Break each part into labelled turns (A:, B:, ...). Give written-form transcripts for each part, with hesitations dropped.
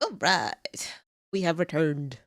A: Alright. We have returned.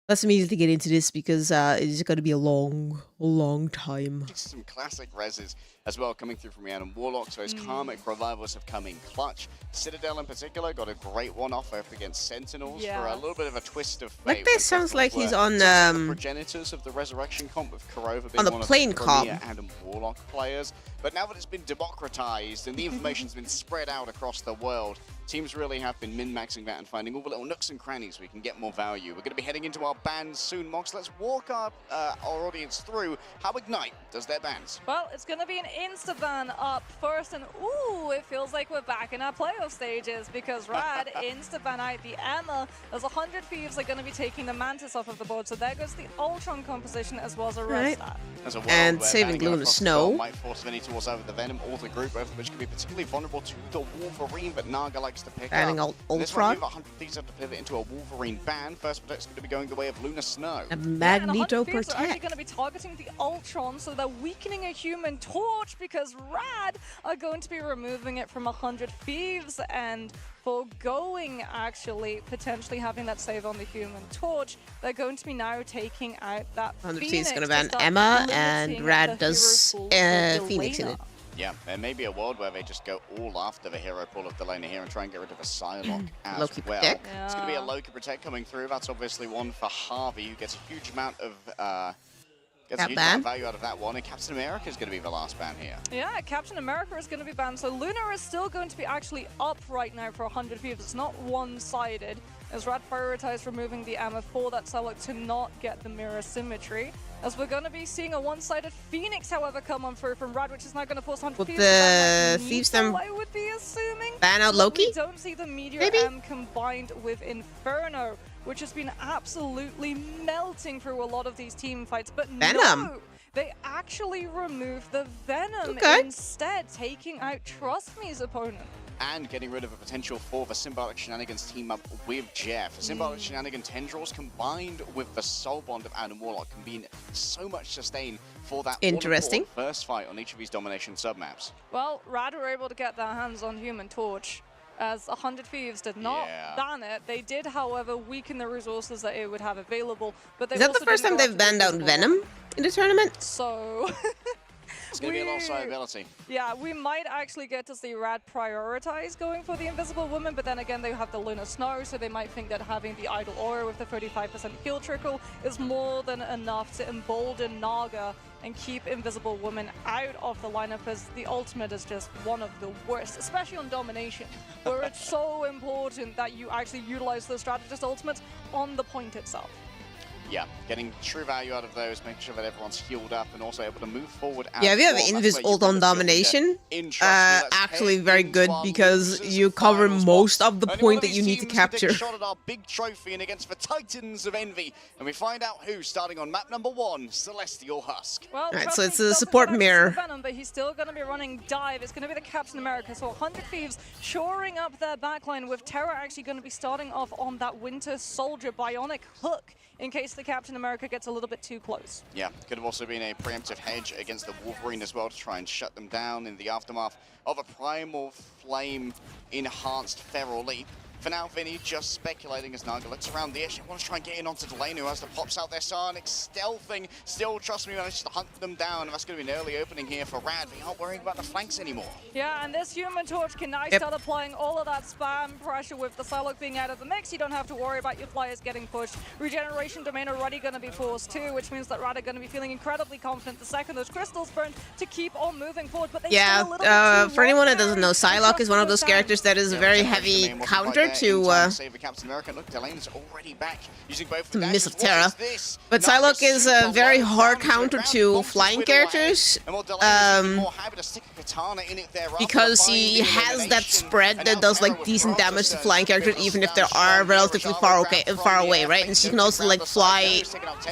A: Let's immediately get into this because it's going to be a long time.
B: Some classic reses as well coming through from Rhiannon Warlock, so his Karmic Revivals have come in clutch. Citadel in particular got a great one off up against Sentinels for a little bit of a twist of fate.
A: Like this sounds like he's on
B: the progenitors of the Resurrection comp, with Kurova being
A: on the
B: one
A: plane
B: of the
A: comp.
B: premier Adam Warlock players. But now that it's been democratized and the information's been spread out across the world, teams really have been min-maxing that and finding all the little nooks and crannies we can get more value. We're going to be heading into our bans soon, Mox. Let's walk our audience through how Ignite does their bans.
C: Well, it's going to be an insta-ban up first, and ooh, it feels like we're back in our playoff stages because Rad insta-ban out the Emma, as 100 Thieves are going to be taking the Mantis off of the board, so there goes the Ultron composition as well as a red stat.
A: And saving Luna Snow.
B: Might force Vinny towards either the Venom or the group, both of which can be particularly vulnerable to the Wolverine, but Naga likes to pick
A: Banning
B: up. This
A: Ultron.
B: one, 100 Thieves have to pivot into a Wolverine ban. First protect's going to be going the way of Luna Snow.
A: A Magneto
C: and 100 Thieves are actually
A: Protect.
C: going to be targeting the Ultron, so they're weakening a Human Torch because Rad are going to be removing it from 100 Thieves and foregoing actually potentially having that save on the Human Torch. They're going to be now taking out that
A: 100
C: Phoenix.
A: Thieves is going to ban Emma, and Rad does Phoenix in it.
B: Yeah, there may be a world where they just go all after the hero pool of Delana here and try and get rid of a Psylocke as
A: Loki
B: well.
A: Protect.
C: Yeah.
B: It's going to be a Loki Protect coming through. That's obviously one for Harvey, who gets a huge amount of value out of that one. And Captain America is going to be the last ban here.
C: Yeah, Captain America is going to be banned. So Luna is still going to be actually up right now for 100 Thieves. It's not one-sided, as Rad prioritized removing the Emma for that Psylocke to not get the mirror symmetry. As we're going to be seeing a one-sided Phoenix, however, come on through from Rad, which is now going to force 100 Thieves to ban like
A: Thieves
C: Needle, I would be assuming.
A: ban out Loki?
C: We don't see the Meteor M combined with Inferno, which has been absolutely melting through a lot of these team fights. But
A: Venom.
C: no, they actually removed the Venom instead, taking out Trust Me's opponent.
B: And getting rid of a potential for the Symbiotic Shenanigans team up with Jeff. The Symbiotic Shenanigan Tendrils combined with the Soul Bond of Adam Warlock can be so much sustain for that
A: interesting
B: first fight on each of these domination submaps.
C: Well, Rad were able to get their hands on Human Torch, as 100 Thieves did not ban it. They did, however, weaken the resources that it would have available. But they
A: Is that the first time they've banned out Venom in the tournament?
C: So...
B: It's going to be a lot of solubility. Yeah,
C: we might actually get to see Rad prioritize going for the Invisible Woman, but then again, they have the Luna Snow, so they might think that having the Idle Aura with the 35% heal trickle is more than enough to embolden Naga and keep Invisible Woman out of the lineup, as the ultimate is just one of the worst, especially on Domination, where it's so important that you actually utilize the Strategist ultimates on the point itself.
B: Yeah, getting true value out of those, making sure that everyone's healed up and also able to move forward.
A: Yeah, if you have Invis ult on Domination, actually very good because you cover most of the point that you need to capture.
B: Shot at our big trophy and against the Titans of Envy, and we find out who's starting on map number 1, Celestial Husk.
C: Well,
A: alright, so it's a support mirror.
C: Venom, but he's still going to be running Dive. It's going to be the Captain America, so 100 Thieves shoring up their backline, with Terra actually going to be starting off on that Winter Soldier Bionic Hook, in case the Captain America gets a little bit too close. Yeah,
B: could have also been a preemptive hedge against the Wolverine as well to try and shut them down in the aftermath of a Primal Flame enhanced Feral Leap. For now, Vinny just speculating as Naga looks around the edge. He wants to try and get in onto Delane, who has the pops out there. Psionic stealthing. Still, Trust Me, manages to hunt them down. And that's going to be an early opening here for Rad. They aren't worrying about the flanks anymore.
C: Yeah, and this Human Torch can now start applying all of that spam pressure with the Psylocke being out of the mix. You don't have to worry about your flyers getting pushed. Regeneration Domain already going to be forced too, which means that Rad are going to be feeling incredibly confident the second those crystals burn to keep on moving forward. But they
A: for anyone that doesn't know, Psylocke is one of those characters that is a very heavy counter to
B: Captain America. Look, Delane's already back using both
A: the Miss of Terra. But Psylocke is a very hard counter to flying characters because he has that spread that does like decent damage to flying characters even if they are relatively far away, right? And she can also like fly,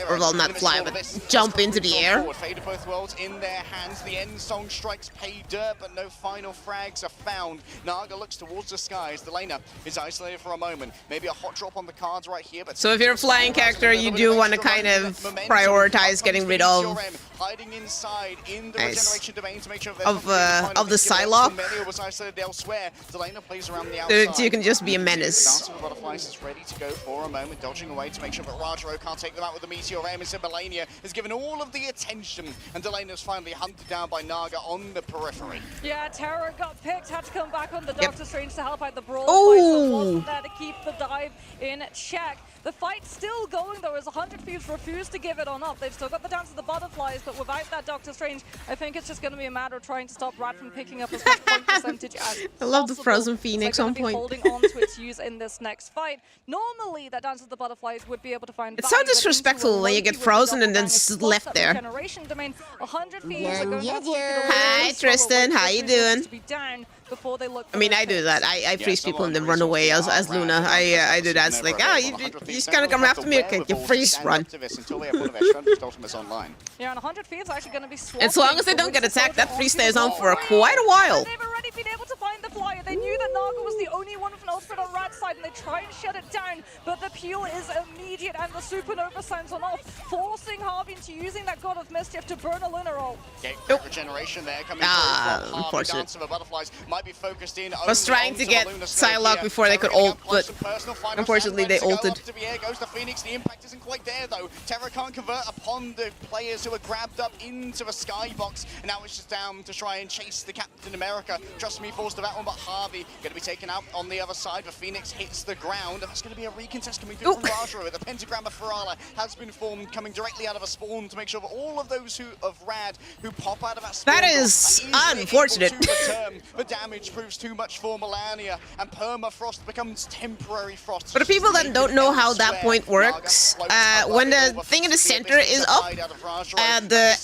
A: or well, not fly, but jump into the air.
B: Fate of both worlds in their hands. The end song strikes pay dirt, but no final frags are found. Naga looks towards the skies. Delana is isolated for a moment. Maybe a hot drop on the cards right here, but
A: So if you're a flying character, you do want to kind of prioritize getting rid of
B: hiding inside in the
A: Nice.
B: regeneration domain to make sure
A: of the Psylocke.
B: was isolated elsewhere. Delana plays around the
A: So
B: outside.
A: you can just be a menace.
B: Dance of the Butterflies is ready to go for a moment, dodging away to make sure that Rajaro can't take them out with the Meteor Ram. Instead, Melania is given all of the attention, and Delana's finally hunted down by Naga on the periphery.
C: Yeah, Terror got picked, had to come back on the
A: Yep.
C: Doctor Strange to help out the brawl
A: Ooh.
C: fight, so wasn't there to keep the dive in check. The fight's still going though, as 100 Thieves refuse to give it on up. They've still got the Dance of the Butterflies, but without that Doctor Strange, I think it's just going to be a matter of trying to stop Rat from picking up as much point percentage as
A: I love the
C: possible.
A: Frozen Phoenix
C: So
A: on
C: they're gonna
A: point.
C: be holding on to its use in this next fight. Normally, that Dance of the Butterflies would be able to find
A: It's so
C: value, but
A: disrespectful
C: into a
A: when you get
C: Loki with
A: frozen
C: the
A: and then
C: doppelganger
A: left
C: spots
A: there.
C: that regeneration domain. 100 Thieves are going to have to take it a
A: Hi,
C: little slower,
A: Tristan.
C: wait for
A: How
C: those
A: you
C: resources
A: doing?
C: to be down before they look
A: I
C: for
A: mean,
C: their
A: I do
C: picks.
A: that. I freeze people and then run away as Luna. I do that. It's like, you just kind of come after me. Okay, you freeze, run.
C: Yeah, and 100 Thieves are actually going to be
A: As long as they don't get attacked, that freeze stays on for quite a while.
C: They've already been able to find the flyer. They knew that Naga was the only one with an ultimate on Rad's side, and they try and shut it down, but the peel is immediate, and the Supernova sounds on off, forcing Harvey into using that God of Mischief to burn a Lunar Ult.
B: Okay, quick regeneration there coming through from
A: unfortunate.
B: Dance of the Butterflies might be focused in.
A: Was trying to get Psylocke before they could ult, but unfortunately they ulted.
B: Goes the Phoenix. The impact isn't quite there though. Terra can't convert upon the players who are grabbed up into a skybox, and now it's just down to try and chase the Captain America. Trust me, forced to that one, but Harvey going to be taken out on the other side. The Phoenix hits the ground, and that's going to be a recontest coming through from Rajaro. The pentagram of Ferala has been formed, coming directly out of a spawn to make sure that all of those of Rad who pop out of that spawn
A: That is unfortunate.
B: The damage proves too much for Melania, and permafrost becomes temporary frost.
A: For the people that don't know how that point works, when the thing in the center is up,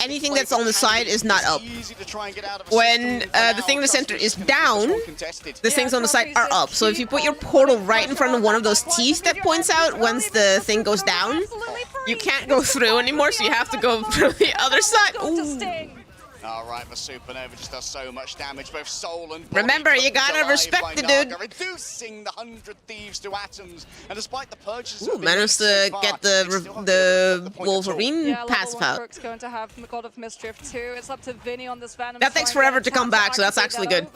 A: anything that's on the side is not up. When the thing in the center is down, the things on the side are up. So if you put your portal right in front of one of those teeth that points out once the thing goes down, you can't go through anymore, so you have to go through the other side. Ooh.
B: Alright, the Supernova just does so much damage, both soul and body.
A: Remember, you gotta respect the dude.
B: Reducing the 100 Thieves to atoms, and despite the purchases,
A: managed to get the Wolverine passive out.
C: Crook's going to have God of Mischief too. It's up to Vinny on this Venom.
A: That takes forever to come back, so that's actually good.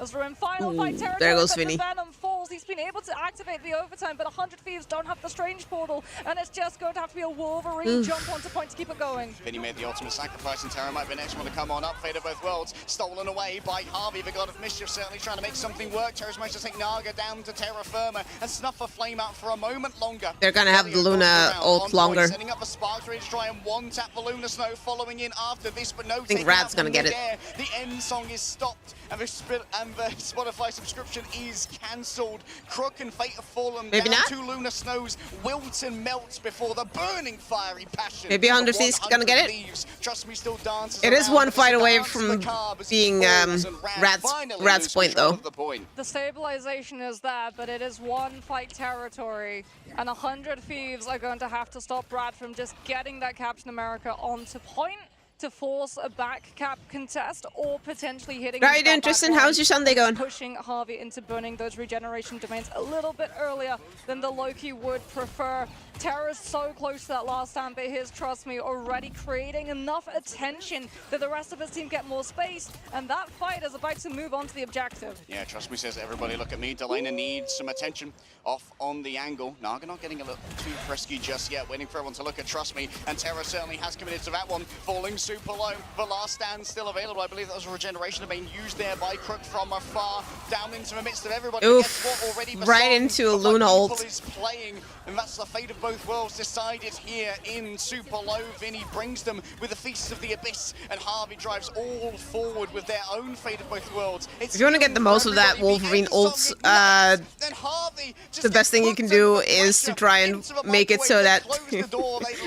C: As we're in final fight territory,
A: there goes
C: but
A: Vinny.
C: the Venom falls. He's been able to activate the overtime, but 100 Thieves don't have the Strange Portal, and it's just going to have to be a Wolverine jump onto point to keep it going.
B: Vinny made the ultimate sacrifice, and Terra might be the next one to come on up. Fate of both worlds, stolen away by Harvey, the God of Mischief, certainly trying to make something work. Terra's managed to take Naga down to Terra Firma and snuff a flame out for a moment longer.
A: They're gonna have the Luna ult longer.
B: Setting up the sparks ready to try and one-tap the Luna Snow, following in after this, but no.
A: I think Rad's gonna get it.
B: The end song is stopped, and the Spotify subscription is cancelled. Crook and Fate have fallen.
A: Maybe
B: down.
A: not.
B: 2 Luna Snows wilt and melts before the burning fiery passion.
A: Maybe 100 Thieves gonna get it.
B: Thieves. Trust me, still dances.
A: It is
B: around,
A: one
B: but
A: fight
B: it's
A: away
B: dance
A: from
B: the car, but
A: being
B: he falls, and
A: Rad's
B: loses
A: point
B: control
A: though.
B: of the point.
C: The stabilization is there, but it is one fight territory, and 100 Thieves are going to have to stop Rad from just getting that Captain America onto point to force a back cap contest, or potentially hitting.
A: How you doing, Tristan? How's your Sunday going?
C: Pushing Harvey into burning those regeneration domains a little bit earlier than the Loki would prefer. Terra's so close to that last stand, but his, trust me, already creating enough attention that the rest of his team get more space, and that fight is about to move on to the objective.
B: Yeah, trust me, says everybody look at me. Delana needs some attention off on the angle. Naga not getting a little too frisky just yet, waiting for everyone to look at Trust Me, and Terra certainly has committed to that one, falling super low. The last stand still available. I believe that was a regeneration being used there by Crook from afar, down into the midst of everybody.
A: Oof,
B: Guess what? Already
A: right into a Luna ult.
B: Is playing, and that's the fate of both worlds decided here in super low. Vinny brings them with the Feasts of the Abyss, and Harvey drives all forward with their own fate of both worlds. If
A: you want to get the most of that Wolverine ult, the best thing you can do is to try and make it so that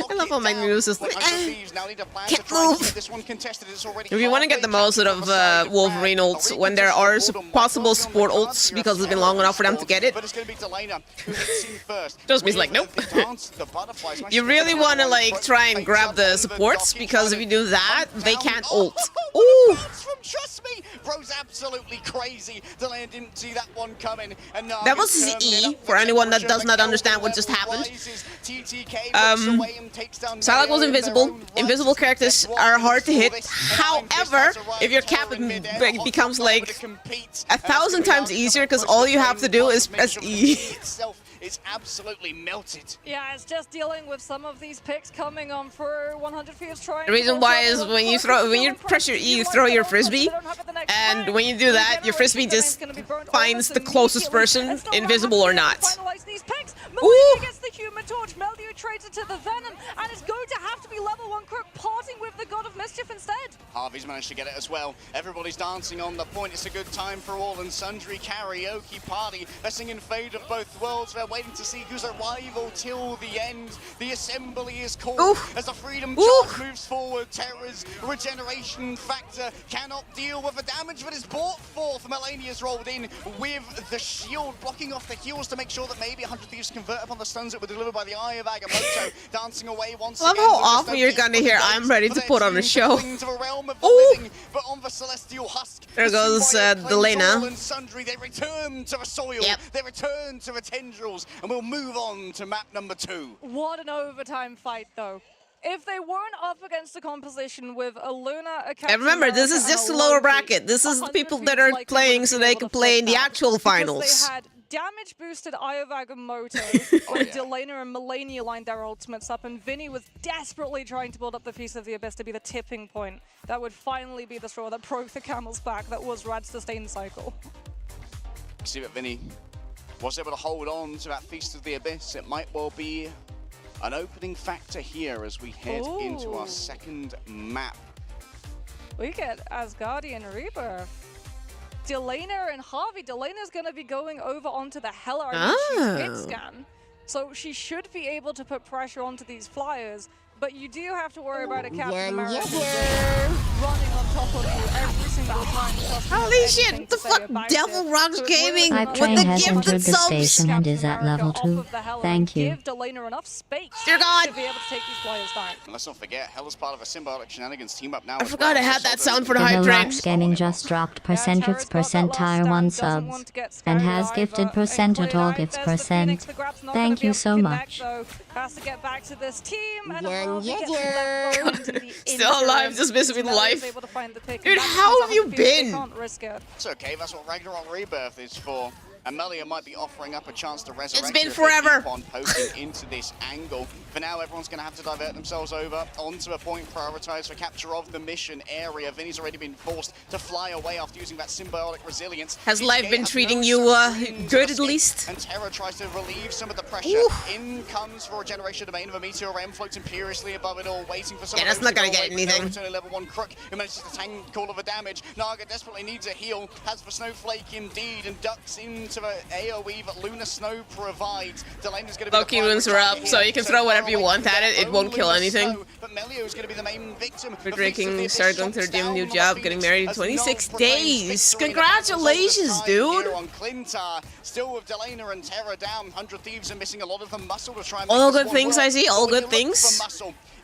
A: I love how my news is like, can't move. If you want to get the most out of Wolverine ults when there are possible support ults, because it's been long enough for them to get it, Trust me, it's like, nope.
B: The butterflies
A: You really want to like try and grab the supports, because if you do that, they can't ult. Ooh!
B: Trust me, bro's absolutely crazy. Delaney didn't see that one coming, and now
A: That was his E, for anyone that does not understand what just happened. Salak was invisible. Invisible characters are hard to hit. However, if your cap, it becomes like 1,000 times easier, because all you have to do is press E.
B: It's absolutely melted.
C: Yeah, it's just dealing with some of these picks coming on for 100 Thieves trying.
A: The reason why is when you press your E, you throw your frisbee, and when you do that, your frisbee just finds the closest person, invisible or not.
C: Ooh! Gets the Human Torch, Meldio trades it to the Venom, and it's going to have to be level 1 Crook parting with the God of Mischief instead.
B: Harvey's managed to get it as well. Everybody's dancing on the point. It's a good time for all and sundry. Karaoke party. They're singing Fate of Both Worlds. They're waiting to see who's a rival till the end. The assembly is called as the Freedom Charge moves forward. Terra's regeneration factor cannot deal with the damage that is brought forth. Melania's rolled in with the shield, blocking off the heals to make sure that maybe 100 Thieves convert upon the stuns that were delivered by the Eye of Agamotto. Dancing away once
A: Love
B: again.
A: how often you're gonna hear I'm ready to put on a show. Ooh.
B: But on the celestial husk,
A: There goes Delena.
B: They return to the soil. They return to the tendrils, and we'll move on to map number 2.
C: What an overtime fight, though. If they weren't up against a composition with a Luna, a
A: And remember, this is just a lower bracket. This is the people that are playing so they can play in the actual finals.
C: They had damage boosted Eye of Agamotto when Delena and Melania lined their ultimates up, and Vinny was desperately trying to build up the Feast of the Abyss to be the tipping point that would finally be the straw that broke the camel's back. That was Rad's sustain cycle.
B: See that Vinny was able to hold on to that Feast of the Abyss. It might well be an opening factor here as we head into our second map.
C: We get Asgardian Rebirth. Delena and Harvey. Delena's going to be going over onto the Hela. She's hit scan, so she should be able to put pressure onto these flyers. But you do have to worry about a Captain America running on top of you every single time.
A: Holy shit, the fuck, Devil Rocks Gaming
D: Hype
A: with
D: Train
A: the
D: has entered
A: gifted
D: the
A: subs.
D: station and is at level 2. Thank you.
C: Give Delena enough space
A: Dear God.
C: to be able to take these players down.
B: And let's not forget, Hela's part of a Symbiotic Shenanigans team up now.
A: I forgot I had that sound for the
D: Devil
A: hype train.
D: Rocks Gaming just dropped percent tier 1 subs and has gifted percent at all gifts percent. Thank you so much.
C: Has to get back to this team, and
A: Still alive, just missing with life. Dude, how have you been?
B: It's okay, that's what Ragnarok Rebirth is for. Amelia might be offering up a chance to resurrect.
A: It's been forever.
B: Keep on poking into this angle. For now, everyone's going to have to divert themselves over onto a point prioritized for capture of the mission area. Vinny's already been forced to fly away after using that symbiotic resilience.
A: Has life been treating you good at least?
B: And Terra tries to relieve some of the pressure. In comes for Regeneration Domain of a Meteor Ram, floats imperiously above it all, waiting for some
A: that's not gonna get anything.
B: Level 1 Crook, who manages to tank all of the damage. Naga desperately needs a heal, has the Snowflake indeed, and ducks into the AoE that Luna Snow provides. Delena's going to be
A: Loki wounds are up, so you can throw whatever you want at it. It won't kill anything.
B: But Melio's going to be the main victim.
A: We're drinking, started going through a new job, getting married in 26 days. Congratulations, dude.
B: On Clintar, still with Delena and Terra down. 100 Thieves are missing a lot of the muscle to try and
A: all good things I see, all good things.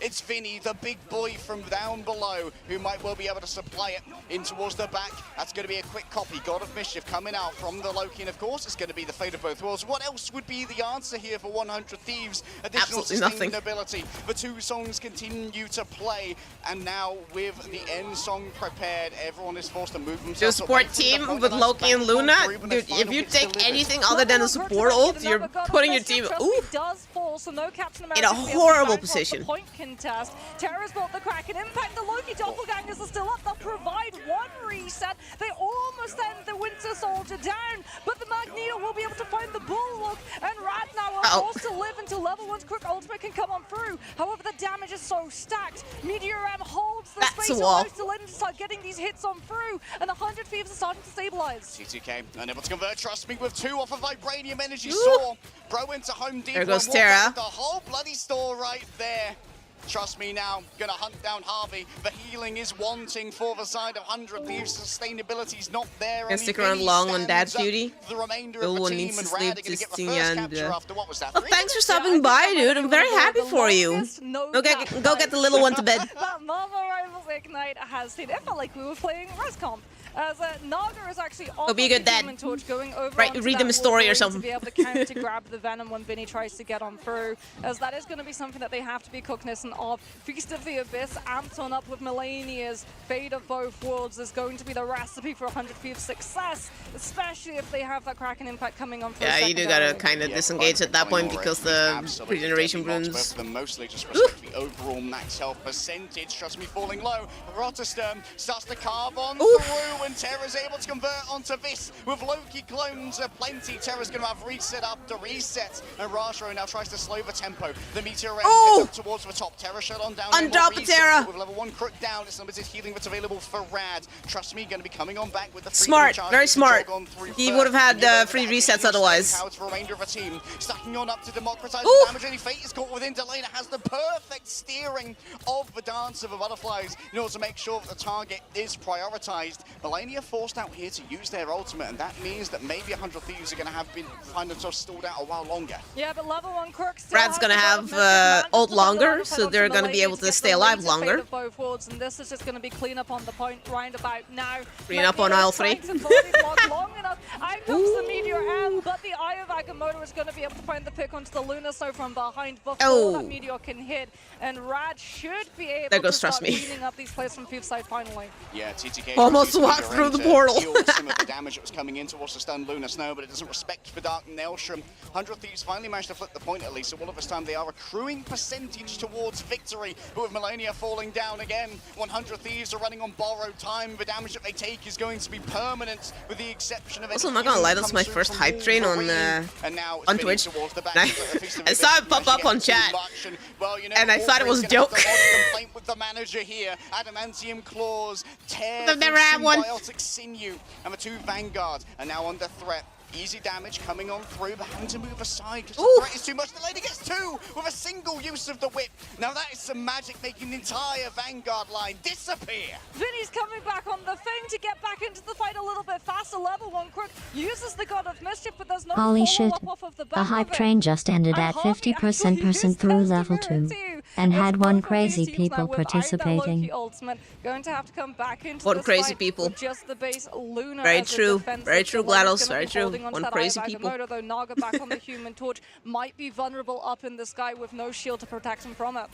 B: It's Vinny, the big boy from down below, who might well be able to supply it in towards the back. That's going to be a quick copy. God of Mischief coming out from the Loki, and of course it's going to be the Fate of Both Worlds. What else would be the answer here for 100 Thieves? Additional sustainability. The two songs continue to play, and now with the end song prepared, everyone is forced to move themselves.
A: The support team with Loki and Luna, dude, if you take anything other than a support ult, you're putting your team in a horrible position.
C: Contest. Terra's bought the Kraken impact. The Loki doppelgangers are still up. They'll provide one reset. They almost send the Winter Soldier down, but the Magneto will be able to find the Bulwark, and Rad now are forced to live until level 1's Crook ultimate can come on through. However, the damage is so stacked. Meteor Ram holds the space to let him start getting these hits on through, and the 100 Thieves are starting to stabilize.
B: TTK unable to convert, trust me, with 2 off of Vibranium Energy Saw. Bro into Home Depot.
A: There goes Terra.
B: The whole bloody store right there. Trust me now, gonna hunt down Harvey. The healing is wanting for the side of 100 Thieves. Sustainability's not there.
A: Can stick around long on dad's duty.
B: The remainder
A: Bill
B: of the
A: needs
B: team
A: to
B: and Rad
A: sleep
B: are gonna
A: to
B: get the first capture after what was that?
A: Well,
B: 3
A: thanks for
B: minutes?
A: stopping by, dude. I'm very happy for you. Go get the little one to bed.
C: That Marvel Rivals Ignite has seen. It felt like we were playing Rescomp. As Naga is actually off
A: be a good
C: the
A: dad.
C: Human Torch going over
A: Right,
C: onto
A: read
C: that
A: them a story or
C: Wolverine
A: something.
C: to be able to counter grab the Venom when Vinny tries to get on through, as that is going to be something that they have to be cognizant of. Feast of the Abyss amped on up with Melania's Fate of Both Worlds is going to be the recipe for 100 Thieves' success, especially if they have that Kraken impact coming on through.
A: Yeah, you do gotta kind of disengage at that point because the regeneration runes.
B: Mostly just respect the overall max health percentage. Trust me, falling low. Rotterstern starts to carve on through, and Terra's able to convert onto this with Loki clones plenty. Terra's going to have reset after reset, and Rashro now tries to slow the tempo. The meteor heads up towards the top. Terra shut on down.
A: On top of Terra.
B: With level 1 crook down, it's limited healing that's available for Rad. Trust me, going to be coming on back with the
A: smart, very smart. He would have had free resets otherwise.
B: The remainder of the team stacking on up to democratize
A: Ooh.
B: the damage. Any Fate is caught within. Delena has the perfect steering of the dance of the butterflies in order to make sure that the target is prioritized. Melania forced out here to use their ultimate, and that means that maybe 100 Thieves are going to have been find themselves stalled out a while longer.
C: Yeah, but level 1 Crook still
A: Rad's gonna have ult longer, so they're gonna be able to stay alive longer.
C: Of both worlds, and this is just going to be clean up on the point right about now.
A: Clean up on aisle 3.
C: Long enough. Out comes the Meteor M, but the Eye of Agamotto is going to be able to find the pick onto the Luna Snow from behind before that Meteor can hit, and Rad should be able to start cleaning up these plays from Thief's side finally.
B: Yeah, TTK
A: almost walked through the portal.
B: Some of the damage that was coming in towards the stun Luna Snow, but it doesn't respect the Dark Maelstrom. 100 Thieves finally managed to flip the point at least, so all of this time they are accruing percentage towards victory, but with Melania falling down again, 100 Thieves are running on borrowed time. The damage that they take is going to be permanent, with the exception of...
A: Also, I'm not gonna lie, that's my first hype train on Twitch. I saw it pop up on chat, and I thought it was a joke.
B: With the manager here, Adamantium Claws, tear
A: I've never had one.
B: Symbiotic Sinew, and the 2 Vanguards are now under threat. Easy damage coming on through, but having to move aside because the threat is too much. The lady gets 2 with a single use of the whip. Now that is some magic, making the entire Vanguard line disappear.
C: Vinny's coming back on the thing to get back into the fight a little bit faster. Level 1 Crook uses the God of Mischief, but there's no
D: holy shit,
C: off of the
D: the hype train just ended at 50% through level 2, and had 1 crazy people participating.
C: Going to have to come back into
A: What crazy people?
C: Just the base Luna.
A: Very true, GLaDOS, very true. One crazy people.
C: Though Naga back on the Human Torch might be vulnerable up in the sky with no shield to protect him from it.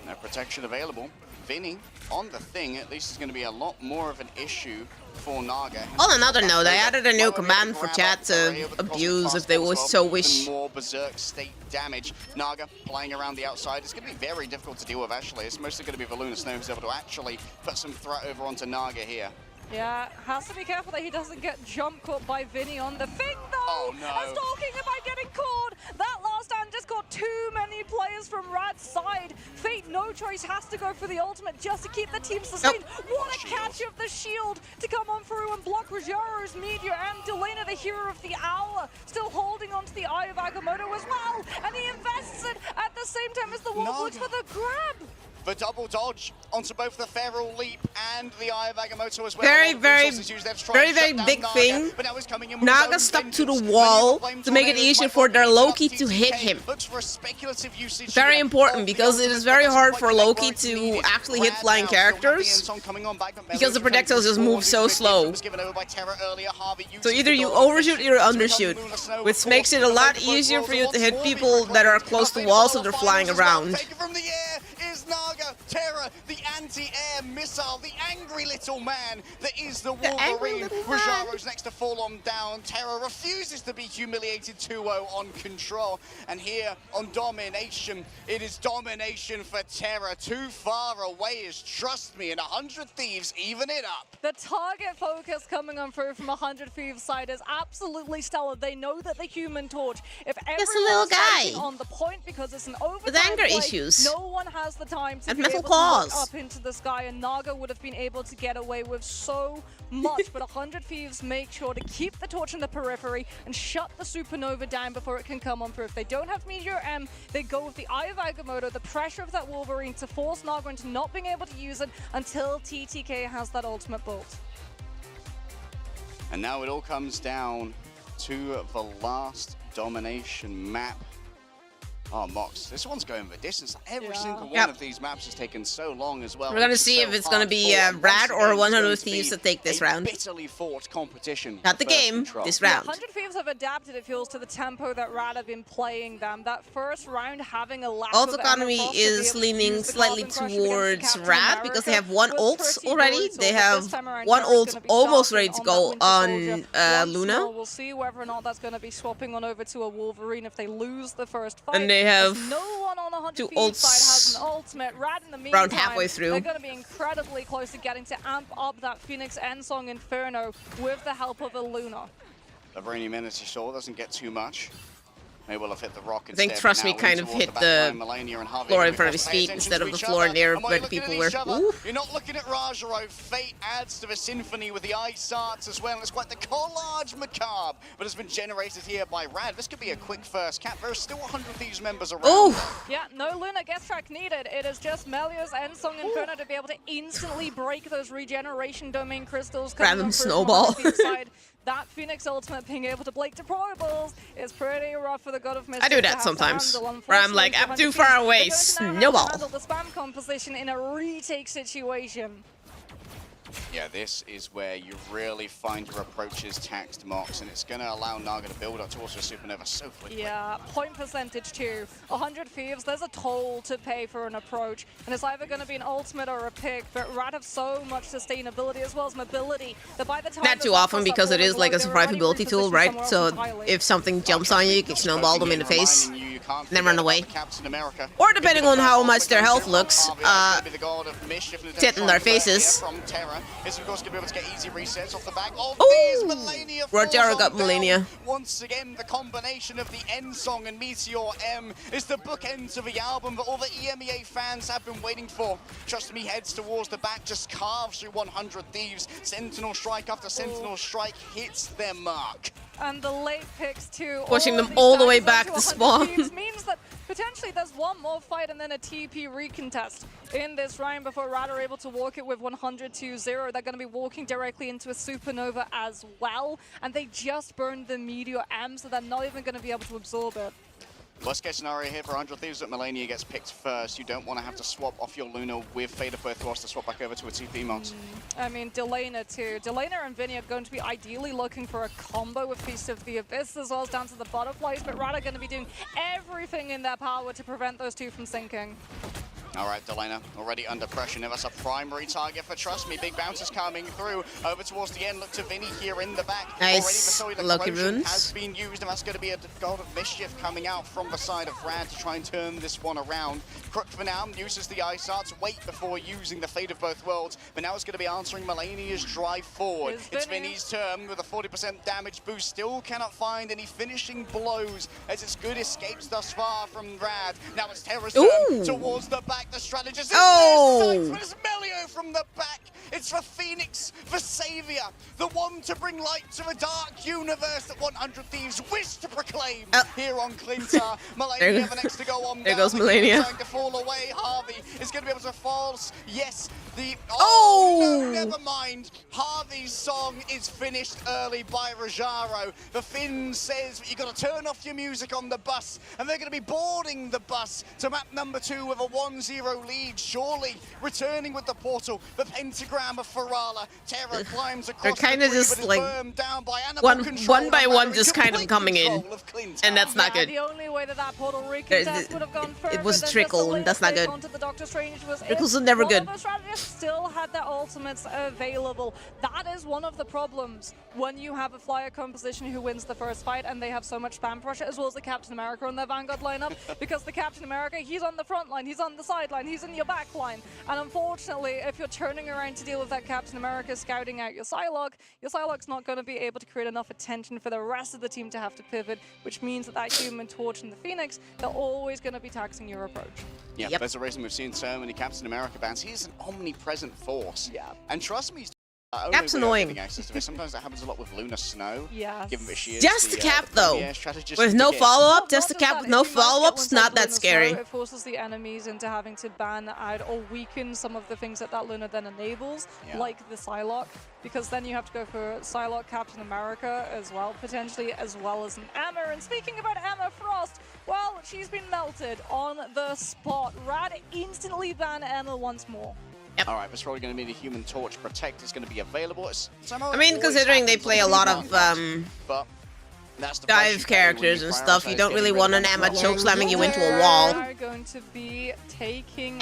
B: No protection available. Vinny on the thing, at least is going to be a lot more of an issue for Naga.
A: On another note, I added a new command for chat to abuse if they so wish.
B: More berserk state damage. Naga flying around the outside. It's going to be very difficult to deal with, actually. It's mostly going to be the Luna Snow who's able to actually put some threat over onto Naga here.
C: Yeah, has to be careful that he doesn't get jump caught by Vinny on the thing, though!
B: Oh, no.
C: And talking about getting caught! That last stand just got too many players from Rad's side. Fate, no choice, has to go for the ultimate just to keep the team sustained. What a catch of the shield to come on through and block Rogero's Meteor, and Delena, the hero of the hour, still holding onto the Eye of Agamotto as well. And he invests it at the same time as the Wolf looks for the grab.
B: The double dodge onto both the Feral Leap and the Eye of Agamotto as well.
A: Very big thing. Naga stuck to the wall to make it easier for their Loki to hit him. Very important, because it is very hard for Loki to actually hit flying characters, because the projectiles just move so slow. So either you overshoot or you undershoot, which makes it a lot easier for you to hit people that are close to walls if they're flying around.
B: Naga, Terra, the anti-air missile, the angry little man that is the Wolverine. Rogero's next to fall on down. Terra refuses to be humiliated 2-0 on control. And here on domination, it is domination for Terra. Too far away is Trust Me, and 100 Thieves even it up.
C: The target focus coming on through from 100 Thieves side is absolutely stellar. They know that the Human Torch, if everyone's on the point because it's an overtime
A: with anger
C: play,
A: issues.
C: No one has the time time to
A: And
C: be
A: metal
C: able to look
A: claws.
C: up into the sky, and Naga would have been able to get away with so much. But 100 Thieves make sure to keep the torch in the periphery and shut the supernova down before it can come on through. If they don't have Meteor M, they go with the Eye of Agamotto, the pressure of that Wolverine to force Naga into not being able to use it until TTK has that ultimate bolt.
B: And now it all comes down to the last domination map. Oh, Mox, this one's going the distance. Every single one of these maps has taken so long as well.
A: We're gonna see if it's gonna be Rad or 100 Thieves that take this round.
B: Bitterly fought competition.
A: Not the game, this round.
C: 100 Thieves have adapted, it feels, to the tempo that Rad have been playing them. That first round having a lack
A: Alt
C: of
A: economy
C: Emma Frost to be
A: is
C: able to
A: leaning
C: use the
A: slightly
C: Carbon Crush
A: towards
C: against Captain
A: Rad because they have
C: America
A: one
C: was
A: ult
C: pretty
A: already.
C: brutal,
A: They
C: but
A: have
C: this time around
A: one
C: Terra's
A: ult
C: gonna be
A: almost
C: starting
A: ready to
C: on
A: go
C: that Winter
A: on
C: Soldier once
A: Luna.
C: more. We'll see whether or not that's going to be swapping on over to a Wolverine if they lose the first fight.
A: And they have
C: As no one on 100
A: two
C: Thieves side has
A: ults
C: an ultimate. Rad in the meantime,
A: round halfway through.
C: they're going to be incredibly close to getting to amp up that Phoenix Endsong Inferno with the help of a Luna.
B: The Brainy Menace Shaw doesn't get too much. They will have hit the rock
A: I think
B: instead,
A: Trust
B: but
A: Me
B: now
A: kind
B: in
A: of
B: towards
A: hit
B: back
A: the
B: line, Melania and Harvey
A: floor in
B: will
A: front of
B: be
A: his
B: forced to pay
A: feet
B: attention
A: instead
B: to
A: of the
B: each
A: floor
B: other.
A: near
B: And while
A: where
B: you're
A: the people
B: looking
A: were.
B: at each other,
A: Ooh.
B: you're not looking at Rajaro. Fate adds to the symphony with the ice arts as well. It's quite the collage macabre, but has been generated here by Rad. This could be a quick first cap. There's still 100 Thieves members around.
A: Oh,
C: Yeah, no Luna guest track needed. It is just Melia's Endsong Inferno to be able to instantly break those regeneration domain crystals. coming
A: Random
C: on through from
A: snowball.
C: 100 Thieves side. That Phoenix ultimate being able to break deployables is pretty rough for the God of Mischief.
A: I do
C: to
A: that
C: have to
A: sometimes,
C: handle.
A: where I'm like, I'm too far away,
C: Unfortunately, they're going to now have to
A: snowball.
C: handle the spam composition in a retake situation.
B: Yeah, this is where you really find your approaches taxed, Mox, and it's going to allow Naga to build up towards a supernova so quickly.
C: Yeah, point percentage too. 100 Thieves, there's a toll to pay for an approach, and it's either going to be an ultimate or a pick, but Rad have so much sustainability as well as mobility that by the time...
A: not too often because it is like a survivability tool, right? So if something jumps on you, you can snowball them in the face and then run away. Or depending on how much their health looks, tit in their faces.
B: Is of course going to be able to get easy resets off the back of
A: Ooh!
B: these. Melania
A: Rogero got
B: falls on
A: Melania.
B: down. Once again, the combination of the End Song and Meteor M is the bookends of the album that all the EMEA fans have been waiting for. Trust Me heads towards the back, just carves through 100 Thieves. Sentinel strike after Sentinel strike hits their mark.
C: And the late picks too.
A: Pushing them
C: these
A: all the way
C: daggers
A: back
C: onto
A: to
C: 100
A: spawn.
C: Thieves means that potentially there's one more fight and then a TP recontest in this round before Rad are able to walk it with 100-2-0. They're going to be walking directly into a supernova as well, and they just burned the Meteor M, so they're not even going to be able to absorb it.
B: Worst case scenario here for 100 Thieves that Melania gets picked first. You don't want to have to swap off your Luna with Fate of Both Worlds to swap back over to a TP Mox.
C: I mean, Delana too. Delana and Vinny are going to be ideally looking for a combo with Feast of the Abyss as well as down to the butterflies, but Rad are going to be doing everything in their power to prevent those two from sinking.
B: All right, Delana already under pressure. Now that's a primary target for Trust Me. Big bounces coming through. Over towards the end. Look to Vinny here in the back.
A: Nice.
B: Already the
A: Lucky
B: corrosion
A: runes.
B: has been used, and that's going to be a God of Mischief coming out from the side of Rad to try and turn this one around. Crook for now uses the Ice Arts. Wait before using the Fate of Both Worlds. But now it's going to be answering Melania's drive forward. It's Vinny's turn with a 40% damage boost. Still cannot find any finishing blows as it's good escapes thus far from Rad. Now it's Terra's turn towards the back. The strategist is there, but it's Melio from the back. It's the Phoenix, the Savior, the one to bring light to the dark universe that 100 Thieves wish to proclaim here on Clintar. Melania the next to go on.
A: There goes Melania.
B: Trying to fall away. Harvey is going to be able to false. Yes, the no, never mind. Harvey's song is finished early by Rajaro. The Finn says you got to turn off your music on the bus, and they're going to be boarding the bus to map number 2 with a 1-0 lead. Surely returning with the portal, the pentagram of Ferala. Terra climbs across.
A: They're kind of just like
B: down by
A: one by one, just kind of coming in, and that's not good.
C: The only way that portal recontest would have gone further
A: It was a
C: than
A: trickle,
C: just a
A: and that's not
C: late
A: good.
C: onto the Doctor Strange was
A: Trickles are never good.
C: One of the strategists still had their ultimates available. That is one of the problems when you have a flyer composition who wins the first fight and they have so much spam pressure, as well as the Captain America on their Vanguard lineup, because the Captain America, he's on the front line, he's on the side. sideline, he's in your back line. And unfortunately, if you're turning around to deal with that Captain America scouting out your Psylocke's not going to be able to create enough attention for the rest of the team to have to pivot, which means that Human Torch and the Phoenix, they're always going to be taxing your approach.
B: Yeah, there's a reason we've seen so many Captain America bans. He's an omnipresent force.
C: Yeah.
B: And trust me,
A: Cap's annoying.
B: Sometimes that happens a lot with Luna Snow.
C: Yes.
B: Given that she is
A: just the Cap though.
B: Strategist
A: With no follow-up, just the
C: Not
A: Cap with no follow-ups, not that scary.
C: It forces the enemies into having to ban out or weaken some of the things that Luna then enables, like the Psylocke, because then you have to go for Psylocke, Captain America as well, potentially, as well as an Emma. And speaking about Emma Frost, well, she's been melted on the spot. Rad instantly ban Emma once more.
B: All right, that's probably going to mean the Human Torch Protect is going to be available.
A: I mean, considering they play a lot of
B: but that's the
A: dive characters and stuff, you don't really want an Emma chokeslamming you into a wall.
C: They are going to be taking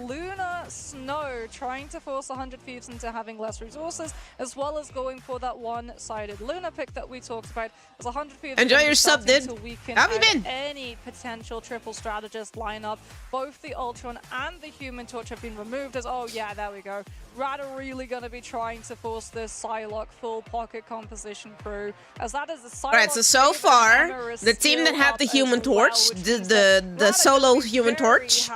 C: Luna Snow, trying to force 100 Thieves into having less resources, as well as going for that one-sided Luna pick that we talked about. As 100 Thieves
A: enjoy your sub, dude. How have you been?
C: Any potential triple strategist lineup, both the Ultron and the Human Torch have been removed. As there we go. Rad are really going to be trying to force this Psylocke full pocket composition through, as that is the Psylocke.
A: Alright, so far, the team that had the Human Torch, the solo Human Torch,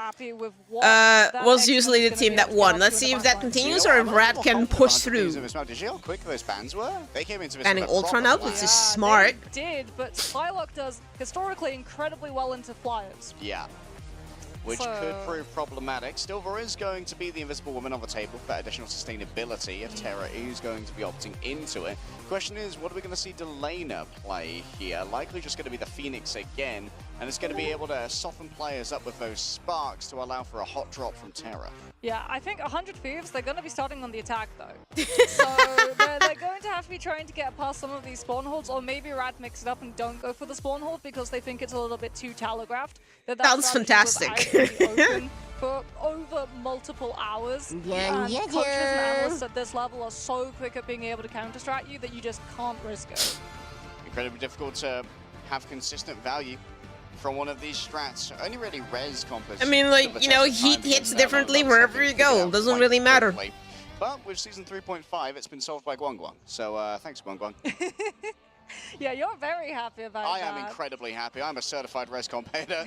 A: was usually the team that won. Let's see if that continues or if Rad can push through.
B: Did you see how quick those bans were? They came into this
A: Banning Ultron out, which is smart.
C: They did, but Psylocke does historically incredibly well into flyers.
B: Yeah. Which could prove problematic. Still, there is going to be the Invisible Woman on the table for additional sustainability if Terra is going to be opting into it. Question is, what are we going to see Delana play here? Likely just going to be the Phoenix again, and it's going to be able to soften players up with those sparks to allow for a hot drop from Terra.
C: Yeah, I think 100 Thieves, they're going to be starting on the attack though. So they're going to have to be trying to get past some of these spawn holds, or maybe Rad mix it up and don't go for the spawn hold because they think it's a little bit too telegraphed.
A: Sounds fantastic.
C: Open for over multiple hours. Coaches and analysts at this level are so quick at being able to counter-strat you that you just can't risk it.
B: Incredibly difficult to have consistent value from one of these strats. Only really res compass.
A: I mean, like, you know, heat hits differently wherever you go. Doesn't really matter.
B: But with Season 3.5, it's been solved by Guangguang. So thanks, Guangguang.
C: Yeah, you're very happy about that.
B: I am incredibly happy. I'm a certified res compater.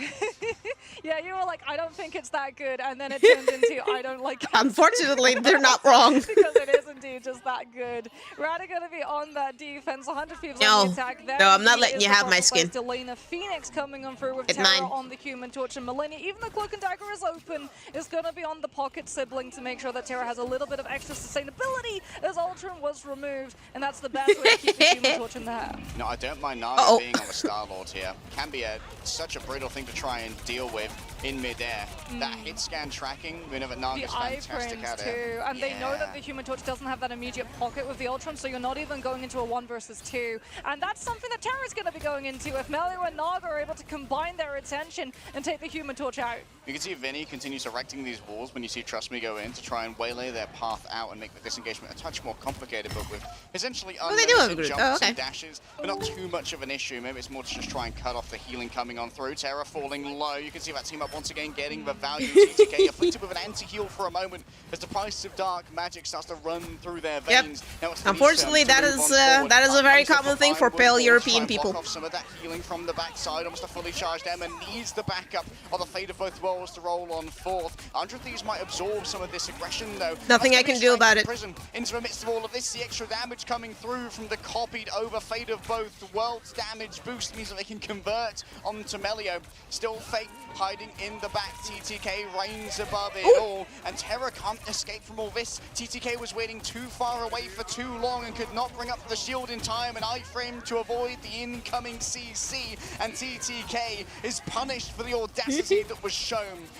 C: Yeah, you were like, I don't think it's that good, and then it turned into, I don't like it.
A: Unfortunately, they're not wrong.
C: Because it is indeed just that good. Rad are going to be on that defense, 100 Thieves on the attack.
A: No, I'm not letting you have my skin.
C: Delana Phoenix coming on through with Terra on the Human Torch, and Millennia, even the Cloak and Dagger is open, is going to be on the pocket sibling to make sure that Terra has a little bit of extra sustainability as Ultron was removed, and that's the best way to keep the Human Torch in there.
B: No, I don't mind Naga being on the Star-Lord here. Can be such a brutal thing to try and deal with in mid-air. That hit scan tracking, we know that Naga's fantastic at it.
C: And they know that the Human Torch doesn't have that immediate pocket with the Ultron, so you're not even going into a 1 versus 2. And that's something that Terra's going to be going into if Maou and Naga are able to combine their attention and take the Human Torch out.
B: You can see Vinny continues erecting these walls when you see Trust Me go in to try and waylay their path out and make the disengagement a touch more complicated, but with essentially unlimited jumps and dashes, but not too much of an issue. Maybe it's more to just try and cut off the healing coming on through. Terra falling low. You can see that team up once again getting the value. TTK afflicted with an anti-heal for a moment as the price of dark magic starts to run through their veins. Now
A: unfortunately, that is a very common thing for pale European people.
B: Off some of that healing from the backside. Almost a fully charged Emma needs the backup of the Fate of Both Worlds to roll on fourth. 100 Thieves might absorb some of this aggression though.
A: Nothing I can do about it.
B: Into the midst of all of this, the extra damage coming through from the copied over Fate of Both Worlds damage boost means that they can convert onto Melio. Still Fate hiding in the back. TTK reigns above it all, and Terra can't escape from all this. TTK was waiting too far away for too long and could not bring up the shield in time, an iframe to avoid the incoming CC, and TTK is punished for the audacity that was shown.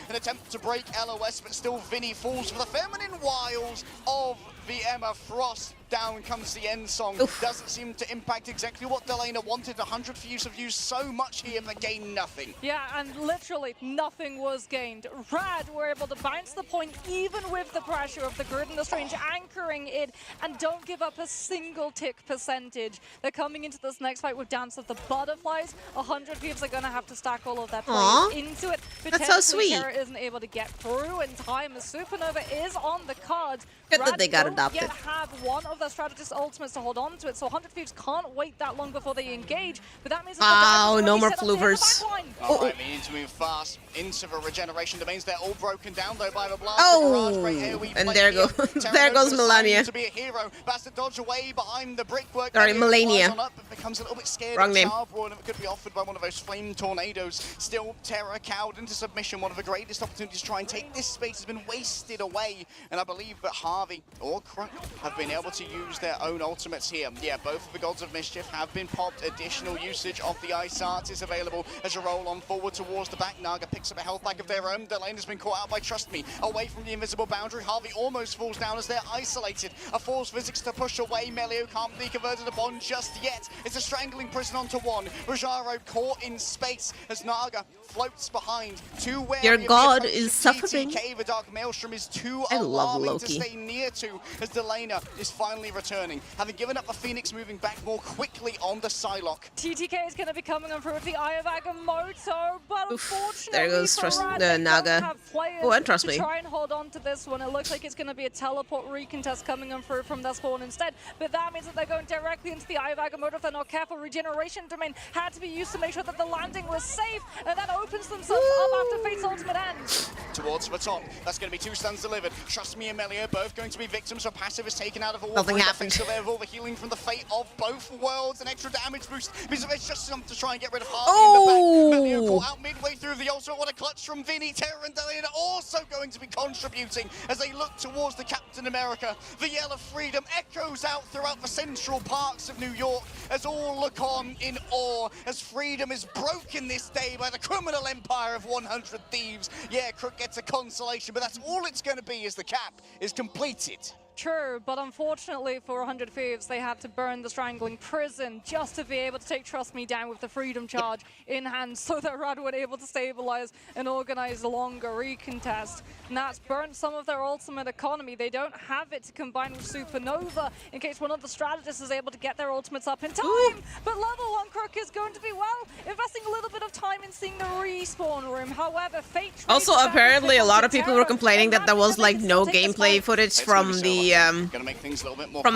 B: An attempt to break LOS, but still Vinny falls for the feminine wiles of the Emma Frost. down comes the end song.
A: Oof.
B: Doesn't seem to impact exactly what Delena wanted. 100 Thieves have used so much here, but gained nothing.
C: Yeah, and literally nothing was gained. Rad were able to bounce the point even with the pressure of the Grid and the Strange anchoring it, and don't give up a single tick percentage. They're coming into this next fight with Dance of the Butterflies. 100 Thieves are going to have to stack all of their players into it. But
A: that's so sweet.
C: Terra isn't able to get through in time as Supernova is on the cards.
A: Good that
C: Rad
A: they got
C: don't
A: adopted.
C: yet have one of their strategist ultimates to hold on to it, so 100 Thieves can't wait that long before they engage. But that means that the
A: no more
C: set up to hit the
A: Floovers.
C: backline.
B: Alright, we need to move fast into the regeneration domains. They're all broken down though by the blast.
A: Oh,
B: the barrage, great AoE
A: and
B: play
A: there
B: here.
A: there goes Melania.
B: To be a hero, has to dodge away behind the brickwork.
A: Sorry, Melania.
B: On up, but becomes a little bit scared.
A: Wrong name.
B: And it could be offered by one of those flame tornadoes. Still, Terra cowed into submission. One of the greatest opportunities to try and take this space has been wasted away. And I believe that Harvey or Crook have been able to use their own ultimates here. Yeah, both of the Gods of Mischief have been popped. Additional usage of the Ice Arts is available as you roll on forward towards the back. Naga picks up a health pack of their own. Delane has been caught out by Trust Me. Away from the invisible boundary, Harvey almost falls down as they're isolated. A force physics to push away. Melio can't be converted upon just yet. It's a strangling prison onto one. Rajaro caught in space as Naga floats behind. Too wary
A: Your
B: of the
A: god
B: approach
A: is
B: of
A: suffering.
B: TTK. The Dark Maelstrom is too
A: I love
B: alarming
A: Loki.
B: to stay near to as Delena is finally returning. Having given up the Phoenix, moving back more quickly on the Psylocke.
C: TTK is going to be coming on through with the Eye of Agamotto, but
A: Oof,
C: unfortunately
A: there goes
C: for
A: Trust-
C: Rad,
A: the
C: they
A: Naga.
C: don't have players
A: Oh, and Trust
C: to
A: Me.
C: try and hold on to this one. It looks like it's going to be a teleport recontest coming on through from their spawn instead, but that means that they're going directly into the Eye of Agamotto if they're not careful. Regeneration domain had to be used to make sure that the landing was safe, and that opens themselves up after Fate's ultimate ends.
B: Towards the top, that's going to be 2 stuns delivered. Trust Me and Melia both going to be victims. So passive is taken out of all.
A: Nothing happened.
B: So they have all the healing from the fate of both worlds. An extra damage boost. It's just enough to try and get rid of Harvey in the back. Melia caught out midway through the ultimate. What a clutch from Vinny. Terra and Delena also going to be contributing as they look towards the Captain America. The yell of freedom echoes out throughout the central parts of New York as all look on in awe as freedom is broken this day by the criminal empire of 100 Thieves. Yeah, Crook gets a consolation, but that's all it's going to be as the cap is completed.
C: True, but unfortunately for 100 Thieves, they had to burn the Strangling Prison just to be able to take Trust Me down with the Freedom Charge in hand so that Rad were able to stabilize and organize a longer recontest. And that's burnt some of their ultimate economy. They don't have it to combine with Supernova in case one of the strategists is able to get their ultimates up in time.
A: Ooh.
C: But level 1 Crook is going to be, well, investing a little bit of time in seeing the respawn room. However, Fate...
A: Also, apparently, a lot of people were complaining that there was like no gameplay footage from the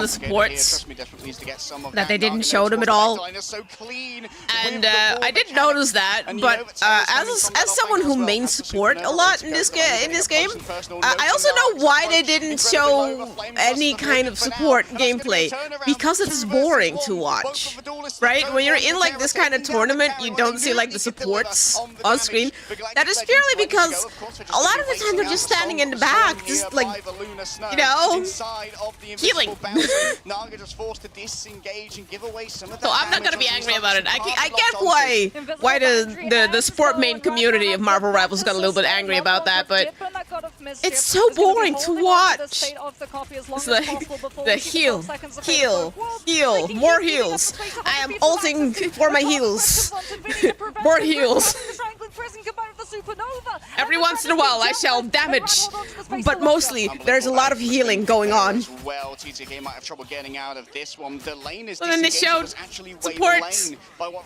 A: supports, that they didn't show them at all. And I did notice that, but as someone who main support a lot in this game, I also know why they didn't show any kind of support gameplay, because it's boring to watch, right? When you're in like this kind of tournament, you don't see like the supports on screen. That is purely because a lot of the time they're just standing in the back, just like, you know, healing.
B: Naga just forced to disengage and give away some of
A: So I'm not gonna be angry about it. I get why the sport main community of Marvel Rivals got a little bit angry about that, but it's so boring to watch. It's like the heal, more heals. I am ulting for my heals. More heals. Every once in a while I shall damage, but mostly there's a lot of healing going on.
B: Well, TTK might have trouble getting out of this one. Delane is
A: So then they showed supports,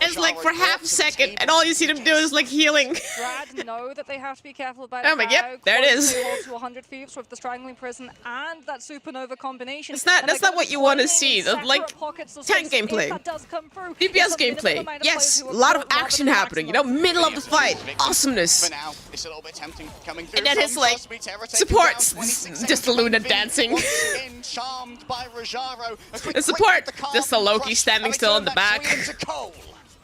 A: it's like for half a second, and all you see them do is like healing.
C: Rad know that they have to be careful about
A: Oh my, yep, there it is.
C: To 100 Thieves with the Strangling Prison and that Supernova combination.
A: That's not what you want to see. That's like tank gameplay, DPS gameplay. Yes, a lot of action happening. You know, middle of the fight, awesomeness. And then it's like supports, just a Luna dancing. The support, just a Loki standing still in the back.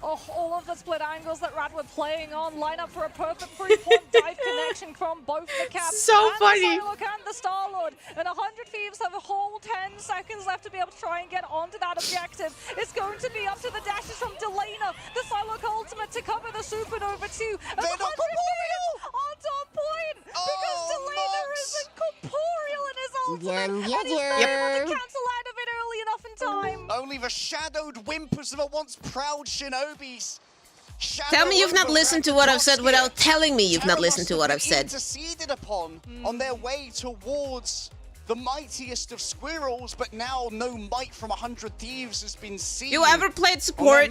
C: Oh, all of the split angles that Rad were playing on line up for a perfect 3-point dive connection from both the Caps
A: So
C: and
A: funny.
C: the Psylocke and the Star-Lord. And 100 Thieves have a whole 10 seconds left to be able to try and get onto that objective. It's going to be up to the dashes from Delena, the Psylocke ultimate to cover the Supernova too. And 100 Thieves on top point because Delena isn't corporeal in his ultimate. And he's been able to cancel out of it early
B: Only the shadowed whimpers of a once proud Shinobi's.
A: Tell me you've not listened to what I've said without telling me you've not listened to what I've said.
B: Interceded upon on their way towards the mightiest of squirrels, but now no might from 100 Thieves has been seen.
A: You ever played support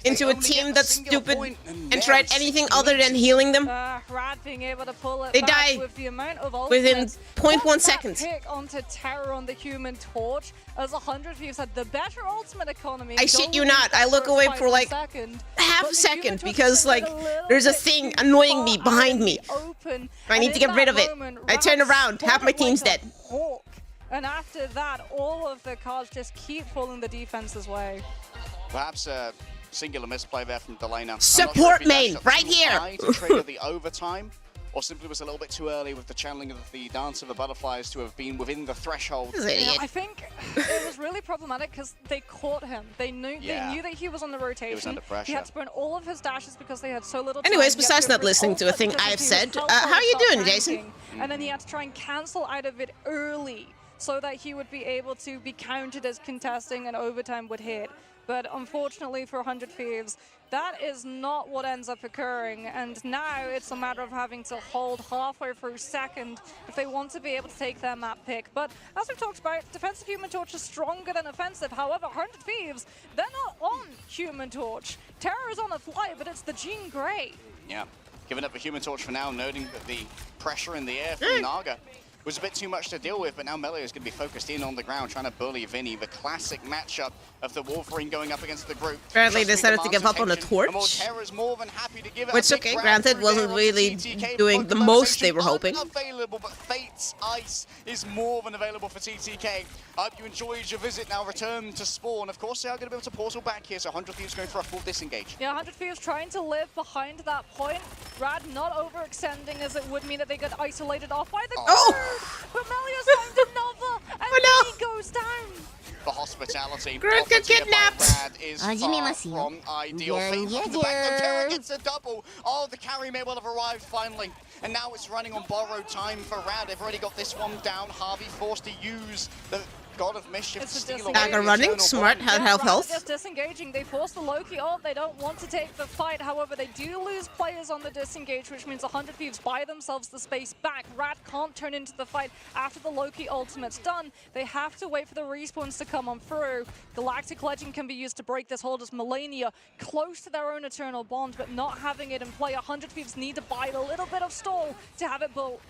A: into a team that's stupid and tried anything other than healing them?
C: Rad being able to pull it
A: They
C: back
A: die
C: with the amount of
A: within
C: ultimates.
A: 0.1 seconds.
C: Pick onto Terror on the Human Torch as 100 Thieves had the better ultimate economy.
A: I shit you not, I look away for like half a second because like there's a thing annoying me behind me. I need to get rid of it. I turn around, half my team's dead.
C: And after that, all of the cards just keep pulling the defense's way.
B: Perhaps a singular misplay there from Delana.
A: Support main, right here!
B: To trigger the overtime, or simply was a little bit too early with the channeling of the Dance of the Butterflies to have been within the threshold.
C: Yeah, I think it was really problematic because they caught him. They knew that he was on the rotation.
B: He was under pressure.
C: He had to burn all of his dashes because they had so little time.
A: Anyways, besides not listening to a thing I've said, how are you doing, Jason?
C: And then he had to try and cancel out of it early so that he would be able to be counted as contesting and overtime would hit. But unfortunately for 100 Thieves, that is not what ends up occurring. And now it's a matter of having to hold halfway through second if they want to be able to take their map pick. But as we've talked about, defensive Human Torch is stronger than offensive. However, 100 Thieves, they're not on Human Torch. Terror is on a fly, but it's the Jean Grey.
B: Yeah, giving up the Human Torch for now, noting that the pressure in the air from Naga was a bit too much to deal with, but now Melee is going to be focused in on the ground, trying to bully Vinny, the classic matchup of the Wolverine going up against the group.
A: Apparently they decided to give up on a torch, which, okay, granted, wasn't really doing the most they were hoping.
B: Available, but Fate's Ice is more than available for TTK. I hope you enjoyed your visit. Now return to spawn. Of course, they are going to be able to portal back here, so 100 Thieves going for a full disengage.
C: Yeah, 100 Thieves trying to live behind that point. Rad not overextending, as it would mean that they get isolated off by the but Melia's found another, and he goes down.
B: The hospitality
A: Grant got kidnapped.
B: Rad is far from ideal. Terror gets a double. Oh, the carry may well have arrived finally. And now it's running on borrowed time for Rad. They've already got this one down. Harvey forced to use the God of Mischief to steal away
A: Dagger running, smart, health.
C: Just disengaging. They force the Loki ult. They don't want to take the fight. However, they do lose players on the disengage, which means 100 Thieves buy themselves the space back. Rad can't turn into the fight after the Loki ultimate's done. They have to wait for the respawns to come on through. Galactic Legend can be used to break this hold as Melania close to their own eternal bond, but not having it in play. 100 Thieves need to buy a little bit of stall to have it built.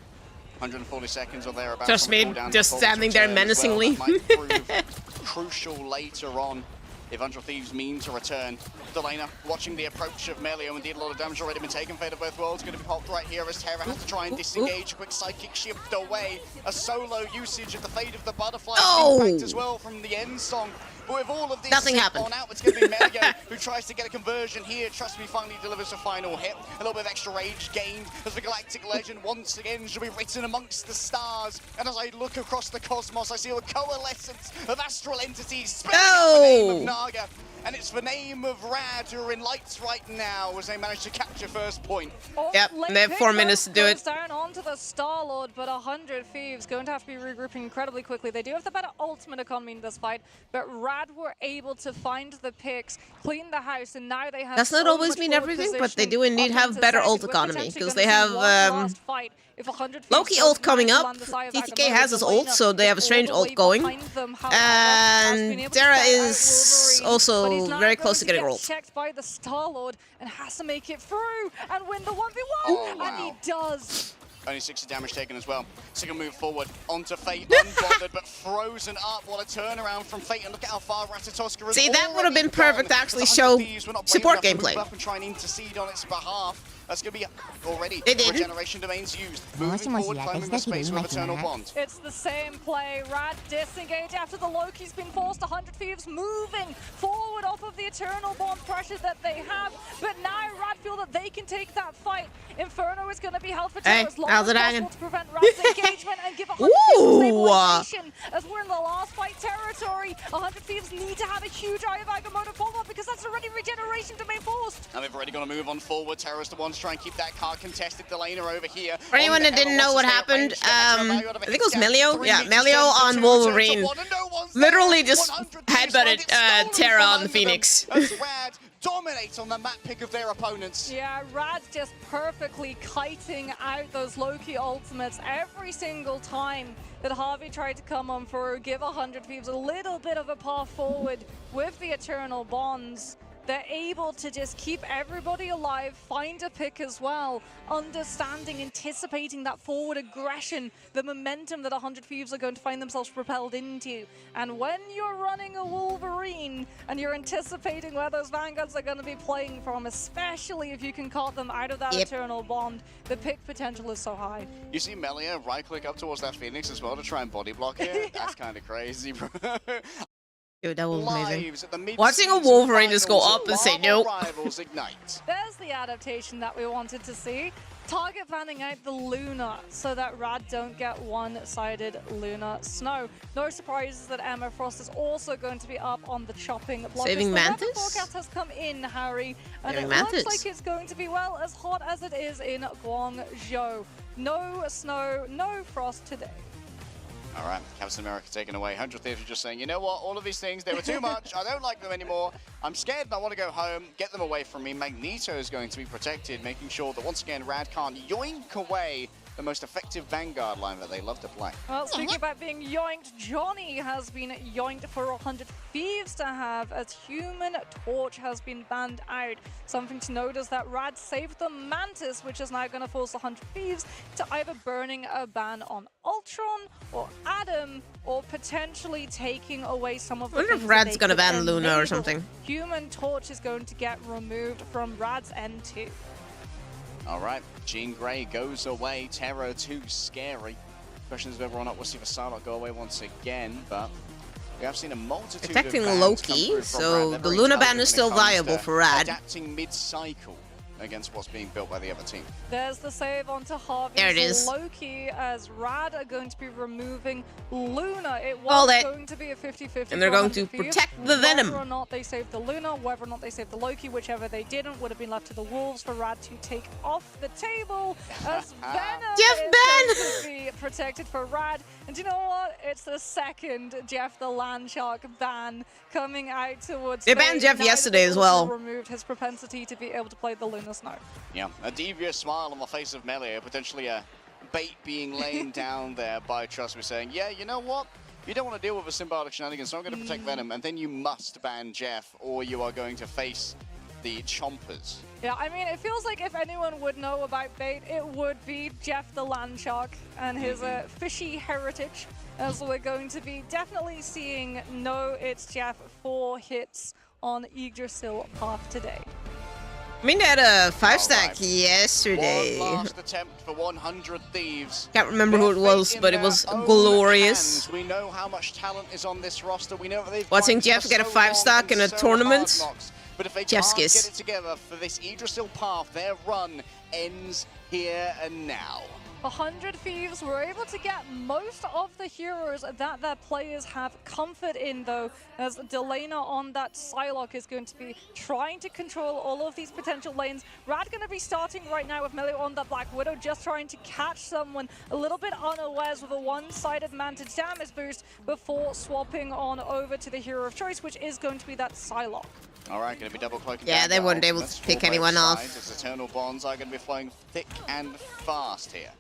B: 140 seconds or thereabouts.
A: Just me, just standing there menacingly.
B: Well, that might prove crucial later on if 100 Thieves mean to return. Delana watching the approach of Melee, indeed a lot of damage already been taken. Fate of both worlds going to be popped right here as Terra has to try and disengage. Quick sidekick shift away. A solo usage of the Fate of the Butterfly impact as well from the end song. But with all of this
A: nothing happened.
B: On out, it's going to be Melio who tries to get a conversion here. Trust me, finally delivers a final hit. A little bit of extra rage gained as the Galactic Legend once again shall be written amongst the stars. And as I look across the cosmos, I see a coalescence of astral entities spelling out the name of Naga. And it's the name of Rad who are in lights right now as they manage to capture first point.
A: Yep, they have 4 minutes to do it.
C: Down onto the Star-Lord, but 100 Thieves going to have to be regrouping incredibly quickly. They do have the better ultimate economy in this fight, but Rad were able to find the picks, clean the house, and now they have
A: Does not always mean everything, but they do indeed have better ult economy, because they have Loki ult coming up. TTK has his ult, so they have a strange ult going. And Terra is also very close to getting rolled.
C: Checked by the Star-Lord and has to make it through and win the 1v1, and he does.
B: Only 60 damage taken as well. Second move forward onto Fate, unbothered but frozen up. What a turnaround from Fate, and look at how far Ratatoska is.
A: See, that would have been perfect to actually show support gameplay.
B: Up and try and intercede on its behalf. That's going to be already regeneration domains used. Moving forward, climbing the space with Eternal Bond.
C: It's the same play. Rad disengage after the Loki's been forced. 100 Thieves moving forward off of the Eternal Bond pressure that they have, but now Rad feel that they can take that fight. Inferno is going to be held for Terror as long as possible to prevent Rad's engagement and give 100 Thieves stabilization. As we're in the last fight territory, 100 Thieves need to have a huge Eye of Agamotto follow-up because that's already regeneration to main forced.
B: And they've already got to move on forward. Terror's the one to try and keep that card contested. Delana over here.
A: For anyone that didn't know what happened, I think it was Melio. Yeah, Melio on Wolverine. Literally just headbutted Terra on the Phoenix.
B: Rad dominates on the map pick of their opponents.
C: Yeah, Rad's just perfectly kiting out those Loki ultimates every single time that Harvey tried to come on for, give 100 Thieves a little bit of a path forward with the Eternal Bonds. They're able to just keep everybody alive, find a pick as well, understanding, anticipating that forward aggression, the momentum that 100 Thieves are going to find themselves propelled into. And when you're running a Wolverine and you're anticipating where those Vanguards are going to be playing from, especially if you can caught them out of that Eternal Bond, the pick potential is so high.
B: You see Melia right-click up towards that Phoenix as well to try and body block it? That's kind of crazy, bro.
A: Dude, that was amazing. Watching a Wolverine just go up and say no.
C: There's the adaptation that we wanted to see. Target banning out the Luna so that Rad don't get one-sided Luna Snow. No surprises that Emma Frost is also going to be up on the chopping block.
A: Saving Mantis?
C: The forecast has come in, Harry, and it looks like it's going to be, well, as hot as it is in Guangzhou. No snow, no frost today.
B: All right, Captain America taken away. 100 Thieves are just saying, you know what, all of these things, they were too much. I don't like them anymore. I'm scared and I want to go home. Get them away from me. Magneto is going to be protected, making sure that once again, Rad can't yoink away the most effective Vanguard line that they love to play.
C: Well, speaking about being yoinked, Johnny has been yoinked for 100 Thieves to have, as Human Torch has been banned out. Something to note is that Rad saved the Mantis, which is now going to force 100 Thieves to either burning a ban on Ultron or Adam, or potentially taking away some of the
A: I wonder if Rad's going to ban Luna or something.
C: Human Torch is going to get removed from Rad's end too.
B: All right, Jean Grey goes away. Terror too scary. Questions whether or not we'll see the Psylocke go away once again, but we have seen a multitude
A: protecting
B: of
A: Loki, so the Luna ban is still viable for Rad.
B: Adapting mid-cycle against what's being built by the other team.
C: There's the save onto Harvey's
A: there it is.
C: Loki, as Rad are going to be removing Luna. It was going to be a 50-50.
A: And they're going to protect the Venom.
C: Whether or not they saved the Luna, whether or not they saved the Loki, whichever they didn't, would have been left to the Wolves for Rad to take off the table. As Venom is going to be protected for Rad. And do you know what? It's the second Jeff the Landshark ban coming out towards
A: They banned Jeff yesterday as well.
C: Removed his propensity to be able to play the Luna Snow.
B: Yeah, a devious smile on the face of Melee, potentially a bait being laid down there by Trust Me, saying, yeah, you know what? You don't want to deal with a symbolic shenanigans, so I'm going to protect Venom, and then you must ban Jeff, or you are going to face the Chompers.
C: Yeah, I mean, it feels like if anyone would know about bait, it would be Jeff the Landshark and his fishy heritage, as we're going to be definitely seeing No It's Jeff 4 hits on Yggdrasil path today.
A: I mean, they had a 5-stack yesterday.
B: One last attempt for 100 Thieves.
A: Can't remember who it was, but it was glorious.
B: We know how much talent is on this roster. We know that they've
A: watching Jeff get a 5-stack in a tournament.
B: But if they can't get it together for this Yggdrasil path, their run ends here and now.
C: 100 Thieves were able to get most of the heroes that their players have comfort in, though, as Delana on that Psylocke is going to be trying to control all of these potential lanes. Rad going to be starting right now with Melee on that Black Widow, just trying to catch someone a little bit unawares with a one-sided Mantis damage boost before swapping on over to the hero of choice, which is going to be that Psylocke.
B: All right, going to be double cloaking.
A: Yeah, they weren't able to pick anyone off.
B: As Eternal Bonds are going to be flowing thick and fast here.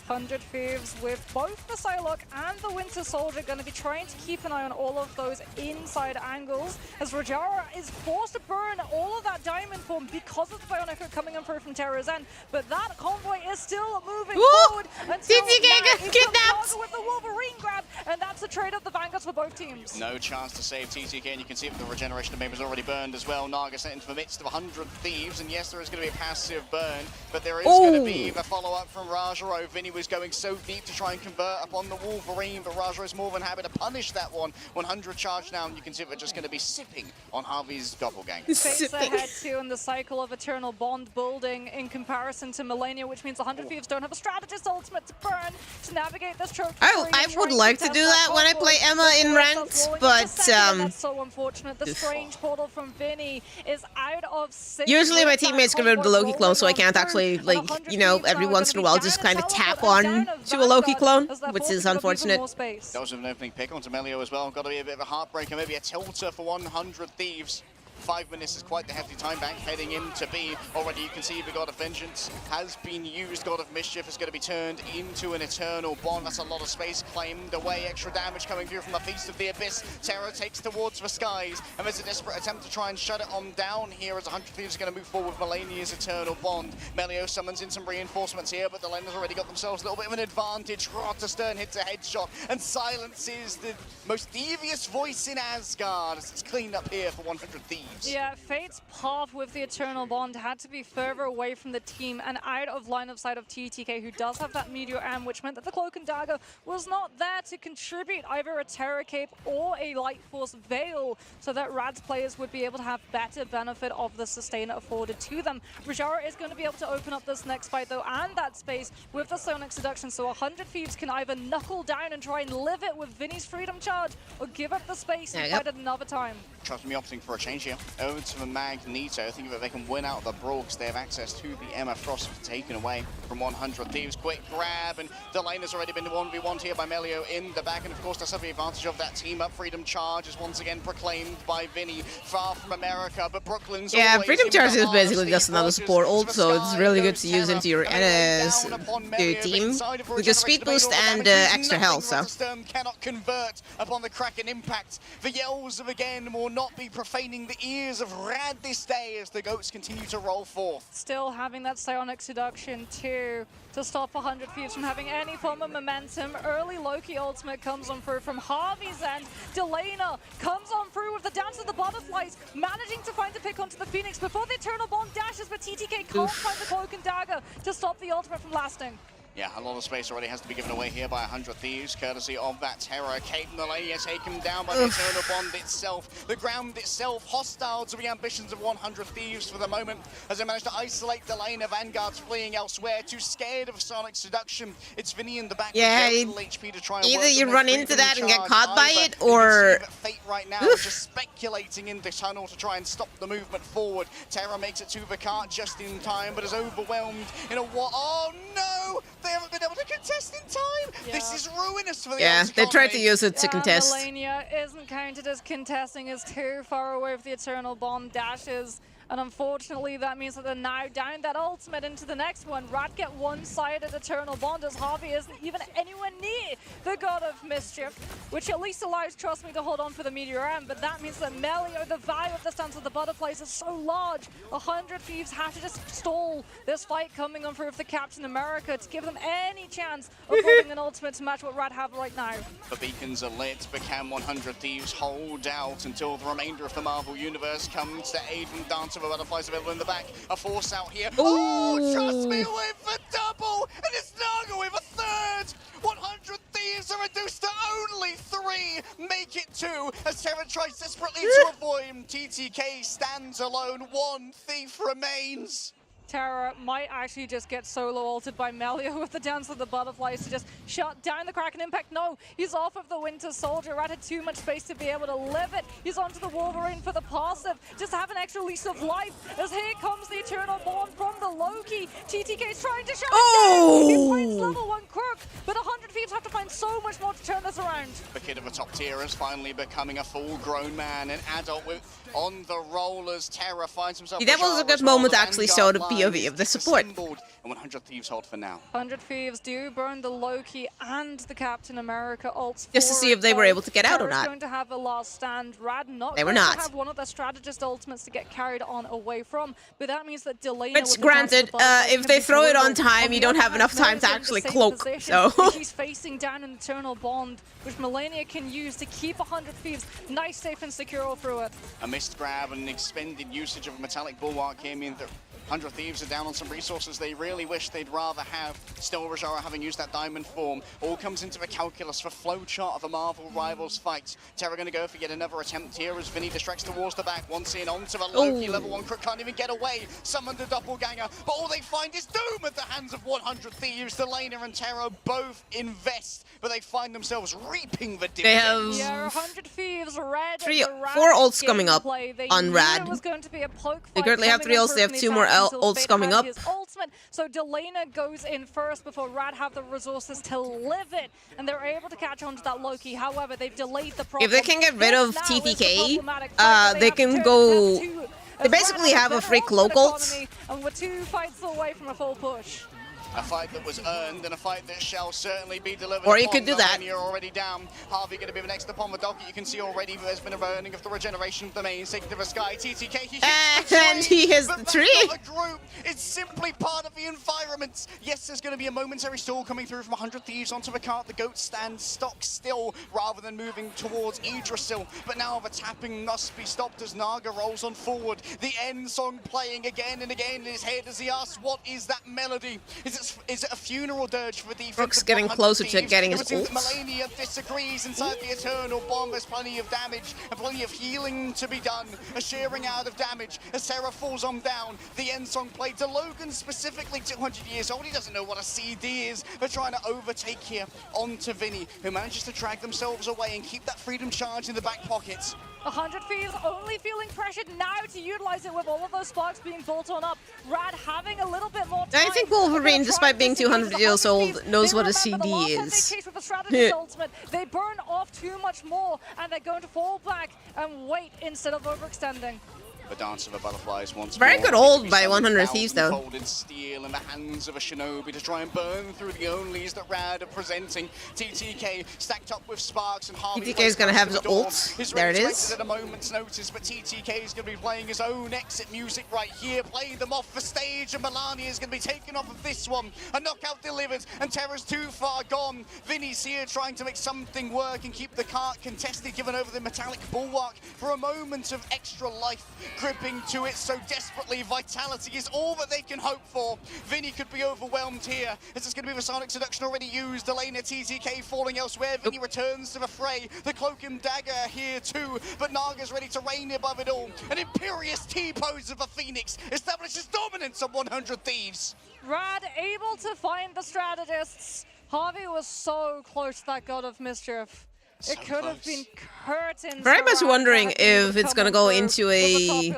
C: 100 Thieves with both the Psylocke and the Winter Soldier going to be trying to keep an eye on all of those inside angles, as Rajara is forced to burn all of that diamond form because of the Bionic coming in through from Terra's End, but that convoy is still moving forward until
A: TTK kidnapped
C: with the Wolverine grab, and that's a trade of the Vanguards for both teams.
B: No chance to save TTK, and you can see that the regeneration of Mabe is already burned as well. Naga sent into the midst of 100 Thieves, and yes, there is going to be a passive burn, but there is going to be the follow-up from Rajaro. Vinny was going so deep to try and convert upon the Wolverine, but Raja is more than happy to punish that one. 100 charge now, and you can see we're just going to be sipping on Harvey's doppelganger.
C: Fates ahead too in the cycle of Eternal Bond building in comparison to Millennia, which means 100 Thieves don't have a strategist ultimate to burn to navigate this trophy.
A: I would like to do that when I play Emma in ranked, but
C: that's so unfortunate. The strange portal from Vinny is out of sync.
A: Usually my teammates get rid of the Loki clone, so I can't actually, like, you know, every once in a while just kind of tap on to a Loki clone, which is unfortunate.
B: That was an opening pick onto Melio as well. Got to be a bit of a heartbreaker, maybe a tilter for 100 Thieves. 5 minutes is quite the hefty time bank heading into B. Already you can see the God of Vengeance has been used. God of Mischief is going to be turned into an Eternal Bond. That's a lot of space claimed away. Extra damage coming through from the Feast of the Abyss. Terror takes towards the skies, and there's a desperate attempt to try and shut it on down here as 100 Thieves are going to move forward with Melania's Eternal Bond. Melio summons in some reinforcements here, but the Lender's already got themselves a little bit of an advantage. Rod to Stern hits a headshot and silences the most devious voice in Asgard as it's cleaned up here for 100 Thieves.
C: Yeah, Fate's path with the Eternal Bond had to be further away from the team and out of line of sight of TTK, who does have that Meteor Am, which meant that the Cloak and Dagger was not there to contribute either a Terror Cape or a Light Force Veil, so that Rad's players would be able to have better benefit of the sustain afforded to them. Rajara is going to be able to open up this next fight, though, and that space with the Sonic Seduction, so 100 Thieves can either knuckle down and try and live it with Vinny's Freedom Charge, or give up the space and fight at another time.
B: Trust me, opting for a change here. Over to the Magneto. I think that they can win out the brawl because they have access to the Emma Frost taken away from 100 Thieves. Quick grab, and Delaina's already been 1v1 here by Melio in the back, and of course that's the advantage of that team up. Freedom Charge is once again proclaimed by Vinny, far from America, but Brooklyn's
A: Freedom Charge is basically just another support ult, so it's really good to use into your team with your speed boost and extra health. So
B: cannot convert upon the Kraken impact. The yells of again will not be profaning the ears of Rad this day as the goats continue to roll forth.
C: Still having that Psionic Seduction too to stop 100 Thieves from having any form of momentum. Early Loki ultimate comes on through from Harvey's end. Delaina comes on through with the Dance of the Butterflies, managing to find the pick onto the Phoenix before the Eternal Bond dashes, but TTK can't find the Cloak and Dagger to stop the ultimate from lasting.
B: Yeah, a lot of space already has to be given away here by 100 Thieves, courtesy of that Terror Cape. Melania taken down by the Eternal Bond itself. The ground itself hostile to the ambitions of 100 Thieves for the moment, as they manage to isolate the lane of Vanguard's fleeing elsewhere, too scared of Sonic Seduction. It's Vinny in the back with HP to try and
A: either you run into that and get caught by it, or
B: Fate right now just speculating in the tunnel to try and stop the movement forward. Terror makes it to the cart just in time, but is overwhelmed in a oh no! They haven't been able to contest in time. Yeah. This is ruinous for the
A: they tried to use it to contest.
C: Melania isn't counted as contesting, is too far away with the Eternal Bond dashes. And unfortunately, that means that they're now down that ultimate into the next one. Rad get one-sided Eternal Bond as Harvey isn't even anywhere near the God of Mischief, which at least allows Trust Me to hold on for the Meteor M, but that means that Melio, the value of the Stance of the Butterflies is so large. 100 Thieves have to just stall this fight coming on through with the Captain America to give them any chance of holding an ultimate to match what Rad have right now.
B: The beacons are lit, but can 100 Thieves hold out until the remainder of the Marvel Universe comes to aid and dance of the Butterflies available in the back? A force out here. Oh, Trust Me with a double, and it's Naga with a third. 100 Thieves are reduced to only 3. Make it 2 as Terra tries desperately to avoid. TTK stands alone. 1 thief remains.
C: Terra might actually just get solo ulted by Melio with the Dance of the Butterflies to just shut down the Kraken impact. No, he's off of the Winter Soldier. Rad had too much space to be able to live it. He's onto the Wolverine for the passive. Just have an extra lease of life as here comes the Eternal Bond from the Loki. TTK's trying to shut it down. He finds level 1 Crook, but 100 Thieves have to find so much more to turn this around.
B: The kid of the top tier is finally becoming a full-grown man, an adult with on the rollers. Terra finds himself.
A: That was a good moment to actually show the POV of the support.
B: And 100 Thieves hold for now.
C: 100 Thieves do burn the Loki and the Captain America ults
A: just to see if they were able to get out or not.
C: Going to have a last stand. Rad not.
A: They were not.
C: To have one of the strategist ultimates to get carried on away from, but that means that Delaina.
A: But granted, if they throw it on time, you don't have enough time to actually cloak. So
C: he's facing down an Eternal Bond, which Melania can use to keep 100 Thieves nice, safe, and secure through it.
B: A missed grab and an expended usage of a metallic bulwark came in. 100 Thieves are down on some resources they really wish they'd rather have. Still, Rajara having used that diamond form. All comes into the calculus for flowchart of a Marvel Rivals fight. Terra going to go for yet another attempt here as Vinny distracts towards the back. Once in onto the Loki. Level 1 Crook can't even get away. Summoned the doppelganger, but all they find is doom at the hands of 100 Thieves. Delana and Terra both invest, but they find themselves reaping the dividends.
A: They have
C: Yeah, 100 Thieves, Red,
A: 4 ults coming up on Rad. They currently have 3 ults. They have 2 more ults coming up.
C: Ultimate. So Delana goes in first before Rad have the resources to live it, and they're able to catch on to that Loki. However, they've delayed the problem.
A: If they can get rid of TTK, they can go... They basically have a free cloak ult.
C: And we're 2 fights away from a full push.
B: A fight that was earned and a fight that shall certainly be delivered.
A: Or you could do that.
B: You're already down. Harvey going to be next upon the docket. You can see already there's been a burning of the regeneration of the main sector of the sky. TTK,
A: he hits the tree.
B: Not a group. It's simply part of the environment. Yes, there's going to be a momentary stall coming through from 100 Thieves onto the cart. The goat stands stock still rather than moving towards Idrisil. But now the tapping must be stopped as Naga rolls on forward. The end song playing again and again in his head as he asks, what is that melody? Is it a funeral dirge for the defense?
A: Brooks getting closer to getting his ult.
B: Melania disagrees inside the Eternal Bomb. There's plenty of damage and plenty of healing to be done. A shearing out of damage as Sarah falls on down. The end song played to Logan, specifically 200 years old. He doesn't know what a CD is. They're trying to overtake here onto Vinny, who manages to drag themselves away and keep that freedom charge in the back pockets.
C: 100 Thieves only feeling pressured now to utilize it with all of those sparks being built on up. Rad having a little bit more time.
A: I think Wolverine, despite being 200 years old, knows what a CD is.
C: They burn off too much more, and they're going to fall back and wait instead of overextending.
B: The dance of the butterflies once
A: Very
B: more.
A: good ult by 100 Thieves, though.
B: Folded steel in the hands of a shinobi to try and burn through the onlys that Rad are presenting. TTK stacked up with sparks and Harvey.
A: TTK is going to have his ult. There it is.
B: At a moment's notice, but TTK is going to be playing his own exit music right here, playing them off the stage, and Melania is going to be taken off of this one. A knockout delivered, and Terra's too far gone. Vinny's here trying to make something work and keep the cart contested, given over the metallic bulwark for a moment of extra life. Gripping to it so desperately, vitality is all that they can hope for. Vinny could be overwhelmed here, as it's going to be the Sonic Seduction already used. Elena, TTK falling elsewhere. Vinny returns to the fray. The Cloak and Dagger here too, but Naga's ready to reign above it all. An imperious T-pose of a Phoenix establishes dominance on 100 Thieves.
C: Rad able to find the strategists. Harvey was so close to that God of Mischief. It could have been curtains.
A: Very much wondering if it's going to go into a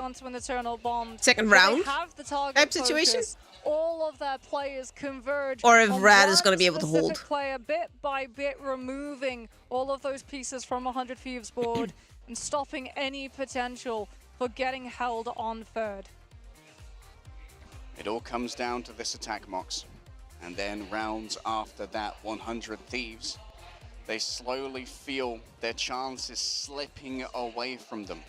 A: second round type situation.
C: All of their players converge.
A: Or if Rad is going to be able to hold.
C: Player bit by bit removing all of those pieces from 100 Thieves board and stopping any potential for getting held on third.
B: It all comes down to this attack, Mox. And then rounds after that, 100 Thieves. They slowly feel their chances slipping away from them.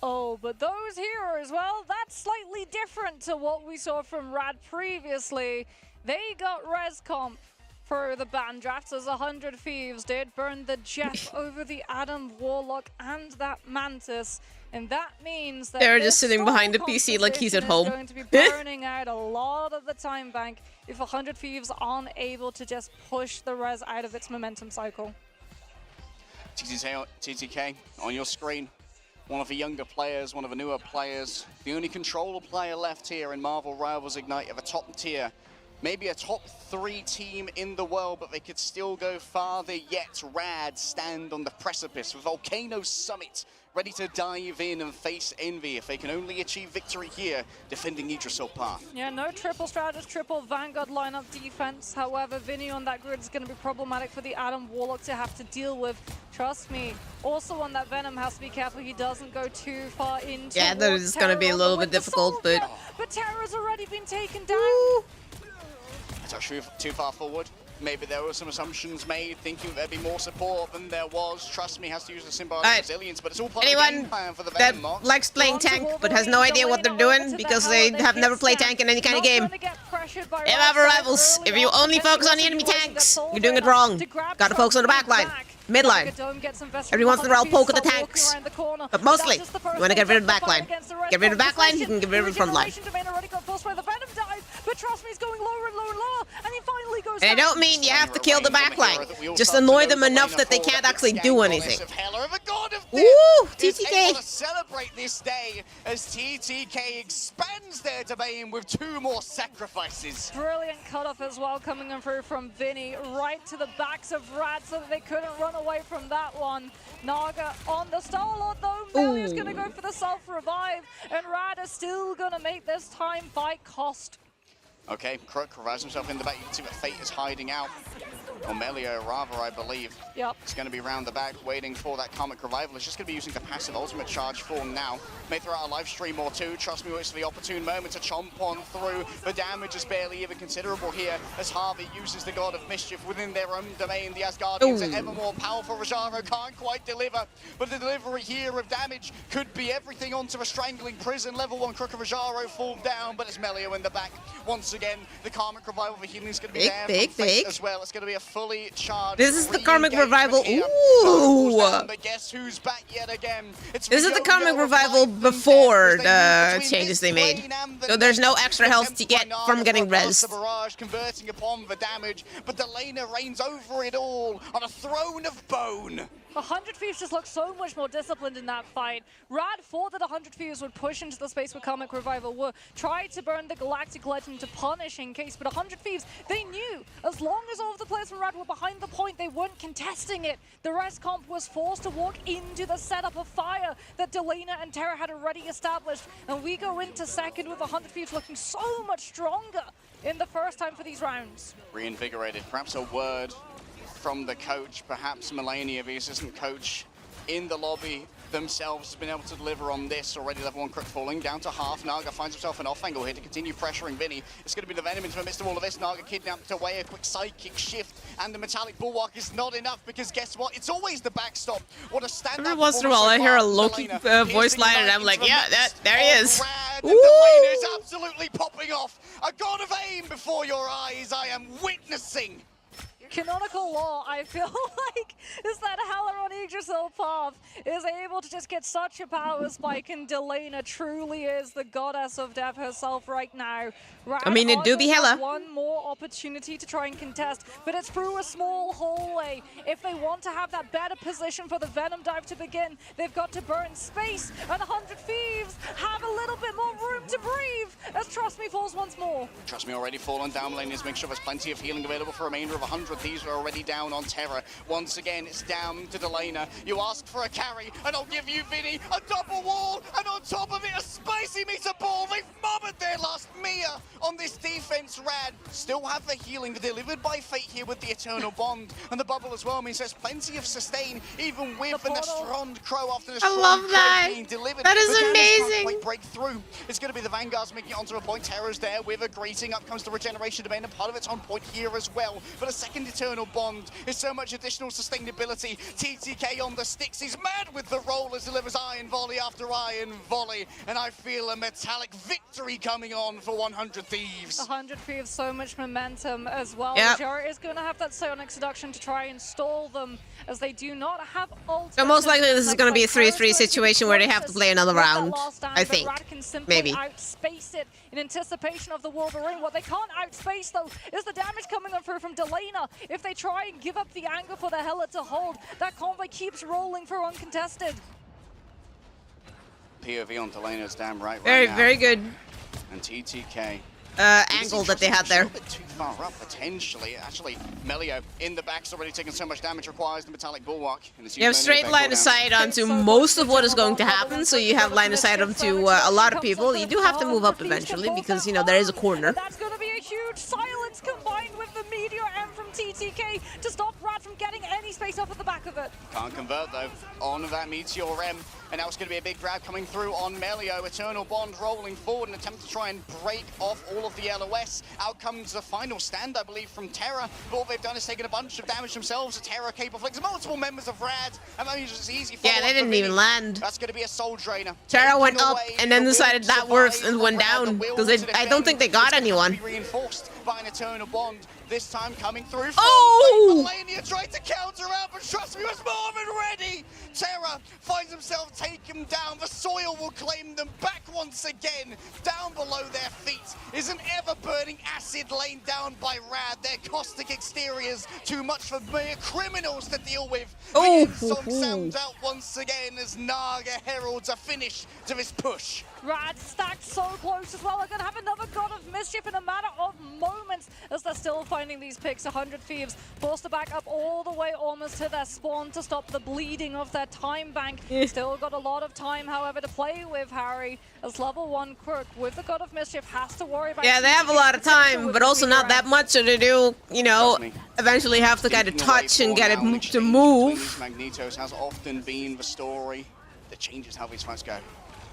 C: Oh, but those heroes, well, that's slightly different to what we saw from Rad previously. They got res comp for the ban drafts, as 100 Thieves did. Burn the Jeff over the Adam Warlock and that Mantis. And that means that
A: they're just sitting behind the PC like he's at home.
C: Going to be burning out a lot of the time bank if 100 Thieves aren't able to just push the res out of its momentum cycle.
B: TTK, on your screen, one of the younger players, one of the newer players, the only controller player left here in Marvel Rivals Ignite of a top tier. Maybe a top 3 team in the world, but they could still go farther yet. Rad stand on the precipice with Volcano Summit, ready to dive in and face Envy if they can only achieve victory here, defending Idrisil path.
C: Yeah, no triple strategist, triple Vanguard lineup defense. However, Vinny on that grid is going to be problematic for the Adam Warlock to have to deal with. Trust me. Also on that Venom has to be careful he doesn't go too far into.
A: Yeah, that is going to be a little bit difficult, but
C: Terra's already been taken down.
A: Ooh.
B: It's actually too far forward. Maybe there were some assumptions made, thinking there'd be more support than there was. Trust me, has to use the symbiotic resilience, but it's all part of the game plan for the Venom Mox.
A: Likes playing tank, but has no idea what they're doing because they have never played tank in any kind of game. In Marvel Rivals, if you only focus on the enemy tanks, you're doing it wrong. Gotta focus on the back line, mid line. Every once in a while, poke at the tanks. But mostly, you want to get rid of the back line. Get rid of the back line, you can get rid of the front line.
C: Trust Me is going lower and lower and lower, and he finally goes
A: And I
C: down.
A: don't mean you have to kill the backline. Just annoy them enough that they can't actually do anything. Ooh, TTK.
B: To celebrate this day as TTK expands their domain with 2 more sacrifices.
C: Brilliant cutoff as well coming in through from Vinny right to the backs of Rad so that they couldn't run away from that one. Naga on the Star-Lord though. Melia's going to go for the self-revive, and Rad is still going to make this time by cost.
B: Okay, Crook revives himself in the back. You can see that Fate is hiding out. Or Melio, rather, I believe.
C: Yep.
B: It's going to be round the back, waiting for that Karmic Revival. It's just going to be using the passive ultimate charge for now. May throw out a live stream or 2. Trust Me waits for the opportune moment to chomp on through. The damage is barely even considerable here as Harvey uses the God of Mischief within their own domain. The Asgardians are ever more powerful. Rajaro can't quite deliver, but the delivery here of damage could be everything onto a strangling prison. Level 1 Crook of Rajaro fall down, but it's Melio in the back. Once again, the Karmic Revival for healing is going to be there as well. It's going to be a fully charged.
A: This is the Karmic Revival. Ooh!
B: But guess who's back yet again?
A: This is the Karmic Revival before the changes they made. So there's no extra health to get from getting res.
B: Barrage converting upon the damage, but Delena reigns over it all on a throne of bone.
C: 100 Thieves just looked so much more disciplined in that fight. Rad thought that 100 Thieves would push into the space where Karmic Revival were, tried to burn the Galactic Legend to punish in case, but 100 Thieves, they knew as long as all of the players from Rad were behind the point, they weren't contesting it. The rest comp was forced to walk into the setup of fire that Delena and Terra had already established, and we go into second with 100 Thieves looking so much stronger in the first time for these rounds.
B: Reinvigorated, perhaps a word from the coach, perhaps Melania, the assistant coach, in the lobby themselves has been able to deliver on this. Already level 1 Crook falling down to half. Naga finds himself an off angle here to continue pressuring Vinny. It's going to be the Venom into the midst of all of this. Naga kidnapped away, a quick sidekick shift, and the metallic bulwark is not enough because guess what? It's always the backstop. What a stand-up.
A: Every once in a while I hear a Loki voice line and I'm like, yeah, there he is.
B: Delena is absolutely popping off. A god of aim before your eyes. I am witnessing.
C: Canonical law, I feel like, is that Heller on Yggdrasil path is able to just get such a power spike, and Delena truly is the goddess of death herself right now.
A: I mean, it do be Hella.
C: One more opportunity to try and contest, but it's through a small hallway. If they want to have that better position for the Venom dive to begin, they've got to burn space, and 100 Thieves have a little bit more room to breathe as Trust Me falls once more.
B: Trust Me already fallen down lane is make sure there's plenty of healing available for a remainder of 100. These are already down on Terra. Once again, it's down to Delena. You ask for a carry, and I'll give you, Vinny, a double wall, and on top of it, a spicy meter ball. They've mothered their last Mia on this defense. Rad still have the healing delivered by Fate here with the Eternal Bond, and the bubble as well means there's plenty of sustain, even with the Nestrond Crow after the
A: love that.
B: being delivered.
A: That is
B: the
A: amazing.
B: Quite break through. It's going to be the Vanguards making it onto a point. Terra's there with a greeting. Up comes the regeneration domain, and part of it's on point here as well. But a second Eternal Bond is so much additional sustainability. TTK on the sticks. He's mad with the rollers, delivers iron volley after iron volley, and I feel a metallic victory coming on for 100 Thieves.
C: 100 Thieves, so much momentum as well.
A: Yep.
C: Jarrett is going to have that Psionic Seduction to try and stall them, as they do not have ult.
A: So most likely this is going to be a 3-3 situation where they have to play another round, I think. Maybe.
C: Outspace it in anticipation of the Wolverine. What they can't outspace though is the damage coming on through from Delena. If they try and give up the angle for the Hella to hold, that convoy keeps rolling through uncontested.
B: POV on Delena's damn right
A: Very,
B: now.
A: very good
B: And TTK.
A: angle that they had there.
B: A little bit too far up, potentially. Actually, Melio in the back's already taken so much damage, requires the metallic bulwark.
A: You have straight line of sight onto most of what is going to happen, so you have line of sight onto a lot of people. You do have to move up eventually because, you know, there is a corner.
C: That's going to be a huge silence combined with the Meteor M from TTK to stop Rad from getting any space up at the back of it.
B: Can't convert though on that Meteor M, and now it's going to be a big grab coming through on Melio. Eternal Bond rolling forward in an attempt to try and break off all of the LOS. Out comes the final stand, I believe, from Terra. But all they've done is taken a bunch of damage themselves. A Terra capable flicks multiple members of Rad, and that means it's easy.
A: Yeah, they didn't even land.
B: That's going to be a soul drainer.
A: Terra went up and then decided that works and went down because I don't think they got anyone.
B: Reinforced by an Eternal Bond. This time coming through from Melania tried to counter out, but Trust Me was more than ready. Terra finds himself take him down. The soil will claim them back once again. Down below their feet is an ever-burning acid laid down by Rad. Their caustic exteriors, too much for mere criminals to deal with. The end song sounds out once again as Naga heralds a finish to this push.
C: Rad stacked so close as well. They're going to have another God of Mischief in a matter of moments as they're still finding these picks. 100 Thieves forced to back up all the way almost to their spawn to stop the bleeding of their time bank. Still got a lot of time, however, to play with, Harry, as level 1 Crook with the God of Mischief has to worry about...
A: Yeah, they have a lot of time, but also not that much, so they do, you know, eventually have to get a touch and get it to move.
B: Magnetos has often been the story that changes how these fights go.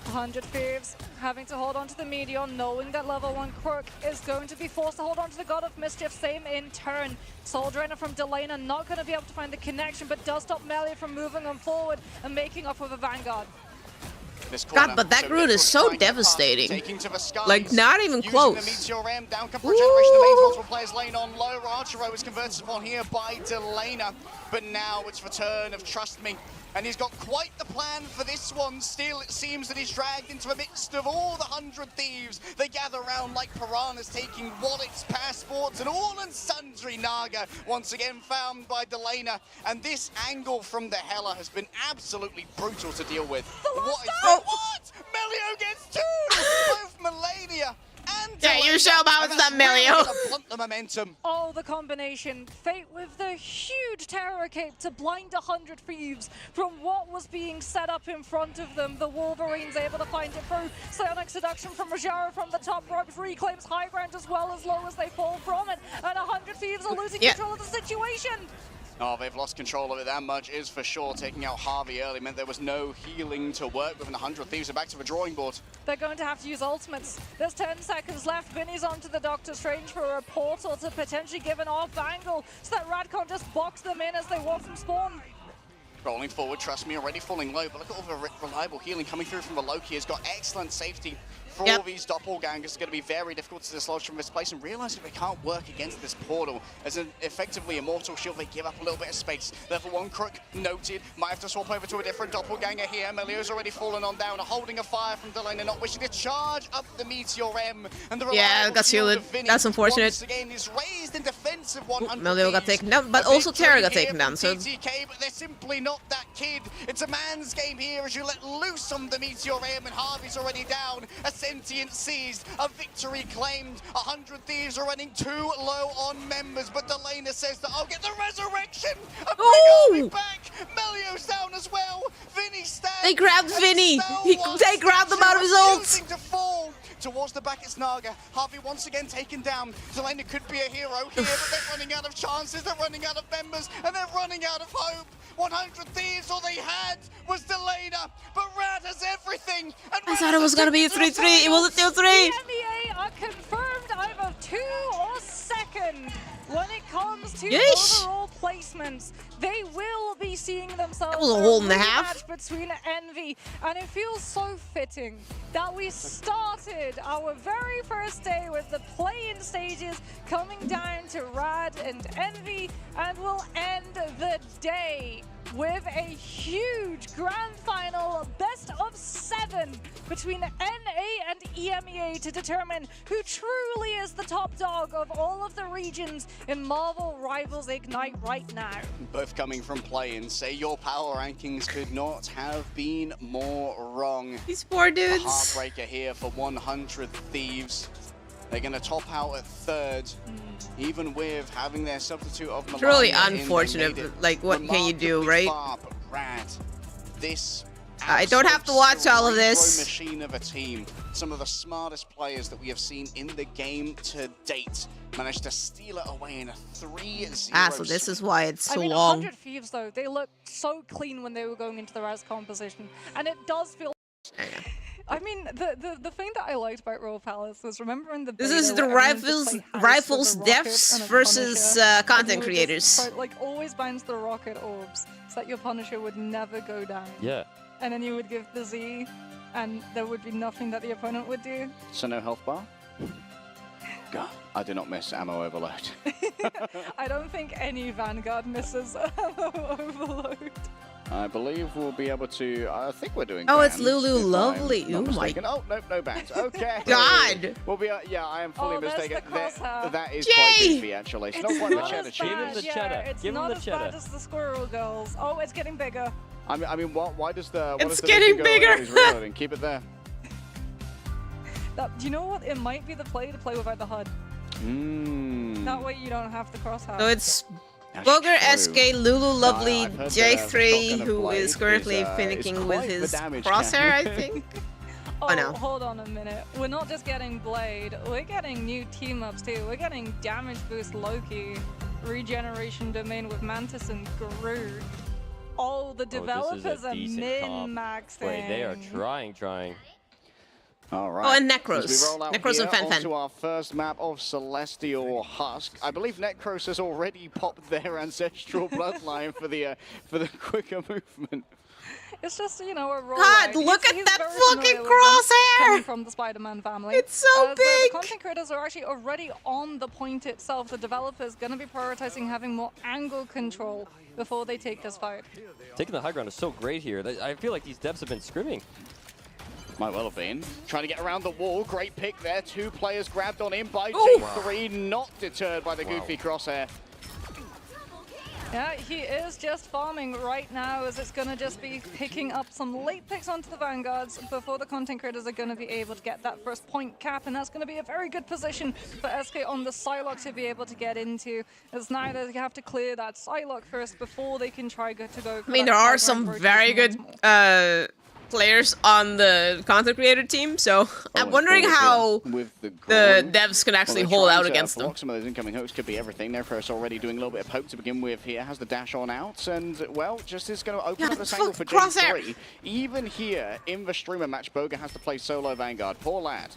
C: 100 Thieves having to hold on to the Meteor, knowing that level 1 Crook is going to be forced to hold on to the God of Mischief. Same in turn. Soul Drainer from Delana not going to be able to find the connection, but does stop Melee from moving on forward and making up with a Vanguard.
A: God, but that route is so devastating. Like, not even close.
B: The Meteor Ram, down comes regeneration. The main multiple players lane on low. Archero is converted upon here by Delana, but now it's return of Trust Me. And he's got quite the plan for this one. Still, it seems that he's dragged into the midst of all the 100 Thieves. They gather around like piranhas, taking wallets, passports, and all and sundry. Naga once again found by Delana. And this angle from the Hela has been absolutely brutal to deal with. What is that? What? Melio gets two! Both Melania and
A: yeah, you show about that, Melio.
B: Blunt the momentum.
C: Oh, the combination. Fate with the huge Terror Cape to blind 100 Thieves from what was being set up in front of them. The Wolverines able to find it through. Psionic Seduction from Rajara from the top ropes reclaims high ground as well as low as they fall from it. And 100 Thieves are losing control of the situation.
B: Oh, they've lost control of it, that much is for sure. Taking out Harvey early meant there was no healing to work with, and 100 Thieves are back to the drawing board.
C: They're going to have to use ultimates. There's 10 seconds left. Vinny's onto the Doctor Strange for a portal to potentially give an off angle so that Rad can't just box them in as they walk from spawn.
B: Rolling forward, Trust Me, already falling low, but look at all the reliable healing coming through from the Loki. Has got excellent safety. For all these doppelgangers, it's going to be very difficult to dislodge from this place, and realizing they can't work against this portal. As an effectively immortal shield, they give up a little bit of space. Level 1 Crook noted, might have to swap over to a different doppelganger here. Melio's already fallen on down, holding a fire from Delana, not wishing to charge up the Meteor M. And the
A: got shielded. That's unfortunate.
B: Once again is raised in defense of 100
A: Melio got taken down, but also Terra got taken down, so...
B: TTK, but they're simply not that kid. It's a man's game here as you let loose on the Meteor M, and Harvey's already down. A sentient seized, a victory claimed. 100 Thieves are running too low on members, but Delana says that I'll get the resurrection. A big army back. Melio's down as well. Vinny stands.
A: They grabbed Vinny. They grabbed him out of his ult.
B: To fall. Towards the back, it's Naga. Harvey once again taken down. Delana could be a hero here, but they're running out of chances, they're running out of members, and they're running out of hope. 100 Thieves, all they had was Delana, but Rad has everything. And
A: I thought it was gonna be a 3-3. It was a 2-3.
C: The NBA are confirmed either 2 or second. When it comes to overall placements, they will be seeing themselves
A: that was a hole and a half
C: between Envy, and it feels so fitting that we started our very first day with the play-in stages coming down to Rad and Envy, and we'll end the day with a huge grand final best of 7 between NA and EMEA to determine who truly is the top dog of all of the regions in Marvel Rivals Ignite right now.
B: Both coming from play-in, say your power rankings could not have been more wrong.
A: These poor dudes.
B: A heartbreaker here for 100 Thieves. They're going to top out at 3rd, even with having their substitute of Melania.
A: It's really unfortunate, like, what can you do, right?
B: Rad, this
A: I don't have to watch all of this.
B: Machine of a team. Some of the smartest players that we have seen in the game to date managed to steal it away in a 3-0.
A: So this is why it's so
C: long. 100 Thieves, though, they looked so clean when they were going into the Raz composition, and it does feel... I mean, the thing that I liked about Royal Palace was, remember in the beta,
A: this is the rifles devs versus content creators.
C: So, like, always bounce the rocket orbs so that your Punisher would never go down.
E: Yeah.
C: And then you would give the Z, and there would be nothing that the opponent would do.
B: So no health bar? God, I do not miss ammo overload.
C: I don't think any Vanguard misses ammo overload.
B: I believe we'll be able to. I think we're doing.
A: Oh, it's
B: bans,
A: Lulu
B: if I'm
A: Lovely.
B: not
A: Oh my
B: mistaken. Oh no, no bans. Okay.
A: God.
B: We'll be. Yeah, I am fully mistaken. That is
A: Jay!
B: quite goofy, actually. It's not quite the cheddar
C: as
B: cheese.
C: bad,
E: the
C: yeah,
E: cheddar.
C: it's
E: Give him
C: not
E: the
C: as
E: cheddar.
C: bad as the Squirrel Girls. Oh, it's getting bigger.
B: I mean, why does the? What
A: It's
B: does the
A: getting
B: go
A: bigger.
B: when he's reloading? Keep it there.
C: Do you know what? It might be the play to play without the HUD. That way you don't have the crosshair.
A: So it's
B: That's
A: Booger,
B: true.
A: SK, Lulu Lovely,
B: I've heard
A: J3,
B: shotgun
A: who
B: blade
A: is currently
B: is
A: finicking with
B: quite the
A: his
B: damage
A: crosshair, I
B: cannon.
A: think.
C: Oh,
A: no.
C: hold on a minute. We're not just getting Blade, we're getting new team-ups too. We're getting Damage Boost Loki, Regeneration Domain with Mantis and Groot. Oh, the developers are min-maxing.
E: Wait, they are trying.
B: All right.
A: Oh, and
B: As
A: Necros.
B: we roll out
A: Necros and
B: here
A: Fan Fan.
B: onto our first map of Celestial Husk. I believe Necros has already popped their ancestral bloodline for the quicker movement.
C: It's just, you know, a roll.
A: God, look at that fucking crosshair!
C: Coming from the Spider-Man family.
A: It's so big!
C: The content creators are actually already on the point itself. The developers going to be prioritizing having more angle control before they take this fight.
E: Taking the high ground is so great here. I feel like these devs have been scrimming.
B: Might well have been. Trying to get around the wall. Great pick there. Two players grabbed on in by
A: Ooh.
B: J3. Not deterred by the goofy crosshair.
C: Yeah, he is just farming right now, as it's going to just be picking up some late picks onto the Vanguards before the content creators are going to be able to get that first point cap, and that's going to be a very good position for SK on the Psylocke to be able to get into, as now they have to clear that Psylocke first before they can try to go for
A: I mean,
C: that
A: there are
C: high
A: some
C: ground
A: very
C: rotation
A: good
C: once more.
A: players on the content creator team, so I'm wondering how
B: with
A: the
B: groin.
A: devs can actually
B: Well,
A: hold
B: they're
A: out
B: trying to
A: against them.
B: block some of those incoming hooks. Could be everything. Necros already doing a little bit of poke to begin with here. Has the dash on out, and well, just is going to open
A: Yeah,
B: up this angle for
A: crosshair.
B: J3. Even here in the streamer match, Boga has to play solo Vanguard. Poor lad.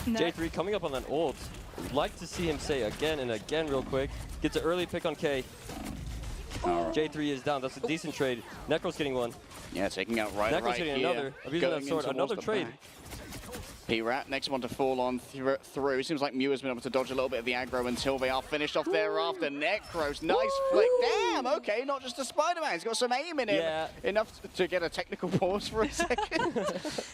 C: No.
E: J3 coming up on that ult. Would like to see him say again and again real quick. Gets an early pick on K. J3 is down. That's a decent trade. Necro's getting one.
B: Yeah, taking out right
E: Necro's
B: here.
E: hitting another. Abusing that
B: going
E: sword.
B: in
E: Another
B: towards the
E: trade.
B: back. P-Rat, next one to fall on through. Seems like Mew has been able to dodge a little bit of the aggro until they are finished off thereafter. Necros, nice flick. Damn, okay, not just a Spider-Man. He's got some aim in him.
E: Yeah.
B: Enough to get a technical pause for a second.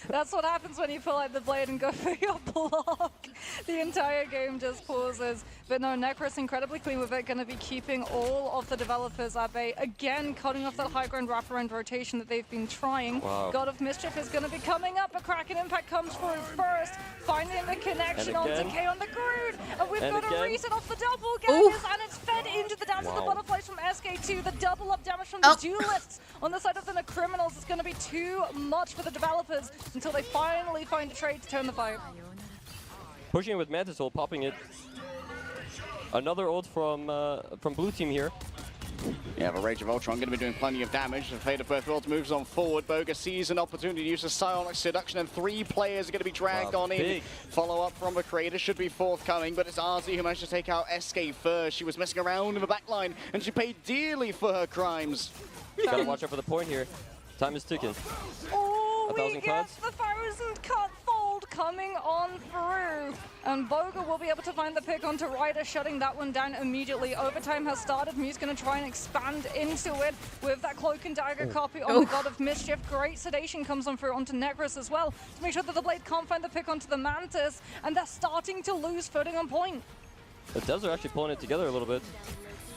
C: That's what happens when you pull out the blade and go for your block. The entire game just pauses. But no, Necros incredibly clean with it, going to be keeping all of the developers at bay. Again, cutting off that high ground wraparound rotation that they've been trying.
E: Wow.
C: God of Mischief is going to be coming up. A Kraken Impact comes through first, finding the connection
E: And
C: onto
E: again.
C: K on the Groot. And we've
E: And
C: got a
E: again.
C: reset off the double
A: Ooh.
C: gathers, and it's fed into the dance of the
E: Wow.
C: butterflies from SK2. The double up damage from the
A: Oh.
C: duelists on the side of the criminals is going to be too much for the developers until they finally find a trade to turn the fight.
E: Pushing it with Mantis ult, popping it. Another ult from blue team here.
B: Yeah, the Rage of Ultron going to be doing plenty of damage. The Fate of Birth Worlds moves on forward. Boga sees an opportunity to use a Psionic Seduction, and 3 players are going to be dragged on in.
E: big.
B: Follow-up from the creator should be forthcoming, but it's Arzi who managed to take out SK first. She was messing around in the backline, and she paid dearly for her crimes.
E: Gotta watch out for the point here. Time is ticking.
C: Oh,
E: 1,000
C: we get
E: cards?
C: the 1,000 cut fold coming on through. And Boga will be able to find the pick onto Ryder, shutting that one down immediately. Overtime has started. Mew's going to try and expand into it with that Cloak and Dagger copy on the God of Mischief. Great sedation comes on through onto Necros as well to make sure that the Blade can't find the pick onto the Mantis. And they're starting to lose footing on point.
E: The devs are actually pulling it together a little bit.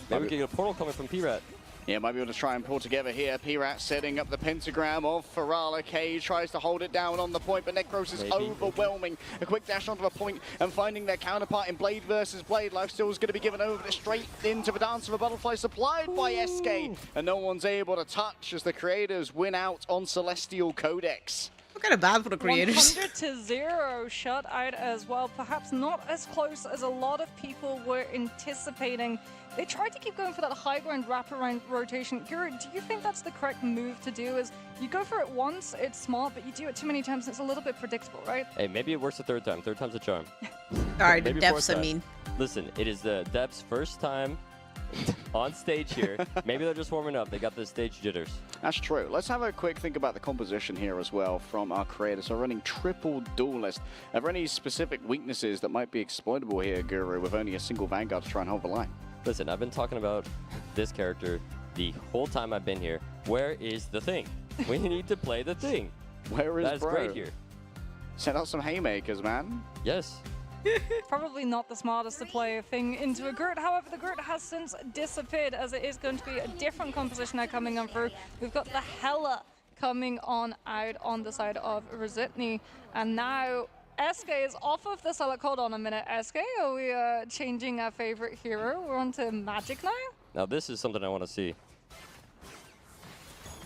E: Maybe we can get a portal coming from P-Rat.
B: Yeah, might be able to try and pull together here. P-Rat setting up the pentagram of Ferrala. K tries to hold it down on the point, but Necros is overwhelming. A quick dash onto the point and finding their counterpart in Blade versus Blade. Lifesteal is going to be given over straight into the dance of a butterfly supplied by SK. And no one's able to touch as the creators win out on Celestial Codex.
A: Kind of bad for the creators.
C: 100-0 shut out as well. Perhaps not as close as a lot of people were anticipating. They tried to keep going for that high ground wraparound rotation. Guru, do you think that's the correct move to do? Is you go for it once, it's smart, but you do it too many times, it's a little bit predictable, right?
E: Hey, maybe it works the third time. Third time's a charm.
A: Alright, the
E: Maybe
A: devs,
E: fourth
A: I
E: time.
A: mean.
E: Listen, it is the devs' first time on stage here. Maybe they're just warming up. They got the stage jitters.
B: That's true. Let's have a quick think about the composition here as well from our creators. So running triple duelist. Are there any specific weaknesses that might be exploitable here, Guru, with only a single Vanguard to try and hold the line?
E: Listen, I've been talking about this character the whole time I've been here. Where is the thing? We need to play the thing.
B: Where is
E: That's
B: bro?
E: great here.
B: Set out some haymakers, man.
E: Yes.
C: Probably not the smartest to play a thing into a Groot. However, the Groot has since disappeared, as it is going to be a different composition now coming on through. We've got the Hela coming on out on the side of Rositny, and now SK is off of the Select. Hold on a minute, SK, are we changing our favorite hero? We're on to Magic now?
E: Now this is something I want to see.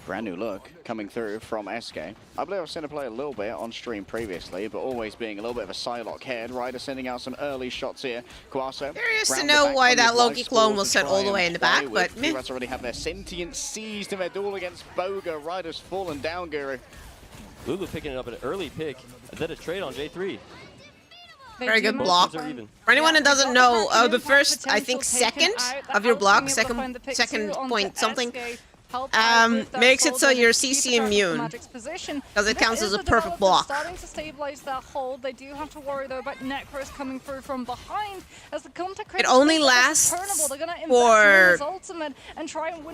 B: Brand new look coming through from SK. I believe I've seen her play a little bit on stream previously, but always being a little bit of a Psylocke head. Ryder sending out some early shots here. Quaso.
A: Curious to know why that Loki clone was set all the way in the back, but meh.
B: Pirates already have their sentient seized in their duel against Boga. Ryder's fallen down, Guru.
E: Lulu picking it up an early pick. And then a trade on J3.
A: Very good block.
E: Are even.
A: For anyone who doesn't know, the first, I think, second of your block, second point something, makes it so you're CC immune, because it counts as a perfect block.
C: Starting to stabilize that hold. They do have to worry though about Necros coming through from behind, as the contact
A: It only lasts for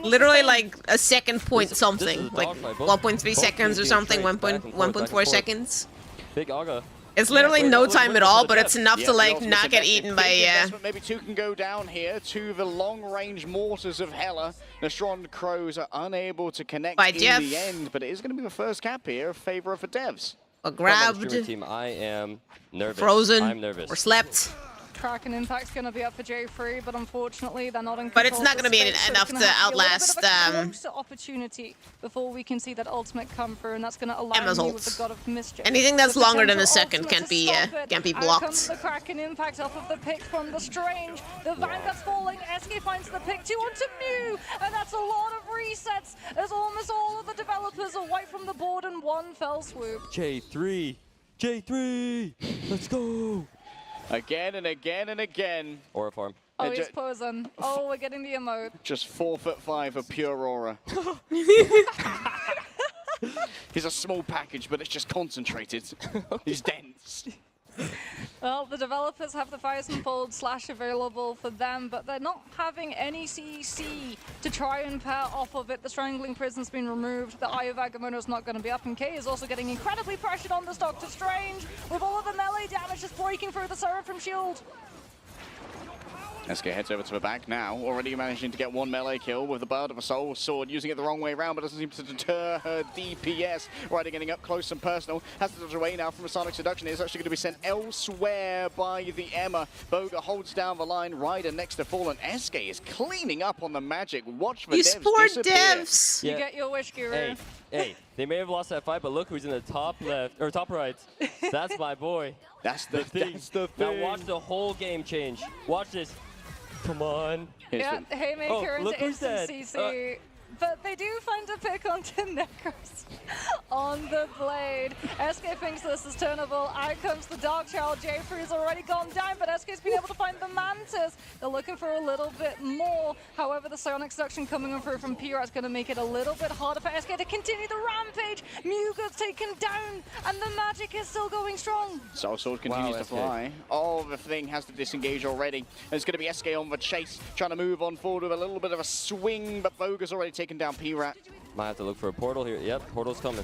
A: literally like a second point something, like 1.3 seconds or something, 1.4 seconds.
E: Big Aga.
A: It's literally no time at all, but it's enough to like not get eaten by
B: Maybe two can go down here to the long-range mortars of Hela. The Strong Crows are unable to connect
A: by
B: in
A: Jeff.
B: the end, but it is going to be the first cap here in favor of the devs.
A: Or grabbed,
E: Team, I am nervous.
A: frozen,
E: I'm nervous.
A: or slept.
C: Kraken Impact's going to be up for J3, but unfortunately they're not in
A: But
C: control
A: it's not
C: of
A: going to
C: the
A: be
C: space, so
A: enough
C: it's
A: to
C: gonna have be a little
A: outlast
C: bit of a closer opportunity before we can see that ultimate come through, and that's going to allow
A: Emma's
C: you with
A: ults.
C: the God of Mischief.
A: Anything that's
C: The
A: longer than a
C: potential
A: second
C: ultimate
A: can't be
C: to stop it.
A: blocked.
C: Out comes the Kraken Impact off of the pick from the Strange. The Vanguard's falling. SK finds the pick 2 onto Maou, and that's a lot of resets as almost all of the developers are wiped from the board in one fell swoop.
E: J3. J3. Let's go.
B: Again and again and again.
E: Aura farm.
C: Oh, he's posing. Oh, we're getting the emote.
B: Just 4'5" of pure aura. He's a small package, but it's just concentrated. He's dense.
C: Well, the developers have the Firefold Slash available for them, but they're not having any CC to try and pair off of it. The Strangling Prison's been removed. The Eye of Agamotto's not going to be up, and K is also getting incredibly pressured on this Doctor Strange, with all of the melee damage just breaking through the Seraphim shield.
B: SK heads over to the back now, already managing to get one melee kill with the Bird of a Soul Sword, using it the wrong way around, but doesn't seem to deter her DPS. Ryder getting up close and personal, has to dodge away now from a Sonic Seduction. It's actually going to be sent elsewhere by the Emma. Boga holds down the line, Ryder next to Fallen. SK is cleaning up on the magic. Watch the
A: You
B: devs
A: poor
B: disappear.
A: devs!
C: You get your wish, Guru.
E: Hey, they may have lost that fight, but look who's in the top left, or top right. That's my boy.
B: That's the thing.
E: Now watch the whole game change. Watch this. Come on.
C: Yeah, Haymaker
E: look
C: into
E: who's
C: instant
E: dead.
C: CC. But they do find a pick onto Necros on the blade. SK thinks this is turnable. Out comes the Dark Child. J3's already gone down, but SK's been able to find the Mantis. They're looking for a little bit more. However, the Sonic Seduction coming on through from Pira is going to make it a little bit harder for SK to continue the rampage. Maou gets taken down, and the magic is still going strong.
B: Soul Sword continues to fly. Oh, the thing has to disengage already. It's going to be SK on the chase, trying to move on forward with a little bit of a swing, but Boga's already taken down P-Rat.
E: Might have to look for a portal here. Yep, portal's coming.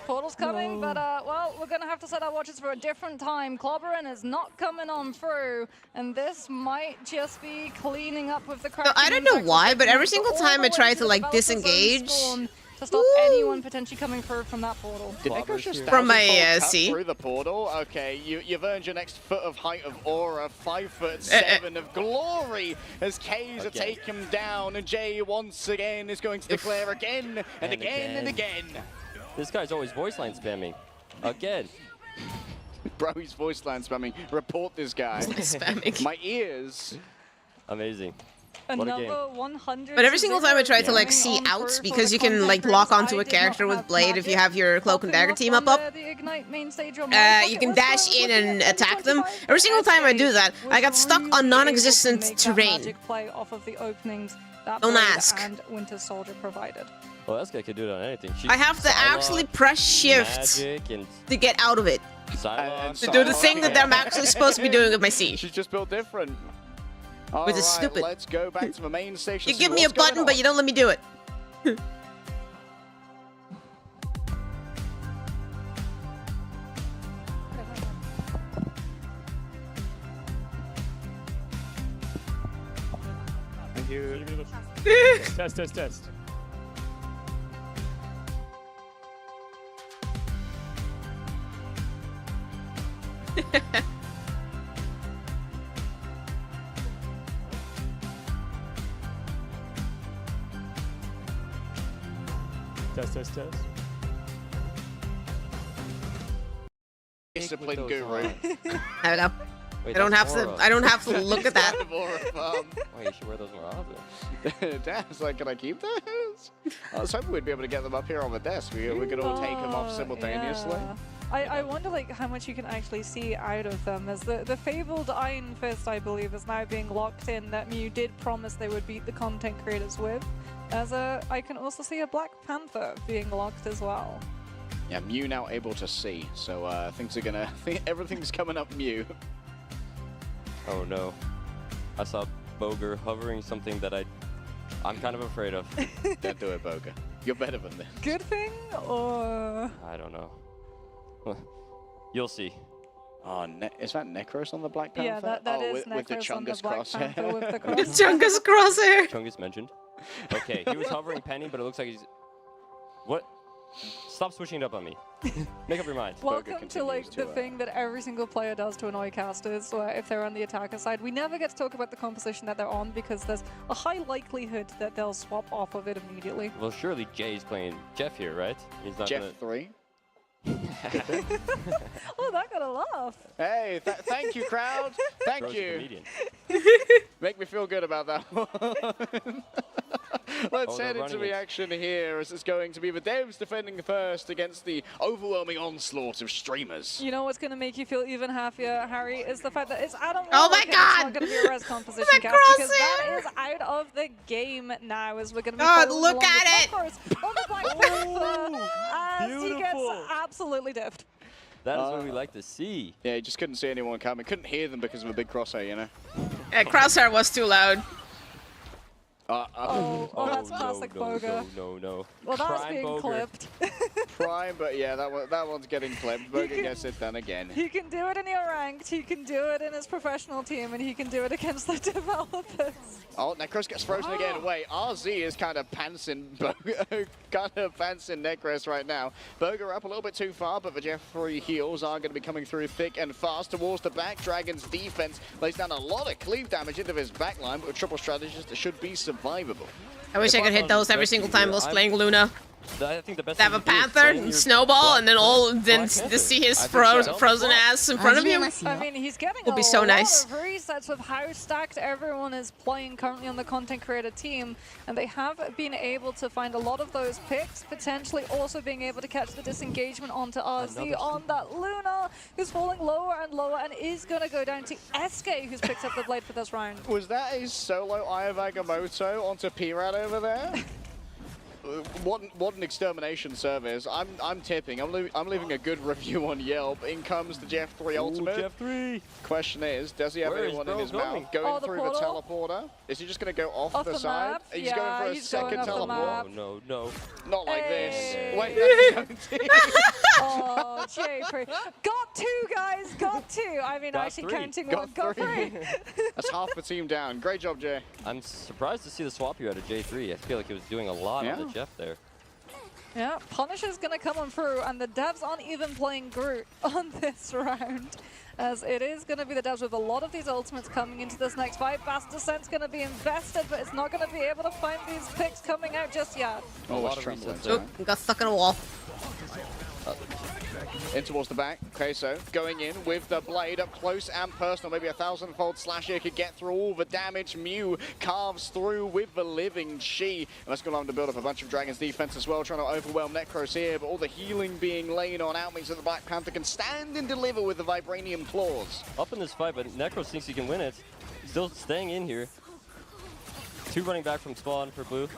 C: Portal's coming, but well, we're going to have to set our watches for a different time. Clobberin is not coming on through, and this might just be cleaning up with the Kraken.
A: I don't know why, but every single time I try to like disengage,
C: to stop anyone potentially coming through from that portal.
B: Did Necros just
A: from my
B: cut
A: C
B: through the portal? Okay, you've earned your next foot of height of aura, 5'7" of glory as K's are taken down, and Jay once again is going to declare again and again and again.
E: This guy's always voice line spamming. Again.
B: Bro, he's voice line spamming. Report this guy.
A: spamming.
B: My ears.
E: Amazing.
C: Another 100.
A: But every single time I try to like see outs, because you can like lock onto a character with Blade if you have your Cloak and Dagger team up. You can dash in and attack them. Every single time I do that, I got stuck on non-existent terrain. Don't ask.
C: And Winter Soldier provided.
E: Well, this guy could do it on anything.
A: I have to actually press shift to get out of it. To do the thing that I'm actually supposed to be doing with my C.
B: She's just built different.
A: Which is stupid.
B: Let's go back to the main station.
A: You give me a button, but you don't let me do it.
B: Thank you.
F: Test. Test.
B: Discipline guru.
A: I don't know.
E: Wait,
A: I don't have
E: that's
A: to.
E: Aura.
A: I don't have to look at that.
E: Oh, you should wear those more often.
B: Dad's like, can I keep those? I was hoping we'd be able to get them up here on the desk. We could all take them off simultaneously.
C: Yeah. I wonder like how much you can actually see out of them, as the fabled Iron Fist, I believe, is now being locked in, that Maou did promise they would beat the content creators with. As I can also see a Black Panther being locked as well.
B: Yeah, Maou now able to see, so things are gonna. Everything's coming up Maou.
E: Oh no. I saw Boger hovering something that I'm kind of afraid of.
B: Don't do it, Boga. You're better than this.
C: Good thing, or
E: I don't know. You'll see.
B: Oh, is that Necros on the Black Panther?
C: yeah, that is
B: with the
C: Necros on the
B: Chungus
C: Black
B: crosshair.
C: Panther with the
A: The
C: cross.
A: Chungus crosshair.
E: Chungus mentioned. Okay, he was hovering Penny, but it looks like he's... What? Stop switching it up on me. Make up your mind.
C: Welcome to like
B: continues
C: the
B: to,
C: thing that every single player does to annoy casters, where if they're on the attacker side, we never get to talk about the composition that they're on because there's a high likelihood that they'll swap off of it immediately.
E: Well, surely Jay's playing Jeff here, right? He's not
B: Jeff
E: gonna...
B: 3.
C: Oh, that got a laugh.
B: Hey, thank you, crowd. Thank
E: Bro's a
B: you.
E: comedian.
B: Make me feel good about that one. Let's
E: Oh, they're
B: head into
E: running
B: the
E: it.
B: action here, as it's going to be the devs defending first against the overwhelming onslaught of streamers.
C: You know what's going to make you feel even happier, Harry, is the fact that it's Adam
A: Oh my
C: Warlock and
A: God!
C: It's not going to be a res composition
A: That
C: cast because that
A: crosshair!
C: is out of the game now, as we're going to be
A: God,
C: following
A: look
C: along
A: at
C: with Necros on the Black Panther as he gets
E: Beautiful.
C: absolutely diffed.
E: That is what we like to see.
B: Yeah, you just couldn't see anyone coming. Couldn't hear them because of a big crosshair, you know?
A: Yeah, crosshair was too loud.
C: Oh, that's classic Boga.
E: No.
C: Well, that's
E: Prime
C: being
E: Boger.
C: clipped.
B: Prime, but yeah, that one's getting clipped. Boga gets it done again.
C: He can do it in your ranked, he can do it in his professional team, and he can do it against the developers.
B: Oh, Necros gets frozen again. Wait, RZ is kind of pantsing Necros right now. Boga up a little bit too far, but the Jeff 3 heals are going to be coming through thick and fast towards the back. Dragon's defense lays down a lot of cleave damage into his backline, but with triple strategist, it should be survivable.
A: I wish I could hit those every single time I was playing Luna.
E: I think the best
A: Have a
E: thing to do is
A: panther,
E: playing your
A: snowball,
E: Black-
A: and then
E: Black
A: to
E: Panther.
A: see his
E: I think so.
A: frozen ass in front of you.
C: I mean, he's getting
A: Would be
C: a
A: so
C: lot
A: nice.
C: of resets with how stacked everyone is playing currently on the content creator team, and they have been able to find a lot of those picks, potentially also being able to catch the disengagement onto RZ on that Luna, who's falling lower and lower and is going to go down to SK, who's picked up the blade for this round.
B: Was that a solo Ayavagamoto onto Pirate over there? What an extermination service. I'm tipping. I'm leaving a good review on Yelp. In comes the Jeff 3 ultimate.
E: Jeff 3.
B: Question is, does he have
E: Where is
B: anyone in
E: Bro
B: his
E: going?
B: mouth going
C: Oh, the
B: through
C: portal?
B: the teleporter? Is he just going to go off
C: Off
B: the
C: the
B: side?
C: map?
B: He's
C: Yeah,
B: going for a
C: he's going
B: second
C: off the
B: teleport.
C: map.
E: No.
B: Not like
C: Hey.
B: this. Wait, that's the
C: Oh, J3. Got two, guys, got two. I mean,
E: Got
C: actually
E: three.
C: counting
B: Got
C: one, got
B: three.
C: three.
B: That's half the team down. Great job, Jay.
E: I'm surprised to see the swap here out of J3. I feel like it was doing a lot on the
B: Yeah.
E: Jeff there.
C: Yeah, Punisher's gonna come on through, and the devs aren't even playing Groot on this round, as it is gonna be the devs with a lot of these ultimates coming into this next fight. Fast Descent's gonna be invested, but it's not gonna be able to find these picks coming out just yet.
B: Oh,
E: lot
B: it's
E: of
B: trembling.
E: resets there.
A: Oop, got stuck in a wall.
B: In towards the back. Okay, so going in with the blade up close and personal. Maybe a 1,000-fold slash here could get through all the damage. Maou carves through with the living Chi. And that's going on to build up a bunch of Dragon's defense as well, trying to overwhelm Necros here. But all the healing being laid on out means that the Black Panther can stand and deliver with the Vibranium claws.
E: Up in this fight, but Necros thinks he can win it. Still staying in here. 2 running back from spawn for blue.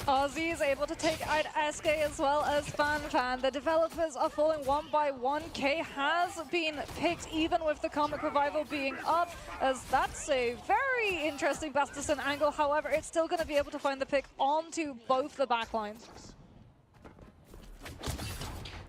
C: Ozzy is able to take out SK as well as FanFan. The developers are falling one by one. K has been picked even with the Comic Revival being up, as that's a very interesting Bastison angle. However, it's still going to be able to find the pick onto both the backlines.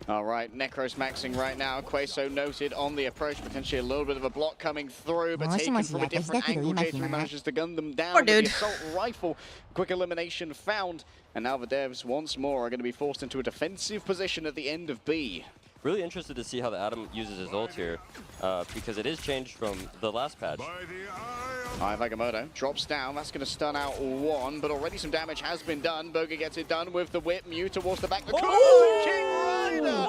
B: All right, Necros maxing right now. Queso noted on the approach, potentially a little bit of a block coming through, but taken from a different angle. J3 manages to gun them down with the assault rifle. Quick elimination found, and now the devs once more are going to be forced into a defensive position at the end of B.
E: Really interested to see how the Adam uses his ult here, because it is changed from the last patch.
B: Agamotto drops down. That's going to stun out one, but already some damage has been done. Boga gets it done with the whip. Mew towards the back. The King Rider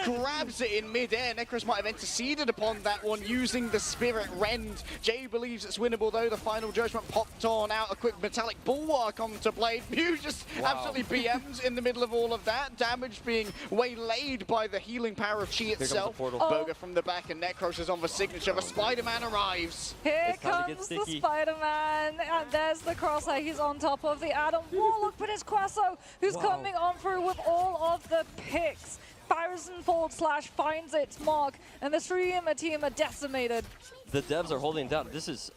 B: grabs it in mid-air. Necros might have interceded upon that one using the Spirit Rend. Jay believes it's winnable though. The final judgment popped on out. A quick metallic bulwark onto Blade. Mew just absolutely BMs in the middle of all of that. Damage being waylaid by the healing power of Chi itself. Boga from the back, and Necros is on the signature. The Spider-Man arrives.
C: Here comes the Spider-Man, and there's the crosshair. He's on top of the Adam Warlock, but it's Queso who's coming on through with all of the picks. 1000-fold slash finds its mark, and the streamer team are decimated.
E: The devs are holding down. This is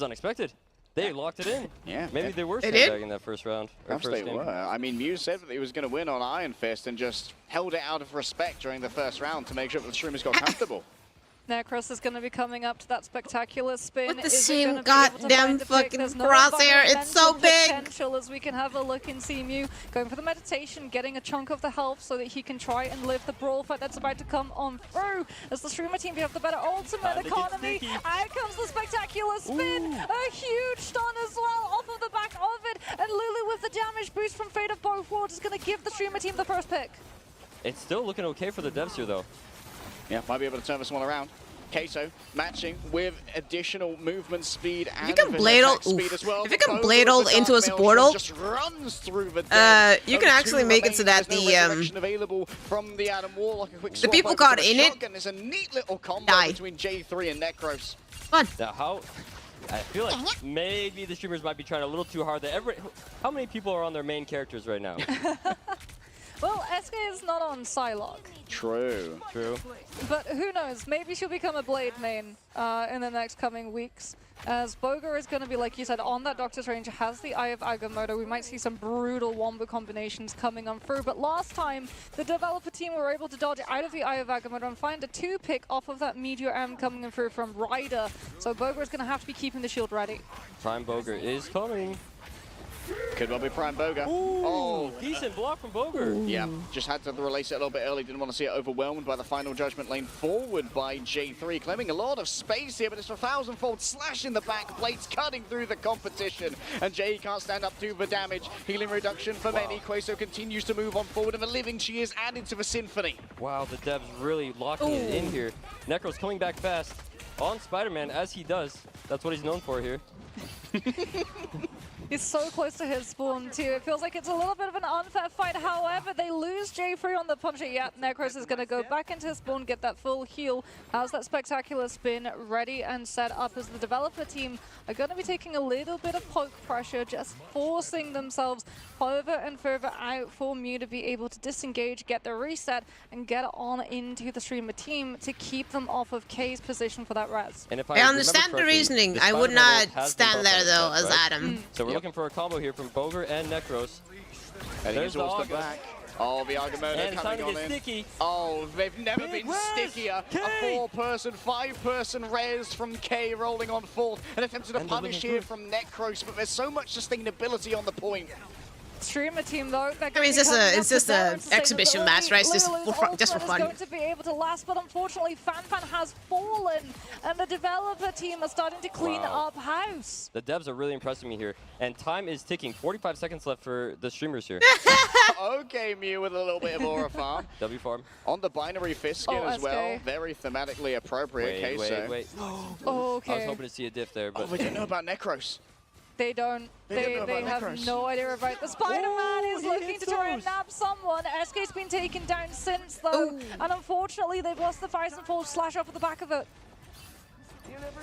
E: unexpected. They locked it in.
B: Yeah.
E: Maybe they were sandbagging that first round.
B: Perhaps they were. I mean, Mew said that he was going to win on Iron Fist and just held it out of respect during the first round to make sure that the streamers got comfortable.
C: Necros is going to be coming up to that spectacular spin.
A: With the same goddamn fucking crosshair, it's so big!
C: Potential as we can have a look and see Mew going for the meditation, getting a chunk of the health so that he can try and live the brawl fight that's about to come on through. As the streamer team, we have the better ultimate economy. Out comes the spectacular spin. A huge stun as well off of the back of it. And Lulu with the damage boost from Fate of Both Worlds is going to give the streamer team the first pick.
E: It's still looking okay for the devs here though.
B: Yeah, might be able to turn this one around. Queso matching with additional movement speed and speed as well.
A: If you can blade ult into a support ult,
B: just runs through the
A: you can actually make it so that
B: available from the Adam Warlock.
A: The people caught in it
B: There's a neat little combo
A: die
B: between J3 and Necros.
A: Fun.
E: Now I feel like maybe the streamers might be trying a little too hard. How many people are on their main characters right now?
C: Well, SK is not on Psylocke.
B: True.
C: But who knows? Maybe she'll become a Blade main in the next coming weeks. As Boga is going to be, like you said, on that Doctor's range, has the Eye of Agamotto. We might see some brutal wombo combinations coming on through. But last time, the developer team were able to dodge out of the Eye of Agamotto and find a 2-pick off of that Meteor M coming in through from Ryder. So Boga is going to have to be keeping the shield ready.
E: Prime Boga is coming.
B: Could well be Prime Boga.
E: Oh, decent block from Boga.
B: Yeah, just had to release it a little bit early. Didn't want to see it overwhelmed by the final judgment lane forward by J3. Claiming a lot of space here, but it's a 1000-fold slash in the back. Blades cutting through the competition. And Jay can't stand up to the damage. Healing reduction for many. Queso continues to move on forward, and the living she is added to the symphony.
E: Wow, the devs really locking it in here. Necros coming back fast on Spider-Man, as he does. That's what he's known for here.
C: He's so close to his spawn too. It feels like it's a little bit of an unfair fight. However, they lose J3 on the punch. Yeah, Necros is going to go back into his spawn, get that full heal. Has that spectacular spin ready and set up, as the developer team are going to be taking a little bit of poke pressure, just forcing themselves further and further out for Mew to be able to disengage, get the reset, and get on into the streamer team to keep them off of K's position for that res.
E: And if
A: I understand the reasoning. I would not stand there though as Adam.
E: So we're looking for a combo here from Boga and Necros.
B: There's the back. Oh, the Agamotto coming on in.
E: Sticky.
B: Oh, they've never been stickier. A 4-person, 5-person res from K rolling on fourth. An attempt to punish here from Necros, but there's so much sustainability on the point.
C: Streamer team though,
A: I mean, it's just a exhibition match, right? It's just for fun.
C: Going to be able to last, but unfortunately, FanFan has fallen, and the developer team are starting to clean up house.
E: The devs are really impressing me here, and time is ticking. 45 seconds left for the streamers here.
B: Okay, Mew with a little bit of aura farm.
E: W farm
B: on the binary fist skin as well. Very thematically appropriate.
E: Wait.
C: Okay.
E: I was hoping to see a diff there, but
B: we don't know about Necros.
C: They don't. They have no idea about the Spider-Man is looking to try and nab someone. SK's been taken down since though, and unfortunately they've lost the 1000-fold slash off of the back of it.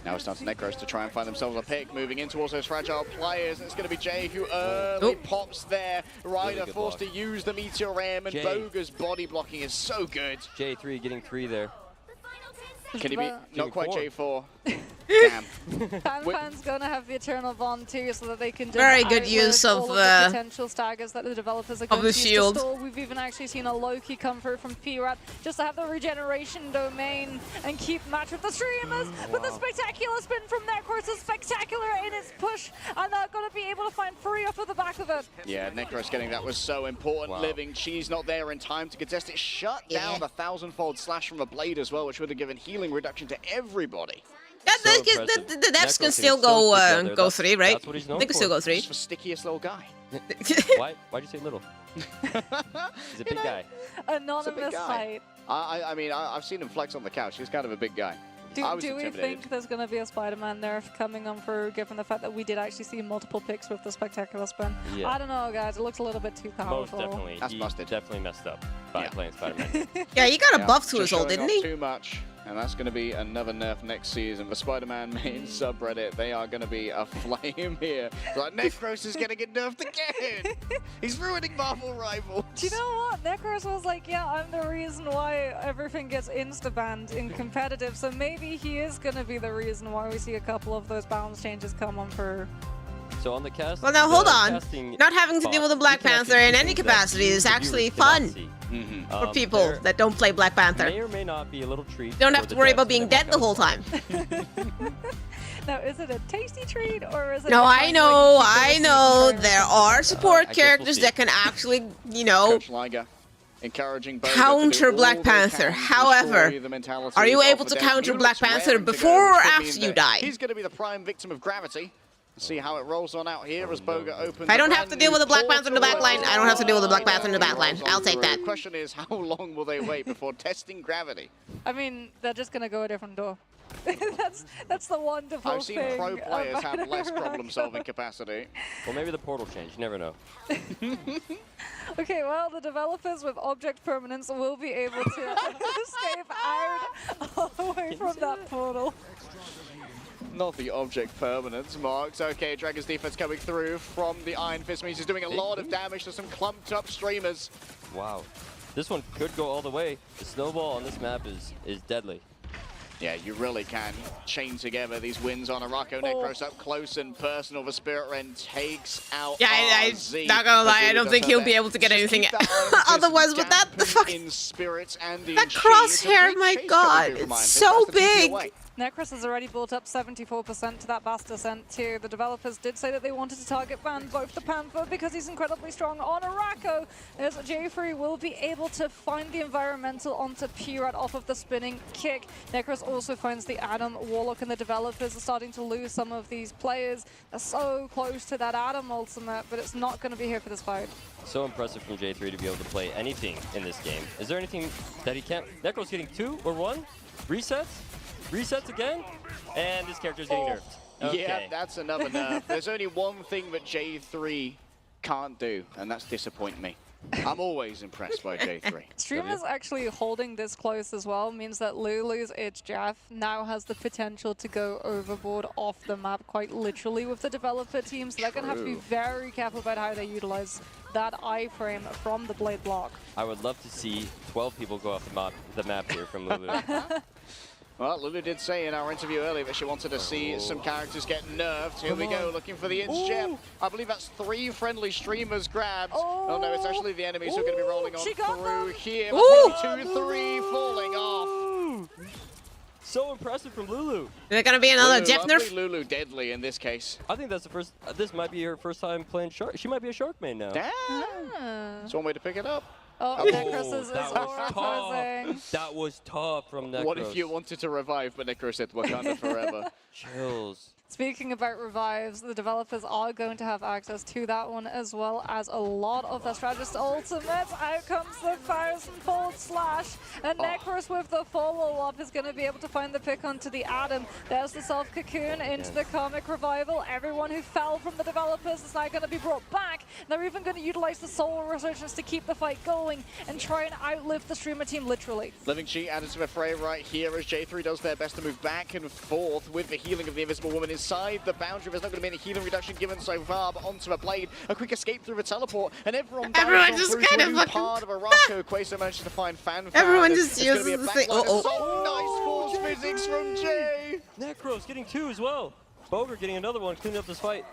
B: Now it's down to Necros to try and find themselves a pick, moving in towards those fragile players. And it's going to be Jay who early pops there. Ryder
E: Really
B: forced
E: block.
B: to use the Meteor Ram, and
E: Jay.
B: Boga's body blocking is so good.
E: J3 getting 3 there.
B: Can he be? Not quite
E: 4.
B: J4. Damn.
C: Pan's gonna have the Eternal Bond too, so that they can just
A: Very good
C: outlive
A: use
C: all
A: of
C: the potential staggers that the developers are going
A: the
C: to use
A: shield.
C: to stall. We've even actually seen a Loki come through from Pirat just to have the regeneration domain and keep match with the streamers. But the spectacular spin from Necros is spectacular in its push, and they're gonna be able to find 3 off of the back of it.
B: Yeah, Necros getting that was so important.
E: Wow.
B: Living Cheese not there in time to contest it. Shut down the 1,000-fold slash from a blade as well, which would have given healing reduction to everybody.
A: Yeah,
E: So
A: the devs can
E: Necros
A: still
E: getting so stick out
A: go
E: there.
A: 3, right?
E: That's what he's known
A: They can
E: for.
A: still go 3.
B: Just for stickiest little guy.
E: Why'd you say little? He's a big guy.
C: Anonymous
B: guy.
C: fight.
B: I mean, I've seen him flex on the couch. He's kind of a big guy.
C: Do
B: I was
C: we
B: intimidated.
C: think there's going to be a Spider-Man nerf coming on through, given the fact that we did actually see multiple picks with the spectacular spin?
E: Yeah.
C: I don't know, guys. It looks a little bit too powerful.
E: Most definitely.
B: That's
E: he
B: busted.
E: definitely messed up by playing Spider-Man.
A: Yeah, he got a
B: Yeah,
A: buff to
B: just
A: his ult,
B: showing
A: didn't
B: off
A: he?
B: Too much, and that's going to be another nerf next season. The Spider-Man main subreddit, they are going to be aflame here. It's like, Necros is going to get nerfed again. He's ruining Marvel Rivals.
C: Do you know what? Necros was like, yeah, I'm the reason why everything gets insta-banned in competitive, so maybe he is going to be the reason why we see a couple of those balance changes come on for...
E: So on the cast.
A: Well, now hold
E: the
A: on.
E: casting
A: Not having to deal with the
E: box,
A: Black
E: you can
A: Panther
E: actually
A: in
E: do
A: any
E: things that
A: capacity is
E: the
A: actually
E: viewers cannot
A: fun
E: see.
A: for people
E: There
A: that don't play Black Panther.
E: may or may not be a little treat.
A: You don't
E: for
A: have to
E: the
A: worry
E: devs
A: about
E: in
A: being
E: the
A: dead the whole
E: knockout.
A: time.
C: Now, is it a tasty treat, or is it...
A: No,
C: a
A: I
C: kind
A: know,
C: of like
A: I
C: you
A: know.
C: can
A: There are support
E: I guess we'll
A: characters
E: see.
A: that can actually, you know,
B: Coach Liger encouraging Boga
A: counter
B: to do
A: Black
B: all they
A: Panther.
B: can to
A: However,
B: destroy the mentalities
A: are you
B: of
A: able
B: the
A: to
B: devs.
A: counter
B: He
A: Black
B: looks
A: Panther
B: raring to go,
A: before or
B: which could
A: after
B: mean
A: you
B: that
A: die?
B: He's going to be the prime victim of gravity. Let's see how it rolls on out here as Boga opens.
A: If I don't have to deal with the Black Panther in the back line, I don't have to deal with the Black Panther in the back line. I'll take that.
B: The question is, how long will they wait before testing gravity?
C: I mean, they're just going to go a different door. that's the wonderful
B: I've seen
C: thing
B: pro players
C: about
B: have less
C: Iraq.
B: problem-solving capacity.
E: Well, maybe the portal changed. You never know.
C: Okay, well, the developers with object permanence will be able to escape out all the way from that portal.
B: Not the object permanence, Marks. Okay, Dragon's defense coming through from the Iron Fist means he's doing a lot of damage to some clumped up streamers.
E: Wow. This one could go all the way. The snowball on this map is deadly.
B: Yeah, you really can chain together these wins on Arako. Necros up close and personal. The Spirit Ren takes out
A: Yeah, I'm
B: RZ.
A: not gonna lie, I don't think he'll be able to get
B: Just
A: anything
B: keep that Iron Fist
A: otherwise with that. The
B: dampened
A: fuck,
B: in spirits and in
A: that
B: chi. It's a
A: crosshair,
B: big
A: my
B: chase
A: god,
B: coming through from Iron
A: it's
B: Fist.
A: so
B: That's the TP
A: big.
B: away.
C: Necros has already built up 74% to that Bast Descent too. The developers did say that they wanted to target ban both the Panther because he's incredibly strong on Arako, as J3 will be able to find the environmental onto Pirat off of the spinning kick. Necros also finds the Adam Warlock, and the developers are starting to lose some of these players. They're so close to that Adam ultimate, but it's not going to be here for this fight.
E: So impressive from J3 to be able to play anything in this game. Is there anything that he can't? Necro's getting 2 or 1? Resets? Resets again? And this character's getting nerfed. Okay.
B: Yeah, that's another nerf. There's only one thing that J3 can't do, and that's disappoint me. I'm always impressed by J3.
C: Streamers actually holding this close as well means that Lulu's Itch Jaff now has the potential to go overboard off the map quite literally with the developer team, so they're going to have to be very careful about how they utilize that iframe from the blade block.
E: I would love to see 12 people go off the map here from Lulu.
B: Well, Lulu did say in our interview earlier that she wanted to see some characters get nerfed. Here we go, looking for the Inch Gem. I believe that's 3 friendly streamers grabbed. Oh no, it's actually the enemies who are going to be rolling on through here. But 2-3 falling off.
E: So impressive from Lulu.
A: Is there gonna be another
B: Lulu,
A: Jeff
B: lovely
A: nerf?
B: Lulu deadly in this case.
E: I think that's the first. This might be her first time playing Shark. She might be a Shark main now.
B: Damn. That's one way to pick it up.
C: Oh,
B: Oh,
C: Necros is
E: that was
C: aura-posing.
E: tough. That was tough from Necros.
B: What if you wanted to revive, but Necro said Wakanda forever?
E: Chills.
C: Speaking about revives, the developers are going to have access to that one as well as a lot of their strategist ultimates. Out comes the 1000-fold slash, and Necros with the follow-up is going to be able to find the pick onto the Adam. There's the self-cocoon into the Karmic Revival. Everyone who fell from the developers is now going to be brought back. They're even going to utilize the Soul Resurgence to keep the fight going and try and outlive the streamer team, literally.
B: Living Chi added to the fray right here as J3 does their best to move back and forth with the healing of the Invisible Woman inside the boundary. There's not going to be any healing reduction given so far, but onto a blade, a quick escape through the teleport, and everyone
A: just kind of fucking
B: part of Arako. Quasar manages to find Fan.
A: Everyone just uses the thing.
B: Nice force physics from Jay.
E: Necros getting 2 as well. Boger getting another one, cleaning up this fight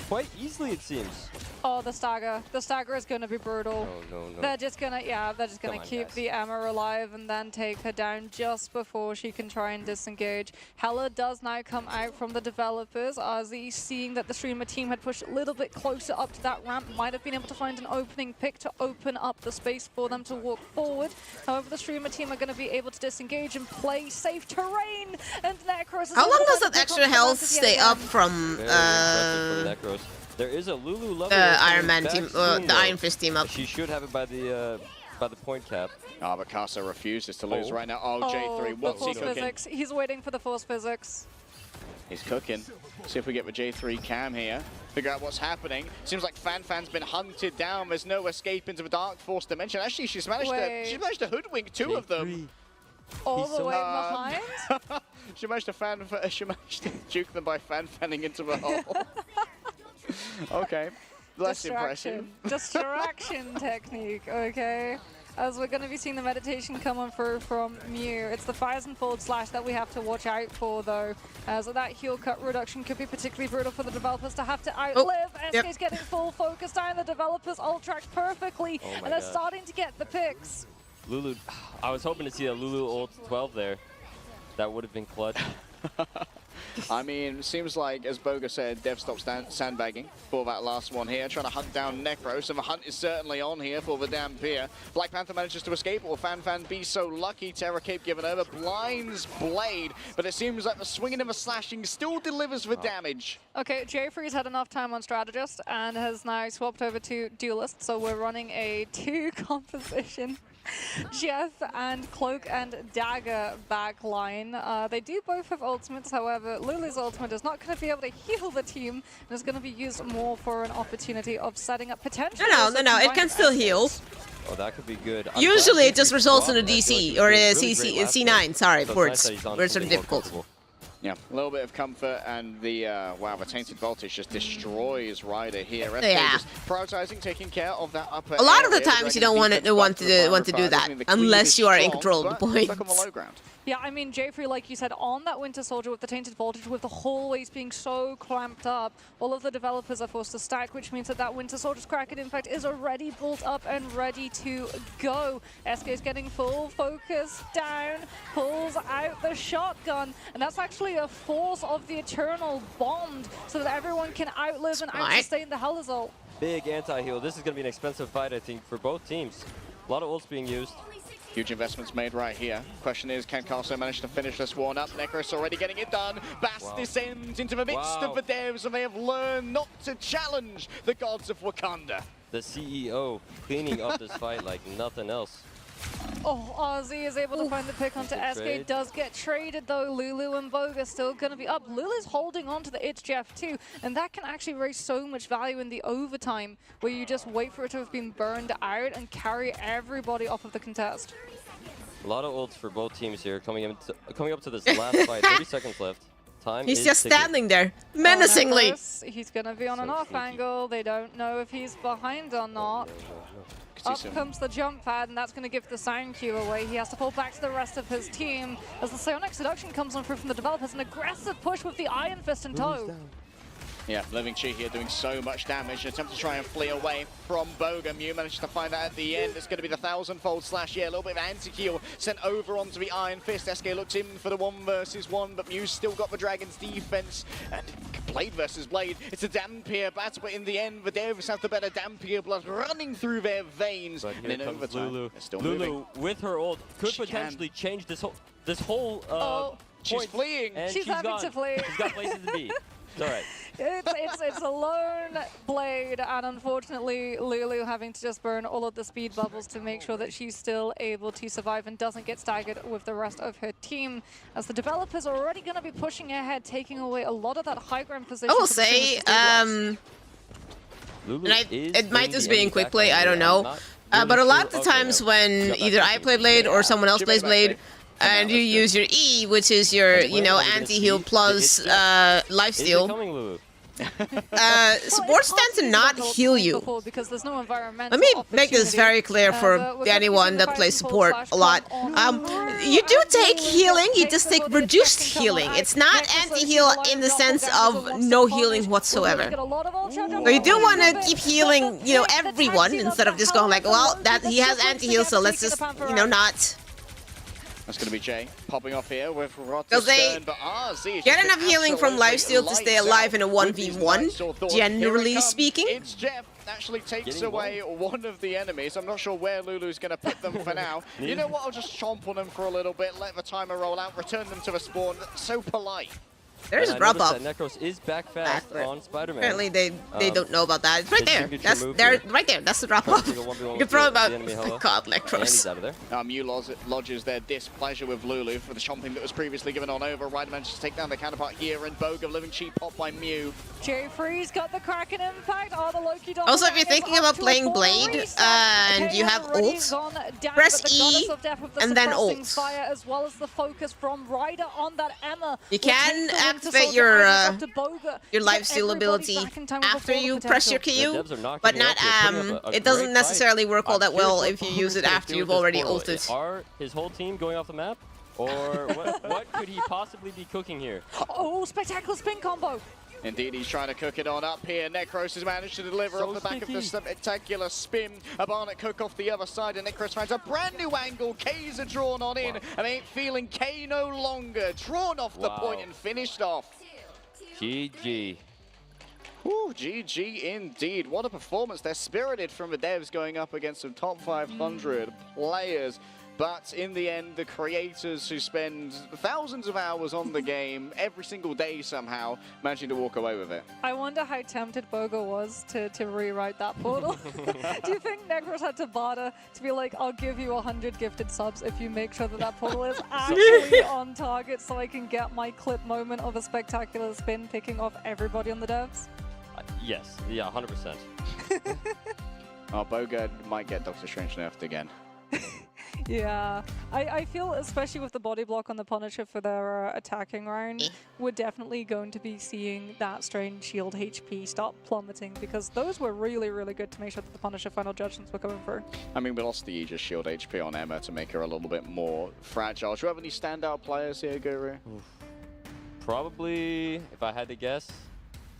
E: quite easily, it seems.
C: Oh, the stagger. The stagger is going to be brutal.
E: No.
C: They're just going to, keep the Emma alive and then take her down just before she can try and disengage. Hella does now come out from the developers. Ozzy, seeing that the streamer team had pushed a little bit closer up to that ramp, might have been able to find an opening pick to open up the space for them to walk forward. However, the streamer team are going to be able to disengage and play safe terrain. And Necros is
A: How long does that extra health stay up from
E: Necros. There is a Lulu level.
A: the Iron Man team, the Iron Fist team up?
E: She should have it by the point cap.
B: Oh, but Casa refuses to lose right now. Oh, J3, what's he cooking?
C: Physics. He's waiting for the force physics.
B: He's cooking. See if we get the J3 cam here. Figure out what's happening. Seems like Fan's been hunted down. There's no escape into the Dark Force dimension. Actually, she's managed to hoodwink 2 of them.
C: All the way behind?
B: She managed to juke them by fanning into the hole. Okay, less impressive.
C: Distraction technique, okay? As we're going to be seeing the meditation coming through from Maou. It's the 1000-fold slash that we have to watch out for, though. As that heal cut reduction could be particularly brutal for the developers to have to outlive. SK's getting full focus down. The developers ult tracked perfectly, and they're starting to get the picks.
E: Lulu, I was hoping to see a Lulu ult 12 there. That would have been clutch.
B: I mean, it seems like, as Boga said, Dev stopped sandbagging for that last one here, trying to hunt down Necros, and the hunt is certainly on here for the Dampier. Black Panther manages to escape. Will Fan be so lucky? Terra Cape given over, blinds Blade, but it seems like the swinging and the slashing still delivers the damage.
C: Okay, J3's had enough time on Strategist and has now swapped over to Duelist, so we're running a 2 composition. Jeff and Cloak and Dagger back line. They do both have ultimates, however, Lulu's ultimate is not going to be able to heal the team and is going to be used more for an opportunity of setting up potential.
A: No, it can still heal.
E: Oh, that could be good.
A: Usually it just results in a DC or a C9, sorry, where it's sort of difficult.
B: Yeah, a little bit of comfort, and the wow, the Tainted Voltage just destroys Ryder here. Just prioritizing, taking care of that upper.
A: A lot of the times you don't want to do that unless you are in control of the points.
B: Stuck on the low ground.
C: Yeah, I mean, J3, like you said, on that Winter Soldier with the Tainted Voltage, with the hallways being so clamped up, all of the developers are forced to stack, which means that that Winter Soldier's Kraken, in fact, is already built up and ready to go. SK is getting full focus down, pulls out the shotgun, and that's actually a force of the Eternal Bond, so that everyone can outlive and out-sustain the Hell Assault.
E: Big anti-heal. This is going to be an expensive fight, I think, for both teams. A lot of ults being used.
B: Huge investments made right here. Question is, can Carso manage to finish this one up? Necros already getting it done. Bass descends into the midst of the devs, and they have learned not to challenge the gods of Wakanda.
E: The CEO cleaning up this fight like nothing else.
C: Oh, Ozzy is able to find the pick onto SK. Does get traded though. Lulu and Boga still going to be up. Lulu's holding on to the It's Jeff too, and that can actually raise so much value in the overtime, where you just wait for it to have been burned out and carry everybody off of the contest.
E: A lot of ults for both teams here coming up to this last fight. 30 seconds left. Time
A: He's
E: is
A: just
E: ticking.
A: standing there, menacingly.
C: He's going to be on an off angle. They don't know if he's behind or not. Up comes the jump pad, and that's going to give the sound cue away. He has to pull back to the rest of his team as the Psionic Seduction comes on through from the developers. An aggressive push with the Iron Fist in tow.
B: Yeah, Living Chi here doing so much damage. Attempt to try and flee away from Boga. Maou managed to find that at the end. It's going to be the 1000-fold slash. Yeah, a little bit of anti-heal sent over onto the Iron Fist. SK looks in for the 1v1, but Mew's still got the Dragon's defense. And Blade versus Blade. It's a Dampier battle, but in the end, the devs have the better Dampier blood running through their veins.
E: But here comes
B: Lulu.
E: Lulu with her ult could potentially change this whole
B: she's
E: point.
B: fleeing.
E: And
C: She's having
E: gone.
C: to flee.
E: She's got places to be. It's all right.
C: It's a lone blade, and unfortunately, Lulu having to just burn all of the speed bubbles to make sure that she's still able to survive and doesn't get staggered with the rest of her team. As the developers are already going to be pushing ahead, taking away a lot of that high ground position.
A: I will say, it might just be in quick play, I don't know. But a lot of the times when either I play Blade or someone else plays Blade, and you use your E, which is your, you know, anti-heal plus lifesteal, supports tend to not heal you. Let me make this very clear for anyone that plays support a lot. You do take healing, you just take reduced healing. It's not anti-heal in the sense of no healing whatsoever. So you do want to keep healing, you know, everyone, instead of just going like, well, that he has anti-heal, so let's just, you know, not.
B: That's going to be Jay popping off here with
A: Because they get enough healing from lifesteal to stay alive in a 1v1, generally speaking.
B: It's Jeff actually takes away one of the enemies. I'm not sure where Lulu's going to put them for now. You know what? I'll just chomp on them for a little bit, let the timer roll out, return them to a spawn. So polite.
A: There's a drop off.
E: Necros is back fast on Spider-Man.
A: Apparently they don't know about that. It's right there. That's right there. That's the drop off. You can throw about God, Necros.
B: Maou lodges their displeasure with Lulu for the chomping that was previously given on over. Ryder manages to take down the counterpart here, and Boga living cheap pop by Maou.
C: J-Freeze got the Kraken impact. Oh, the Loki dog.
A: Also, if you're thinking about playing Blade and you have ult, press E and then ult.
C: Fire, as well as the focus from Ryder on that Emma.
A: You can activate your lifesteal ability after you press your Q, but not it doesn't necessarily work all that well if you use it after you've already ulted.
E: Are his whole team going off the map? Or what could he possibly be cooking here?
C: Oh, spectacular spin combo!
B: Indeed, he's trying to cook it on up here. Necros has managed to deliver off the back of the spectacular spin. A Barnet cook off the other side, and Necros finds a brand new angle. K's are drawn on in, and ain't feeling K no longer. Drawn off the point and finished off.
E: GG.
B: Ooh, GG indeed. What a performance. They're spirited from the devs going up against some top 500 players. But in the end, the creators who spend thousands of hours on the game every single day somehow managing to walk away with it.
C: I wonder how tempted Boga was to rewrite that portal. Do you think Necros had to barter to be like, I'll give you 100 gifted subs if you make sure that that portal is actually on target so I can get my clip moment of a spectacular spin picking off everybody on the devs?
E: Yes, yeah, 100%.
B: Oh, Boga might get Doctor Strange nerfed again.
C: Yeah, I feel, especially with the body block on the Punisher for their attacking round, we're definitely going to be seeing that Strange shield HP start plummeting, because those were really, really good to make sure that the Punisher final judgments were coming through.
B: I mean, we lost the Aegis shield HP on Emma to make her a little bit more fragile. Do you have any standout players here, Guru?
E: Probably, if I had to guess,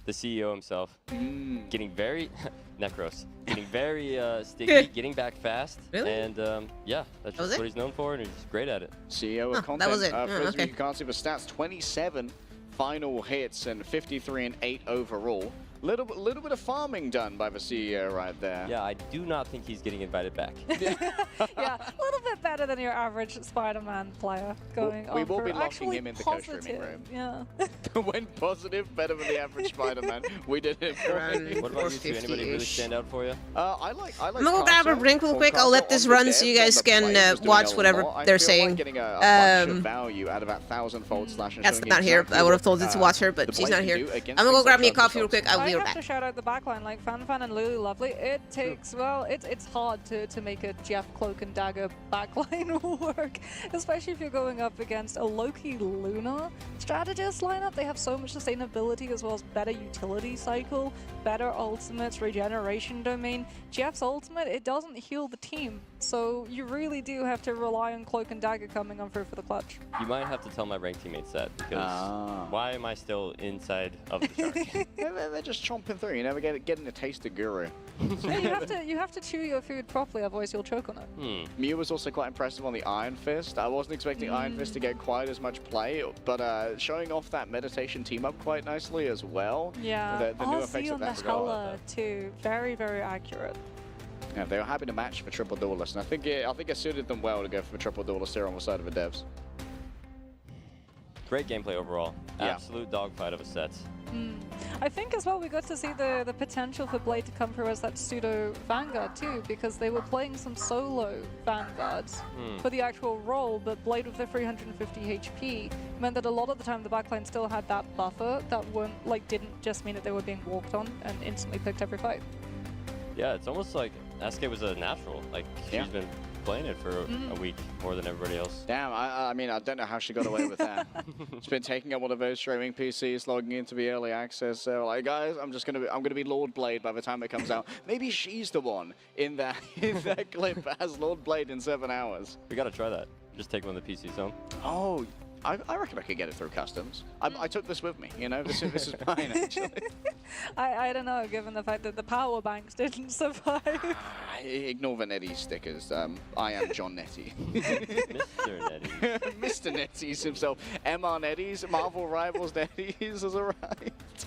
E: the CEO himself. Getting very... Necros. Getting very sticky, getting back fast.
A: Really?
E: And yeah, that's just what he's known for, and he's great at it.
B: CEO of content.
A: That was it.
B: Okay. You can't see the stats. 27 final hits and 53 and 8 overall. Little bit of farming done by the CEO right there.
E: Yeah, I do not think he's getting invited back.
C: Yeah, a little bit better than your average Spider-Man player going on.
B: We will be locking
C: actually
B: him in the
C: positive.
B: co-streaming room.
C: Yeah.
B: When positive, better than the average Spider-Man. We did it.
E: What about you two? Anybody really stand out for you?
B: I like.
A: I'm gonna go grab a drink real quick. I'll let this run so you guys can watch whatever they're saying.
B: Getting a bunch of value out of that 1,000-fold slash.
A: That's not here. I would have told you to watch her, but she's not here. I'm gonna go grab me a coffee real quick. I'll be right back.
C: I have to shout out the backline, like Fan and Lulu Lovely. It takes, well, it's hard to make a Jeff Cloak and Dagger backline work, especially if you're going up against a Loki Luna strategist lineup. They have so much sustainability as well as better utility cycle, better ultimates, regeneration domain. Jeff's ultimate, it doesn't heal the team, so you really do have to rely on Cloak and Dagger coming on through for the clutch.
E: You might have to tell my ranked teammates that, because why am I still inside of the shark?
B: They're just chomping through. You never getting a taste of Guru.
C: you have to chew your food properly, otherwise you'll choke on it.
B: Maou was also quite impressive on the Iron Fist. I wasn't expecting Iron Fist to get quite as much play, but showing off that meditation team up quite nicely as well.
C: Yeah,
B: the new effects
C: on
B: of that
C: the Hella too, very, very accurate.
B: Yeah, they were happy to match for triple duelist, and I think it suited them well to go for the triple duelist here on the side of the devs.
E: Great gameplay overall.
B: Yeah.
E: Absolute dogfight of a set.
C: I think as well we got to see the potential for Blade to come through as that pseudo Vanguard too, because they were playing some solo Vanguards for the actual role, but Blade with the 350 HP meant that a lot of the time the backline still had that buffer that didn't just mean that they were being walked on and instantly picked every fight.
E: Yeah, it's almost like SK was a natural. Like, she's been playing it for a week more than everybody else.
B: Damn, I mean, I don't know how she got away with that. She's been taking up one of those streaming PCs, logging into the early access. So, like, guys, I'm gonna be Lord Blade by the time it comes out. Maybe she's the one in that clip as Lord Blade in 7 hours.
E: We gotta try that. Just take one of the PCs home.
B: Oh, I reckon I could get it through customs. I took this with me, you know. This is fine actually.
C: I don't know, given the fact that the power banks didn't survive.
B: Ignore the Netties stickers. I am John Nettie.
E: Mr. Netties.
B: Mr. Netties himself. MR Netties, Marvel Rivals Netties has arrived.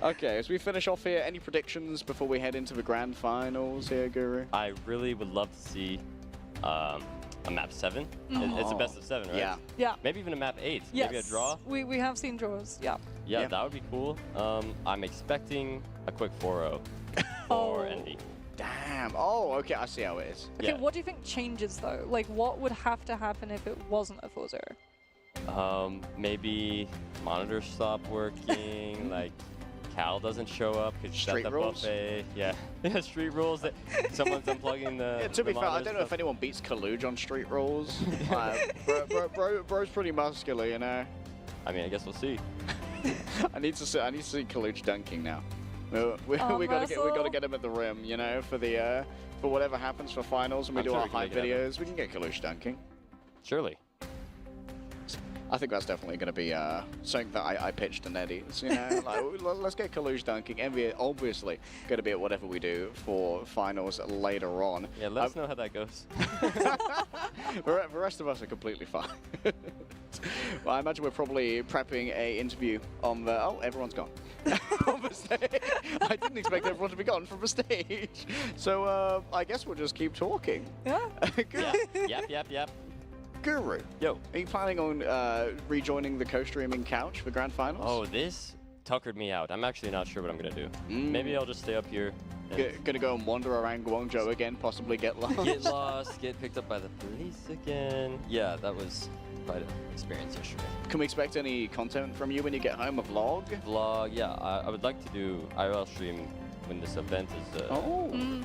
B: Okay, as we finish off here, any predictions before we head into the grand finals here, Guru?
E: I really would love to see a map 7. It's a best of 7, right?
C: Yeah.
E: Maybe even a map 8.
C: Yes.
E: Maybe a draw.
C: We have seen draws, yeah.
E: Yeah, that would be cool. I'm expecting a quick 4-0 for Envy.
B: Damn. Oh, okay. I see how it is.
C: Okay, what do you think changes though? Like, what would have to happen if it wasn't a 4-0?
E: Maybe monitors stop working. Like, Cal doesn't show up because she's at the buffet. Yeah, street rules. That someone's unplugging the.
B: Yeah, to be fair, I don't know
E: stuff.
B: if anyone beats Kaluge on street rules. Bro's pretty muscular, you know.
E: I mean, I guess we'll see.
B: I need to see Kaluge dunking now. We gotta get him at the rim, you know, for whatever happens for finals, and we do our hype videos. We can get Kaluge dunking.
E: Surely.
B: I think that's definitely going to be something that I pitched to Netties, you know, like, let's get Kaluge dunking. Envy obviously going to be at whatever we do for finals later on.
E: Yeah, let us know how that goes.
B: The rest of us are completely fine. Well, I imagine we're probably prepping a interview on the... Oh, everyone's gone. On the stage. I didn't expect everyone to be gone from the stage. So I guess we'll just keep talking.
C: Yeah.
E: Yep.
B: Guru.
E: Yo.
B: Are you planning on rejoining the co-streaming couch for grand finals?
E: Oh, this tuckered me out. I'm actually not sure what I'm going to do. Maybe I'll just stay up here.
B: Gonna go and wander around Guangzhou again, possibly get lost.
E: Get lost, get picked up by the police again. Yeah, that was quite an experience yesterday.
B: Can we expect any content from you when you get home? A vlog?
E: Vlog, yeah. I would like to do IRL stream when this event is.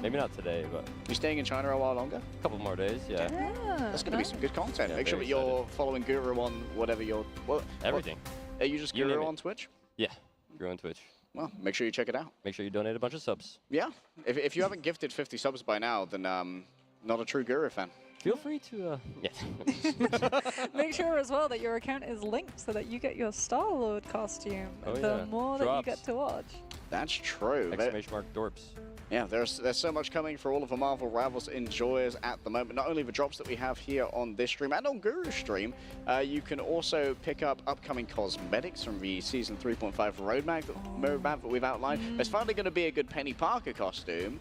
E: Maybe not today, but.
B: You staying in China a while longer?
E: A couple more days, yeah.
B: That's gonna be some good content.
E: Yeah,
B: Make sure that
E: very
B: you're following Guru on whatever you're.
E: Everything.
B: Are you just Guru on Twitch?
E: Yeah, Guru on Twitch.
B: Well, make sure you check it out.
E: Make sure you donate a bunch of subs.
B: Yeah. If you haven't gifted 50 subs by now, then not a true Guru fan.
E: Feel free to,
C: Make sure as well that your account is linked so that you get your Star-Lord costume the more that you get to watch.
B: That's true.
E: Exclamation mark dorps.
B: Yeah, there's so much coming for all of the Marvel Rivals enjoyers at the moment. Not only the drops that we have here on this stream and on Guru's stream, you can also pick up upcoming cosmetics from the Season 3.5 roadmap that we've outlined. There's finally going to be a good Penny Parker costume,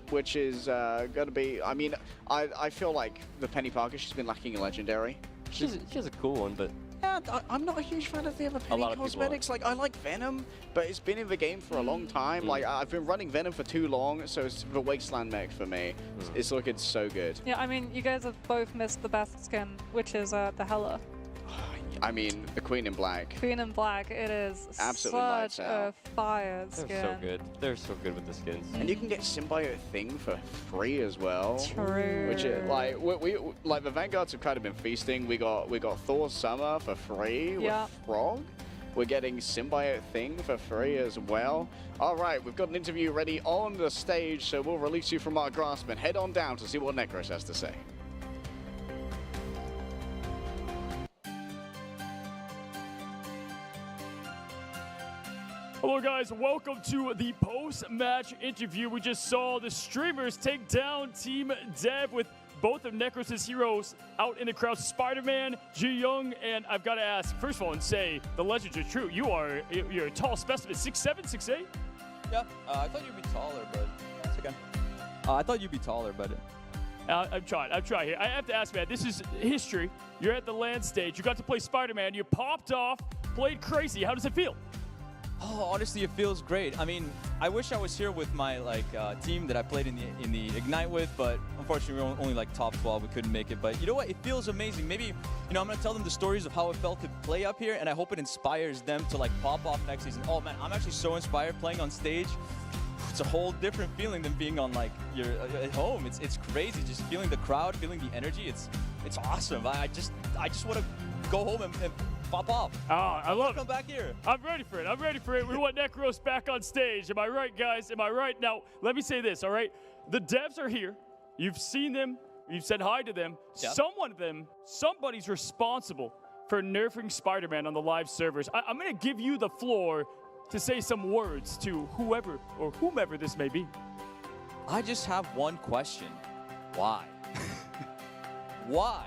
B: which is going to be, I mean, I feel like the Penny Parker, she's been lacking in Legendary.
E: She has a cool one, but...
B: Yeah, I'm not a huge fan of the other Penny cosmetics. Like, I like Venom, but it's been in the game for a long time. Like, I've been running Venom for too long, so it's the Wasteland mech for me. It's looking so good.
C: Yeah, I mean, you guys have both missed the best skin, which is the Hela.
B: I mean, the Queen in Black.
C: Queen in Black, it is
B: absolutely
C: such a fire skin.
E: They're so good. They're so good with the skins.
B: And you can get Symbiote Thing for free as well.
C: True.
B: Which is like we like the Vanguards have kind of been feasting. We got Thor Summer for free with Frog. We're getting Symbiote Thing for free as well. All right, we've got an interview ready on the stage, so we'll release you from our grasp and head on down to see what Necros has to say.
F: Hello guys, welcome to the post-match interview. We just saw the streamers take down Team Dev with both of Necros' heroes out in the crowd. Spider-Man, Ji-Young, and I've got to ask, first of all, and say, the legends are true. You're a tall specimen, 6'7", 6'8"?
G: Yeah, I thought you'd be taller, but it's okay. I thought you'd be taller, but
F: I'm trying here. I have to ask, man, this is history. You're at the land stage. You got to play Spider-Man. You popped off, played crazy. How does it feel?
G: Oh, honestly, it feels great. I mean, I wish I was here with my team that I played in the Ignite with, but unfortunately, we were only like top 12. We couldn't make it. But you know what? It feels amazing. Maybe, you know, I'm gonna tell them the stories of how it felt to play up here, and I hope it inspires them to like pop off next season. Oh man, I'm actually so inspired playing on stage. It's a whole different feeling than being on like your at home. It's crazy, just feeling the crowd, feeling the energy. It's awesome. I just want to go home and pop off.
F: Oh, I love it.
G: Come back here.
F: I'm ready for it. I'm ready for it. We want Necros back on stage. Am I right, guys? Am I right? Now, let me say this, all right? The devs are here. You've seen them. You've said hi to them.
G: Yep.
F: Somebody's responsible for nerfing Spider-Man on the live servers. I'm going to give you the floor to say some words to whoever or whomever this may be.
G: I just have one question. Why? Why?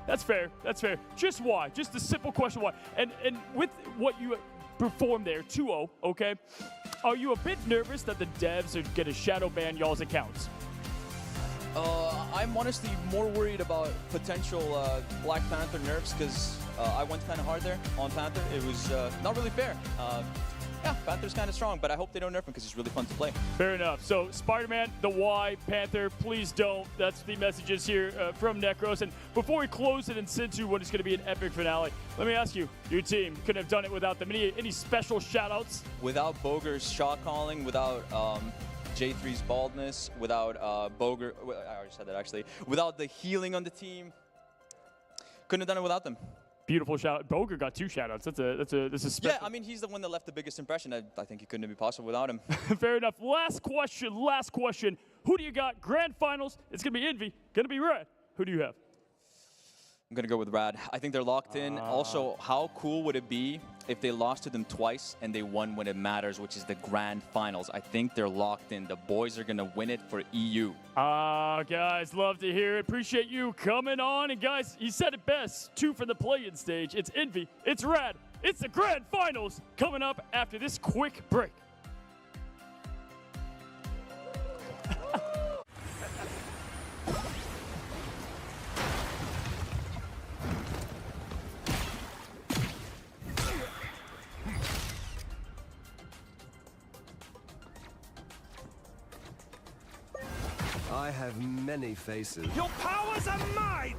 F: That's fair. That's fair. Just why? Just a simple question, why? And with what you performed there, 2-0, okay? Are you a bit nervous that the devs are going to shadow ban y'all's accounts?
G: I'm honestly more worried about potential Black Panther nerfs because I went kind of hard there on Panther. It was not really fair. Yeah, Panther's kind of strong, but I hope they don't nerf him because it's really fun to play.
F: Fair enough. So, Spider-Man, the why, Panther, please don't. That's the messages here from Necros. And before we close it and into what is going to be an epic finale, let me ask you, your team couldn't have done it without them. Any special shout-outs?
G: Without Boger's shot calling, without J3's baldness, without Boger, I already said that actually, without the healing on the team, couldn't have done it without them.
F: Beautiful shout out. Boger got 2 shout-outs. That's a special.
G: Yeah, I mean, he's the one that left the biggest impression. I think it couldn't be possible without him.
F: Fair enough. Last question. Who do you got? Grand finals. It's going to be Envy. Going to be Red. Who do you have?
G: I'm going to go with Rad. I think they're locked in. Also, how cool would it be if they lost to them twice and they won when it matters, which is the grand finals? I think they're locked in. The boys are going to win it for EU.
F: Guys, love to hear it. Appreciate you coming on. And guys, he said it best. 2 for the play-in stage. It's Envy. It's Rad. It's the grand finals coming up after this quick break.
H: I have many faces.
I: Your powers are mine!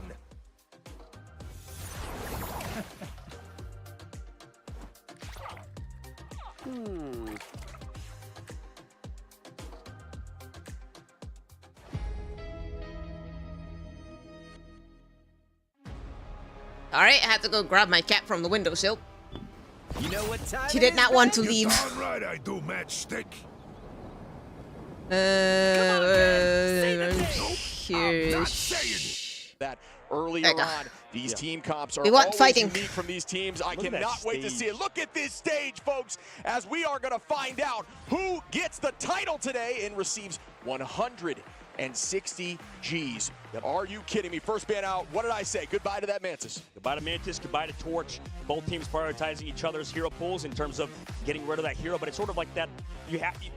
A: All right, I had to go grab my cat from the windowsill.
I: You know what time
A: He
I: it
A: did
I: is,
A: not want to
I: Red?
A: leave.
H: Darn right I do, matchstick.
J: That earlier on, these team comps are
A: We want
J: always
A: fighting.
J: unique from these teams. I
E: Look at
J: cannot
E: that
J: wait to see it. Look at this stage, folks, as we are going to find out who gets the title today and receives 160 Gs. Are you kidding me? First ban out. What did I say? Goodbye to that Mantis.
E: Goodbye to Mantis, goodbye to Torch. Both teams prioritizing each other's hero pools in terms of getting rid of that hero, but it's sort of like that,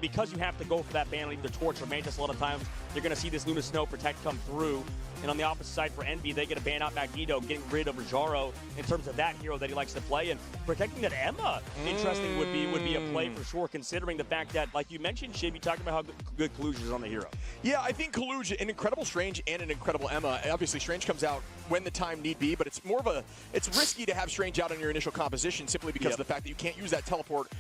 E: because you have to go for that ban, either Torch or Mantis a lot of times, you're going to see this Luna Snow Protect come through. And on the opposite side for Envy, they get a ban out Magneto, getting rid of Rajaro in terms of that hero that he likes to play. And protecting that Emma, interesting, would be a play for sure, considering the fact that, like you mentioned, Shib, you talked about how good Kaluja is on the hero.
J: Yeah, I think Kaluja, an incredible Strange and an incredible Emma. Obviously, Strange comes out when the time need be, but it's more of it's risky to have Strange out in your initial composition simply because of the fact that you can't use that teleport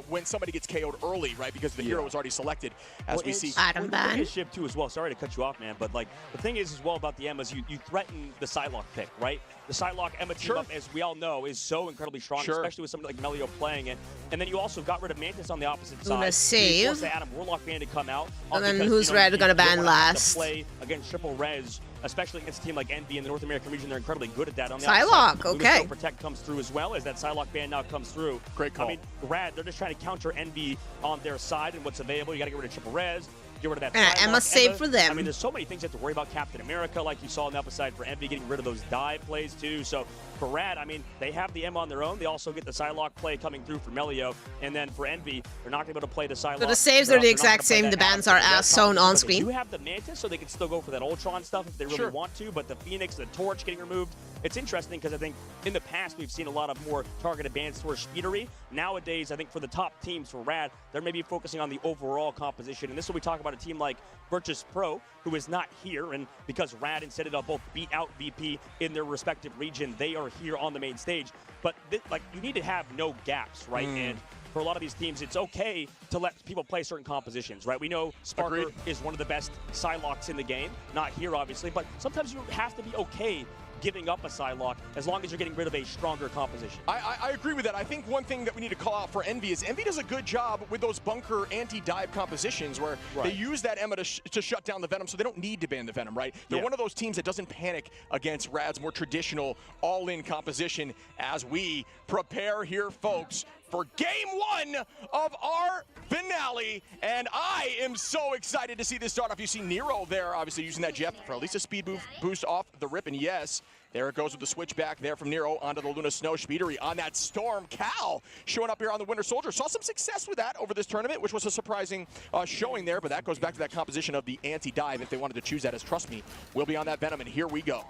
J: when somebody gets KO'd early, right? Because the hero is already selected, as we see.
A: Adam ban.
E: Shib too as well. Sorry to cut you off, man, but like the thing is as well about the Emmas, you threaten the Psylocke pick, right? The Psylocke Emma team up, as we all know, is so incredibly strong, especially with somebody like Melio playing it. And then you also got rid of Mantis on the opposite side.
A: Luna save.
E: Force the Adam Warlock ban to come out.
A: And then who's Red gonna ban last?
E: To play against triple res, especially against a team like Envy in the North American region, they're incredibly good at that. On the
A: Psylocke,
E: Luna
A: okay.
E: Snow Protect comes through as well, as that Psylocke ban now comes through.
J: Great call.
E: I mean, Rad, they're just trying to counter Envy on their side and what's available. You got to get rid of triple res. get rid of that.
A: Emma saved for them.
E: I mean, there's so many things you have to worry about. Captain America, like you saw on the upside for Envy, getting rid of those dive plays too. So for Rad, I mean, they have the Emma on their own. They also get the Psylocke play coming through for Melio. And then for Envy, they're not going to be able to play the Psylocke.
A: So the saves are the exact same. The bans are as shown on screen.
E: You have the Mantis, so they can still go for that Ultron stuff if they really want to. But the Phoenix, the Torch getting removed. It's interesting because I think in the past we've seen a lot of more targeted bans towards speedery. Nowadays, I think for the top teams for Rad, they're maybe focusing on the overall composition. And this is what we talk about a team like Virtus Pro, who is not here. And because Rad instead of both beat out VP in their respective region, they are here on the main stage. But like you need to have no gaps, right? And for a lot of these teams, it's okay to let people play certain compositions, right? We know Sparker is one of the best Psylocks in the game. Not here, obviously, but sometimes you have to be okay giving up a Psylocke as long as you're getting rid of a stronger composition.
J: I agree with that. I think one thing that we need to call out for Envy is Envy does a good job with those bunker anti-dive compositions where they use that Emma to shut down the Venom, so they don't need to ban the Venom, right? They're one of those teams that doesn't panic against Rad's more traditional all-in composition as we prepare here, folks, for game 1 of our finale, and I am so excited to see this start off. You see Nero there, obviously using that Jeff for at least a speed boost off the rip, and yes, there it goes with the switch back there from Nero onto the Luna Snow Speedery on that Storm. Cal showing up here on the Winter Soldier. Saw some success with that over this tournament, which was a surprising showing there, but that goes back to that composition of the anti-dive if they wanted to choose that as Trust Me. We'll be on that Venom, and here we go.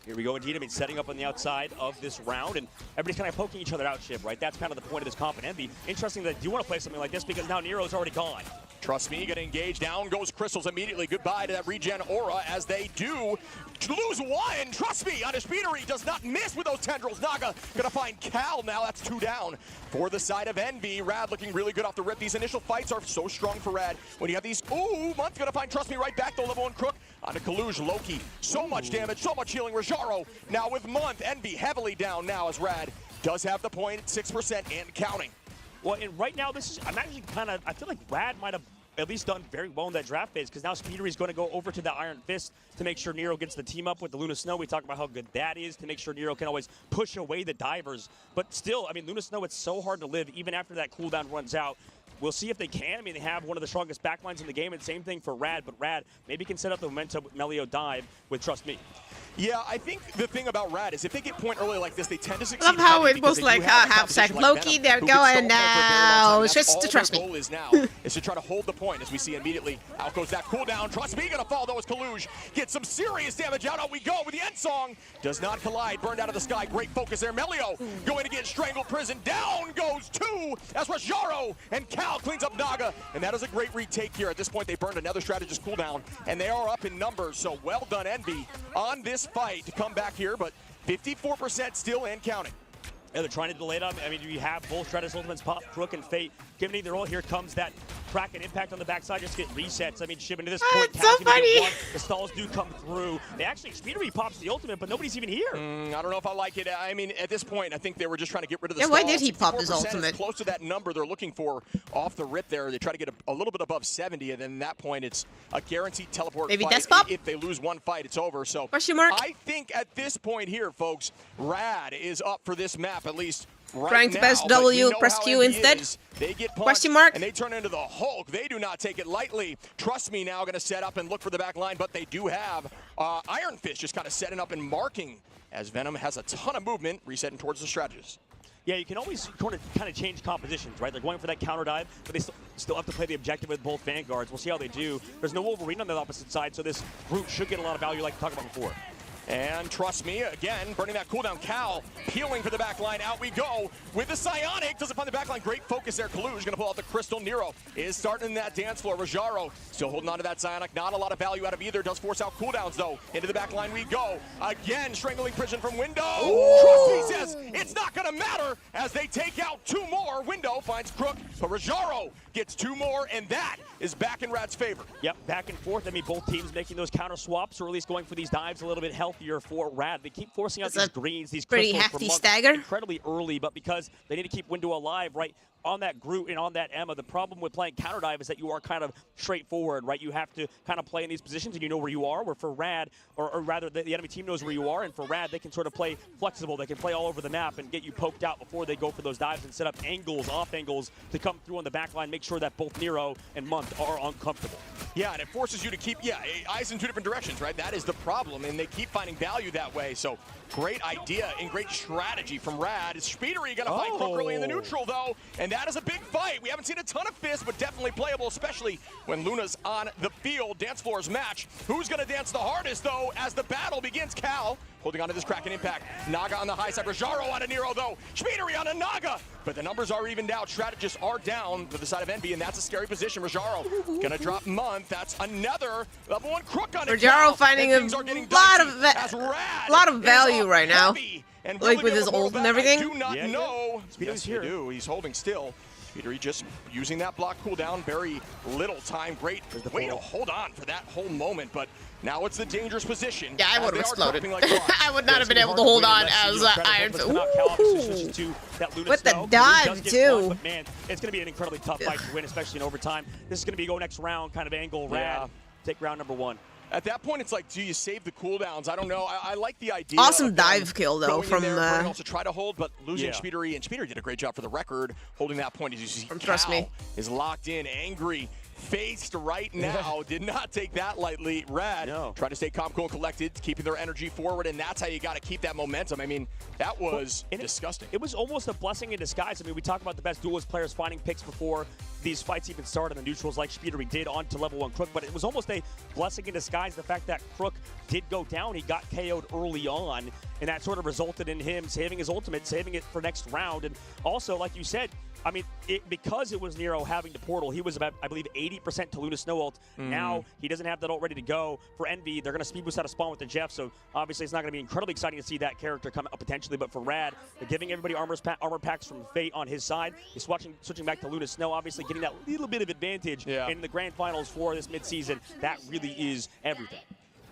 E: Here we go indeed. I mean, setting up on the outside of this round, and everybody's kind of poking each other out, Shib, right? That's kind of the point of this comp and Envy. Interesting that you want to play something like this because now Nero's already gone.
J: Trust Me, gonna engage. Down goes Crystals immediately. Goodbye to that regen aura as they do lose one. Trust Me on his Speedery does not miss with those tendrils. Naga gonna find Cal now. That's 2 down for the side of Envy. Rad looking really good off the rip. These initial fights are so strong for Rad. When you have these, Month's gonna find Trust Me right back. The level 1 Crook onto Kaluj. Loki, so much damage, so much healing. Rajaro now with Month. Envy heavily down now as Rad does have the point at 6% and counting.
E: Well, and right now, I'm actually I feel like Rad might have at least done very well in that draft phase because now Speedery is going to go over to the Iron Fist to make sure Nero gets the team up with the Luna Snow. We talked about how good that is to make sure Nero can always push away the divers. But still, I mean, Luna Snow, it's so hard to live even after that cooldown runs out. We'll see if they can. I mean, they have one of the strongest backlines in the game, and same thing for Rad, but Rad maybe can set up the momentum with Melio dive with Trust Me.
J: Yeah, I think the thing about Rad is if they get point early like this, they tend to succeed.
A: I love how it was like half second. Loki, they're going now. Switch to Trust Me.
J: Their goal is now is to try to hold the point as we see immediately. Out goes that cooldown. Trust Me gonna fall though as Kaluj gets some serious damage out. Out we go with the end song. Does not collide. Burned out of the sky. Great focus there. Melio going to get strangled prison. Down goes 2 as Rajaro and Cal cleans up Naga. And that is a great retake here. At this point, they burned another strategist cooldown and they are up in numbers. So well done, Envy, on this fight to come back here, but 54% still and counting.
E: Yeah, they're trying to delay them. I mean, you have both Stratus Ultimates pop, Crook and Fate. Giving their all. Here comes that crack and impact on the backside. Just get resets. I mean, shipping to this point.
A: It's so funny.
E: The stalls do come through. They actually, Speedery pops the ultimate, but nobody's even here.
J: I don't know if I like it. I mean, at this point, I think they were just trying to get rid of the
A: stalls. Why did he pop his
J: 64%
A: ultimate?
J: Is close to that number they're looking for off the rip there. They try to get a little bit above 70, and then at that point, it's a guaranteed teleport
A: Maybe
J: fight.
A: Despop?
J: If they lose one fight, it's over. So
A: question mark?
J: I think at this point here, folks, Rad is up for this map at least. Right
A: Trying to
J: now,
A: press W,
J: press
A: Q instead.
J: They get punched,
A: question mark?
J: and they turn into the Hulk. They do not take it lightly. Trust Me now going to set up and look for the back line, but they do have Iron Fist just kind of setting up and marking as Venom has a ton of movement, resetting towards the strategist.
E: Yeah, you can always kind of change compositions, right? They're going for that counter dive, but they still have to play the objective with both Vanguards. We'll see how they do. There's no Wolverine on the opposite side, so this group should get a lot of value like we talked about before.
J: And Trust Me, again, burning that cooldown. Cal peeling for the back line. Out we go with the Psionic. Doesn't find the back line. Great focus there. Kaluj going to pull out the Crystal. Nero is starting in that dance floor. Rajaro still holding on to that Psionic. Not a lot of value out of either. Does force out cooldowns, though. Into the back line we go. Again, strangling prison from Window. Ooh. Trust Me says it's not going to matter as they take out 2 more. Window finds Crook, but Rajaro gets 2 more, and that is back in Rad's favor.
E: Yep, back and forth. I mean, both teams making those counter swaps, or at least going for these dives a little bit healthier for Rad. They keep forcing out these greens, these
A: pretty
E: crystals
A: hefty
E: for
A: stagger.
E: incredibly early, but because they need to keep Window alive, right? on that Groot and on that Emma, the problem with playing counter dive is that you are kind of straightforward, right? You have to kind of play in these positions and you know where you are, where for Rad, or rather the enemy team knows where you are, and for Rad, they can sort of play flexible. They can play all over the map and get you poked out before they go for those dives and set up angles, off angles, to come through on the back line, make sure that both Nero and Month are uncomfortable.
J: Yeah, and it forces you to keep, eyes in two different directions, right? That is the problem, and they keep finding value that way. So great idea and great strategy from Rad. Speedery going to fight Crook early in the neutral, though, and that is a big fight. We haven't seen a ton of fists, but definitely playable, especially when Luna's on the field. Dance floor's match. Who's going to dance the hardest, though, as the battle begins? Cal holding on to this Kraken impact. Naga on the high side. Rajaro on a Nero, though. Speedery on a Naga. But the numbers are evened out. Strategists are down to the side of Envy, and that's a scary position. Rajaro gonna drop Month. That's another level 1 Crook on it.
A: Rajaro finding a lot of value right now. Like with his ult and everything.
J: I do not know. Yes, you do. He's holding still. Speedery just using that block cooldown. Very little time. Great way to hold on for that whole moment, but now it's the dangerous position.
A: Yeah, I would have exploded. Like I would not have been able to hold on as Iron. With the dive, too.
E: But man, it's going to be an incredibly tough fight to win, especially in overtime. This is going to be go next round kind of angle. Rad, take round number 1.
J: At that point, it's like, do you save the cooldowns? I don't know. I like the idea.
A: Awesome dive kill, though, from
J: also try to hold, but losing Speedery, and Speedery did a great job for the record, holding that point. As you see,
A: Trust me,
J: is locked in, angry, faced right now. Did not take that lightly. Rad try to stay calm, cool, and collected, keeping their energy forward, and that's how you got to keep that momentum. I mean, that was disgusting.
E: It was almost a blessing in disguise. I mean, we talk about the best duelist players finding picks before these fights even started, the neutrals like Speedery did onto level 1 Crook, but it was almost a blessing in disguise, the fact that Crook did go down. He got KO'd early on, and that sort of resulted in him saving his ultimate, saving it for next round. And also, like you said, I mean, because it was Nero having the portal, he was about, I believe, 80% to Luna Snow ult. Now he doesn't have that ult ready to go. For Envy, they're going to speed boost out of spawn with the Jeff, so obviously it's not going to be incredibly exciting to see that character come up potentially, but for Rad, they're giving everybody armor packs from Fate on his side. He's switching back to Luna Snow, obviously getting that little bit of advantage in the grand finals for this midseason. That really is everything.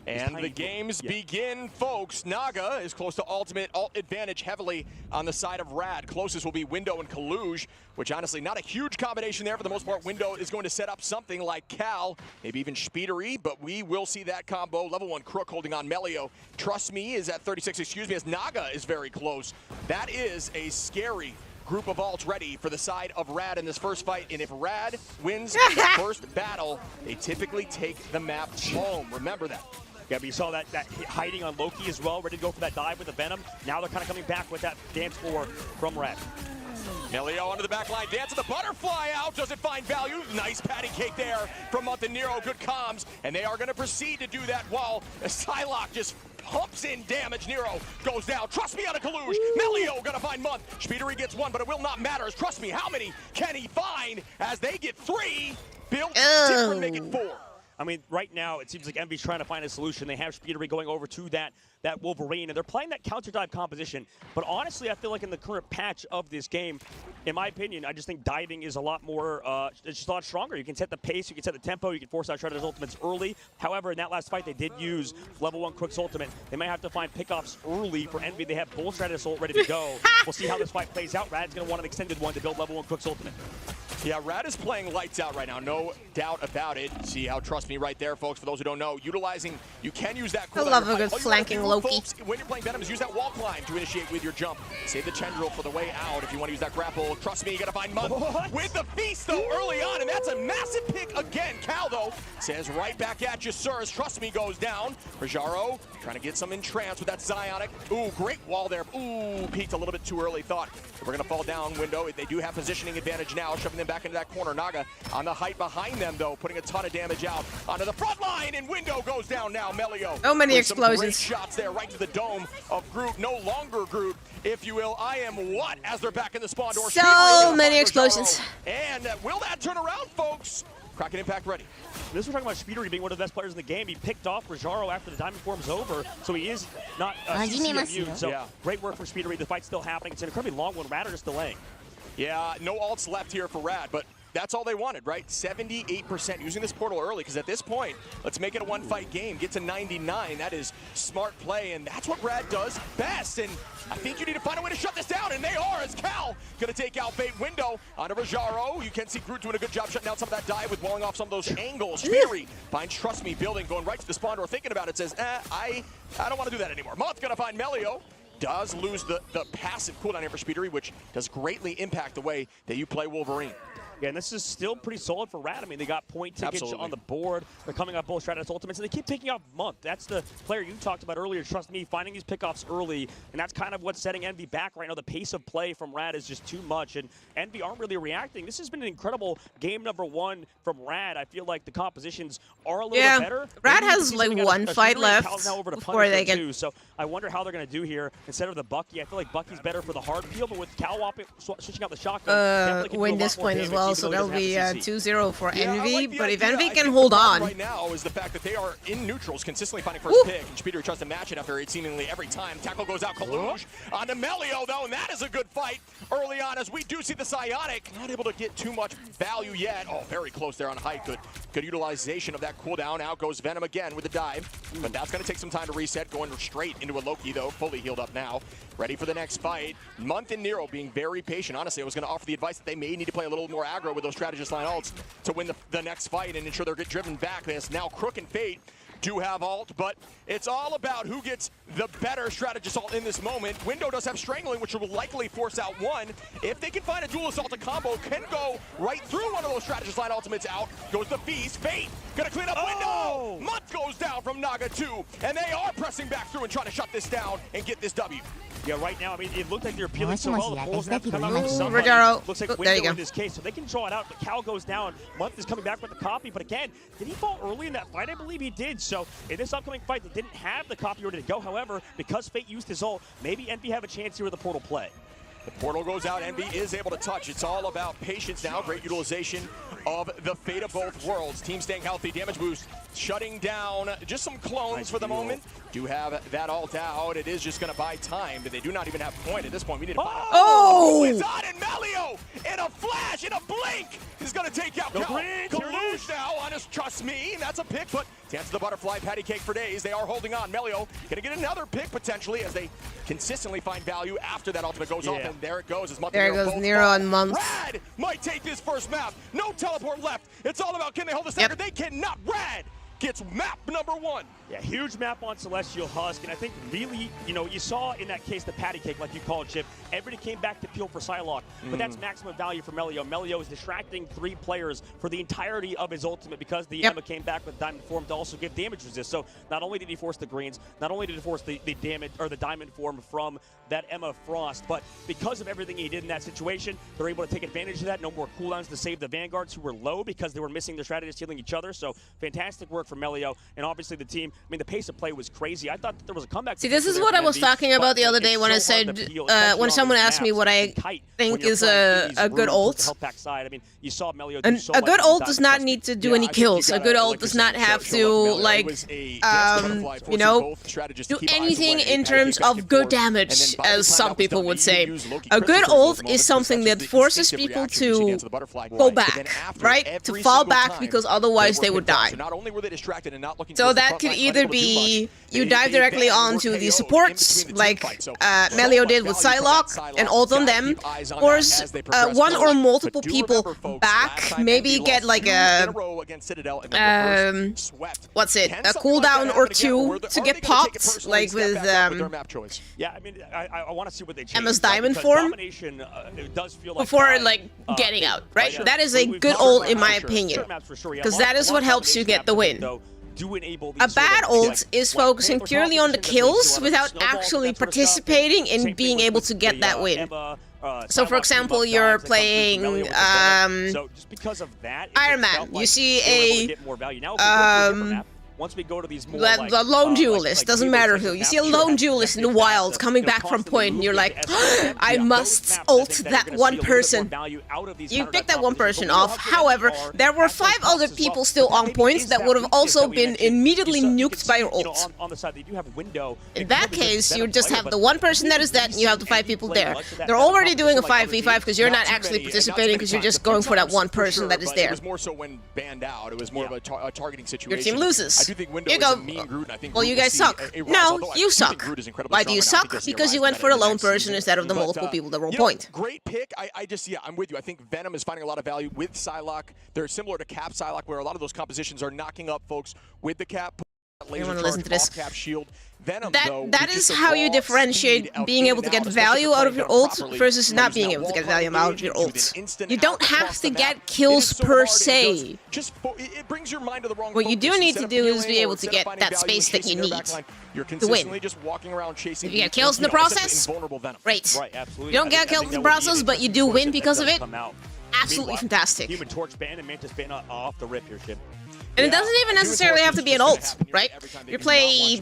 J: And the games begin, folks. Naga is close to ultimate ult advantage heavily on the side of Rad. Closest will be Window and Kaluj, which honestly not a huge combination there. For the most part, Window is going to set up something like Cal, maybe even Speedery, but we will see that combo. Level 1 Crook holding on Melio. Trust Me is at 36, excuse me, as Naga is very close. That is a scary group of ults ready for the side of Rad in this first fight, and if Rad wins the first battle, they typically take the map home. Remember that.
E: Yeah, but you saw that hiding on Loki as well, ready to go for that dive with the Venom. Now they're kind of coming back with that dance floor from Rad.
J: Melio onto the back line, dances the butterfly out, doesn't find value. Nice patty cake there from Month and Nero, good comms, and they are going to proceed to do that while Psylocke just pumps in damage. Nero goes down. Trust Me on a Kaluj. Melio gonna find Month. Speedery gets 1, but it will not matter. Trust Me, how many can he find as they get 3? Built different, make it 4.
E: I mean, right now, it seems like Envy's trying to find a solution. They have Speedery going over to that Wolverine, and they're playing that counter dive composition. But honestly, I feel like in the current patch of this game, in my opinion, I just think diving is a lot more, it's just a lot stronger. You can set the pace, you can set the tempo, you can force out Shredder's ultimates early. However, in that last fight, they did use level 1 Crook's ultimate. They might have to find pickoffs early for Envy. They have both Shredder's ult ready to go. We'll see how this fight plays out. Rad's going to want an extended one to build level 1 Crook's ultimate.
J: Yeah, Rad is playing lights out right now, no doubt about it. See how Trust Me right there, folks. For those who don't know, utilizing, you can use that cooldown.
A: I love a good flanking Loki.
J: Folks, when you're playing Venom, is use that wall climb to initiate with your jump. Save the tendril for the way out if you want to use that grapple. Trust Me, you gotta find Month with the feast though early on, and that's a massive pick again. Cal though says right back at you, sirs. Trust Me goes down. Rajaro trying to get some entrance with that Zionic. Ooh, great wall there. Ooh, peaked a little bit too early. Thought we're gonna fall down. Window. They do have positioning advantage now, shoving them back into that corner. Naga on the height behind them though, putting a ton of damage out onto the front line, and Window goes down now. Melio.
A: So many explosions.
J: Great shots there, right to the dome of Groot. No longer Groot, if you will. I am what? As they're back in the spawn door.
A: So many explosions.
J: And will that turn around, folks? Kraken impact ready.
E: This we're talking about Speedery being one of the best players in the game. He picked off Rajaro after the diamond form's over, so he is not immune. So great work for Speedery. The fight's still happening. It's an incredibly long one. Rad are just delaying.
J: Yeah, no ults left here for Rad, but that's all they wanted, right? 78% using this portal early, because at this point, let's make it a one-fight game. Get to 99. That is smart play, and that's what Rad does best. And I think you need to find a way to shut this down, and they are, as Cal going to take out Bait Window onto Rajaro. You can see Groot doing a good job shutting down some of that dive with walling off some of those angles. Fury finds Trust Me building, going right to the spawn door, thinking about it, says, I don't want to do that anymore. Moth's going to find Melio. Does lose the passive cooldown here for Speedery, which does greatly impact the way that you play Wolverine.
E: Yeah, and this is still pretty solid for Rad. I mean, they got point tickets on the board. They're coming up both Stratus Ultimates, and they keep picking up Month. That's the player you talked about earlier, Trust Me, finding these pickoffs early, and that's kind of what's setting Envy back right now. The pace of play from Rad is just too much, and Envy aren't really reacting. This has been an incredible game number 1 from Rad. I feel like the compositions are a little bit better.
A: Rad has like one fight left before they get...
E: Too, so I wonder how they're going to do here. Instead of the Bucky, I feel like Bucky's better for the hard field, but with Cal switching out the shotgun,
A: win this point as well, so that'll be 2-0 for Envy,
J: like
A: but if
J: idea.
A: Envy can hold on.
J: Right now is the fact that they are in neutrals, consistently finding first pick, and Speedery tries to match it after it seemingly every time. Tackle goes out, Kaluge onto Melio, though, and that is a good fight early on, as we do see the Psionic not able to get too much value yet. Oh, very close there on height. Good utilization of that cooldown. Out goes Venom again with the dive, but that's going to take some time to reset, going straight into a Loki, though, fully healed up now. Ready for the next fight. Month and Nero being very patient. Honestly, I was going to offer the advice that they may need to play a little more aggro with those strategist line ults to win the next fight and ensure they're get driven back. This now Crook and Fate do have ult, but it's all about who gets the better strategist ult in this moment. Window does have Strangling, which will likely force out one. If they can find a dual assault combo, can go right through one of those strategist line ultimates out. Goes the Feast. Fate gonna clean up Window. Month goes down from Naga 2, and they are pressing back through and trying to shut this down and get this W.
E: Yeah, right now, I mean, it looked like they're peeling so well. The polls have to come out with somebody. Looks like Window in this case, so they can draw it out, but Cal goes down. Month is coming back with the copy, but again, did he fall early in that fight? I believe he did. So in this upcoming fight, they didn't have the copy ready to go. However, because Fate used his ult, maybe Envy have a chance here with the portal play.
J: The portal goes out, Envy is able to touch. It's all about patience now. Great utilization of the Fate of both worlds. Team staying healthy, damage boost, shutting down just some clones for the moment. Do have that ult out. It is just going to buy time, but they do not even have point at this point. We need to buy.
A: Oh!
J: It's on, and Melio in a flash, in a blink, is going to take out Kaluge now on his Trust Me. And that's a pick, but to answer the butterfly patty cake for days, they are holding on. Melio going to get another pick potentially as they consistently find value after that ultimate goes off, and there it goes.
A: There goes Nero and Month.
J: Rad might take this first map. No teleport left. It's all about can they hold the stagger. They cannot. Rad gets map number 1.
E: Yeah, huge map on Celestial Husk, and I think really, you know, you saw in that case the patty cake, like you call it, Chip. Everybody came back to peel for Psylocke, but that's maximum value for Melio. Melio is distracting 3 players for the entirety of his ultimate because the Emma came back with Diamond Form to also give damage resist. So not only did he force the greens, not only did he force the damage or the Diamond Form from that Emma Frost, but because of everything he did in that situation, they're able to take advantage of that. No more cooldowns to save the Vanguards who were low because they were missing their strategists healing each other. So fantastic work from Melio, and obviously the team. I mean, the pace of play was crazy. I thought that there was a comeback.
A: See, this is what I was talking about the other day when I said, when someone asked me what I think is a good ult.
E: I mean, you saw Melio
A: do so much. A good ult does not need to do any kills. A good ult does not have to, like, you know, do anything in terms of good damage, as some people would say. A good ult is something that forces people to go back, right? To fall back because otherwise they would die. So that could either be you dive directly onto the supports, like Melio did with Psylocke, and ult on them, or one or multiple people back, maybe get like a, what's it, a cooldown or 2 to get popped, like with
E: yeah, I mean, I want to see what they change.
A: Emma's Diamond Form before, like, getting out, right? That is a good ult in my opinion, because that is what helps you get the win. A bad ult is focusing purely on the kills without actually participating in being able to get that win. So, for example, you're playing Iron Man. You see a
E: once we go to these more
A: The lone duelist, doesn't matter who. You see a lone duelist in the wild coming back from point, and you're like, I must ult that one person. You pick that one person off. However, there were 5 other people still on points that would have also been immediately nuked by your ult. In that case, you just have the one person that is dead, and you have the 5 people there. They're already doing a 5v5 because you're not actually participating because you're just going for that one person that is there.
J: It was more so when banned out. It was more of a targeting situation.
A: Your team loses.
J: I do think Window
A: you
J: is
A: go,
J: a mean Groot, and I think
A: well, you guys suck. No, you suck. Why do you suck? Because you went for the lone person instead of the multiple people that were on point.
J: Great pick. I'm with you. I think Venom is finding a lot of value with Psylocke. They're similar to Cap Psylocke, where a lot of those compositions are knocking up folks with the Cap.
A: I want to listen to this.
J: Cap shield. Venom,
A: that is how you differentiate being able to get value out of your ult versus not being able to get value out of your ult. You don't have to get kills per se. What you do need to do is be able to get that space that you need to win. If you get kills in the process, great. You don't get kills in the process, but you do win because of it. Absolutely fantastic.
E: Human Torch ban and Mantis ban off the rip here, Ship.
A: And it doesn't even necessarily have to be an ult, right? You play,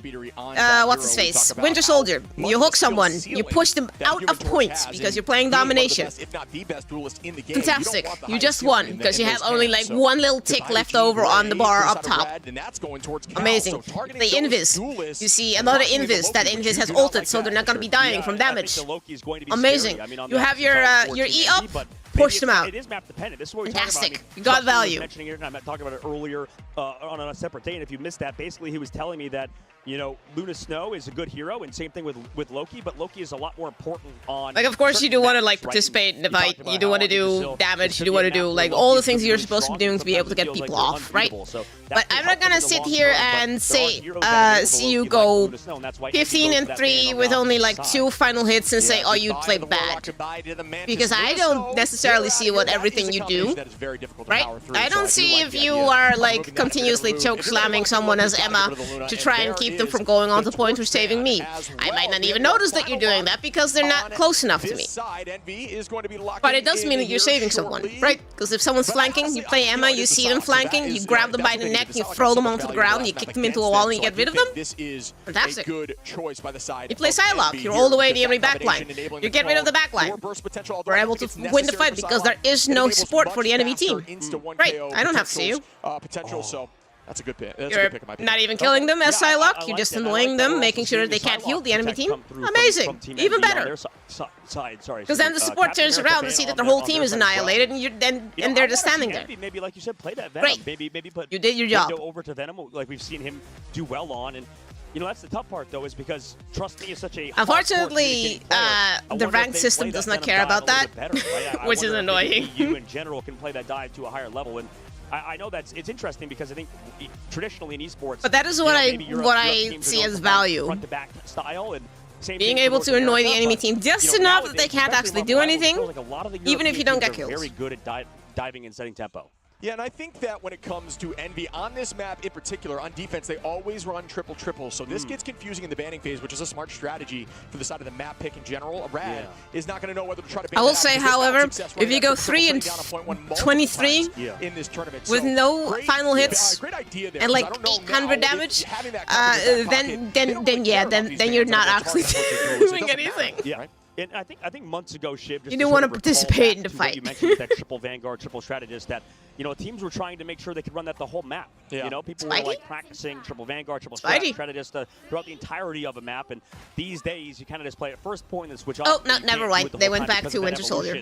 A: what's his face? Winter Soldier. You hook someone, you push them out of points because you're playing domination. Fantastic. You just won because you have only like one little tick left over on the bar up top. Amazing. The Invis. You see another Invis. That Invis has ulted, so they're not going to be dying from damage. Amazing. You have your E up. Push them out.
E: It is map dependent. This is what we're
A: Fantastic.
E: talking about.
A: You got value.
E: Mentioning it, and I'm talking about it earlier on a separate day. And if you missed that, basically he was telling me that, you know, Luna Snow is a good hero, and same thing with Loki. But Loki is a lot more important on.
A: Like, of course, you do want to like participate in the fight. You do want to do damage. You do want to do like all the things you're supposed to be doing to be able to get people off, right? But I'm not gonna sit here and say, see you go 15-3 with only like 2 final hits and say, oh, you played bad. Because I don't necessarily see what everything you do, right? I don't see if you are like continuously choke slamming someone as Emma to try and keep them from going on to point or saving me. I might not even notice that you're doing that because they're not close enough to me. But it does mean that you're saving someone, right? Because if someone's flanking, you play Emma, you see them flanking, you grab them by the neck, you throw them onto the ground, you kick them into a wall, and you get rid of them. Fantastic. You play Psylocke, you're all the way in the enemy backline. You get rid of the backline. We're able to win the fight because there is no support for the enemy team. Right, I don't have to see you.
J: That's a good pick.
A: You're not even killing them as Psylocke, you're just annoying them, making sure that they can't heal the enemy team. Amazing! Even better! Because then the support turns around and see that the whole team is annihilated, and they're just standing there.
E: Maybe, like you said, play that Venom.
A: Great.
E: Maybe put
A: you did your job.
E: Over to Venom, like we've seen him do well on, and you know that's the tough part though, is because Trust Me is such a
A: unfortunately the ranked system does not care about that, which is annoying.
E: You in general can play that dive to a higher level, and I know it's interesting because I think traditionally in esports,
A: but that is what I see as value.
E: Front to back style and
A: being able to annoy the enemy team just enough that they can't actually do anything, even if you don't get kills.
E: Very good at diving and setting tempo.
J: Yeah, and I think that when it comes to Envy, on this map in particular, on defense, they always run triple-triple. So this gets confusing in the banning phase, which is a smart strategy for the side of the map pick in general. Rad is not going to know whether to try to ban.
A: I will say, however, if you go 3-23
J: in this tournament
A: with no final hits and like 800 damage, then you're not actually doing anything.
E: Yeah. And I think months ago, Shiv, just
A: you didn't want to participate in the fight.
E: You mentioned that triple Vanguard, triple strategist, that teams were trying to make sure they could run that the whole map.
J: Yeah.
E: You know, people were like practicing triple Vanguard, triple strategist throughout the entirety of a map. And these days, you kind of just play at first point and switch off.
A: Oh, no, never mind. They went back to Winter Soldier.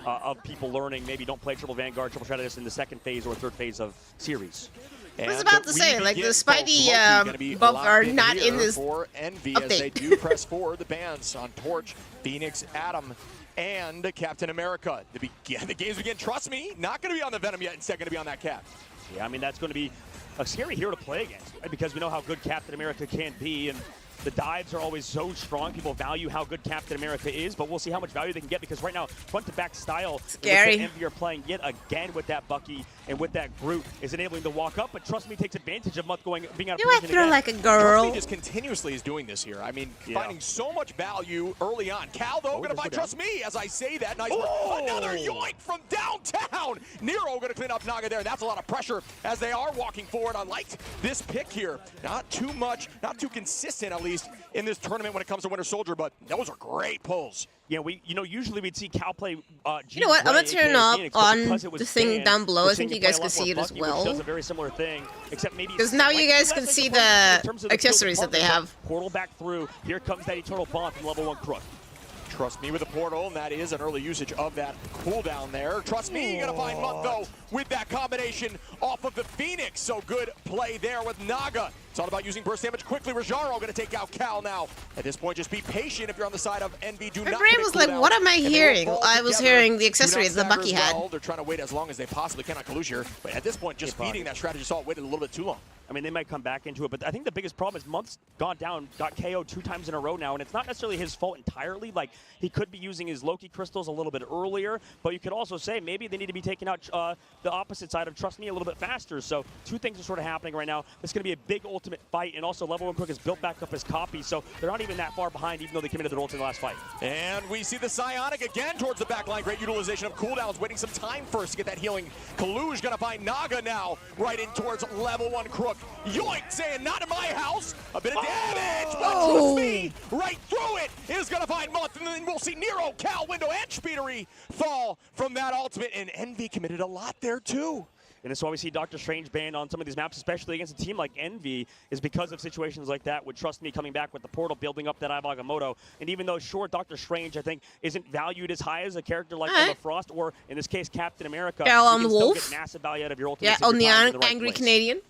E: Of people learning, maybe don't play triple Vanguard, triple strategist in the second phase or third phase of series.
A: I was about to say, like, the Spidey buff are not in this
J: for Envy
A: update.
J: As they do press forward the bans on Torch, Phoenix, Adam, and Captain America. The games begin. Trust me, not going to be on the Venom yet. Instead, going to be on that Cap.
E: Yeah, I mean, that's going to be a scary hero to play against, right? Because we know how good Captain America can be, and The dives are always so strong. People value how good Captain America is, but we'll see how much value they can get because right now, front-to-back style,
A: Scary.
E: Envy are playing yet again with that Bucky and with that Groot is enabling to walk up, but Trust Me takes advantage of Mutt being out of
A: Do I
E: position
A: throw
E: again.
A: like a
J: Trust
A: girl?
J: Me just continuously is doing this here. I mean, finding so much value early on. Cal, though, going to find Trust Me as I say that. Nice work. Another yoink from downtown. Nero going to clean up Naga there. That's a lot of pressure as they are walking forward. Unlike this pick here, not too much, not too consistent at least in this tournament when it comes to Winter Soldier, but those are great pulls.
E: Yeah, usually we'd see Cal play.
A: You know what? I'm gonna turn up on the thing down below. I think you guys can see it as well.
E: Does a very similar thing, except maybe
A: because now you guys can see the accessories that they have.
E: Portal back through. Here comes that Eternal Bond from level 1 Crook.
J: Trust Me with the portal, and that is an early usage of that cooldown there. Trust Me, gonna find Mutt though with that combination off of the Phoenix. So good play there with Naga. It's all about using burst damage quickly. Rajaro gonna take out Cal now. At this point, just be patient if you're on the side of Envy. Do
A: My
J: not
A: brain was like,
J: cooldown.
A: what am I
J: And
A: hearing?
J: they will fall
A: I was
J: together.
A: hearing the accessory
J: Do
A: that
J: not
A: Bucky
J: stagger as
A: had.
J: well. They're trying to wait as long as they possibly can on Kalusier, but at this point, just feeding that strategy assault waited a little bit too long.
E: I mean, they might come back into it, but I think the biggest problem is Munt's gone down, got KO'd 2 times in a row now, and it's not necessarily his fault entirely. Like, he could be using his Loki crystals a little bit earlier, but you could also say maybe they need to be taking out the opposite side of Trust Me a little bit faster. So 2 things are sort of happening right now. It's going to be a big ultimate fight, and also Level 1 Crook has built back up his copy, so they're not even that far behind, even though they committed their ult in the last fight.
J: And we see the Psionic again towards the back line. Great utilization of cooldowns, waiting some time first to get that healing. Kaluj gonna find Naga now, right in towards Level 1 Crook. Yoink, saying not in my house. A bit of damage, but Trust Me, right through it, is gonna find Mutt. And then we'll see Nero, Cal, Window, and Speedery fall from that ultimate. And Envy committed a lot there too.
E: And that's why we see Doctor Strange banned on some of these maps, especially against a team like Envy, is because of situations like that with Trust Me coming back with the portal, building up that Agamotto. And even though, sure, Doctor Strange, I think, isn't valued as high as a character like Emma Frost, or in this case, Captain America,
A: Cal on
E: you
A: the
E: can still
A: wolf.
E: get massive value out of your ultimate.
A: Yeah, on the angry Canadian.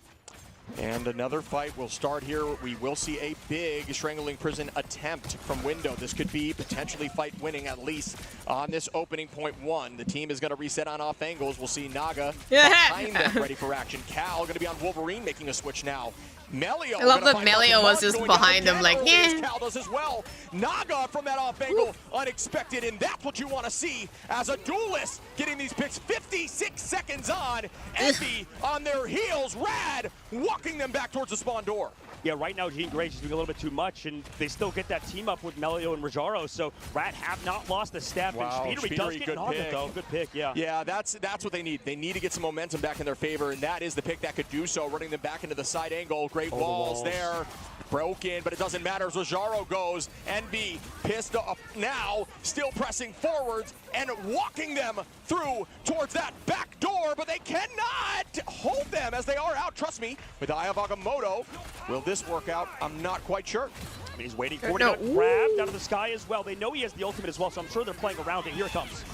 J: And another fight will start here. We will see a big Strangling Prison attempt from Window. This could be potentially fight winning, at least on this opening point 1. The team is going to reset on off angles. We'll see Naga behind them, ready for action. Cal going to be on Wolverine, making a switch now. Melio.
A: I love that Melio was just behind him, like, yeah.
J: Cal does as well. Naga from that off angle, unexpected, and that's what you want to see as a duelist getting these picks 56 seconds on. Envy on their heels, Rad walking them back towards the spawn door.
E: Yeah, right now Jean Grey's doing a little bit too much, and they still get that team up with Melio and Rajaro, so Rat have not lost a step,
J: Wow,
E: and Speedery does get on it, though. Good pick, yeah.
J: Yeah, that's what they need. They need to get some momentum back in their favor, and that is the pick that could do so, running them back into the side angle. Great walls there. Broken, but it doesn't matter as Rajaro goes. Envy pissed off now, still pressing forwards and walking them through towards that back door, but they cannot hold them as they are out. Trust Me, with the Eye of Agamotto. Will this work out? I'm not quite sure.
E: I mean, he's waiting for it to get grabbed out of the sky as well. They know he has the ultimate as well, so I'm sure they're playing around it. Here it comes.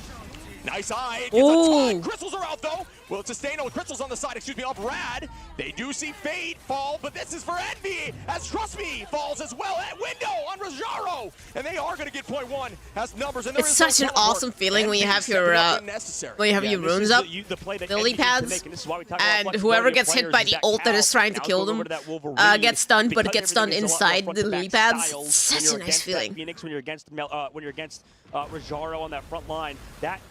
J: Nice eye. It gets a ton. Crystals are out, though. Will it sustain? Oh, Crystals on the side, of Rad. They do see Fate fall, but this is for Envy, as Trust Me falls as well at Window on Rajaro. And they are going to get point 1 as numbers. And
A: it's such an awesome feeling when you have your your runes up, the lily pads, and whoever gets hit by the ult that is trying to kill them gets stunned, but it gets stunned inside the lily pads. It's such a nice feeling.
E: Phoenix, when you're against Rajaro on that front line, that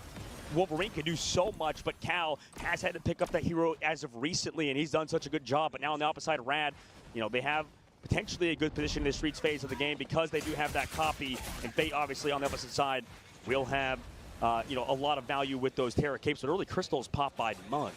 E: Wolverine can do so much, but Cal has had to pick up that hero as of recently, and he's done such a good job. But now on the opposite side of Rad, you know, they have potentially a good position in the Streets phase of the game because they do have that copy, and Fate obviously on the opposite side will have you know, a lot of value with those Terra Capes, but early crystals pop by Mutt.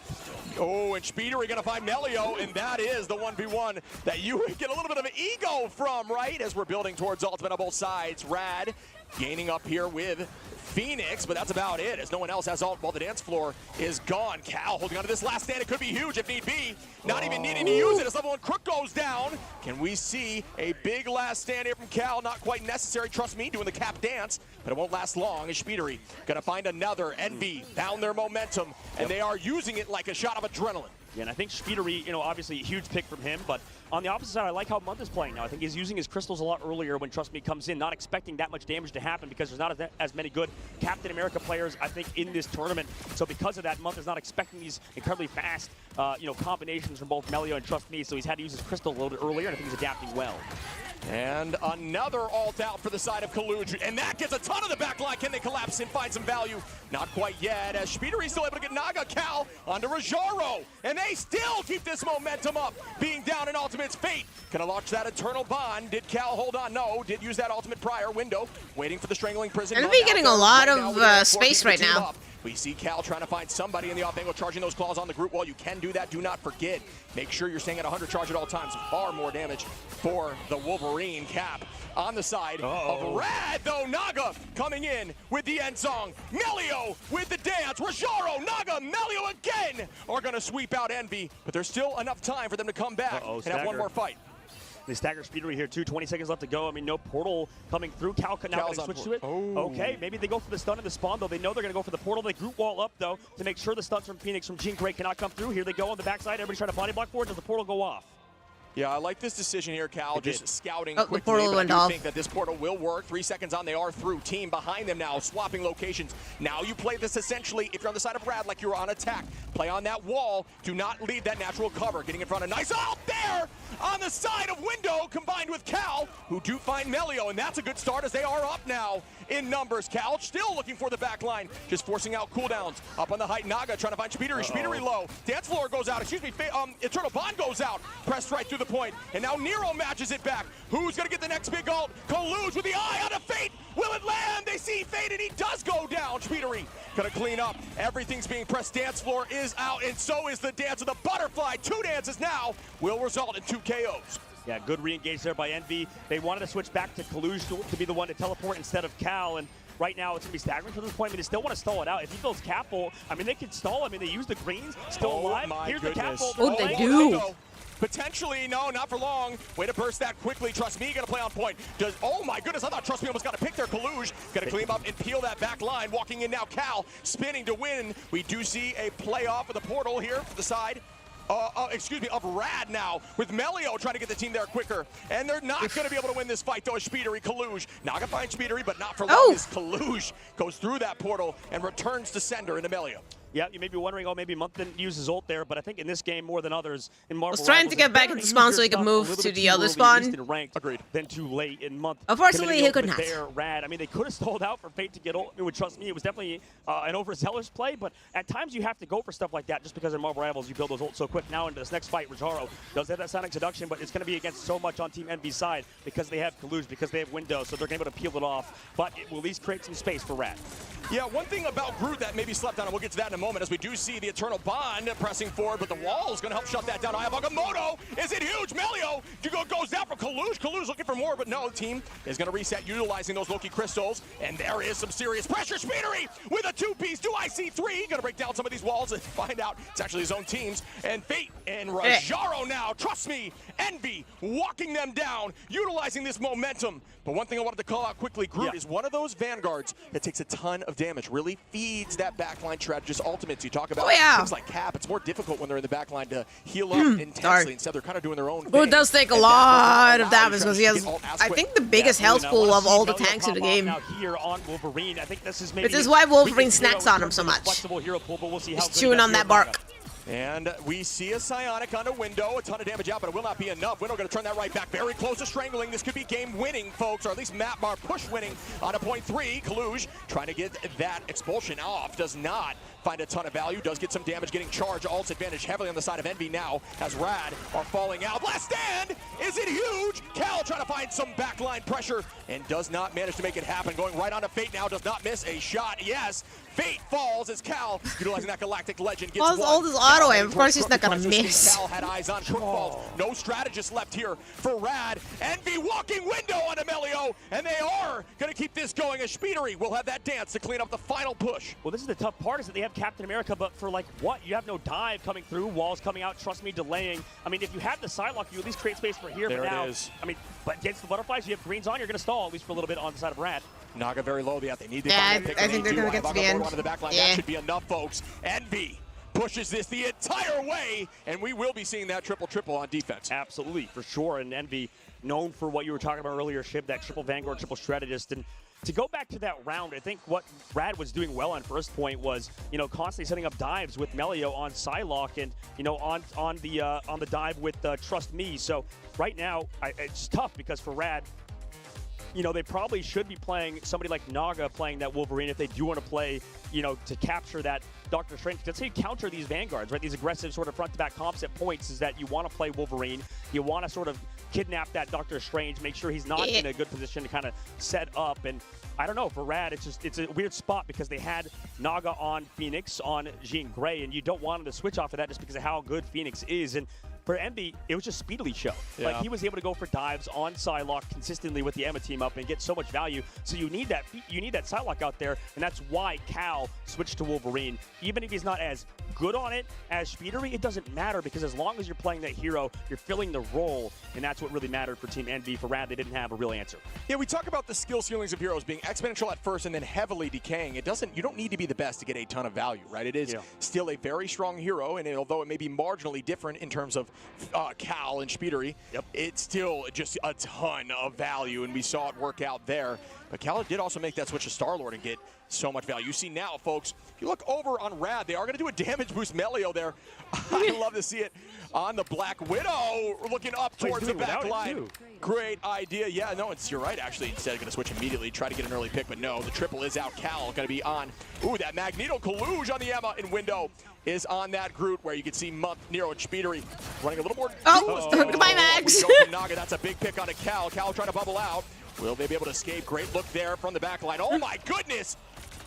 J: Oh, and Speedery going to find Melio, and that is the 1v1 that you get a little bit of an ego from, right? As we're building towards ultimate on both sides. Rad gaining up here with Phoenix, but that's about it, as no one else has ult while the dance floor is gone. Cal holding on to this last stand. It could be huge if need be. Not even needing to use it as Level 1 Crook goes down. Can we see a big last stand here from Cal? Not quite necessary. Trust Me, doing the cap dance, but it won't last long. As Speedery going to find another. Envy down their momentum, and they are using it like a shot of adrenaline.
E: Yeah, and I think Speedery, you know, obviously a huge pick from him, but on the opposite side, I like how Mutt is playing now. I think he's using his crystals a lot earlier when Trust Me comes in, not expecting that much damage to happen because there's not as many good Captain America players, I think, in this tournament. So because of that, Mutt is not expecting these incredibly fast, you know, combinations from both Melio and Trust Me, so he's had to use his crystal a little bit earlier, and I think he's adapting well.
J: And another ult out for the side of Kaluj, and that gets a ton of the back line. Can they collapse and find some value? Not quite yet, as Spidery's still able to get Naga Cal onto Rajaro, and they still keep this momentum up, being down in ultimates. Fate gonna launch that Eternal Bond. Did Cal hold on? No, did use that ultimate prior window, waiting for the Strangling Prison.
A: And we're getting a lot of space right now.
J: We see Cal trying to find somebody in the off angle, charging those claws on the group wall. You can do that. Do not forget. Make sure you're staying at 100 charge at all times. Far more damage for the Wolverine. Cap on the side of Rad, though. Naga coming in with the end song. Melio with the dance. Rajaro, Naga, Melio again are going to sweep out Envy, but there's still enough time for them to come back and have one more fight.
E: They stagger Speedery here too, 20 seconds left to go. I mean, no portal coming through. Cal can now switch to it. Okay, maybe they go for the stun and the spawn, though. They know they're going to go for the portal. They group wall up, though, to make sure the stuns from Phoenix, from Jean Grey cannot come through. Here they go on the backside. Everybody's trying to body block for it. Does the portal go off?
J: Yeah, I like this decision here, Cal, just scouting
A: quickly. The portal went off.
J: I think that this portal will work. 3 seconds on, they are through. Team behind them now, swapping locations. Now you play this essentially, if you're on the side of Brad, like you're on attack. Play on that wall. Do not leave that natural cover. Getting in front of nice out there on the side of Window, combined with Cal, who do find Melio, and that's a good start as they are up now in numbers. Cal still looking for the back line, just forcing out cooldowns. Up on the height, Naga trying to find Spidery. Spidery low. Dance floor goes out. Excuse me. Eternal Bond goes out. Pressed right through the point. And now Nero matches it back. Who's going to get the next big ult? Kaluj with the eye on a Fate. Will it land? They see Fate, and he does go down. Spidery going to clean up. Everything's being pressed. Dance floor is out, and so is the dance of the butterfly. 2 dances now will result in 2 KOs.
E: Yeah, good re-engage there by Envy. They wanted to switch back to Kaluj to be the one to teleport instead of Cal, and right now it's going to be staggering to this point. I mean, they still want to stall it out. If he builds Capful, I mean, they could stall. I mean, they use the greens, still alive. Here's the Capful.
A: Oh, they do.
J: Potentially, no, not for long. Way to burst that quickly. Trust me, gonna play on point. Oh my goodness, I thought Trust me almost got a pick there. Kaluj gonna clean up and peel that back line. Walking in now, Cal spinning to win. We do see a playoff of the portal here for the side. Of Rad now, with Melio trying to get the team there quicker. And they're not going to be able to win this fight, though, as Spidery. Kaluj not going to find Spidery, but not for long as Kaluj goes through that portal and returns to sender into Melio.
E: Yeah, you may be wondering, oh, maybe Month didn't use his ult there, but I think in this game more than others, in Marvel,
A: I was trying to get back into spawn so he could move to the other spawn.
E: Agreed. Then too late in Month.
A: Unfortunately, he could not.
E: Rad. I mean, they could have stalled out for Fate to get ult. It would trust me. It was definitely an overzealous play, but at times you have to go for stuff like that just because in Marvel Rivals you build those ults so quick. Now into this next fight, Rajaro does have that Sonic Seduction, but it's going to be against so much on Team Envy's side because they have Kaluj, because they have Window, so they're going to be able to peel it off, but it will at least create some space for Rad.
J: Yeah, one thing about Groot that maybe slept on, and we'll get to that in a moment, as we do see the Eternal Bond pressing forward, but the wall is going to help shut that down. Ayabaga is it huge? Melio goes down for Kaluj. Kaluj looking for more, but no, the team is going to reset utilizing those Loki crystals, and there is some serious pressure. Spidery with a 2-piece. Do I see 3? Going to break down some of these walls and find out it's actually his own teams. And Fate and Rajaro now, trust me, Envy walking them down, utilizing this momentum. But one thing I wanted to call out quickly, Groot is one of those vanguards that takes a ton of damage, really feeds that backline strategist ultimates. You talk about things like Cap. It's more difficult when they're in the backline to heal up intensely. Instead, they're kind of doing their own thing.
A: Groot does take a lot of damage because he has, I think, the biggest health pool of all the tanks in the game.
E: Here on Wolverine, I think this is maybe
A: this is why Wolverine snacks on him so much. He's chewing on that bark.
J: And we see a Psionic on a Window, a ton of damage out, but it will not be enough. Window going to turn that right back, very close to strangling. This could be game winning, folks, or at least map bar push winning on a .3. Kaluj trying to get that expulsion off, does not find a ton of value, does get some damage, getting charge, ult's advantage heavily on the side of Envy now, as Rad are falling out. Last stand, is it huge? Cal trying to find some backline pressure, and does not manage to make it happen. Going right onto Fate now, does not miss a shot, yes. Fate falls as Cal, utilizing that Galactic Legend, gets
A: all this auto aim, of course he's not gonna miss.
J: Cal had eyes on quick falls. No strategist left here for Rad. Envy walking Window on Melio, and they are gonna keep this going as Spidery will have that dance to clean up the final push.
E: Well, this is the tough part, is that they have Captain America, but for like what? You have no dive coming through, walls coming out, trust me, delaying. I mean, if you have the Psylocke, you at least create space for here,
J: there
E: but now,
J: it is.
E: I mean, but against the butterflies, you have greens on, you're gonna stall, at least for a little bit on the side of Rad.
J: Naga very low, they need the
A: I think they're gonna get to the end.
J: That should be enough, folks. Envy pushes this the entire way, and we will be seeing that triple on defense.
E: Absolutely, for sure, and Envy known for what you were talking about earlier, Shib, that triple Vanguard, triple strategist. And to go back to that round, I think what Rad was doing well on first point was, you know, constantly setting up dives with Melio on Psylocke and, you know, on the dive with Trust Me. So right now, it's tough because for Rad, you know, they probably should be playing somebody like Naga playing that Wolverine if they do want to play, you know, to capture that Doctor Strange. That's how you counter these Vanguards, right? These aggressive sort of front-to-back comps at points is that you want to play Wolverine. You want to sort of kidnap that Doctor Strange, make sure he's not in a good position to kind of set up. And I don't know, for Rad, it's a weird spot because they had Naga on Phoenix, on Jean Grey, and you don't want him to switch off of that just because of how good Phoenix is. And for Envy, it was just speedily show. Yeah. Like, he was able to go for dives on Psylocke consistently with the Emma team up and get so much value. So you need that Psylocke out there, and that's why Cal switched to Wolverine. Even if he's not as good on it as Speedery, it doesn't matter because as long as you're playing that hero, you're filling the role, and that's what really mattered for Team Envy. For Rad, they didn't have a real answer.
J: Yeah, we talk about the skill ceilings of heroes being exponential at first and then heavily decaying. You don't need to be the best to get a ton of value, right? It is still a very strong hero, and although it may be marginally different in terms of Cal and Speedery, it's still just a ton of value, and we saw it work out there. But Cal did also make that switch to Star-Lord and get so much value. You see now, folks, if you look over on Rad, they are going to do a damage boost Melio there. I love to see it on the Black Widow, looking up towards the back line. Great idea. Yeah, no, you're right, actually. Instead, going to switch immediately, try to get an early pick, but no, the triple is out. Cal going to be on. Ooh, that Magneto Colluge on the Emma, and Window is on that Groot, where you can see Month, Nero, and Speedery running a little more.
A: Goodbye, Max.
J: Naga, that's a big pick on a Cal. Cal trying to bubble out. Will they be able to escape? Great look there from the back line. Oh my goodness!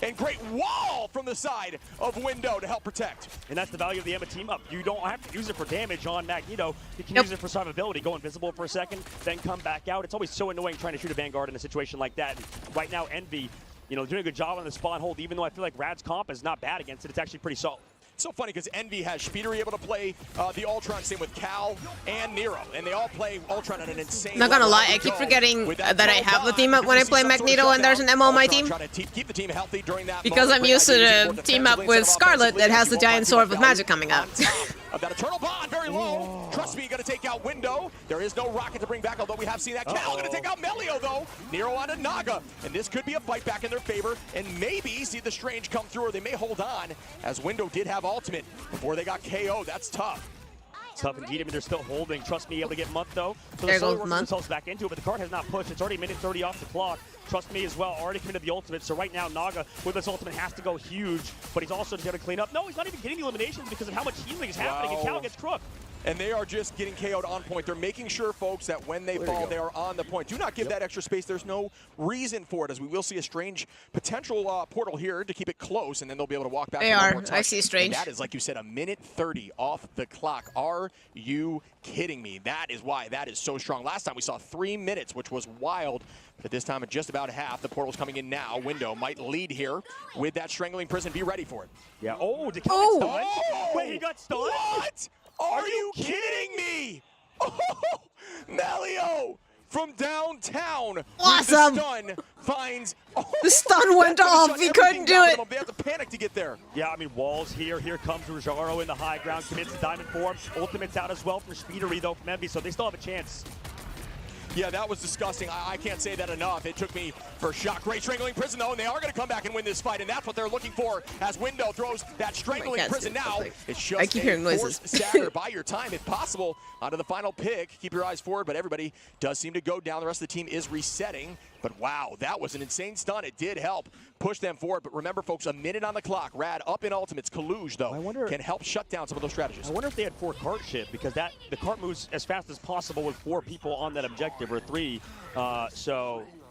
J: And great wall from the side of Window to help protect.
E: And that's the value of the Emma team up. You don't have to use it for damage on Magneto. You can use it for survivability. Go invisible for a second, then come back out. It's always so annoying trying to shoot a Vanguard in a situation like that. And right now, Envy, you know, doing a good job on the spawn hold, even though I feel like Rad's comp is not bad against it. It's actually pretty solid.
J: It's so funny because Envy has Speedery able to play the Ultron, same with Cal and Nero, and they all play Ultron at an insane
A: Not gonna lie, I keep forgetting that I have a team up when I play Magneto and there's an Emma on my team.
J: Keep the team healthy during that
A: because I'm used to the team up with Scarlet that has the giant sword with magic coming out.
J: Of that Eternal Bond, very low. Trust me, gonna take out Window. There is no rocket to bring back, although we have seen that. Cal gonna take out Melio though. Nero onto Naga, and this could be a fight back in their favor, and maybe see the Strange come through, or they may hold on, as Window did have ultimate before they got KO. That's tough.
E: Tough indeed. I mean, they're still holding. Trust me, able to get Month though. So
A: there
E: they're
A: goes Month.
E: themselves back into it, but the card has not pushed. It's already minute 30 off the clock. Trust me as well, already committed the ultimate. So right now, Naga with this ultimate has to go huge, but he's also going to clean up. No, he's not even getting the eliminations because of how much healing is happening, and Cal gets crooked.
J: And they are just getting KO'd on point. They're making sure, folks, that when they fall, they are on the point. Do not give that extra space. There's no reason for it, as we will see a Strange potential portal here to keep it close, and then they'll be able to walk back.
A: They are. I see Strange.
J: And that is, like you said, a minute 30 off the clock. Are you kidding me? That is why that is so strong. Last time we saw 3 minutes, which was wild. But this time at just about half, the portal's coming in now. Window might lead here with that Strangling Prison. Be ready for it.
E: Yeah. Oh, did Cal get stunned? Wait, he got stunned?
J: What? Are you kidding me? Oh, Melio from downtown.
A: Awesome.
J: The stun finds.
A: The stun went off. He couldn't do it.
J: They have to panic to get there.
E: Yeah, I mean, Wall's here. Here comes Rojaro in the high ground. Commits to diamond form. Ultimate's out as well for Speedery, though, from Envy, so they still have a chance.
J: Yeah, that was disgusting. I can't say that enough. It took me for shock. Great Strangling Prison, though, and they are going to come back and win this fight, and that's what they're looking for as Window throws that Strangling Prison now. It's just
A: I keep hearing noises.
J: Stagger. Buy your time, if possible, onto the final pick. Keep your eyes forward, but everybody does seem to go down. The rest of the team is resetting, but wow, that was an insane stun. It did help push them forward, but remember, folks, a minute on the clock. Rad up in ultimates. Colluge, though, can help shut down some of those strategies.
E: I wonder if they had 4 cart ship, because the cart moves as fast as possible with 4 people on that objective, or 3.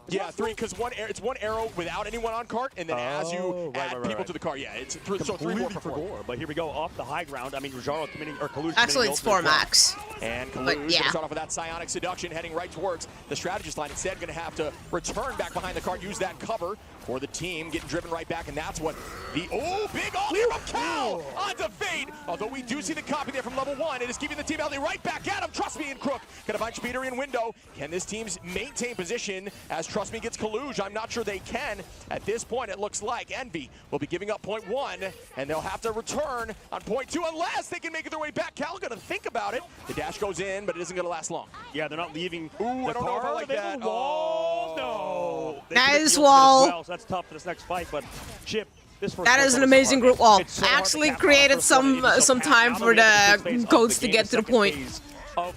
J: Yeah, 3, because it's 1 arrow without anyone on cart, and then as you add people to the cart, yeah, it's 3 more for 4.
E: But here we go, off the high ground. I mean, Rojaro committing, or Colluge.
A: Actually, it's 4 max.
J: And Colluge going to start off with that Psionic Seduction, heading right towards the strategist line. Instead, going to have to return back behind the cart, use that cover for the team, getting driven right back, and that's what big all here from Cal onto Fade. Although we do see the copy there from level 1, it is keeping the team healthy right back at him. Trust me, in Crook. Gonna find Speedery and Window. Can this team maintain position as Trust Me gets Kaluge. I'm not sure they can. At this point, it looks like Envy will be giving up point 1, and they'll have to return on point 2 unless they can make their way back. Cal gonna think about it. The dash goes in, but it isn't gonna last long.
E: Yeah, they're not leaving.
J: Ooh, I don't know if I like that.
E: Walls. No.
A: Nice wall.
E: Well, so that's tough for this next fight, but Chip.
A: That is an amazing group wall. I actually created some time for the coach to get to the point.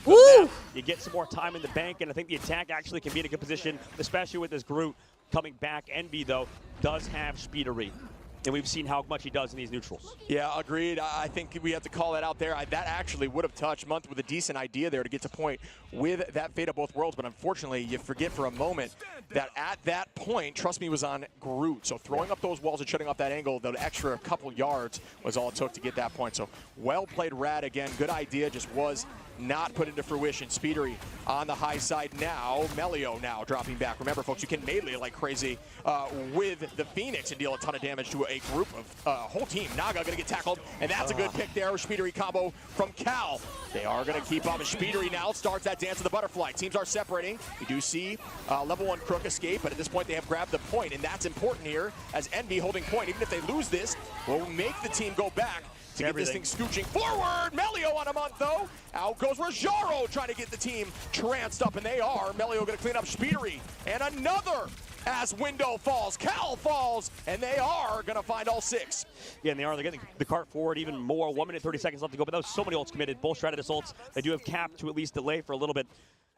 A: Woo!
E: You get some more time in the bank, and I think the attack actually can be in a good position, especially with this Groot coming back. Envy, though, does have speedery. And we've seen how much he does in these neutrals.
J: Yeah, agreed. I think we have to call that out there. That actually would have touched Month with a decent idea there to get to point with that Fate of Both Worlds, but unfortunately, you forget for a moment that at that point, Trust Me was on Groot. So throwing up those walls and shutting off that angle, the extra couple yards was all it took to get that point. So well played, Rad. Again, good idea, just was not put into fruition. Speedery on the high side now. Melio now dropping back. Remember, folks, you can melee like crazy with the Phoenix and deal a ton of damage to a group of whole team. Naga gonna get tackled, and that's a good pick there. Speedery combo from Cal. They are gonna keep up. Speedery now starts that dance of the butterfly. Teams are separating. We do see level 1 Crook escape, but at this point they have grabbed the point, and that's important here as Envy holding point. Even if they lose this, will make the team go back to get this thing scooching forward. Melio on a Month, though. Out goes Rajaro trying to get the team tranced up, and they are. Melio going to clean up Speedery. And another as window falls. Cal falls, and they are going to find all 6.
E: Yeah, and they are. They're getting the cart forward even more. 1 minute, 30 seconds left to go, but that was so many ults committed. Both Stratus ults. They do have Cap to at least delay for a little bit.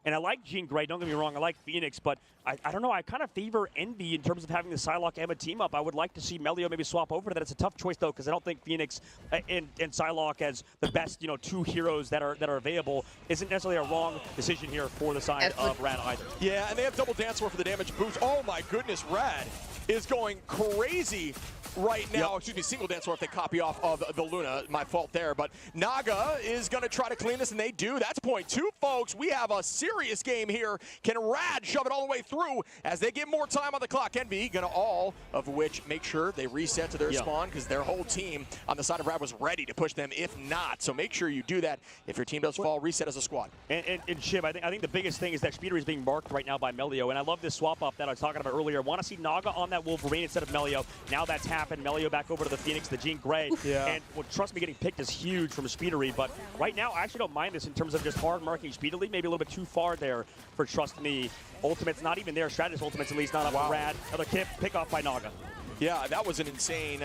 E: And I like Jean Grey, don't get me wrong, I like Phoenix, but I don't know, I kind of favor Envy in terms of having the Psylocke Emma team up. I would like to see Melio maybe swap over to that. It's a tough choice, though, because I don't think Phoenix and Psylocke as the best, 2 heroes that are available isn't necessarily a wrong decision here for the side of Rad either.
J: Yeah, and they have double dance for the damage boost. Oh my goodness, Rad is going crazy right now. Excuse me, single dance if they copy off of the Luna. My fault there, but Naga is going to try to clean this, and they do. That's point 2, folks. We have a serious game here. Can Rad shove it all the way through as they get more time on the clock? Envy going to all of which make sure they reset to their spawn, because their whole team on the side of Rad was ready to push them if not. So make sure you do that. If your team does fall, reset as a squad.
E: And Shiv, I think the biggest thing is that Speedery is being marked right now by Melio, and I love this swap up that I was talking about earlier. I want to see Naga on that Wolverine instead of Melio. Now that's happened. Melio back over to the Phoenix, the Jean Grey. And Trust Me getting picked is huge from Speedery, but right now I actually don't mind this in terms of just hard marking Speedery. Maybe a little bit too far there for Trust Me. Ultimate's not even there. Stratus Ultimate's at least not up for Rad. Another pick off by Naga.
J: Yeah, that was an insane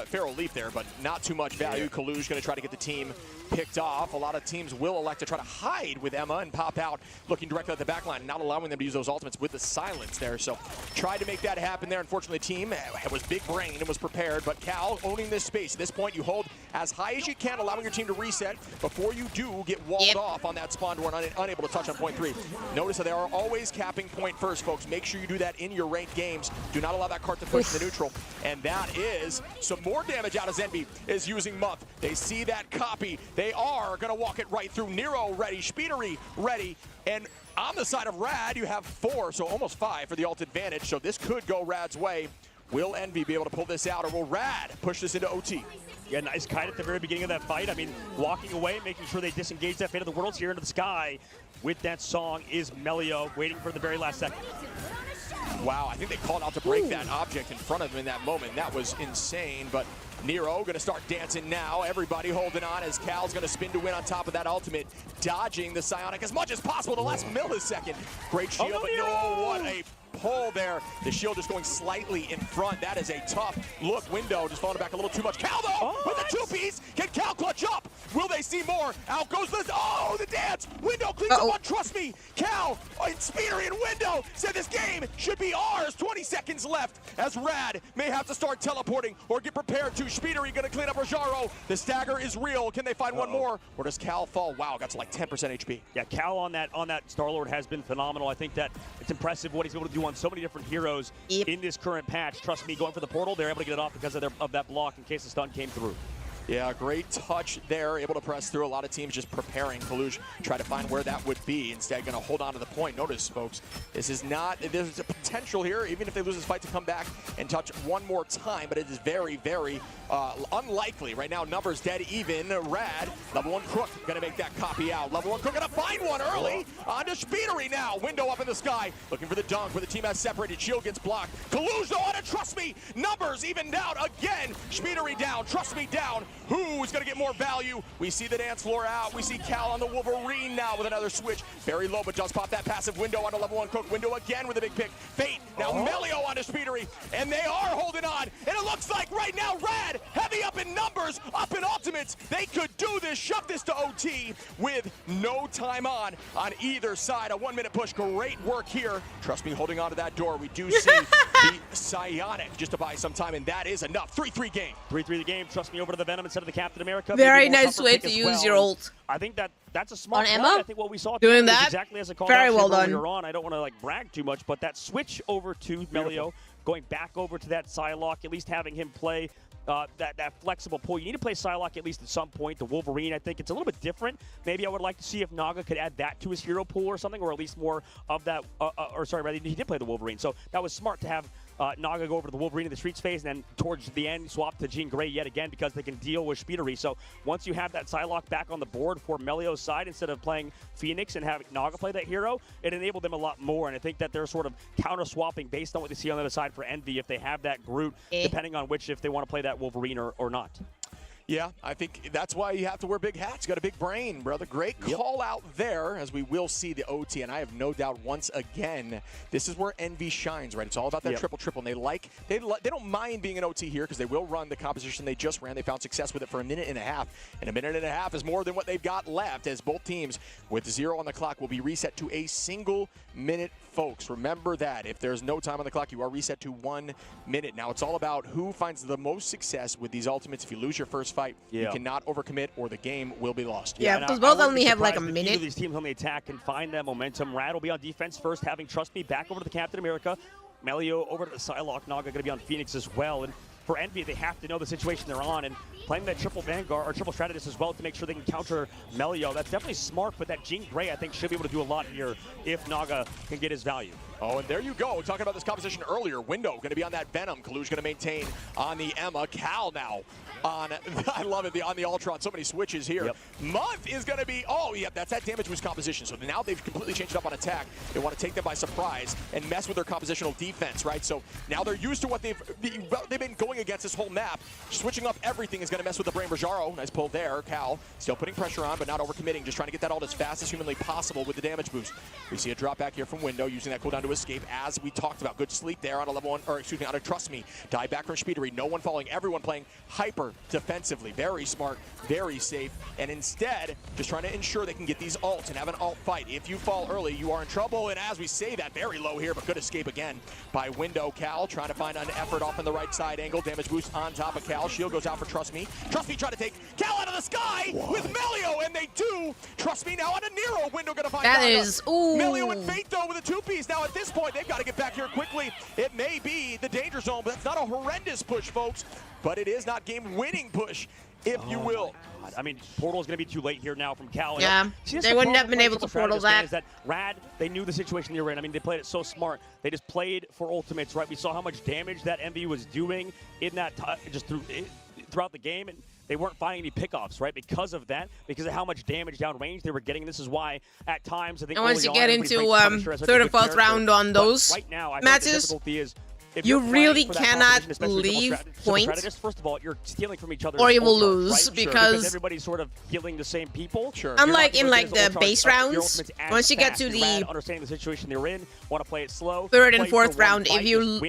J: Feral Leap there, but not too much value. Kaluge going to try to get the team picked off. A lot of teams will elect to try to hide with Emma and pop out, looking directly at the backline, not allowing them to use those ultimates with the silence there. So tried to make that happen there. Unfortunately, the team was big brain and was prepared, but Cal owning this space. At this point, you hold as high as you can, allowing your team to reset before you do get walled off on that spawn door and unable to touch on point 3. Notice that they are always capping point first, folks. Make sure you do that in your ranked games. Do not allow that cart to push the neutral. And that is some more damage out as Envy is using Month. They see that copy. They are going to walk it right through. Nero ready, Speedery ready, and on the side of Rad, you have 4, so almost 5 for the ult advantage, so this could go Rad's way. Will Envy be able to pull this out, or will Rad push this into OT?
E: Yeah, nice kite at the very beginning of that fight. I mean, walking away, making sure they disengage that Fate of the Worlds here into the sky. With that song is Melio, waiting for the very last second.
J: Wow, I think they called out to break that object in front of him in that moment. That was insane, but Nero going to start dancing now. Everybody holding on as Cal's going to spin to win on top of that ultimate, dodging the Psionic as much as possible the last millisecond. Great shield, but no, what a pull there. The shield just going slightly in front. That is a tough look. Window just falling back a little too much. Cal, though, with the 2-piece. Can Cal clutch up? Will they see more? Out goes the... Oh, the dance. Window cleans up one. Trust me. Cal and Speedery and Window said this game should be ours. 20 seconds left as Rad may have to start teleporting or get prepared to. Speedery going to clean up Rajaro. The stagger is real. Can they find one more? Or does Cal fall? Wow, got to like 10% HP.
E: Yeah, Cal on that Star-Lord has been phenomenal. I think that it's impressive what he's able to do on so many different heroes in this current patch. Trust me, going for the portal, they're able to get it off because of that block in case the stun came through.
J: Yeah, great touch there, able to press through. A lot of teams just preparing. Kaluj try to find where that would be. Instead, going to hold on to the point. Notice, folks, this is not, there's a potential here, even if they lose this fight, to come back and touch one more time, but it is very, very unlikely. Right now, numbers dead even. Rad, level 1 Crook, going to make that copy out. Level 1 Crook going to find one early. On to Speedery now. Window up in the sky, looking for the dunk, where the team has separated. Shield gets blocked. Kaluj, though, on to Trust Me. Numbers evened out again. Speedery down. Trust Me down. Who is going to get more value? We see the dance floor out. We see Cal on the Wolverine now with another switch. Very low, but does pop that passive window onto level 1 Crook. Window again with a big pick. Fate, now Melio onto Speedery, and they are holding on. And it looks like right now, Rad, heavy up in numbers, up in ultimates. They could do this, shove this to OT with no time on either side. A 1-minute push, great work here. Trust Me, holding on to that door. We do see the Psionic just to buy some time, and that is enough. 3-3 game.
E: 3-3 the game. Trust Me over to the Venom instead of the Captain America.
A: Very nice way to use your ult.
E: I think that's a smart
A: On
E: play.
A: Emma?
E: I think what we saw
A: doing that,
E: exactly as a call
A: very well done.
E: earlier on. I don't want to like brag too much, but that switch over to Melio, going back over to that Psylocke, at least having him play that flexible pull. You need to play Psylocke at least at some point. The Wolverine, I think it's a little bit different. Maybe I would like to see if Naga could add that to his hero pool or something, or at least more of that. Or sorry, rather, he did play the Wolverine, so that was smart to have Naga go over to the Wolverine in the Streets phase, and then towards the end swap to Jean Grey yet again because they can deal with Speedery. So once you have that Psylocke back on the board for Melio's side instead of playing Phoenix and having Naga play that hero, it enabled them a lot more. And I think that they're sort of counter-swapping based on what they see on the other side for Envy if they have that Groot, depending on which, if they want to play that Wolverine or not.
J: Yeah, I think that's why you have to wear big hats. Got a big brain, brother. Great call out there, as we will see the OT. And I have no doubt once again, this is where Envy shines, right? It's all about that triple. And they don't mind being an OT here because they will run the composition they just ran. They found success with it for a minute and a half. And a minute and a half is more than what they've got left, as both teams with 0 on the clock will be reset to a single minute, folks. Remember that. If there's no time on the clock, you are reset to 1 minute. Now, it's all about who finds the most success with these ultimates. If you lose your first fight, you cannot overcommit or the game will be lost.
A: Yeah, because both only have like a minute.
E: Either of these teams on the attack can find that momentum. Rad will be on defense first, having Trust Me back over to the Captain America. Melio over to the Psylocke. Naga going to be on Phoenix as well. And for Envy, they have to know the situation they're on, and playing that triple Vanguard or triple Strategist as well to make sure they can counter Melio. That's definitely smart, but that Jean Grey, I think, should be able to do a lot here if Naga can get his value.
J: Oh, and there you go. Talking about this composition earlier. Window going to be on that Venom. Kaluj going to maintain on the Emma. Cal now on, I love it, on the Ultron. So many switches here. Month is going to be, that's that damage boost composition. So now they've completely changed it up on attack. They want to take them by surprise and mess with their compositional defense, right? So now they're used to what they've been going against this whole map. Switching up everything is going to mess with the brain. Rajaro, nice pull there. Cal still putting pressure on, but not overcommitting. Just trying to get that ult as fast as humanly possible with the damage boost. We see a drop back here from Window, using that cooldown to escape, as we talked about. Good sleep there on a level 1, or excuse me, on a Trust Me. Die back from Speedery. No one falling. Everyone playing hyper defensively. Very smart, very safe, and instead just trying to ensure they can get these ults and have an ult fight. If you fall early, you are in trouble, and as we say that, very low here, but good escape again by Window. Cal trying to find an effort off in the right side angle. Damage boost on top of Cal. Shield goes out for Trust Me. Trust Me trying to take Cal out of the sky with Melio, and they do. Trust Me now on a Nero. Window gonna find
A: that is, ooh.
J: Melio and Fate though with a 2-piece. Now at this point, they've got to get back here quickly. It may be the danger zone, but that's not a horrendous push, folks. But it is not game-winning push, if you will.
E: I mean, Portal's going to be too late here now from Cal.
A: Yeah, they wouldn't have been able to portal that.
E: Is that Rad, they knew the situation they were in. I mean, they played it so smart. They just played for ultimates, right? We saw how much damage that Envy was doing in that throughout the game, and they weren't finding any pickoffs, right? Because of that, because of how much damage downrange they were getting. This is why, at times, I think.
A: And once you get into third and fourth round on those matches, you really cannot leave points.
E: First of all, you're stealing from each other,
A: or you will lose, right? because
E: everybody's sort of healing the same people.
J: Sure.
A: Unlike in like the base rounds, once you get to the
E: understanding the situation they're in, want to play it slow.
A: Third and fourth round, if you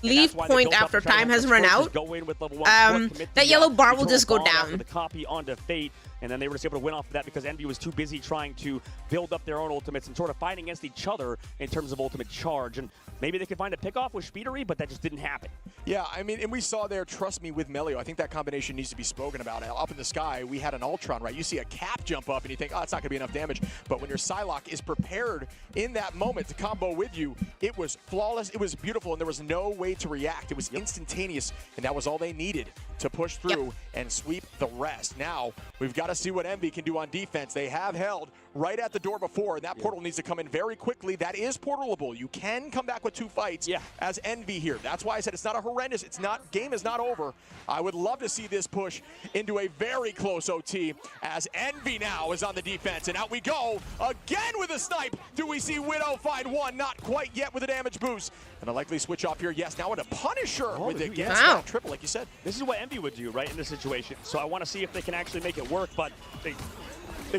A: leave point after time has run out, that yellow bar will just go down.
E: The copy onto Fate. And then they were just able to win off of that because Envy was too busy trying to build up their own ultimates and sort of fighting against each other in terms of ultimate charge. And maybe they could find a pickoff with Speedery, but that just didn't happen.
J: Yeah, I mean, and we saw there, Trust Me with Melio. I think that combination needs to be spoken about. Up in the sky, we had an Ultron, right? You see a cap jump up and you think, it's not going to be enough damage. But when your Psylocke is prepared in that moment to combo with you, it was flawless, it was beautiful, and there was no way to react. It was instantaneous, and that was all they needed to push through and sweep the rest. Now, we've got to see what Envy can do on defense. They have held right at the door before, and that portal needs to come in very quickly. That is portalable. You can come back with 2 fights as Envy here. That's why I said it's not a horrendous, game is not over. I would love to see this push into a very close OT as Envy now is on the defense, and out we go again with a snipe. Do we see Widow find one? Not quite yet with a damage boost. And a likely switch off here. Yes, now into Punisher with the triple, like you said.
E: This is what Envy would do, right, in this situation. So I want to see if they can actually make it work, but they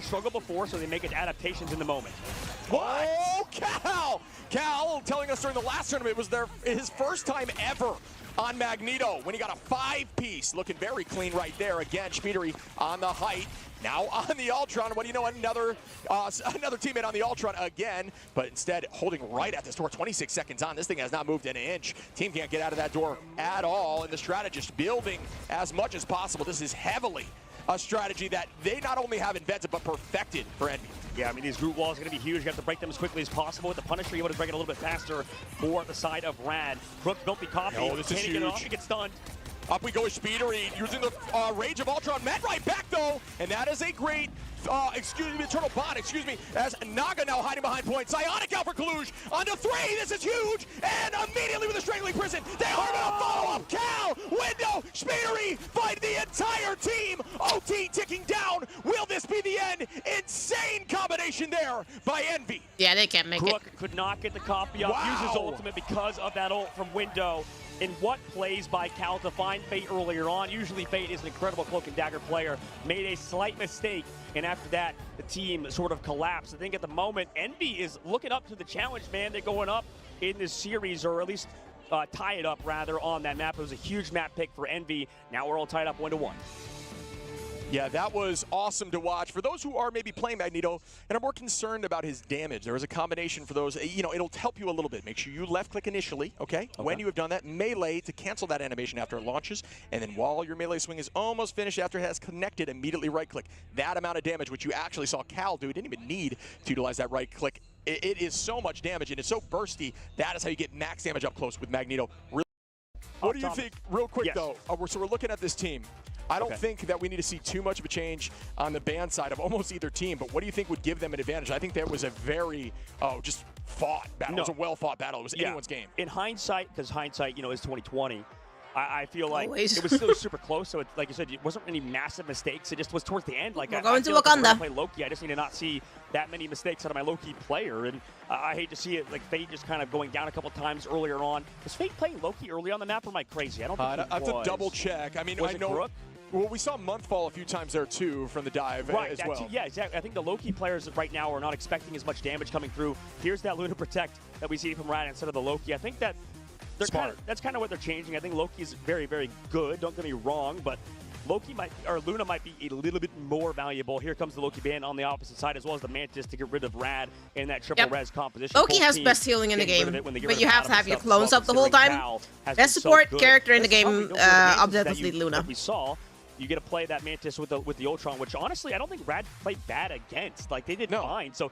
E: struggled before, so they make it adaptations in the moment.
J: What? Oh, Cal! Cal telling us during the last tournament it was his first time ever on Magneto when he got a 5-piece. Looking very clean right there. Again, Speedery on the height. Now on the Ultron. What do you know? Another teammate on the Ultron again, but instead holding right at this door. 26 seconds on. This thing has not moved an inch. Team can't get out of that door at all, and the strategist building as much as possible. This is heavily a strategy that they not only have invented, but perfected for Envy.
E: Yeah, I mean, these root walls are going to be huge. You have to break them as quickly as possible. With the Punisher, you want to break it a little bit faster for the side of Rad. Crook don't be coffee.
J: Oh, this is huge.
E: Get it off, he gets stunned.
J: Up we go with Speedery, using the Rage of Ultron. Met right back, though, and that is a great, Eternal Bond, as Naga now hiding behind point. Psionic out for Kalush, onto 3, this is huge, and immediately with a Strangling Prison, they are gonna follow up. Cal, Window, Speedery, fight the entire team. OT ticking down, will this be the end? Insane combination there by Envy.
A: Yeah, they can't make
E: Crook could not get the copy up, use his ultimate because of that ult from Window. In what plays by Cal to find Fate earlier on. Usually Fate is an incredible cloak and dagger player. Made a slight mistake, and after that, the team sort of collapsed. I think at the moment, Envy is looking up to the challenge, man. They're going up in this series, or at least tie it up, rather, on that map. It was a huge map pick for Envy. Now we're all tied up 1-1.
J: Yeah, that was awesome to watch. For those who are maybe playing Magneto and are more concerned about his damage, there is a combination for those. It'll help you a little bit. Make sure you left-click initially, okay? When you have done that, melee to cancel that animation after it launches, and then while your melee swing is almost finished after it has connected, immediately right-click. That amount of damage, which you actually saw Cal do, didn't even need to utilize that right-click. It is so much damage, and it's so bursty. That is how you get max damage up close with Magneto. What do you think, real quick, though? So we're looking at this team. I don't think that we need to see too much of a change on the ban side of almost either team, but what do you think would give them an advantage? I think that was a very, just fought battle. It was a well-fought battle. It was anyone's game.
E: In hindsight, because hindsight, is 2020, I feel like
A: Always.
E: it was still super close. So, like you said, it wasn't any massive mistakes. It just was towards the end. Like
A: We're
E: I
A: going to
E: feel like if
A: Wakanda.
E: I play Loki, I just need to not see that many mistakes out of my Loki player. And I hate to see it, like Fate just kind of going down a couple times earlier on. Was Fate playing Loki early on the map, or am I crazy? I don't think
J: I have to double check. I mean,
E: was
J: I
E: it
J: know.
E: Crook?
J: Well, we saw Monthfall a few times there, too, from the dive as well.
E: Yeah, exactly. I think the Loki players right now are not expecting as much damage coming through. Here's that Luna Protect that we see from Rad instead of the Loki. I think that that's kind of what they're changing. I think Loki is very, very good. Don't get me wrong, but Luna might be a little bit more valuable. Here comes the Loki ban on the opposite side, as well as the Mantis to get rid of Rad in that triple res composition.
A: Loki has best healing in the game, but you have to have your clones up the whole time. Best support character in the game, obviously Luna.
E: We saw. You get to play that Mantis with the Ultron, which honestly I don't think Rad played bad against. Like they did fine. So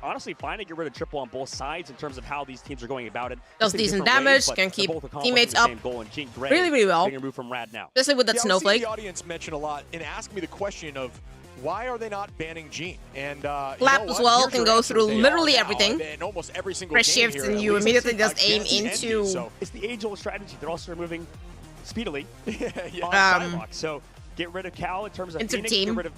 E: honestly, fine to get rid of triple on both sides in terms of how these teams are going about it.
A: Does decent damage, can keep teammates up really, really well.
E: Remove from Rad now.
A: Especially with that snowflake.
J: The audience mentioned a lot and asked me the question of why are they not banning Jean? And
A: Clap as well can go through literally everything.
J: And almost every single
A: press shift and you immediately just aim into.
E: So it's the age-old strategy. They're also removing speedily on Psylocke. So get rid of Cal in terms of Phoenix, get rid of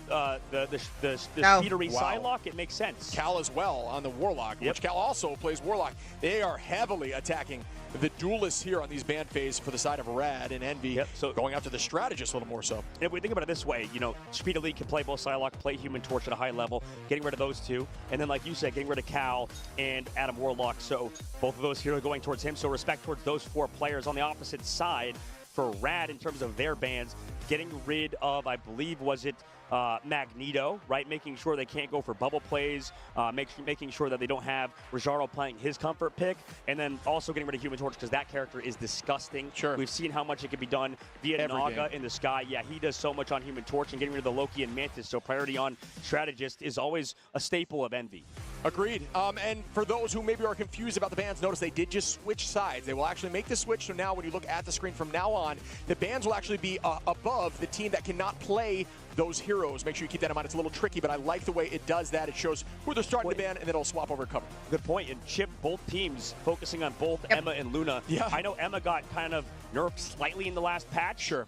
E: the speedery Psylocke. It makes sense.
J: Cal as well on the Warlock, which Cal also plays Warlock. They are heavily attacking the duelists here on these ban phase for the side of Rad and Envy, so going after the strategist a little more so.
E: And if we think about it this way, Speedily can play both Psylocke, play Human Torch at a high level, getting rid of those two, and then like you said, getting rid of Cal and Adam Warlock, so both of those here are going towards him, so respect towards those 4 players on the opposite side. For Rad, in terms of their bans, getting rid of, I believe, was it Magneto, right? Making sure they can't go for bubble plays, making sure that they don't have Rajaro playing his comfort pick, and then also getting rid of Human Torch because that character is disgusting.
J: Sure.
E: We've seen how much it can be done via
J: Every
E: Naga
J: game.
E: in the sky. Yeah, he does so much on Human Torch, and getting rid of the Loki and Mantis, so priority on Strategist is always a staple of Envy.
J: Agreed. And for those who maybe are confused about the bans, notice they did just switch sides. They will actually make the switch, so now when you look at the screen from now on, the bans will actually be above the team that cannot play those heroes. Make sure you keep that in mind. It's a little tricky, but I like the way it does that. It shows who they're starting to ban, and then it'll swap over and cover.
E: Good point. And Chip, both teams focusing on both Emma and Luna.
J: Yeah.
E: I know Emma got kind of nerfed slightly in the last patch.
J: Sure.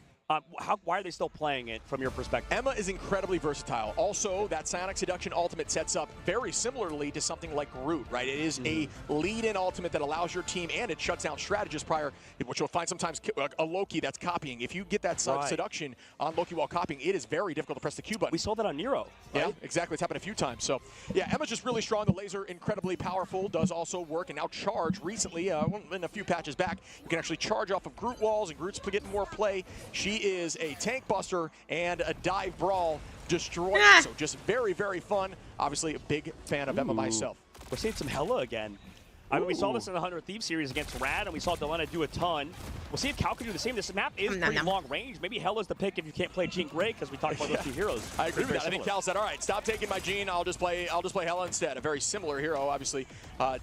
E: Why are they still playing it from your perspective?
J: Emma is incredibly versatile. Also, that Psionic Seduction ultimate sets up very similarly to something like Root, right? It is a lead-in ultimate that allows your team, and it shuts down Strategist prior, which you'll find sometimes a Loki that's copying. If you get that seduction on Loki while copying, it is very difficult to press the Q button.
E: We saw that on Nero. Right?
J: Yeah, exactly. It's happened a few times. So, yeah, Emma's just really strong. The laser, incredibly powerful, does also work, and now charge recently, in a few patches back, you can actually charge off of Groot walls, and Groot's getting more play. She is a tank buster and a dive brawl destroyer. So just very, very fun. Obviously, a big fan of Emma myself.
E: We're seeing some Hella again. I mean, we saw this in the 100 Thieves series against Rad, and we saw Delena do a ton. We'll see if Cal can do the same. This map is pretty long range. Maybe Hella's the pick if you can't play Jean Grey, because we talked about those two heroes.
J: I agree with that. I think Cal said, all right, stop taking my Jean. I'll just play Hella instead. A very similar hero, obviously.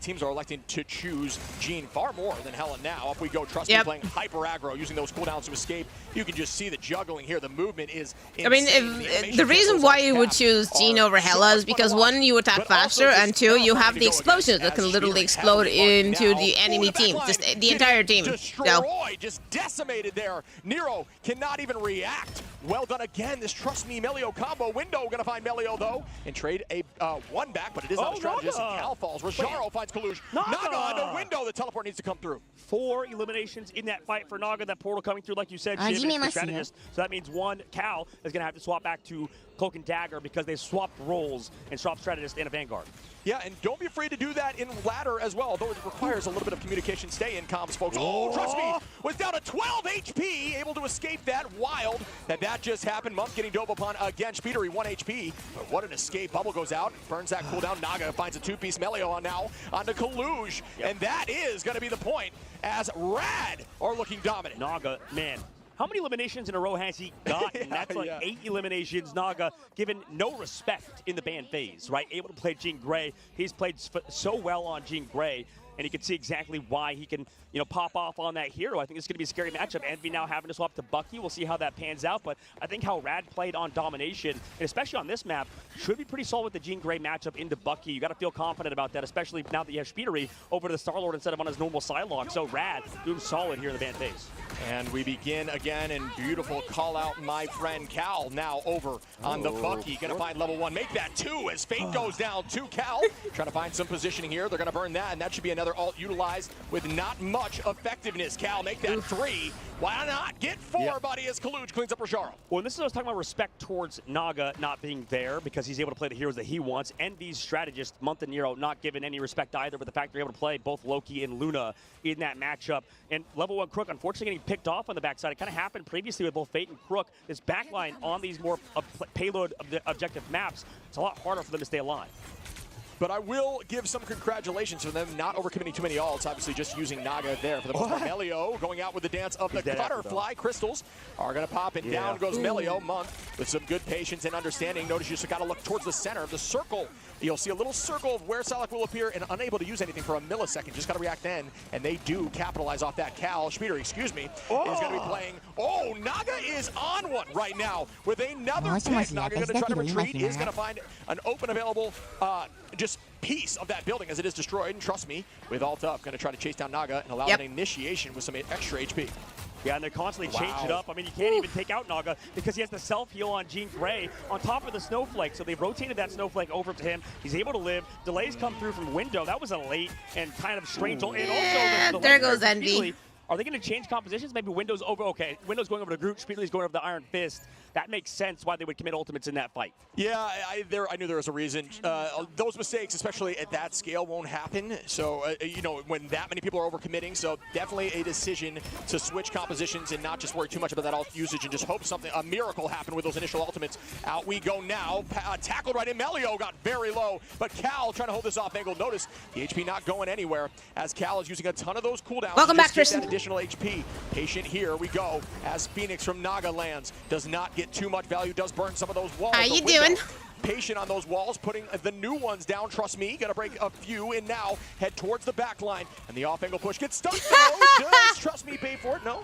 J: Teams are electing to choose Jean far more than Hella now. Up we go. Trust me, playing hyper aggro, using those cooldowns to escape. You can just see the juggling here. The movement is insane.
A: I mean, the reason why you would choose Jean over Hella is because one, you attack faster, and two, you have the explosions that can literally explode into the enemy team, just the entire team.
J: Just decimated there. Nero cannot even react. Well done again. This Trust Me Melio combo. Window gonna find Melio though and trade a one back, but it is not a strategist. Cal falls. Rajaro finds Kaluj. Naga on the window. The teleport needs to come through.
E: 4 eliminations in that fight for Naga. That portal coming through, like you said, strategist. So that means one Cal is gonna have to swap back to Cloak and Dagger because they swapped roles and swapped strategist and a Vanguard.
J: Yeah, and don't be afraid to do that in ladder as well, although it requires a little bit of communication. Stay in comms, folks. Oh, Trust Me was down to 12 HP, able to escape that. Wild that just happened. Month getting dove upon again. Speedery 1 HP. But what an escape. Bubble goes out, burns that cooldown. Naga finds a 2-piece Melio on now onto Kaluj, and that is going to be the point as Rad are looking dominant.
E: Naga, man. How many eliminations in a row has he gotten? That's like 8 eliminations. Naga given no respect in the ban phase, right? Able to play Jean Grey. He's played so well on Jean Grey, and you can see exactly why he can, pop off on that hero. I think it's going to be a scary matchup. Envy now having to swap to Bucky. We'll see how that pans out, but I think how Rad played on Domination, and especially on this map, should be pretty solid with the Jean Grey matchup into Bucky. You got to feel confident about that, especially now that you have Speedery over to the Star-Lord instead of on his normal Psylocke. So Rad doing solid here in the ban phase.
J: And we begin again, and beautiful call out, my friend Cal now over on the Bucky. Gonna find level 1, make that 2 as Fate goes down to Cal. Trying to find some positioning here. They're gonna burn that, and that should be another ult utilized with not much effectiveness. Cal, make that 3. Why not get 4, buddy, as Kaluj cleans up Rajaro.
E: Well, this is what I was talking about, respect towards Naga not being there because he's able to play the heroes that he wants. Envy's strategist, Month and Nero, not given any respect either, but the fact they're able to play both Loki and Luna in that matchup. And level 1 Crook, unfortunately, getting picked off on the backside. It kind of happened previously with both Fate and Crook. This backline on these more payload objective maps, it's a lot harder for them to stay alive.
J: But I will give some congratulations for them not overcommitting too many ults. Obviously, just using Naga there for the most part. Melio going out with the dance of the Cutterfly. Crystals are going to pop, and down goes Melio. Month with some good patience and understanding. Notice you just got to look towards the center of the circle. You'll see a little circle of where Psylocke will appear, and unable to use anything for a millisecond. Just got to react then, and they do capitalize off that. Cal, Speedery, excuse me, is going to be playing. Oh, Naga is on one right now with another pick. Naga going to try to retreat. Is going to find an open available just piece of that building as it is destroyed. And trust me, with ult up, going to try to chase down Naga and allow an initiation with some extra HP.
E: Yeah, and they're constantly changing it up. I mean, you can't even take out Naga because he has the self-heal on Jean Grey on top of the Snowflake. So they've rotated that Snowflake over to him. He's able to live. Delays come through from Window. That was a late and kind of strange. And also,
A: there goes Envy.
E: Are they going to change compositions? Maybe Window's over. Okay, Window's going over to Groot. Speedery's going over to the Iron Fist. that makes sense why they would commit ultimates in that fight.
J: Yeah, I knew there was a reason. Those mistakes, especially at that scale, won't happen. So, you know, when that many people are overcommitting, so definitely a decision to switch compositions and not just worry too much about that ult usage and just hope a miracle happened with those initial ultimates. Out we go now. Tackled right in. Melio got very low, but Cal trying to hold this off angle. Notice the HP not going anywhere as Cal is using a ton of those cooldowns.
A: Welcome back,
J: that
A: Tristan.
J: additional HP. Patient here we go as Phoenix from Naga lands. Does not get too much value, does burn some of those walls.
A: How you doing?
J: Patient on those walls, putting the new ones down. Trust me, gonna break a few and now head towards the back line. And the off angle push gets stuck. Does Trust Me pay for it? No,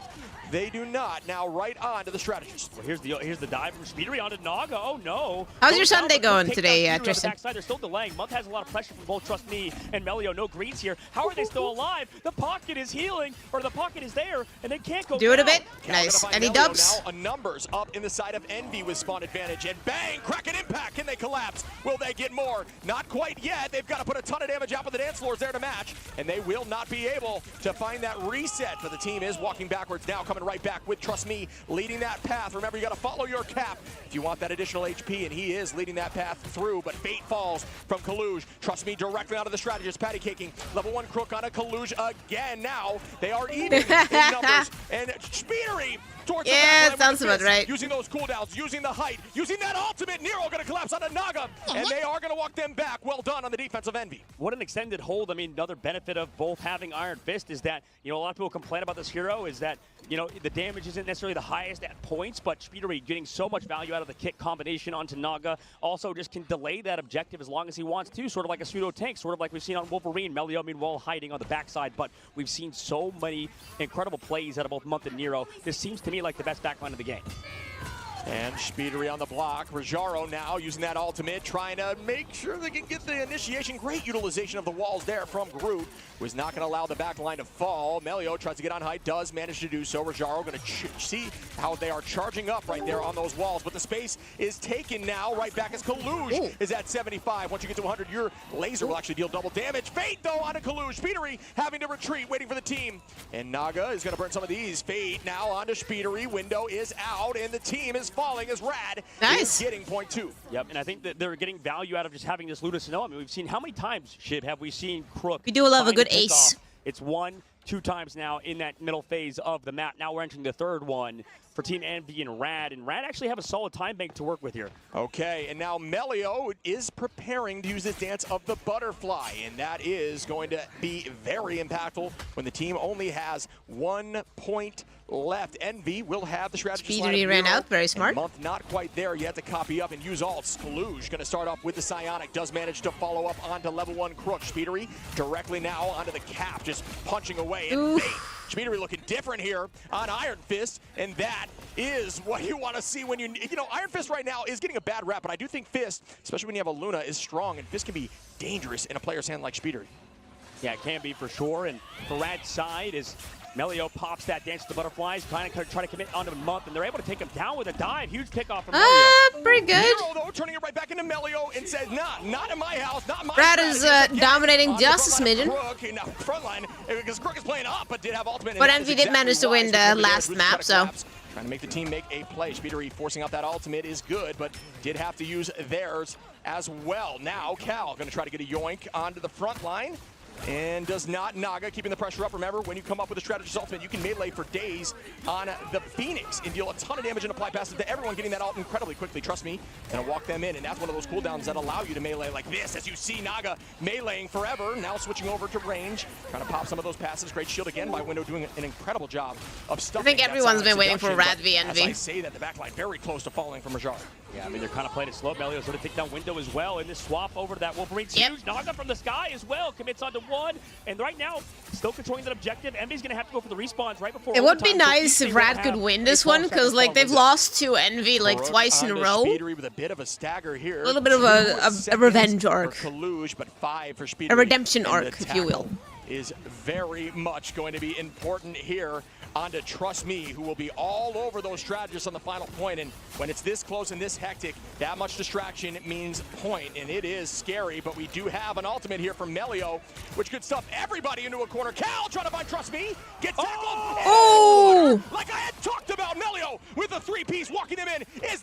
J: they do not. Now right on to the strategist.
E: Well, here's the dive from Speedery onto Naga. Oh no.
A: How's your Sunday going today, Tristan?
E: They're still delaying. Month has a lot of pressure from both Trust Me and Melio. No greens here. How are they still alive? The pocket is healing, or the pocket is there, and they can't go
A: Do it a
E: down.
A: bit. Nice. Any dubs?
J: Now numbers up in the side of Envy with spawn advantage, and bang, Kraken impact. Can they collapse? Will they get more? Not quite yet. They've got to put a ton of damage out, but the dance floor is there to match, and they will not be able to find that reset. But the team is walking backwards now, coming right back with Trust Me leading that path. Remember, you got to follow your cap if you want that additional HP, and he is leading that path through. But fate falls from Kaluj. Trust Me directly onto the strategist, patty caking. Level 1 Crook on a Kaluj again. Now they are even in numbers, and Speedery towards the back line
A: sounds about right.
J: using those cooldowns, using the height, using that ultimate. Nero going to collapse onto Naga, and they are going to walk them back. Well done on the defense of Envy.
E: What an extended hold. I mean, another benefit of both having Iron Fist is that, you know, a lot of people complain about this hero is that, you know, the damage isn't necessarily the highest at points, but Speedery getting so much value out of the kick combination onto Naga also just can delay that objective as long as he wants to, sort of like a pseudo tank, sort of like we've seen on Wolverine. Melio, meanwhile, hiding on the backside, but we've seen so many incredible plays out of both Month and Nero. This seems to me like the best backline of the game.
J: And Speedery on the block. Rajaro now using that ultimate, trying to make sure they can get the initiation. Great utilization of the walls there from Groot, who is not going to allow the back line to fall. Melio tries to get on height, does manage to do so. Rajaro going to see how they are charging up right there on those walls, but the space is taken now. Right back as Kaluj is at 75. Once you get to 100, your laser will actually deal double damage. Fate, though, onto Kaluj. Speedery having to retreat, waiting for the team. And Naga is going to burn some of these. Fate now onto Speedery. Window is out, and the team is falling as Rad is getting point 2.
E: Yep, and I think that they're getting value out of just having this Luna Snow. I mean, we've seen how many times, Shib, have we seen Crook?
A: We do love a good
E: find
A: ace.
E: off? It's 1, 2 times now in that middle phase of the map. Now we're entering the third one for Team Envy and Rad actually have a solid time bank to work with here.
J: Okay, and now Melio is preparing to use this dance of the butterfly, and that is going to be very impactful when the team only has 1 point left. Envy will have the strategy.
A: Speedery ran out, very smart.
J: Month not quite there yet to copy up and use ults. Kaluj going to start off with the Psionic, does manage to follow up onto level 1 Crook. Speedery directly now onto the cap, just punching away. And Speedery looking different here on Iron Fist, and that is what you want to see when you know, Iron Fist right now is getting a bad rap, but I do think Fist, especially when you have a Luna, is strong, and Fist can be dangerous in a player's hand like Speedery.
E: Yeah, it can be for sure, and for Rad's side is Melio pops that dance to the butterflies, trying to commit onto Month, and they're able to take him down with a dive. Huge pickoff from Melio.
A: Pretty good.
J: Nero, though, turning it right back into Melio and says, nah, not in my house, not in my
A: Rad is dominating just a smidgen.
J: Crook, now front line, because Crook is playing up, but did have ultimate.
A: But Envy did manage to win the last map, so.
J: Trying to make the team make a play. Speedery forcing out that ultimate is good, but did have to use theirs as well. Now Cal going to try to get a yoink onto the front line. And does not. Naga keeping the pressure up. Remember, when you come up with a strategist ultimate, you can melee for days on the Phoenix and deal a ton of damage and apply passive to everyone, getting that ult incredibly quickly. Trust me, gonna walk them in, and that's one of those cooldowns that allow you to melee like this, as you see Naga meleeing forever. Now switching over to range, trying to pop some of those passes. Great shield again by Window, doing an incredible job of stuffing.
A: I think everyone's been waiting for Rad v Envy.
J: As I say that, the backline very close to falling from Rajar.
E: Yeah, I mean, they're kind of playing it slow. Melio's going to take down Window as well, and this swap over to that Wolverine's huge. Naga from the sky as well, commits onto 1, and right now, still controlling that objective. Envy's going to have to go for the respawns right before
A: it would be nice if Rad could win this one, because like they've lost to Envy like twice in a row.
J: Speedery with a bit of a stagger here.
A: A little bit of a revenge arc.
J: For Kaluj, but 5 for Speedery.
A: A redemption arc, if you will.
J: Is very much going to be important here. Onto Trust Me, who will be all over those strategists on the final point. And when it's this close and this hectic, that much distraction means point. And it is scary, but we do have an ultimate here from Melio, which could stuff everybody into a corner. Cal trying to find Trust Me, gets tackled.
A: Oh!
J: Like I had talked about, Melio with a 3-piece walking him in. Is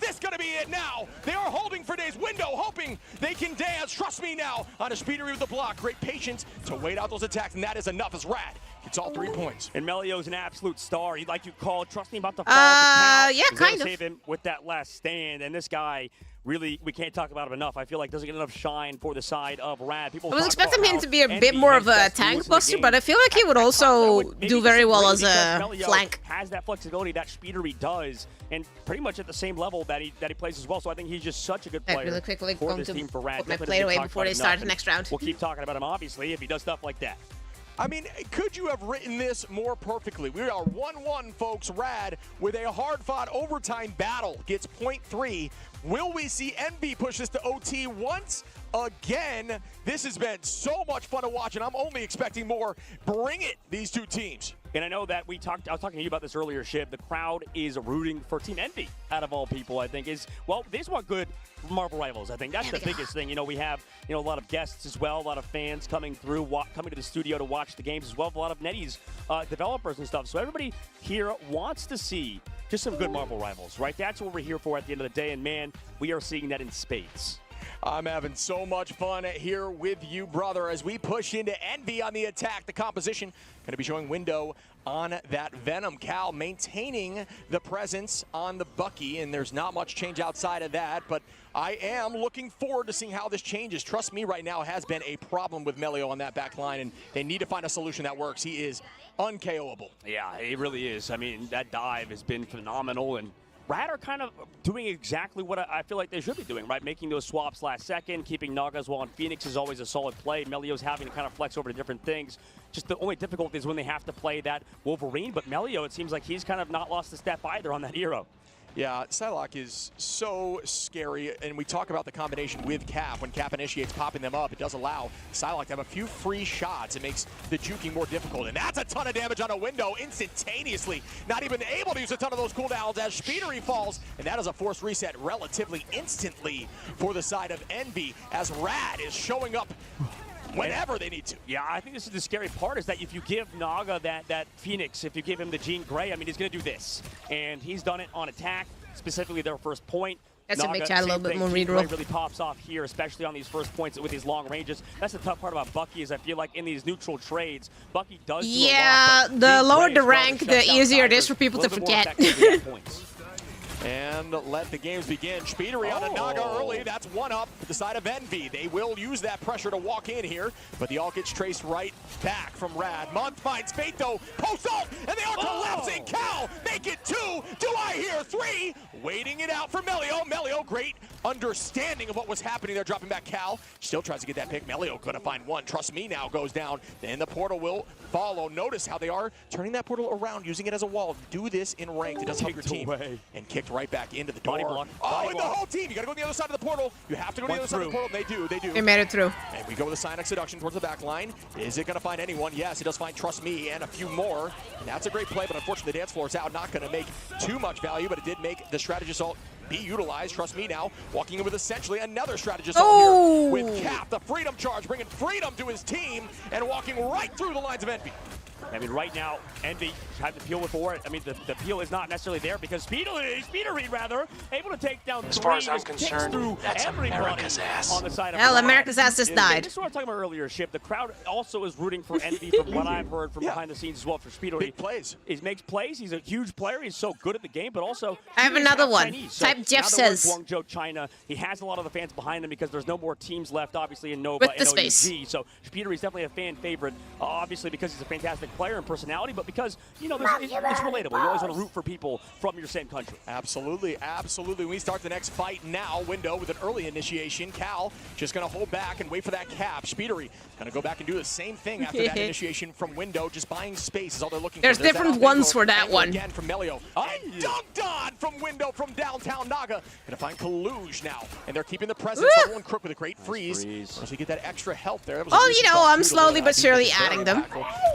J: on a Speedery with the block. Great patience to wait out those attacks, and that is enough as Rad gets all 3 points.
E: And Melio's an absolute star. He'd like you called. Trust me about the fall. Yeah,
A: kind of.
E: Save him with that last stand, and this guy. Really, we can't talk about him enough. I feel like doesn't get enough shine for the side of Rad. People
A: I was expecting him to be a bit more of a tank buster, but I feel like he would also do very well as a flank.
E: Has that flexibility that Speedery does, and pretty much at the same level that he plays as well. So I think he's just such a good player
A: Really quickly
E: for this team for Rad.
A: Put my plate away before they start the next round.
E: We'll keep talking about him, obviously, if he does stuff like that.
J: I mean, could you have written this more perfectly? We are 1-1, folks. Rad with a hard-fought overtime battle gets 0.3. Will we see Envy push this to OT once again? This has been so much fun to watch, and I'm only expecting more. Bring it, these two teams.
E: And I know that I was talking to you about this earlier, Shiv. The crowd is rooting for Team Envy, out of all people, I think. They just want good Marvel rivals, I think. That's the biggest thing. You know, we have, a lot of guests as well, a lot of fans coming through, coming to the studio to watch the games as well, a lot of NetEase developers and stuff. So everybody here wants to see just some good Marvel rivals, right? That's what we're here for at the end of the day, and man, we are seeing that in spades.
J: I'm having so much fun here with you, brother, as we push into Envy on the attack. The composition going to be showing window on that Venom. Cal maintaining the presence on the Bucky, and there's not much change outside of that, but I am looking forward to seeing how this changes. Trust me, right now has been a problem with Melio on that back line, and they need to find a solution that works. He is unKOable.
E: Yeah, he really is. I mean, that dive has been phenomenal, and Rad are kind of doing exactly what I feel like they should be doing, right? Making those swaps last second, keeping Naga as well on Phoenix is always a solid play. Melio's having to kind of flex over to different things. Just the only difficulty is when they have to play that Wolverine, but Melio, it seems like he's kind of not lost a step either on that hero.
J: Yeah, Psylocke is so scary, and we talk about the combination with Cap. When Cap initiates popping them up, it does allow Psylocke to have a few free shots. It makes the juking more difficult, and that's a ton of damage on a window instantaneously. Not even able to use a ton of those cooldowns as Speedery falls, and that is a forced reset relatively instantly for the side of Envy, as Rad is showing up whenever they need to.
E: Yeah, I think this is the scary part, is that if you give Naga that Phoenix, if you give him the Jean Grey, I mean, he's going to do this. And he's done it on attack, specifically their first point.
A: That's
E: Naga,
A: what makes that a little bit more readable.
E: Really pops off here, especially on these first points with these long ranges. That's the tough part about Bucky, is I feel like in these neutral trades, Bucky does do a lot, but
A: the lower the rank, the easier it is for people to forget.
J: And let the games begin. Speedery on a Naga early. That's one up to the side of Envy. They will use that pressure to walk in here, but the ult gets traced right back from Rad. Month finds Fate though. Post ult, and they are collapsing. Cal, make it 2. Do I hear 3? Waiting it out for Melio. Melio, great understanding of what was happening there, dropping back Cal. Still tries to get that pick. Melio gonna find one. Trust me now goes down. Then the portal will follow. Notice how they are turning that portal around, using it as a wall. Do this in ranked. It does help your team. And kicked right back into the door. And the whole team. You gotta go to the other side of the portal. You have to go to the other side of the portal. They do.
A: They made it through.
J: And we go with a Sonic Seduction towards the back line. Is it gonna find anyone? Yes, it does find Trust Me and a few more. And that's a great play, but unfortunately the dance floor is out. Not gonna make too much value, but it did make the strategist ult be utilized. Trust Me now, walking in with essentially another strategist ult here with Cap, the Freedom Charge, bringing freedom to his team and walking right through the lines of Envy.
E: I mean, right now, Envy have to peel before it. I mean, the peel is not necessarily there because Speedery rather able to take down
K: as far as I'm concerned, that's America's ass.
E: On the side of
A: Hell, America's ass just died.
E: This is what I was talking about earlier, Ship. The crowd also is rooting for Envy from what I've heard from behind the scenes as well for Speedery.
J: Big plays.
E: He makes plays. He's a huge player. He's so good at the game, but also
A: I have another one.
E: Chinese. So
A: Type Jeff says.
E: Guangzhou, China. He has a lot of the fans behind him because there's no more teams left, obviously, in Nova and OUG. So Speedery is definitely a fan favorite, obviously because he's a fantastic player and personality, but because, you know, it's relatable. You always want to root for people from your same country.
J: Absolutely, absolutely. We start the next fight now. Window with an early initiation. Cal just going to hold back and wait for that Cap. Speedery going to go back and do the same thing after that initiation from Window. Just buying space is all they're looking
A: for. There's different ones for that one.
J: Again from Melio. And dunked on from Window from downtown Naga. Going to find Kaluge now. And they're keeping the presence. Level 1 Crook with a great freeze. Once you get that extra health there.
A: You know, I'm slowly but surely adding them.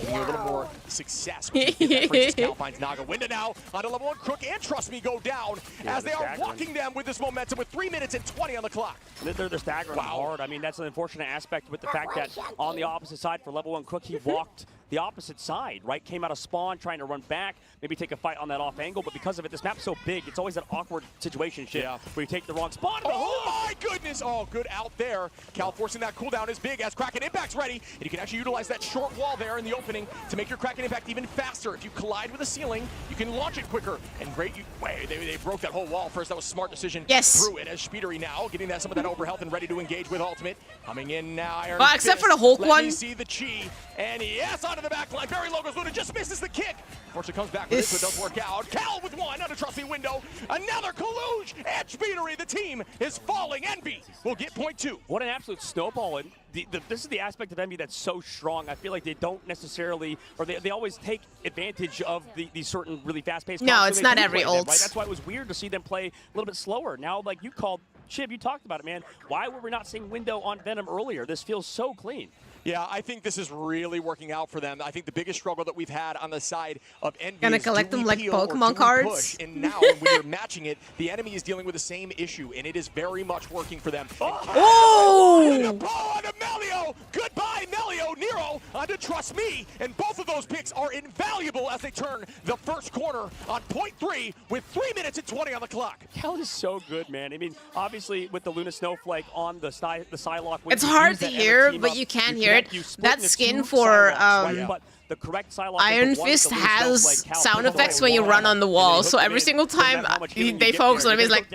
J: Giving you a little more success. Cal finds Naga. Window now on a level 1 Crook and Trust Me go down as they are walking them with this momentum with 3 minutes and 20 on the clock.
E: They're staggering hard. I mean, that's an unfortunate aspect with the fact that on the opposite side for level 1 Crook, he walked the opposite side, right? Came out of spawn, trying to run back, maybe take a fight on that off angle, but because of it, this map's so big, it's always an awkward situation where you take the wrong spawn.
J: Oh my goodness! Oh, good out there. Cal forcing that cooldown is big as Kraken Impact's ready, and you can actually utilize that short wall there in the opening to make your Kraken Impact even faster. If you collide with a ceiling, you can launch it quicker. And great, they broke that whole wall first. That was a smart decision.
A: Yes.
J: Through it as Speedery now getting that some of that overhealth and ready to engage with ultimate. Coming in now, Iron
A: Well, except
J: Fist.
A: for the Hulk
J: Let
A: one.
J: me see the chi, and yes, onto the back line. Very low goes Luna, just misses the kick. Unfortunately, comes back with it, so it doesn't work out. Cal with one on a trusty window. Another Kaluge and Speedery. The team is falling. Envy will get point 2.
E: What an absolute snowball. And this is the aspect of Envy that's so strong. I feel like they don't necessarily, or they always take advantage of these certain really fast-paced.
A: No, it's not every ult.
E: Right? That's why it was weird to see them play a little bit slower. Now, like you called, Chib, you talked about it, man. Why were we not seeing window on Venom earlier? This feels so clean.
J: Yeah, I think this is really working out for them. I think the biggest struggle that we've had on the side of Envy
A: Gonna
J: is
A: collect them like
J: peel or
A: Pokemon
J: do we
A: cards?
J: push? And now when we're matching it, the enemy is dealing with the same issue, and it is very much working for them.
A: Oh!
J: Onto Melio! Goodbye, Melio! Nero onto Trust Me! And both of those picks are invaluable as they turn the first corner on point 3 with 3 minutes and 20 on the clock.
E: Cal is so good, man. I mean, obviously, with the Luna Snowflake on the Psylocke,
A: It's hard to hear, but you can hear it. That skin for
E: but the correct Psylocke
A: Iron Fist has sound effects when you run on the wall, so every single time they focus on it, it's like...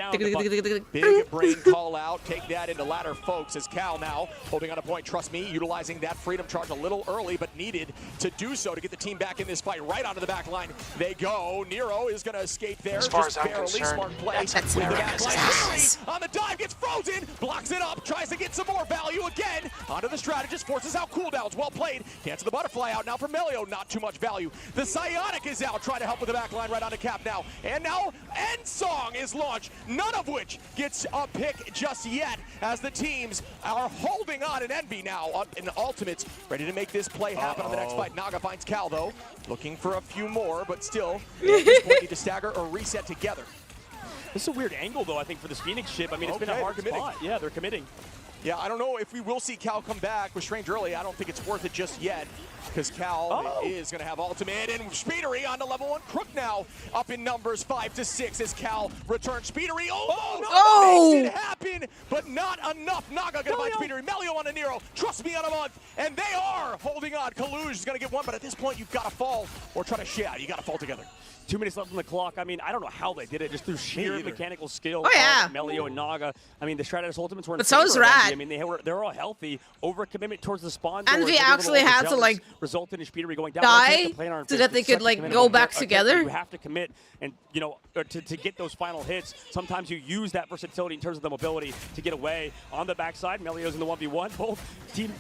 J: Big brain call out, take that into ladder, folks, as Cal now holding on a point. Trust Me, utilizing that freedom charge a little early, but needed to do so to get the team back in this fight. Right onto the back line they go. Nero is going to escape there.
K: As far as I'm
J: barely.
K: concerned,
J: Smart play.
K: that's
J: With the
K: America's
J: back line.
K: ass.
J: On the dive, gets frozen, blocks it up, tries to get some more value again. Onto the strategist, forces out cooldowns. Well played. Cancel the butterfly out now for Melio. Not too much value. The Psionic is out, trying to help with the back line right onto Cap now. And now End Song is launched, none of which gets a pick just yet, as the teams are holding on in Envy now in the ultimates, ready to make this play happen on the next fight. Naga finds Cal though, looking for a few more, but still, at this point, need to stagger or reset together.
E: This is a weird angle, though, I think, for this Phoenix ship. I mean, it's been a hard spot. Yeah, they're committing.
J: Yeah, I don't know if we will see Cal come back with Strange early. I don't think it's worth it just yet, because Cal is going to have ultimate, and Speedery on to level 1 Crook now, up in numbers 5 to 6 as Cal returns. Speedery, makes it happen, but not enough. Naga going to find Speedery. Melio on a Nero. Trust Me on a month, and they are holding on. Kaluge is going to get one, but at this point, you've got to fall or try to shed. You got to fall together.
E: 2 minutes left on the clock. I mean, I don't know how they did it, just through sheer mechanical skill.
A: Oh, yeah.
E: Melio and Naga. I mean, the Stratus Ultimates were in
A: But so is Rad.
E: I mean, they're all healthy. Overcommitment towards the spawn.
A: And we actually had to, like,
E: result in Speedery going down.
A: die so that they could, like, go back together.
E: You have to commit, and, you know, to get those final hits, sometimes you use that versatility in terms of the mobility to get away. On the backside, Melio's in the 1v1.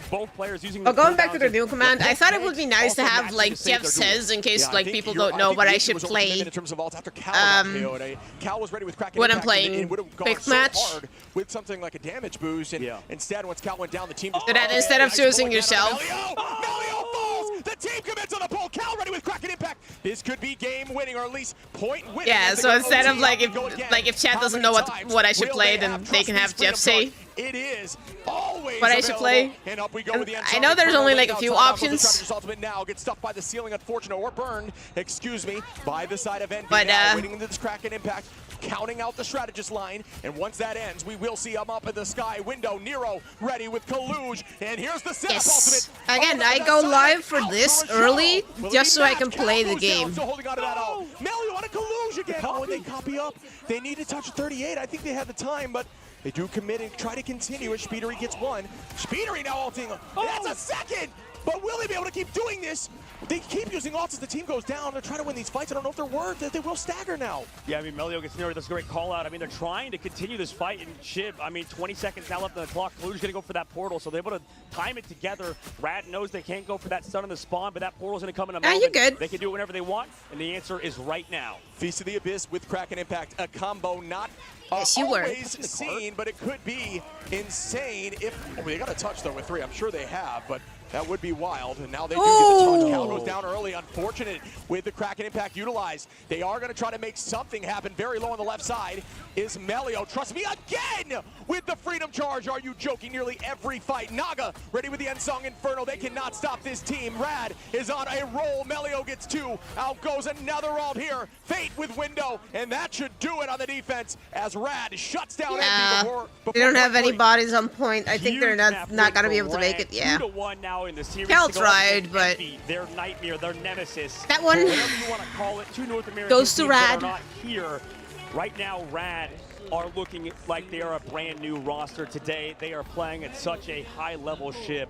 E: Both players using the
A: going back to the new command, I thought it would be nice to have, like, Jeff says, in case, like, people don't know what I should play.
J: In terms of after Cal was ready with Kraken
A: when I'm
J: Impact,
A: playing
J: it would have gone
A: big
J: so
A: match
J: hard with something like a damage boost, and instead once Cal went down, the team just
A: so that instead of choosing yourself,
J: Melio falls. The team commits on the pole. Cal ready with Kraken Impact. This could be game winning, or at least point winning.
A: Yeah, so instead of like if chat doesn't know what I should play, then they can have Jeff say.
J: It is always
A: what I should play.
J: And up we go with the
A: I know there's only like a few options.
J: Ultimate now gets stuck by the ceiling, unfortunate, or burned, excuse me, by the side of Envy.
A: But
J: waiting into this Kraken Impact, counting out the strategist line, and once that ends, we will see him up in the sky window. Nero ready with Kaluge, and here's the setup ultimate.
A: Again, I go live for this early just so I can play the game.
J: Still holding on to that out. Melio on a Kaluge again. Oh, and they copy up. They need to touch 38. I think they had the time, but they do commit and try to continue as Speedery gets one. Speedery now ulting. That's a second! But will they be able to keep doing this? They keep using ults as the team goes down. They're trying to win these fights. I don't know if they're worth it. They will stagger now.
E: Yeah, I mean, Melio gets near. That's a great call out. I mean, they're trying to continue this fight. And Chib, I mean, 20 seconds now left on the clock. Kaluge's going to go for that portal, so they're able to time it together. Rad knows they can't go for that stun on the spawn, but that portal's going to come in a moment.
A: You're good.
E: They can do it whenever they want, and the answer is right now.
J: Feast of the Abyss with Kraken Impact. A combo not
A: yes, you
J: always seen, but it could be insane if... Oh, they got a touch, though, with 3. I'm sure they have, but That would be wild, and now they do get the touch. Cal goes down early. Unfortunate with the Kraken impact utilized. They are going to try to make something happen. Very low on the left side is Melio. Trust me, again with the Freedom Charge. Are you joking? Nearly every fight. Naga ready with the Ensong Inferno. They cannot stop this team. Rad is on a roll. Melio gets 2. Out goes another ult here. Fate with Window, and that should do it on the defense as Rad shuts down Envy before
A: they don't have any bodies on point. I think they're not going to be able to make it. Yeah.
E: 2-1 now in the series.
A: Cal tried, but
E: their nightmare, their nemesis.
A: That one
E: whatever you want to call it. 2 North American
A: goes to
E: teams that
A: Rad.
E: are not here right now. Rad are looking like they are a brand new roster today. They are playing at such a high level ship.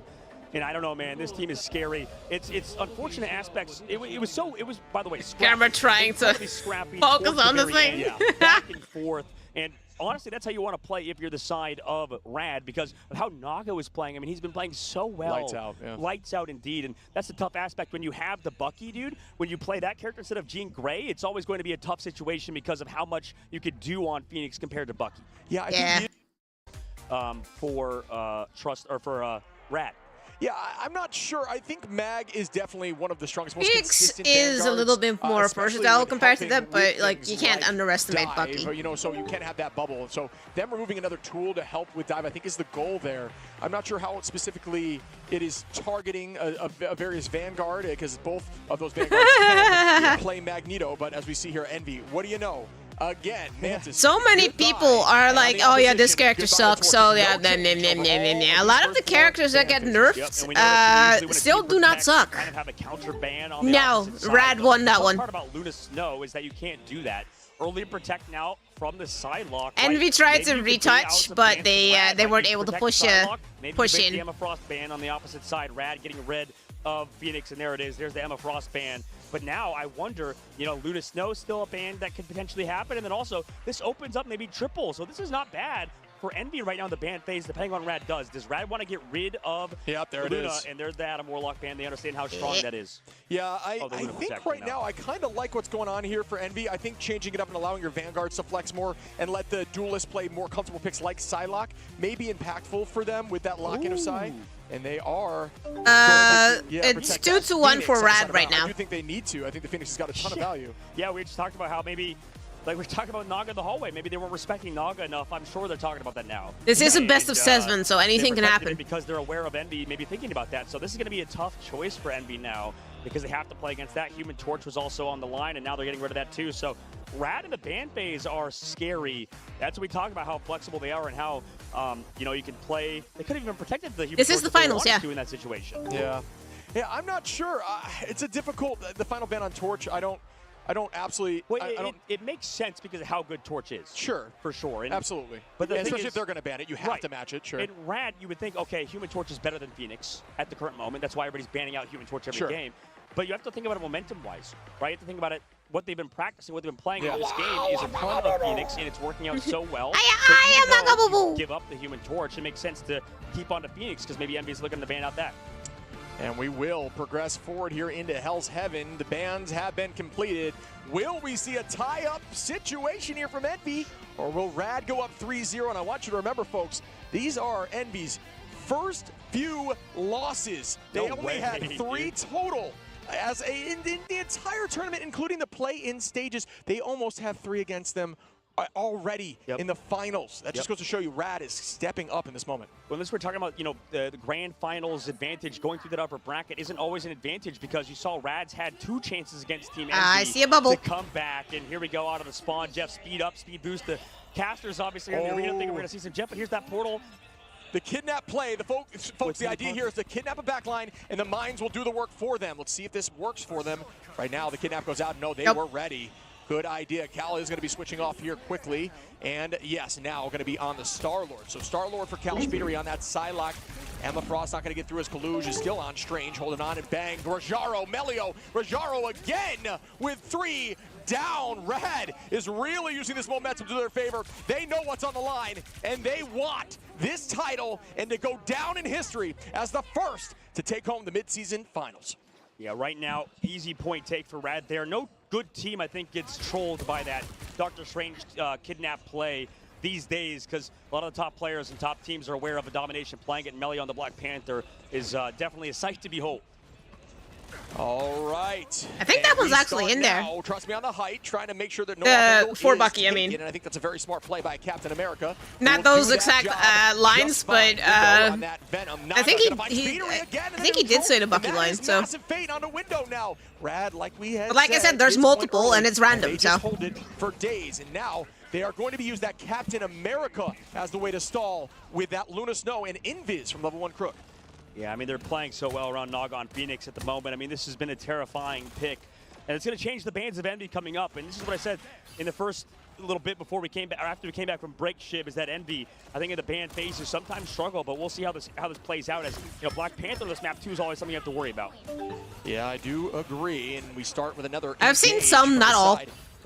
E: And I don't know, man, this team is scary. It's unfortunate aspects. It was by the way,
A: Camera trying to focus on the thing.
E: Yeah, back and forth. And honestly, that's how you want to play if you're the side of Rad, because of how Naga was playing. I mean, he's been playing so well.
J: Lights out, yeah.
E: Lights out indeed. And that's the tough aspect when you have the Bucky, dude. When you play that character instead of Jean Grey, it's always going to be a tough situation because of how much you could do on Phoenix compared to Bucky.
J: Yeah, I think
E: for Rad.
J: Yeah, I'm not sure. I think Mag is definitely one of the strongest, most
A: Phoenix
J: consistent
A: is a little bit more versatile compared to them, but like you
J: things
A: can't underestimate
J: dive,
A: Bucky.
J: You know, so you can't have that bubble. So them removing another tool to help with dive, I think, is the goal there. I'm not sure how specifically it is targeting a various Vanguard, because both of those Vanguards can play Magneto. But as we see here, Envy, what do you know? Again, Mantis.
A: So many people are like, oh yeah, this character sucks, so yeah, a lot of the characters that get nerfed still do not suck.
E: Kind of have a counter ban on the
A: No, Rad won that one.
E: The part about Luna Snow is that you can't do that. Early protect now from the side lock.
A: Envy tried to retouch, but they weren't able to push in.
E: The Emma Frost ban on the opposite side. Rad getting rid of Phoenix, and there it is. There's the Emma Frost ban. But now I wonder, you know, Luna Snow still a ban that could potentially happen, and then also this opens up maybe triple. So this is not bad for Envy right now in the ban phase, depending on what Rad does. Does Rad want to get rid of
J: there
E: Luna?
J: it is.
E: And there's the Adam Warlock ban. They understand how strong that is.
J: Yeah, I think right now I kind of like what's going on here for Envy. I think changing it up and allowing your Vanguards to flex more and let the duelists play more comfortable picks like Psylocke may be impactful for them with that lock-in of Psy. And they are.
A: It's 2-1 for Rad right now.
J: I do think they need to. I think the Phoenix has got a ton of value.
E: Yeah, we just talked about how maybe, like we talked about Naga in the hallway. Maybe they weren't respecting Naga enough. I'm sure they're talking about that now.
A: This is a best of 7, so anything can happen.
E: Because they're aware of Envy, maybe thinking about that. So this is going to be a tough choice for Envy now, because they have to play against that. Human Torch was also on the line, and now they're getting rid of that too. So Rad and the ban phase are scary. That's what we talk about, how flexible they are and how, you know, you can play. They could have even protected the Human Torch.
A: This is the finals, yeah.
E: In that situation.
J: Yeah, I'm not sure. It's a difficult. The final ban on Torch. I don't absolutely.
E: Well, it makes sense because of how good Torch is.
J: Sure,
E: for sure. And,
J: absolutely.
E: But
J: especially if they're going to ban it, you have to match it. Sure.
E: And Rad, you would think, okay, Human Torch is better than Phoenix at the current moment. That's why everybody's banning out Human Torch every game. But you have to think about it momentum-wise, right? You have to think about it. What they've been practicing, what they've been playing in this game is a ton of Phoenix, and it's working out so well.
A: I am not gonna
E: give up the Human Torch. It makes sense to keep on to Phoenix because maybe Envy's looking to ban out that.
J: And we will progress forward here into Hell's Heaven. The bans have been completed. Will we see a tie-up situation here from Envy, or will Rad go up 3-0? And I want you to remember, folks, these are Envy's first few losses. They only had 3 total. In the entire tournament, including the play-in stages, they almost have 3 against them already in the finals. That just goes to show you Rad is stepping up in this moment.
E: Well, this we're talking about, you know, the grand finals advantage going through that upper bracket isn't always an advantage, because you saw Rad's had 2 chances against Team Envy
A: I see a bubble
E: to come back, and here we go out of the spawn. Jeff, speed up, speed boost. The casters obviously in the arena thinking we're going to see some Jeff, but here's that portal.
J: The kidnap play, folks, the idea here is to kidnap a backline, and the mines will do the work for them. Let's see if this works for them. Right now, the kidnap goes out. No, they were ready. Good idea. Cal is going to be switching off here quickly. And yes, now going to be on the Star-Lord. So Star-Lord for Cal Speedery on that Psylocke. Emma Frost not going to get through as Kaluge is still on Strange, holding on and bang. Rajaro, Melio, Rajaro again with 3 down. Rad is really using this momentum to their favor. They know what's on the line, and they want this title and to go down in history as the first to take home the midseason finals.
E: Yeah, right now, easy point take for Rad there. No good team, I think, gets trolled by that Dr. Strange kidnap play. these days, because a lot of the top players and top teams are aware of a domination playing it. Melee on the Black Panther is definitely a sight to behold.
J: All right.
A: I think that was actually in there.
J: Trust me on the height, trying to make sure that no
A: for Bucky, I mean.
J: And I think that's a very smart play by Captain America.
A: Not those exact lines, but I think he did say the Bucky line. So,
J: massive fade on the window now. Rad, like we had
A: but like I said, there's multiple and it's random. So
J: hold it for days, and now they are going to be used that Captain America as the way to stall with that Luna Snow and Invis from level 1 Crook.
E: Yeah, I mean, they're playing so well around Naga on Phoenix at the moment. I mean, this has been a terrifying pick. And it's going to change the bands of Envy coming up. And this is what I said in the first little bit before we came back, or after we came back from break, Shib, is that Envy, I think in the band phases, sometimes struggle, but we'll see how this plays out. As you know, Black Panther, this map 2 is always something you have to worry about.
J: Yeah, I do agree. And we start with another.
A: I've seen some, not all.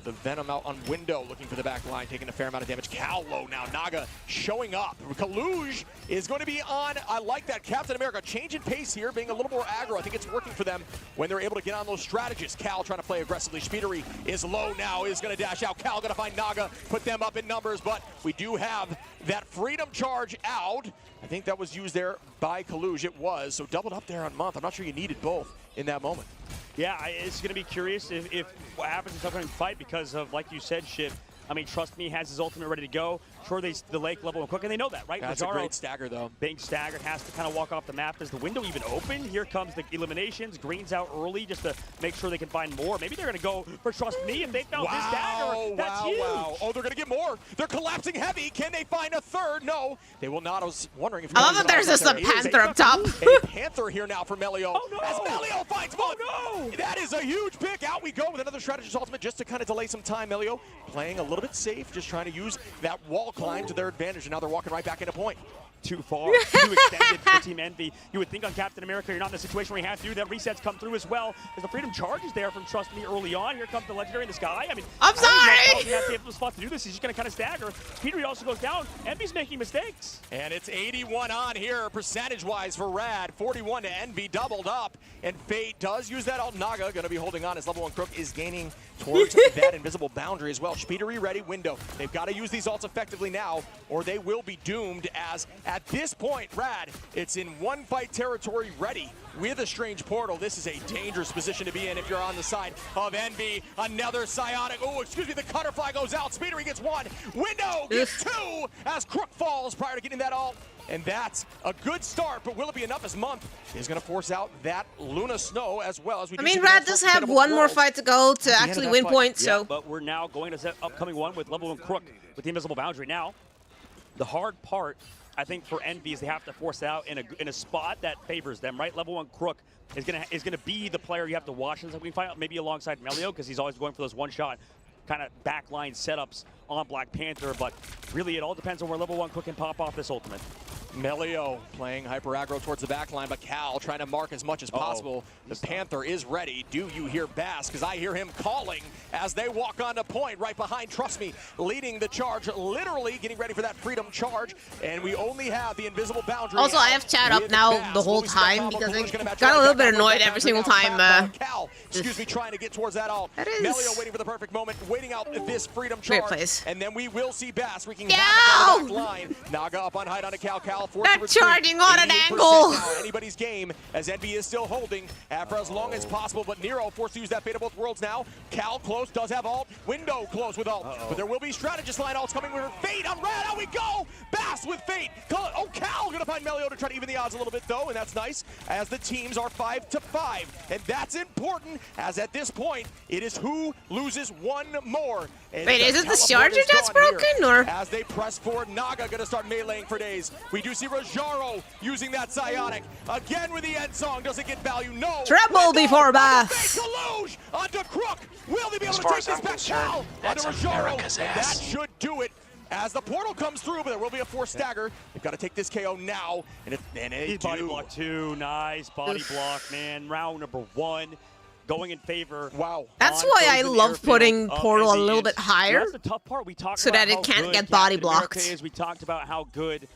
J: The Venom out on window, looking for the back line, taking a fair amount of damage. Cal low now. Naga showing up. Kaluj is going to be on. I like that. Captain America changing pace here, being a little more aggro. I think it's working for them when they're able to get on those strategists. Cal trying to play aggressively. Speedery is low now, is going to dash out. Cal going to find Naga, put them up in numbers, but we do have that freedom charge out. I think that was used there by Kaluj. It was. So doubled up there on Month. I'm not sure you needed both in that moment.
E: Yeah, it's going to be curious if what happens in this upcoming fight because of, like you said, Shib. I mean, trust me, has his ultimate ready to go. Sure, the Lake level and quick, and they know that, right?
J: That's a great stagger, though.
E: Being staggered, has to kind of walk off the map. Is the window even open? Here comes the eliminations. Green's out early just to make sure they can find more. Maybe they're going to go for Trust Me if they found this dagger. That's huge.
J: Wow. Oh, they're going to get more. They're collapsing heavy. Can they find a third? No, they will not. I was wondering if.
A: I love that there's just a Panther up top.
J: A Panther here now for Melio.
E: Oh, no.
J: As Melio finds Month.
E: Oh, no.
J: That is a huge pick. Out we go with another strategist ultimate just to kind of delay some time. Melio playing a little bit safe, just trying to use that wall climb to their advantage, and now they're walking right back into point.
E: Too far, too extended for Team Envy. You would think on Captain America, you're not in a situation where you have to do that. Resets come through as well. As the freedom charge is there from Trust Me early on. Here comes the legendary in the sky. I mean,
A: I'm sorry.
E: He has the spot to do this. He's just going to kind of stagger. Peter also goes down. Envy's making mistakes.
J: And it's 81 on here, percentage-wise for Rad. 41 to Envy, doubled up. And Fate does use that alt. Naga going to be holding on as level 1 Crook is gaining towards that invisible boundary as well. Speedery ready, window. They've got to use these alts effectively now, or they will be doomed. As at this point, Rad, it's in one fight territory ready with a strange portal. This is a dangerous position to be in if you're on the side of Envy. Another psionic. Oh, excuse me, the Cutterfly goes out. Speedery gets one. Window gets two as Crook falls prior to getting that alt. And that's a good start, but will it be enough as Month is going to force out that Luna Snow as well as we.
A: I mean, Rad does have one more fight to go to actually win points, so.
E: Yeah, but we're now going to set upcoming one with level 1 Crook with the invisible boundary. Now, the hard part, I think, for Envy is they have to force it out in a spot that favors them, right? Level 1 Crook is gonna be the player you have to watch, and so we can find out maybe alongside Melio because he's always going for those one-shot kind of backline setups on Black Panther, but really it all depends on where level 1 Crook can pop off this ultimate.
J: Melio playing hyper aggro towards the back line, but Cal trying to mark as much as possible. The Panther is ready. Do you hear Bass? Because I hear him calling as they walk onto point right behind Trust Me, leading the charge, literally getting ready for that freedom charge. And we only have the invisible boundary.
A: Also, I have chat up now the whole time because I got a little bit annoyed every single time.
J: Cal, excuse me, trying to get towards that alt. Melio waiting for the perfect moment, waiting out this freedom charge.
A: Great place.
J: And then we will see Bass wreaking havoc on the back line. Naga up on height on a Cal.
A: Not charging on an angle.
J: Anybody's game as Envy is still holding for as long as possible, but Nero forced to use that Fate of Both Worlds now. Cal close, does have alt. Window close with alt. But there will be strategist line alts coming with Fate on Rad. Out we go. Bass with Fate. Oh, Cal gonna find Melio to try to even the odds a little bit though, and that's nice as the teams are 5-5. And that's important as at this point, it is who loses one more. And
A: wait, is it the charger that's broken or?
J: As they press forward, Naga gonna start meleeing for days. We do see Rajaro using that psionic. Again with the end song, does it get value? No.
A: Treble before Bass.
J: Kaluj onto Crook. Will they be able to take this back now? Onto Rajaro. That should do it. As the portal comes through, but there will be a forced stagger. They've got to take this KO now. And
E: body block too. Nice body block, man. Round number 1. Going in favor.
J: Wow.
A: That's why I love putting portal a little bit higher.
E: That's the tough part. We talked
A: so
E: about
A: that it can't get body blocked.
E: We talked about how good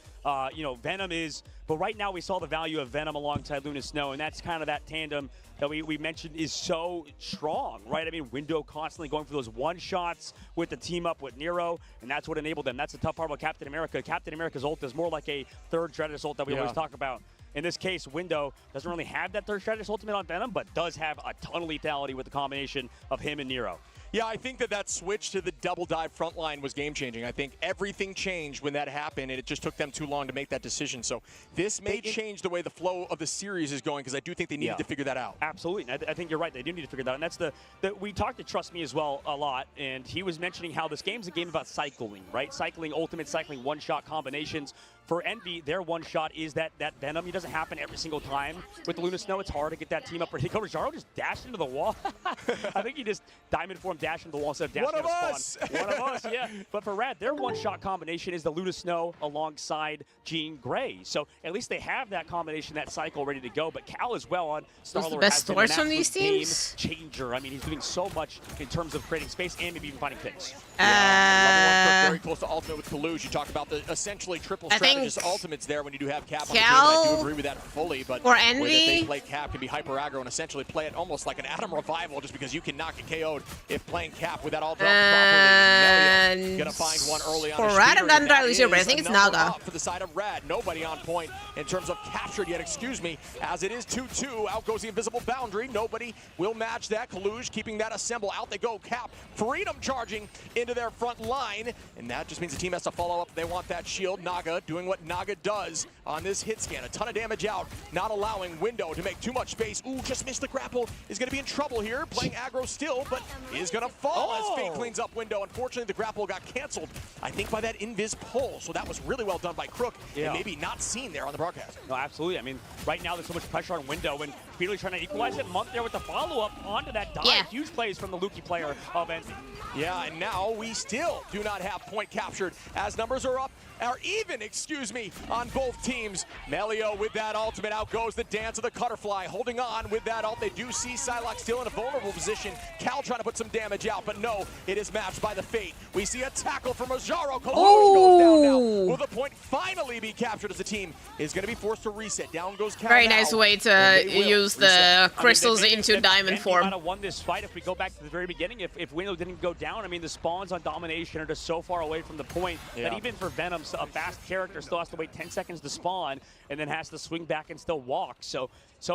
E: you know, Venom is. But right now we saw the value of Venom alongside Luna Snow, and that's kind of that tandem that we mentioned is so strong, right? I mean, Window constantly going for those one-shots with the team up with Nero, and that's what enabled them. That's the tough part about Captain America. Captain America's ult is more like a third Stratus ult that we always talk about. In this case, Window doesn't really have that third Stratus ultimate on Venom, but does have a ton of lethality with the combination of him and Nero.
J: Yeah, I think that switch to the double dive front line was game-changing. I think everything changed when that happened, and it just took them too long to make that decision. So this may change the way the flow of the series is going, because I do think they needed to figure that out.
E: Absolutely. I think you're right. They do need to figure that out. And that's we talked to Trust Me as well a lot, and he was mentioning how this game's a game about cycling, right? Cycling ultimate, cycling one-shot combinations. For Envy, their one-shot is that Venom. It doesn't happen every single time. With Luna Snow, it's hard to get that team up. Jaro just dashed into the wall. I think he just diamond form dashed into the wall instead of dashing out of spawn. One of us, yeah. But for Rad, their one-shot combination is the Luna Snow alongside Jean Grey. So at least they have that combination, that cycle ready to go. But Cal as well on Star-Lord
A: the best
E: has been an
A: source from these
E: teams? Game changer. I mean, he's doing so much in terms of creating space and maybe even finding picks.
J: Level 1 very close to ultimate with Kaluj. You talk about the essentially triple strategist ultimates there when you do have Cap on the team. I do agree with that fully, but
A: or Envy,
J: the way that they play Cap can be hyper aggro and essentially play it almost like an Atom Revival, just because you can not get KO'd if playing Cap with that all drop properly. Melio gonna find one early on.
A: For Rad, I'm not entirely sure, but I think it's Naga.
J: For the side of Rad, nobody on point in terms of captured yet, excuse me, as it is 2-2. Out goes the invisible boundary. Nobody will match that. Kaluj keeping that assemble. Out they go. Cap, Freedom charging into their front line, and that just means the team has to follow up. They want that shield. Naga doing what Naga does on this hit scan. A ton of damage out, not allowing Window to make too much space. Ooh, just missed the grapple. Is going to be in trouble here. Playing aggro still, but is going to fall as Fate cleans up Window. Unfortunately, the grapple got canceled, I think, by that invis pull. So that was really well done by Crook, and maybe not seen there on the broadcast.
E: No, absolutely. I mean, right now there's so much pressure on Window, and Speedily trying to equalize it. Monk there with the follow-up onto that dive.
A: Yeah.
E: Huge plays from the Luki player of Envy.
J: Yeah, and now we still do not have point captured as numbers are up, or even, excuse me, on both teams. Melio with that ultimate. Out goes the dance of the Cutterfly, holding on with that ult. They do see Psylocke still in a vulnerable position. Cal trying to put some damage out, but no, it is matched by the Fate. We see a tackle from Rajaro. Kaluj goes down now. Will the point finally be captured as the team is going to be forced to reset? Down goes Cal.
A: Very
J: now,
A: nice way to use the crystals into diamond form.
E: Might have won this fight if we go back to the very beginning. If Window didn't go down, I mean, the spawns on domination are just so far away from the point that even for Venom, a fast character still has to wait 10 seconds to spawn and then has to swing back and still walk. So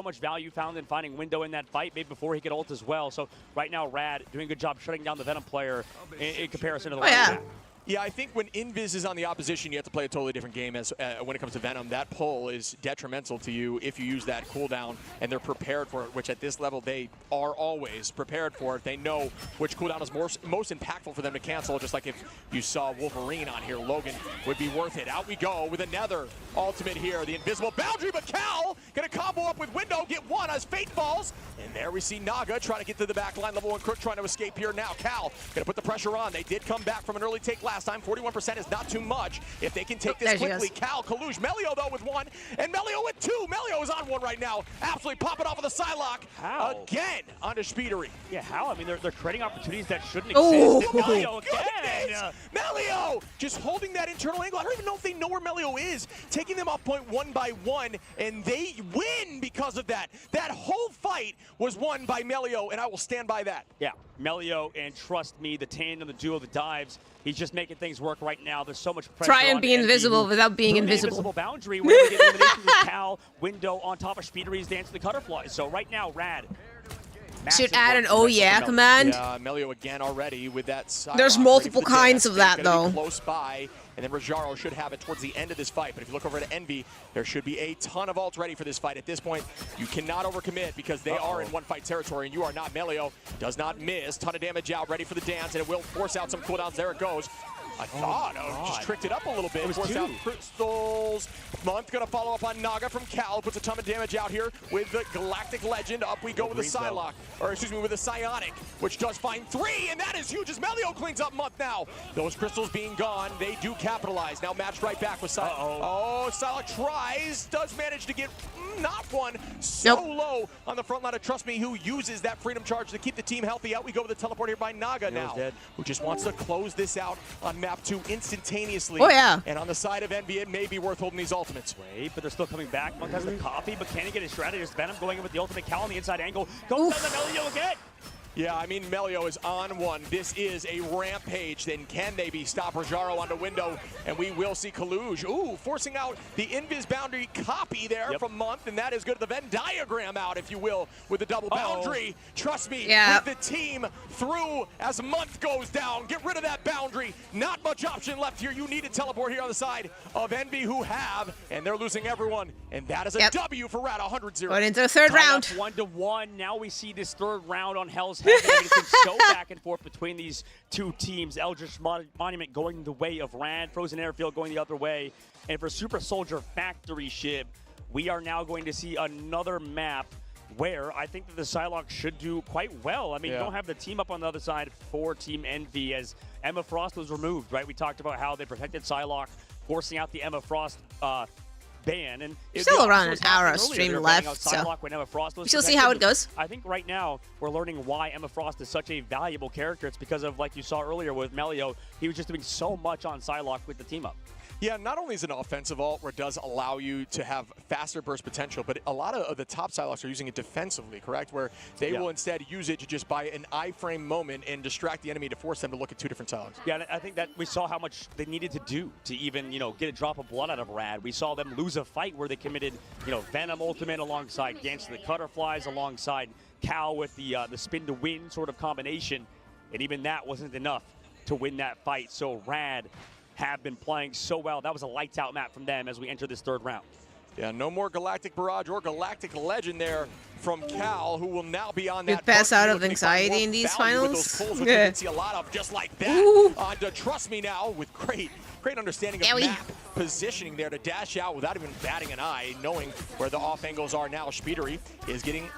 E: much value found in finding Window in that fight, maybe before he could ult as well. So right now, Rad doing a good job shutting down the Venom player in comparison to the last match.
J: Yeah, I think when Invis is on the opposition, you have to play a totally different game as when it comes to Venom. That pull is detrimental to you if you use that cooldown, and they're prepared for it, which at this level they are always prepared for it. They know which cooldown is most impactful for them to cancel, just like if you saw Wolverine on here, Logan would be worth it. Out we go with another ultimate here, the invisible boundary, but Cal gonna combo up with Window, get one as Fate falls, and there we see Naga trying to get to the back line. Level 1 Crook trying to escape here now. Cal gonna put the pressure on. They did come back from an early take last time. 41% is not too much if they can take this quickly. Cal, Kaluj, Melio though with one, and Melio with two. Melio is on one right now. Absolutely popping off of the Psylocke again onto Speedery.
E: Yeah, how? I mean, they're creating opportunities that shouldn't exist. Melio again.
J: Melio just holding that internal angle. I don't even know if they know where Melio is. Taking them off point one by one, and they win because of that. That whole fight was won by Melio, and I will stand by that.
E: Yeah, Melio and Trust Me, the tandem, the duo, the dives. He's just making things work right now. There's so much pressure.
A: Try and be invisible without being invisible.
E: Invisible boundary where we get elimination with Cal, Window on top of Speedery's dance to the Cutterfly. So right now, Rad.
A: Should add an oh yeah command.
J: Yeah, Melio again already with that side.
A: There's multiple kinds of that though.
J: Close by, and then Rajaro should have it towards the end of this fight. But if you look over at Envy, there should be a ton of ults ready for this fight. At this point, you cannot overcommit because they are in one fight territory, and you are not. Melio does not miss. Ton of damage out, ready for the dance, and it will force out some cooldowns. There it goes. I thought just tricked it up a little bit.
E: It was
J: Forced out crystals. Month gonna follow up on Naga from Cal. Puts a ton of damage out here with the Galactic Legend. Up we go with the Psylocke, or excuse me, with the Psionic, which does find three, and that is huge as Melio cleans up Month now. Those crystals being gone, they do capitalize. Now matched right back with Psylocke. Oh, Psylocke tries, does manage to get not one. So low on the front line of Trust Me, who uses that freedom charge to keep the team healthy. Out we go with the teleport here by Naga now, who just wants to close this out on map 2 instantaneously.
A: Oh, yeah.
J: And on the side of Envy, it may be worth holding these ultimates.
E: Wait, but they're still coming back. Monk has the copy, but can he get his strategist? Venom going in with the ultimate Cal on the inside angle. Goes down the Melio again.
J: Yeah, I mean, Melio is on one. This is a rampage. Then can they be stop Rajaro on the window? And we will see Kaluj. Ooh, forcing out the Invis boundary copy there from Month. And that is good. The Venn diagram out, if you will, with the double boundary. Trust me, with the team through as Month goes down. Get rid of that boundary. Not much option left here. You need to teleport here on the side of Envy, who have. And they're losing everyone. And that is a W for Rad, 100-0.
A: Going into the third round.
E: 1-1. Now we see this third round on Hell's Heaven. It's been so back and forth between these two teams. Eldritch Monument going the way of Rad, Frozen Airfield going the other way. And for Super Soldier Factory Ship, we are now going to see another map where I think that the Psylocke should do quite well. I mean, you don't have the team up on the other side for Team Envy as Emma Frost was removed, right? We talked about how they protected Psylocke, forcing out the Emma Frost ban, and
A: still around an hour of stream left, so we shall see how it goes.
E: I think right now we're learning why Emma Frost is such a valuable character. It's because of, like you saw earlier with Melio, he was just doing so much on Psylocke with the team up.
J: Yeah, not only is it an offensive ult where it does allow you to have faster burst potential, but a lot of the top Psylocks are using it defensively, correct? Where they will instead use it to just buy an iframe moment and distract the enemy to force them to look at two different Psylocks.
E: Yeah, I think that we saw how much they needed to do to even, get a drop of blood out of Rad. We saw them lose a fight where they committed, Venom ultimate alongside Gantz the Cutterflies, alongside Cal with the spin to win sort of combination, and even that wasn't enough to win that fight. So Rad have been playing so well. That was a lights out map from them as we enter this third round.
J: Yeah, no more Galactic Barrage or Galactic Legend there from Cal, who will now be on that.
A: You pass out of anxiety in these finals.
J: Pulls, which you can see a lot of just like that. On Trust Me Now with great understanding of map positioning there to dash out without even batting an eye, knowing where the off angles are now. Spidery is getting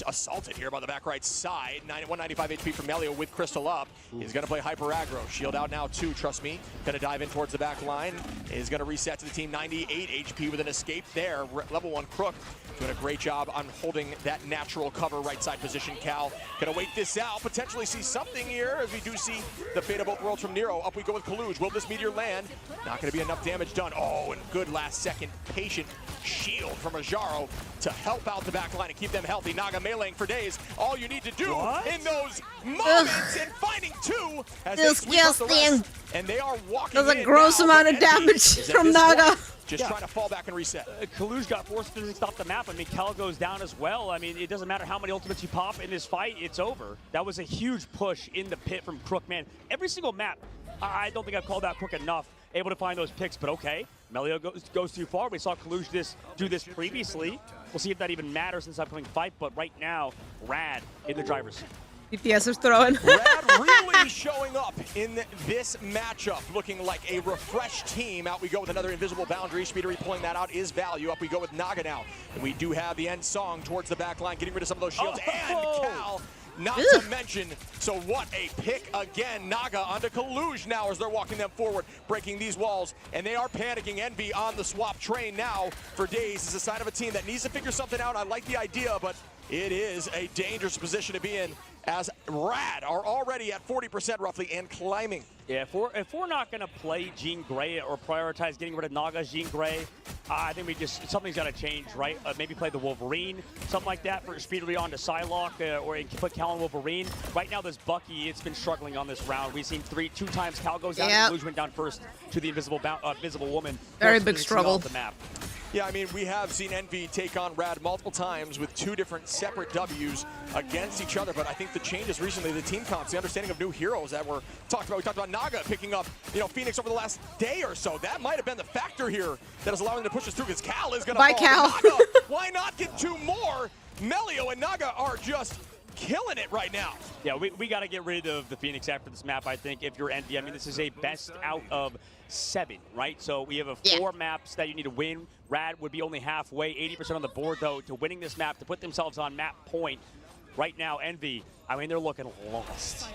J: assaulted here by the back right side. 195 HP from Melio with Crystal up. He's going to play hyper aggro. Shield out now too, Trust Me. Going to dive in towards the back line. Is going to reset to the team. 98 HP with an escape there. Level 1 Crook doing a great job on holding that natural cover right side position. Cal going to wait this out. Potentially see something here as we do see the fate of both worlds from Nero. Up we go with Kaluj. Will this meteor land? Not going to be enough damage done. Oh, and good last second patient shield from Rajaro to help out the back line and keep them healthy. Naga meleeing for days. All you need to do in those moments and finding two as they sweep up the rest. And they are walking in.
A: There's a gross amount of damage from Naga.
J: Just trying to fall back and reset.
E: Kaluj got forced physically off the map. I mean, Cal goes down as well. I mean, it doesn't matter how many ultimates you pop in this fight, it's over. That was a huge push in the pit from Crook, man. Every single map, I don't think I've called out Crook enough, able to find those picks, but okay. Melio goes too far. We saw Kaluj do this previously. We'll see if that even matters in this upcoming fight, but right now, Rad in the driver's seat.
A: DPS is throwing.
J: Rad really showing up in this matchup, looking like a refreshed team. Out we go with another invisible boundary. Spidery pulling that out is value. Up we go with Naga now. And we do have the end song towards the back line, getting rid of some of those shields. And Cal, not to mention, so what a pick again. Naga onto Kaluj now as they're walking them forward, breaking these walls. And they are panicking. Envy on the swap train now for days. It's a sign of a team that needs to figure something out. I like the idea, but it is a dangerous position to be in, as Rad are already at 40% roughly and climbing.
E: Yeah, if we're not going to play Jean Grey or prioritize getting rid of Naga's Jean Grey, I think something's got to change, right? Maybe play the Wolverine, something like that, for Spidery onto Psylocke, or put Cal on Wolverine. Right now, this Bucky, it's been struggling on this round. We've seen two times Cal goes down, and Kaluj went down first to the Invisible Woman.
A: Very big struggle.
E: The map.
J: Yeah, I mean, we have seen Envy take on Rad multiple times with two different separate Ws against each other, but I think the changes recently, the team comps, the understanding of new heroes that were talked about. We talked about Naga picking up, Phoenix over the last day or so. That might have been the factor here that is allowing them to push us through, because Cal is going to fall.
A: Cal.
J: Naga, why not get two more? Melio and Naga are just killing it right now.
E: Yeah, we got to get rid of the Phoenix after this map, I think, if you're Envy. I mean, this is a best out of 7, right? So we have 4 maps that you need to win. Rad would be only halfway, 80% on the board, though, to winning this map, to put themselves on map point. Right now, Envy I mean, they're looking lost.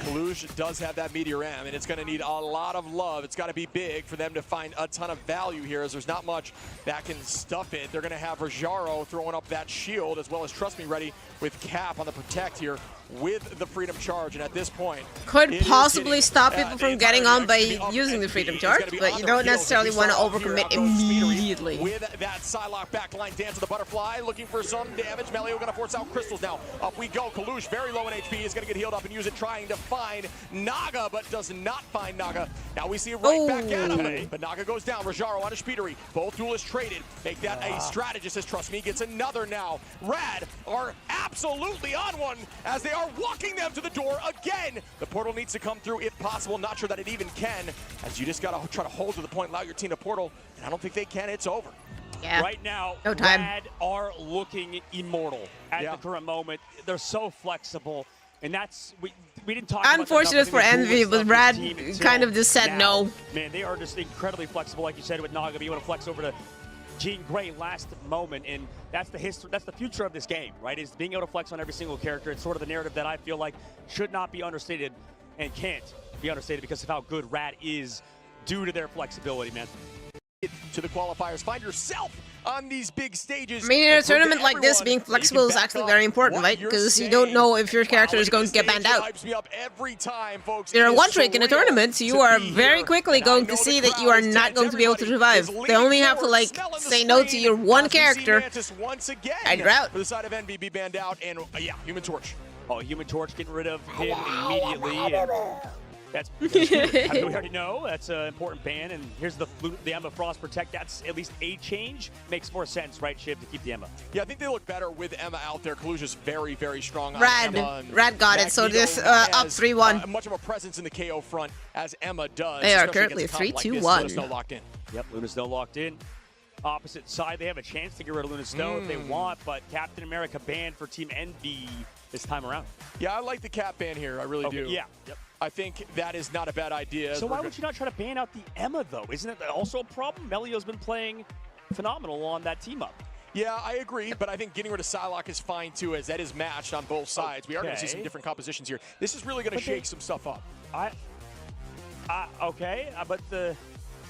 J: Kaluj does have that Meteor M, and it's going to need a lot of love. It's got to be big for them to find a ton of value here, as there's not much that can stuff it. They're going to have Rajaro throwing up that shield, as well as Trust Me ready with Cap on the Protect here with the Freedom Charge. And at this point,
A: could possibly stop people from getting on by using the Freedom Charge, but you don't necessarily want to overcommit immediately.
J: With that Psylocke backline dance of the Butterfly, looking for some damage. Melio going to force out Crystals now. Up we go. Kaluj, very low in HP, is going to get healed up and use it, trying to find Naga, but does not find Naga. Now we see it right back at him, but Naga goes down. Rajaro on a Speedery. Both duelists traded. Make that a strategist, as Trust Me gets another now. Rad are absolutely on one as they are walking them to the door again. The portal needs to come through if possible. Not sure that it even can, as you just got to try to hold to the point, allow your team to portal, and I don't think they can. It's over.
A: Yeah.
E: Right now,
A: no time.
E: Rad are looking immortal at the current moment. They're so flexible, and that's we didn't talk about.
A: Unfortunate for Envy, but Rad kind of just said no.
E: Man, they are just incredibly flexible, like you said, with Naga being able to flex over to Jean Grey last moment, and that's the history. That's the future of this game, right? Is being able to flex on every single character. It's sort of the narrative that I feel like should not be understated and can't be understated because of how good Rad is due to their flexibility, man.
J: To the qualifiers, find yourself on these big stages.
A: I mean, in a tournament like this, being flexible is actually very important, right? Because you don't know if your character is going to get banned out. You're a one-trick in a tournament, so you are very quickly going to see that you are not going to be able to survive. They only have to, like, say no to your one character, and you're out.
J: For the side of NBB banned out, and yeah, Human Torch.
E: Oh, Human Torch getting rid of him immediately. And that's we already know that's an important ban, and here's the Emma Frost Protect. That's at least a change. Makes more sense, right, Shiv, to keep the Emma.
J: Yeah, I think they look better with Emma out there. Kaluj is very, very strong.
A: Rad got it, so this up 3-1.
J: Much of a presence in the KO front as Emma does.
A: They are currently 3-2-1.
J: Luna Snow locked in.
E: Yep, Luna Snow locked in. Opposite side, they have a chance to get rid of Luna Snow if they want, but Captain America banned for Team Envy this time around.
J: Yeah, I like the Cap ban here. I really do.
E: Yeah. Yep.
J: I think that is not a bad idea.
E: So why would you not try to ban out the Emma, though? Isn't it also a problem? Melio's been playing phenomenal on that team up.
J: Yeah, I agree, but I think getting rid of Psylocke is fine, too, as that is matched on both sides. We are going to see some different compositions here. This is really going to shake some stuff up.
E: But the...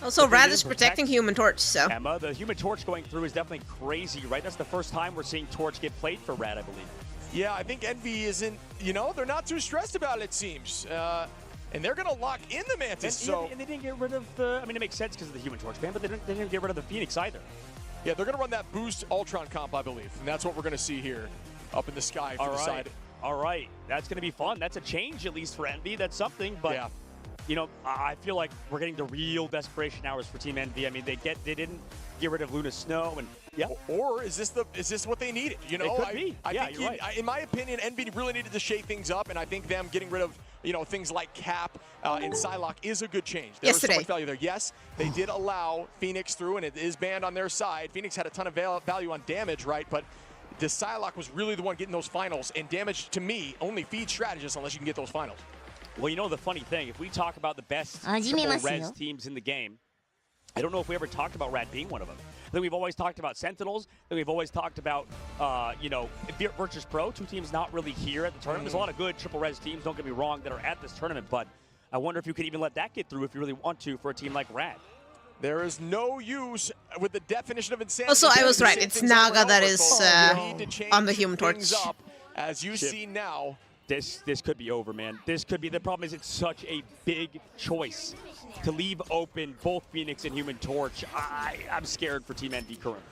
A: Also, Rad is protecting Human Torch, so...
E: Emma, the Human Torch going through is definitely crazy, right? That's the first time we're seeing Torch get played for Rad, I believe.
J: Yeah, I think Envy isn't, they're not too stressed about it, seems. And they're going to lock in the Mantis,
E: and they didn't get rid of the... I mean, it makes sense because of the Human Torch ban, but they didn't get rid of the Phoenix either.
J: Yeah, they're going to run that boost Ultron comp, I believe. And that's what we're going to see here up in the sky for the side.
E: All right. That's going to be fun. That's a change, at least for Envy. That's something, but... Yeah. I feel like we're getting the real desperation hours for Team Envy. I mean, they didn't get rid of Luna Snow, and
J: Or is this what they needed?
E: It could be.
J: I think right. In my opinion, Envy really needed to shake things up, and I think them getting rid of things like Cap and Psylocke is a good change. There was so much value there. Yes, they did allow Phoenix through, and it is banned on their side. Phoenix had a ton of value on damage, right? But the Psylocke was really the one getting those finals, and damage to me only feeds strategists unless you can get those finals.
E: Well, the funny thing, if we talk about the best res teams in the game, I don't know if we ever talked about Rad being one of them. Then we've always talked about Sentinels. Then we've always talked about, Virtus Pro, two teams not really here at the tournament. There's a lot of good triple res teams, don't get me wrong, that are at this tournament, but I wonder if you could even let that get through if you really want to for a team like Rad.
J: There is no use with the definition of insanity.
A: Also, I was right. It's Naga that is on the Human Torch.
J: As you see now.
E: This could be over, man. This could be. The problem is it's such a big choice to leave open both Phoenix and Human Torch. I'm scared for Team Envy currently.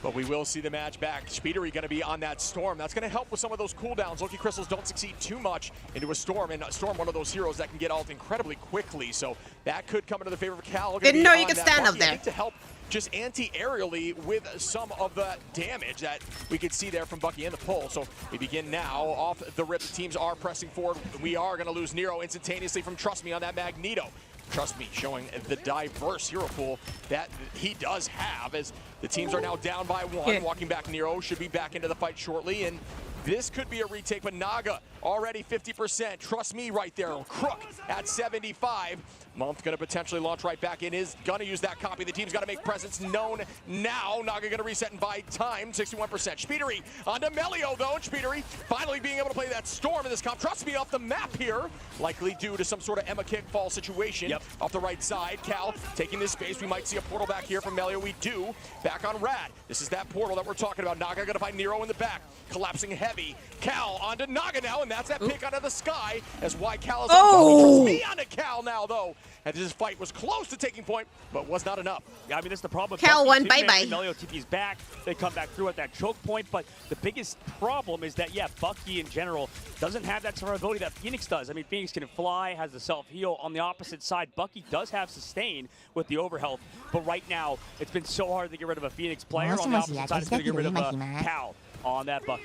J: But we will see the match back. Speedery going to be on that Storm. That's going to help with some of those cooldowns. Loki Crystals don't succeed too much into a Storm, and Storm, one of those heroes that can get ult incredibly quickly. So that could come into the favor of Cal.
A: Didn't know you could stand up there.
J: To help just anti-aerially with some of the damage that we could see there from Bucky in the pull. So we begin now off the rip. The teams are pressing forward. We are going to lose Nero instantaneously from Trust Me on that Magneto. Trust Me showing the diverse hero pool that he does have, as the teams are now down by one. Walking back, Nero should be back into the fight shortly, and this could be a retake, but Naga already 50%. Trust me right there. Crook at 75. Month gonna potentially launch right back in. Is gonna use that copy. The team's gotta make presence known now. Naga gonna reset and buy time. 61%. Speedery onto Melio though. And Speedery finally being able to play that storm in this comp. Trust me, off the map here. Likely due to some sort of Emma kick fall situation. Off the right side. Cal taking this space. We might see a portal back here from Melio. We do. Back on Rad. This is that portal that we're talking about. Naga gonna find Nero in the back. Collapsing heavy. Cal onto Naga now. And that's that pick out of the sky. As why Cal is on me onto Cal now though. And this fight was close to taking point, but was not enough.
E: Yeah, I mean, that's the problem.
A: Cal won, bye-bye.
E: Melio TP's back. They come back through at that choke point, but the biggest problem is that, yeah, Bucky in general doesn't have that survivability that Phoenix does. I mean, Phoenix can fly, has the self-heal. On the opposite side, Bucky does have sustain with the overhealth, but right now, it's been so hard to get rid of a Phoenix player. On the opposite side, it's going to get rid of a Cal on that Bucky.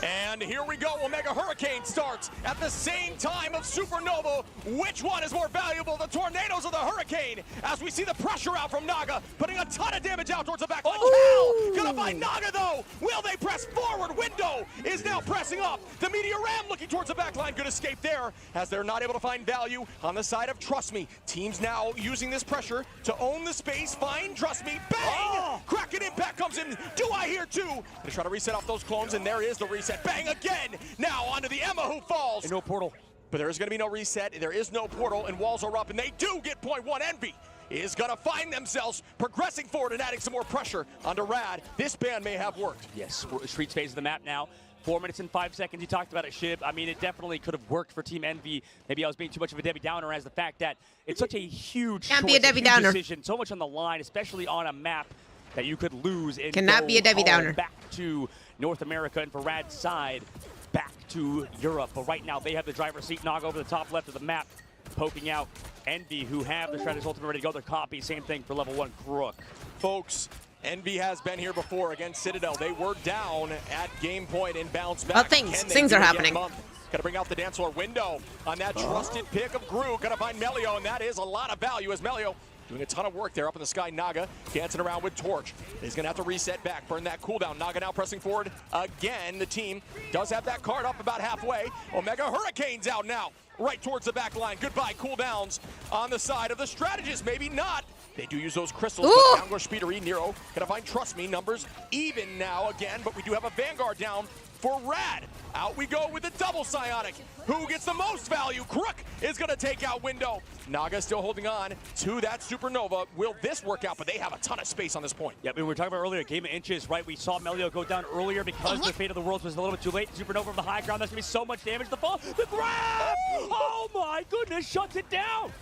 J: And here we go, Omega Hurricane starts at the same time of Supernova. Which one is more valuable, the Tornadoes or the Hurricane? As we see the pressure out from Naga, putting a ton of damage out towards the back line. Cal gonna find Naga though. Will they press forward? Window is now pressing up. The Meteor Ram looking towards the back line. Good escape there, as they're not able to find value on the side of Trust Me. Teams now using this pressure to own the space, find Trust Me. Bang! Kraken impact comes in. Do I hear two? Gonna try to reset off those clones, and there is the reset. Bang again! Now onto the Emma who falls.
E: And no portal.
J: But there is going to be no reset. There is no portal, and walls are up, and they do get point one. Envy is going to find themselves progressing forward and adding some more pressure onto Rad. This ban may have worked.
E: Yes, Streets phase of the map now. 4 minutes and 5 seconds. You talked about it, Shib. I mean, it definitely could have worked for Team Envy. Maybe I was being too much of a Debbie Downer, as the fact that it's such a huge
A: Can't be a Debbie Downer.
E: decision, so much on the line, especially on a map that you could lose and
A: cannot be a Debbie Downer.
E: Back to North America, and for Rad's side, back to Europe. But right now, they have the driver's seat. Naga over the top left of the map, poking out Envy, who have the Shredder's ultimate ready to go. Their copy, same thing for level 1 Crook.
J: Folks, Envy has been here before against Citadel. They were down at game point and bounced back.
A: Well, things are happening.
J: Gotta bring out the dance floor window on that trusted pick of Gru. Gotta find Melio, and that is a lot of value as Melio doing a ton of work there up in the sky. Naga dancing around with Torch. He's going to have to reset back, burn that cooldown. Naga now pressing forward again. The team does have that card up about halfway. Omega Hurricane's out now, right towards the back line. Goodbye cooldowns on the side of the strategist. Maybe not. They do use those crystals, but down goes Speedery. Nero gonna find Trust Me. Numbers even now again, but we do have a Vanguard down for Rad. Out we go with the double Psionic. Who gets the most value? Crook is gonna take out Window. Naga still holding on to that Supernova. Will this work out? But they have a ton of space on this point.
E: Yeah, we were talking about earlier, game of inches, right? We saw Melio go down earlier because the Fate of the Worlds was a little bit too late. Supernova from the high ground, that's gonna be so much damage. The fall, the grab! Oh my goodness, shuts it down!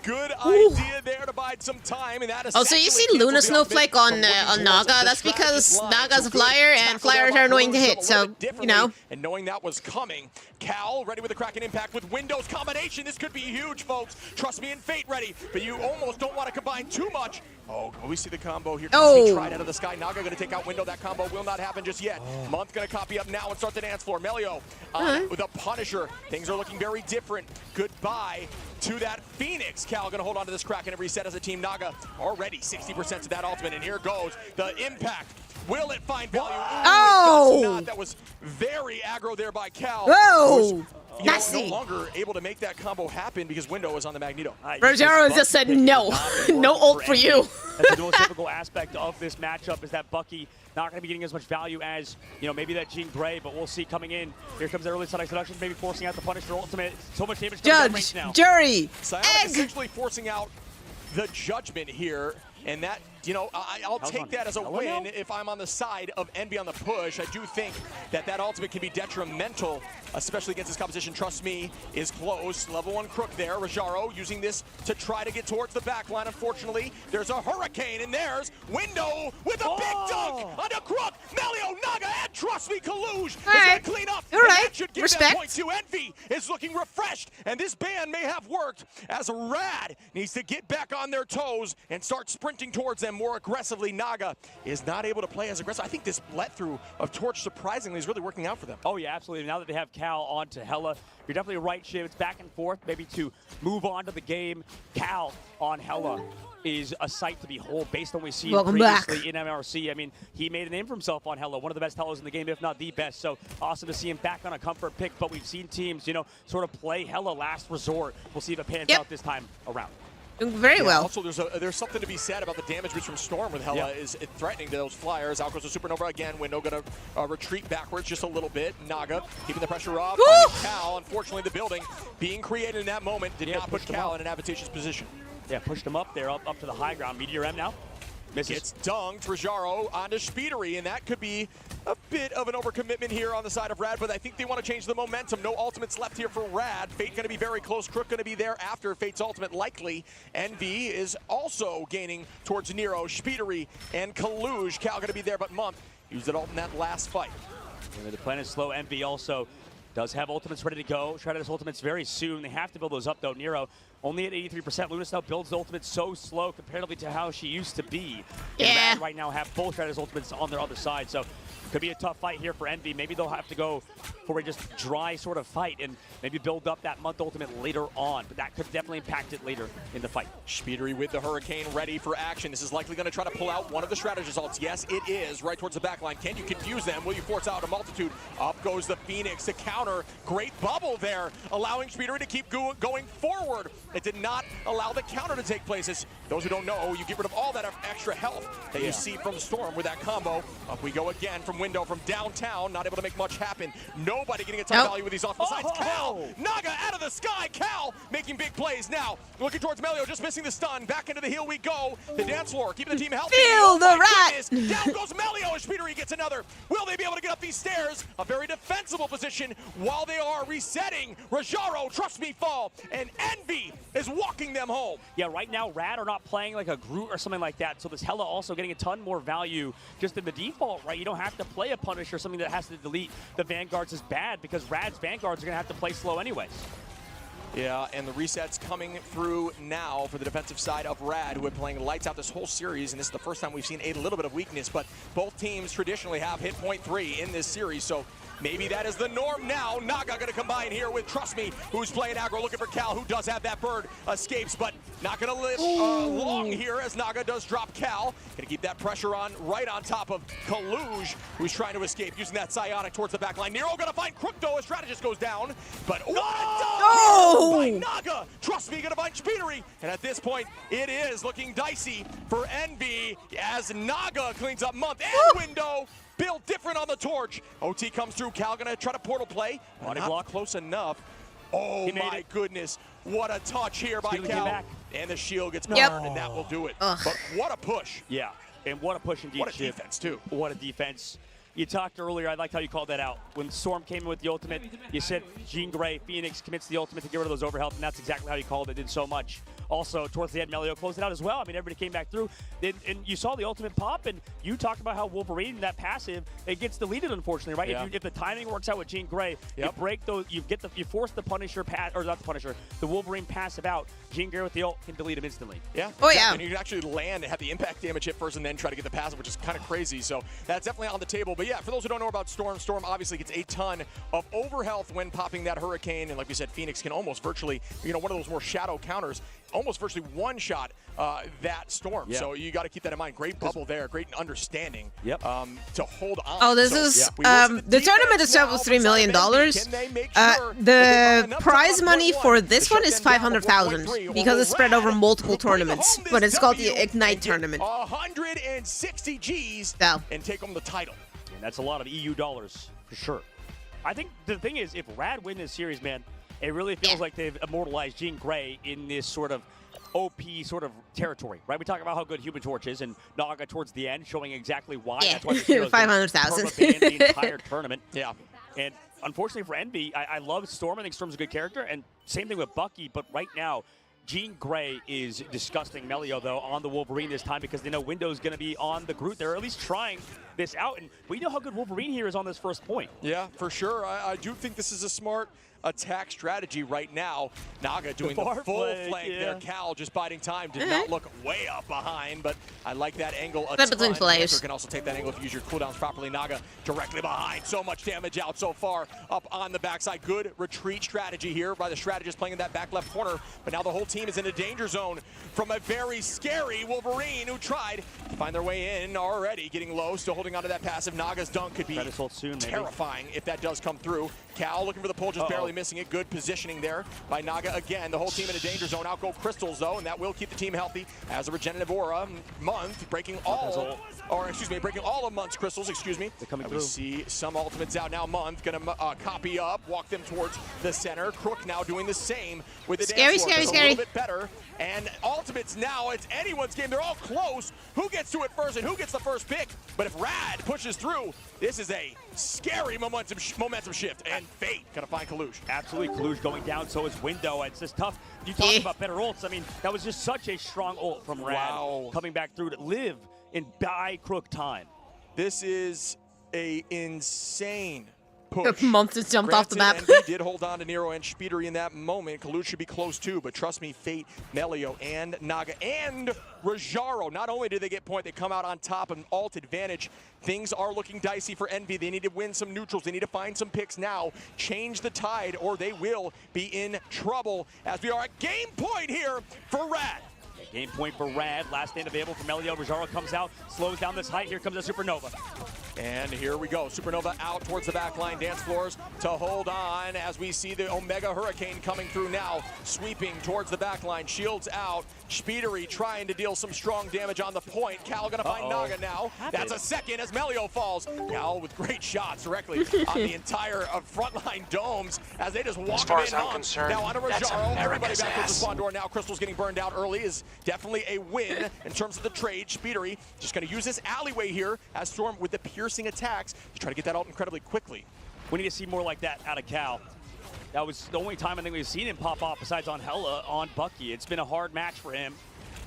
J: Good idea there to bide some time, and that is.
A: Oh, so you see Luna Snowflake on Naga? That's because Naga's a flyer, and flyers are annoying to hit, so, you know.
J: And knowing that was coming, Cal ready with the Kraken impact with Windows combination. This could be huge, folks. Trust me, and Fate ready, but you almost don't want to combine too much. Oh, we see the combo here. Tried out of the sky. Naga going to take out Window. That combo will not happen just yet. Month going to copy up now and start the dance floor. Melio with a Punisher. Things are looking very different. Goodbye to that Phoenix. Cal going to hold on to this Kraken and reset as a team. Naga already 60% to that ultimate, and here goes the impact. Will it find value?
A: Oh!
J: That was very aggro there by Cal.
A: Whoa!
J: No longer able to make that combo happen because Window was on the Magneto.
A: Rogero just said no. No ult for you.
E: That's the most typical aspect of this matchup, is that Bucky not going to be getting as much value as, you know, maybe that Jean Grey, but we'll see coming in. Here comes the early side seduction, maybe forcing out the Punisher ultimate. So much damage coming right now.
A: Jury,
J: Psionic essentially forcing out the Judgment here, and that, you know, I'll take that as a win if I'm on the side of Envy on the push. I do think that that ultimate can be detrimental, especially against this composition. Trust Me is close. Level 1 Crook there. Rajaro using this to try to get towards the back line. Unfortunately, there's a Hurricane, and there's Window with a big dunk onto Crook. Melio, Naga, and Trust Me, Kaluge is going to clean up.
A: All right.
J: That should give them points to Envy. Is looking refreshed, and this ban may have worked as Rad needs to get back on their toes and start sprinting towards them. more aggressively. Naga is not able to play as aggressive. I think this let-through of Torch, surprisingly, is really working out for them.
E: Oh, yeah, absolutely. Now that they have Cal on to Hella, you're definitely right, Shiv. It's back and forth, maybe to move on to the game. Cal on Hella is a sight to behold based on what we've seen previously in MRC. I mean, he made a name for himself on Hella, one of the best Hellas in the game, if not the best. So awesome to see him back on a comfort pick, but we've seen teams, you know, sort of play Hella last resort. We'll see if it pans out this time around.
A: Very well.
J: Also, there's something to be said about the damage boost from Storm with Hella is threatening to those flyers. Out goes the Supernova again. Window going to retreat backwards just a little bit. Naga keeping the pressure off. Cal, unfortunately, the building being created in that moment did not put Cal in an advantageous position.
E: Yeah, pushed him up there, up to the high ground. Meteor M now. Misses.
J: Gets dunked. Rajaro onto Speedery, and that could be a bit of an overcommitment here on the side of Rad, but I think they want to change the momentum. No ultimates left here for Rad. Fate going to be very close. Crook going to be there after Fate's ultimate, likely. Envy is also gaining towards Nero. Speedery and Kaluj. Cal going to be there, but Month used it all in that last fight.
E: The plan is slow. Envy also does have ultimates ready to go. Try to his ultimates very soon. They have to build those up, though. Nero only at 83%. Luna now builds the ultimates so slow comparatively to how she used to be.
A: Yeah.
E: And right now have both Shredder's ultimates on their other side. So could be a tough fight here for Envy. Maybe they'll have to go for a just dry sort of fight and maybe build up that Month ultimate later on. But that could definitely impact it later in the fight.
J: Speedery with the Hurricane ready for action. This is likely going to try to pull out one of the strategist ults. Yes, it is. Right towards the back line. Can you confuse them? Will you force out a multitude? Up goes the Phoenix to counter. Great bubble there, allowing Speedery to keep going forward. It did not allow the counter to take place. As those who don't know, you get rid of all that extra health that you see from Storm with that combo. Up we go again from window from downtown. Not able to make much happen. Nobody getting a ton of value with these off besides Cal. Naga out of the sky. Cal making big plays now. Looking towards Melio, just missing the stun. Back into the heel we go. The dance floor, keeping the team healthy.
A: Feel the rat.
J: Down goes Melio as Speedery gets another. Will they be able to get up these stairs? A very defensible position while they are resetting. Rajaro, trust me, fall. And Envy is walking them home.
E: Yeah, right now Rad are not playing like a Groot or something like that. So this Hella also getting a ton more value just in the default, right? You don't have to play a Punisher, something that has to delete the Vanguards is bad because Rad's Vanguards are going to have to play slow anyways.
J: Yeah, and the resets coming through now for the defensive side of Rad, who have been playing lights out this whole series, and this is the first time we've seen a little bit of weakness, but both teams traditionally have hit point 3 in this series, so maybe that is the norm now. Naga going to combine here with Trust Me, who's playing aggro, looking for Cal, who does have that bird, escapes, but not going to live long here as Naga does drop Cal. Going to keep that pressure on right on top of Kaluj, who's trying to escape, using that psionic towards the back line. Nero going to find Crook, though, as strategist goes down, but what a dunk by Naga. Trust Me, going to find Speedery, and at this point, it is looking dicey for Envy as Naga cleans up Month and Window. Built different on the Torch. OT comes through. Cal gonna try to portal play.
E: Body
J: not
E: block
J: close enough. Oh my goodness. What a touch here by Cal. And the shield gets burned, and that will do it. But what a push.
E: Yeah, and what a push indeed.
J: What a defense, too.
E: What a defense. You talked earlier, I liked how you called that out. When Storm came in with the ultimate, you said Jean Grey, Phoenix commits the ultimate to get rid of those overhealth, and that's exactly how you called it. Did so much. Also, towards the end, Melio closed it out as well. I mean, everybody came back through. And you saw the ultimate pop, and you talked about how Wolverine, that passive, it gets deleted, unfortunately, right?
J: Yeah.
E: If the timing works out with Jean Grey, you break those, you force the Punisher, or not the Punisher, the Wolverine passive out. Jean Grey with the ult can delete him instantly.
J: Yeah.
A: Oh, yeah.
J: And you can actually land and have the impact damage hit first and then try to get the passive, which is kind of crazy. So that's definitely on the table. But yeah, for those who don't know about Storm, Storm obviously gets a ton of overhealth when popping that Hurricane. And like we said, Phoenix can almost virtually, one of those more shadow counters, almost virtually one-shot that Storm. Yeah. So you got to keep that in mind. Great bubble there, great understanding to hold on.
A: Oh, this is, the tournament itself was $3 million. The prize money for this one is $500,000 because it's spread over multiple tournaments, but it's called the Ignite tournament.
J: 160 Gs and take home the title.
E: And that's a lot of EU dollars for sure. I think the thing is, if Rad win this series, man, it really feels like they've immortalized Jean Grey in this sort of OP sort of territory, right? We talk about how good Human Torch is, and Naga towards the end showing exactly why.
A: Yeah.
E: That's why the
A: 500,000
E: the entire tournament.
J: Yeah.
E: And unfortunately for Envy, I love Storm. I think Storm's a good character, and same thing with Bucky. But right now, Jean Grey is disgusting Melio, though, on the Wolverine this time because they know Window's going to be on the Groot. They're at least trying this out, and we know how good Wolverine here is on this first point.
J: Yeah, for sure. I do think this is a smart attack strategy right now. Naga doing the full flank there. Cal just biding time. Did not look way up behind, but I like that angle a ton. Banter can also take that angle if you use your cooldowns properly. Naga directly behind. So much damage out so far up on the backside. Good retreat strategy here by the strategist playing in that back left corner, but now the whole team is in a danger zone from a very scary Wolverine who tried to find their way in already, getting low, still holding onto that passive. Naga's dunk could be terrifying if that does come through. Cal looking for the pull, just barely missing it. Good positioning there by Naga again. The whole team in a danger zone. Out go Crystals though, and that will keep the team healthy as a regenerative aura. Month breaking all, breaking all of Month's crystals, And we see some ultimates out now. Month gonna copy up, walk them towards the center. Crook now doing the same with the dance floor. A little bit better. And ultimates now, it's anyone's game. They're all close. Who gets to it first and who gets the first pick? But if Rad pushes through, this is a scary momentum shift. And Fate gonna find Kalush.
E: Absolutely, Kalush going down, so is Window. It's just tough. You talk about better ults. I mean, that was just such a strong ult from Rad coming back through to live in buy Crook time.
J: This is a insane push.
A: Month just jumped off the map.
J: Envy did hold on to Nero and Speedery in that moment. Kalush should be close too, but trust me, Fate, Melio, and Naga, and Rajaro. Not only did they get point, they come out on top, an alt advantage. Things are looking dicey for Envy. They need to win some neutrals. They need to find some picks now. Change the tide, or they will be in trouble as we are at game point here for Rad.
E: Game point for Rad. Last stand available for Melio. Rajaro comes out, slows down this height. Here comes a Supernova.
J: And here we go. Supernova out towards the backline. Dance floors to hold on as we see the Omega Hurricane coming through now. Sweeping towards the backline. Shields out. Speedery trying to deal some strong damage on the point. Cal gonna find Naga now. That's a second as Melio falls. Cal with great shots directly on the entire frontline domes as they just walk him in on. Now on to Rajaro. Everybody back towards the spawn door now. Crystal's getting burned out early is definitely a win in terms of the trade. Speedery just gonna use this alleyway here as Storm with the piercing attacks to try to get that out incredibly quickly.
E: We need to see more like that out of Cal. That was the only time I think we've seen him pop off besides on Hella on Bucky. It's been a hard match for him.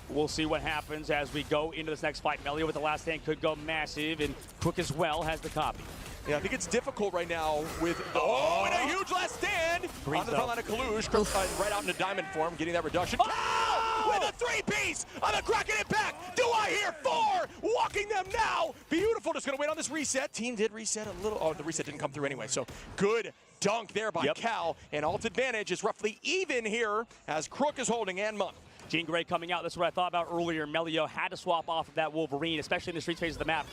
E: We'll see what happens as we go into this next fight. Melio with the last stand could go massive, and Crook as well has the copy.
J: Yeah, I think it's difficult right now with and a huge last stand on the front line of Kalush, right out into diamond form, getting that reduction. With a three-piece on the cracking it back. Do I hear four? Walking them now. Beautiful. Just gonna wait on this reset. Team did reset a little. Oh, the reset didn't come through anyway. So good dunk there by Cal. And alt advantage is roughly even here as Crook is holding and Monk.
E: Jean Grey coming out. That's what I thought about earlier. Melio had to swap off of that Wolverine, especially in the street phase of the map.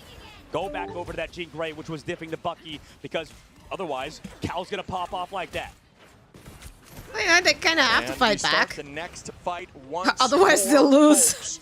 E: Go back over to that Jean Grey, which was diffing to Bucky, because otherwise, Cal's going to pop off like that.
A: Yeah, they kind of have to fight back.
J: The next fight once
A: otherwise, they'll lose.
J: Folks.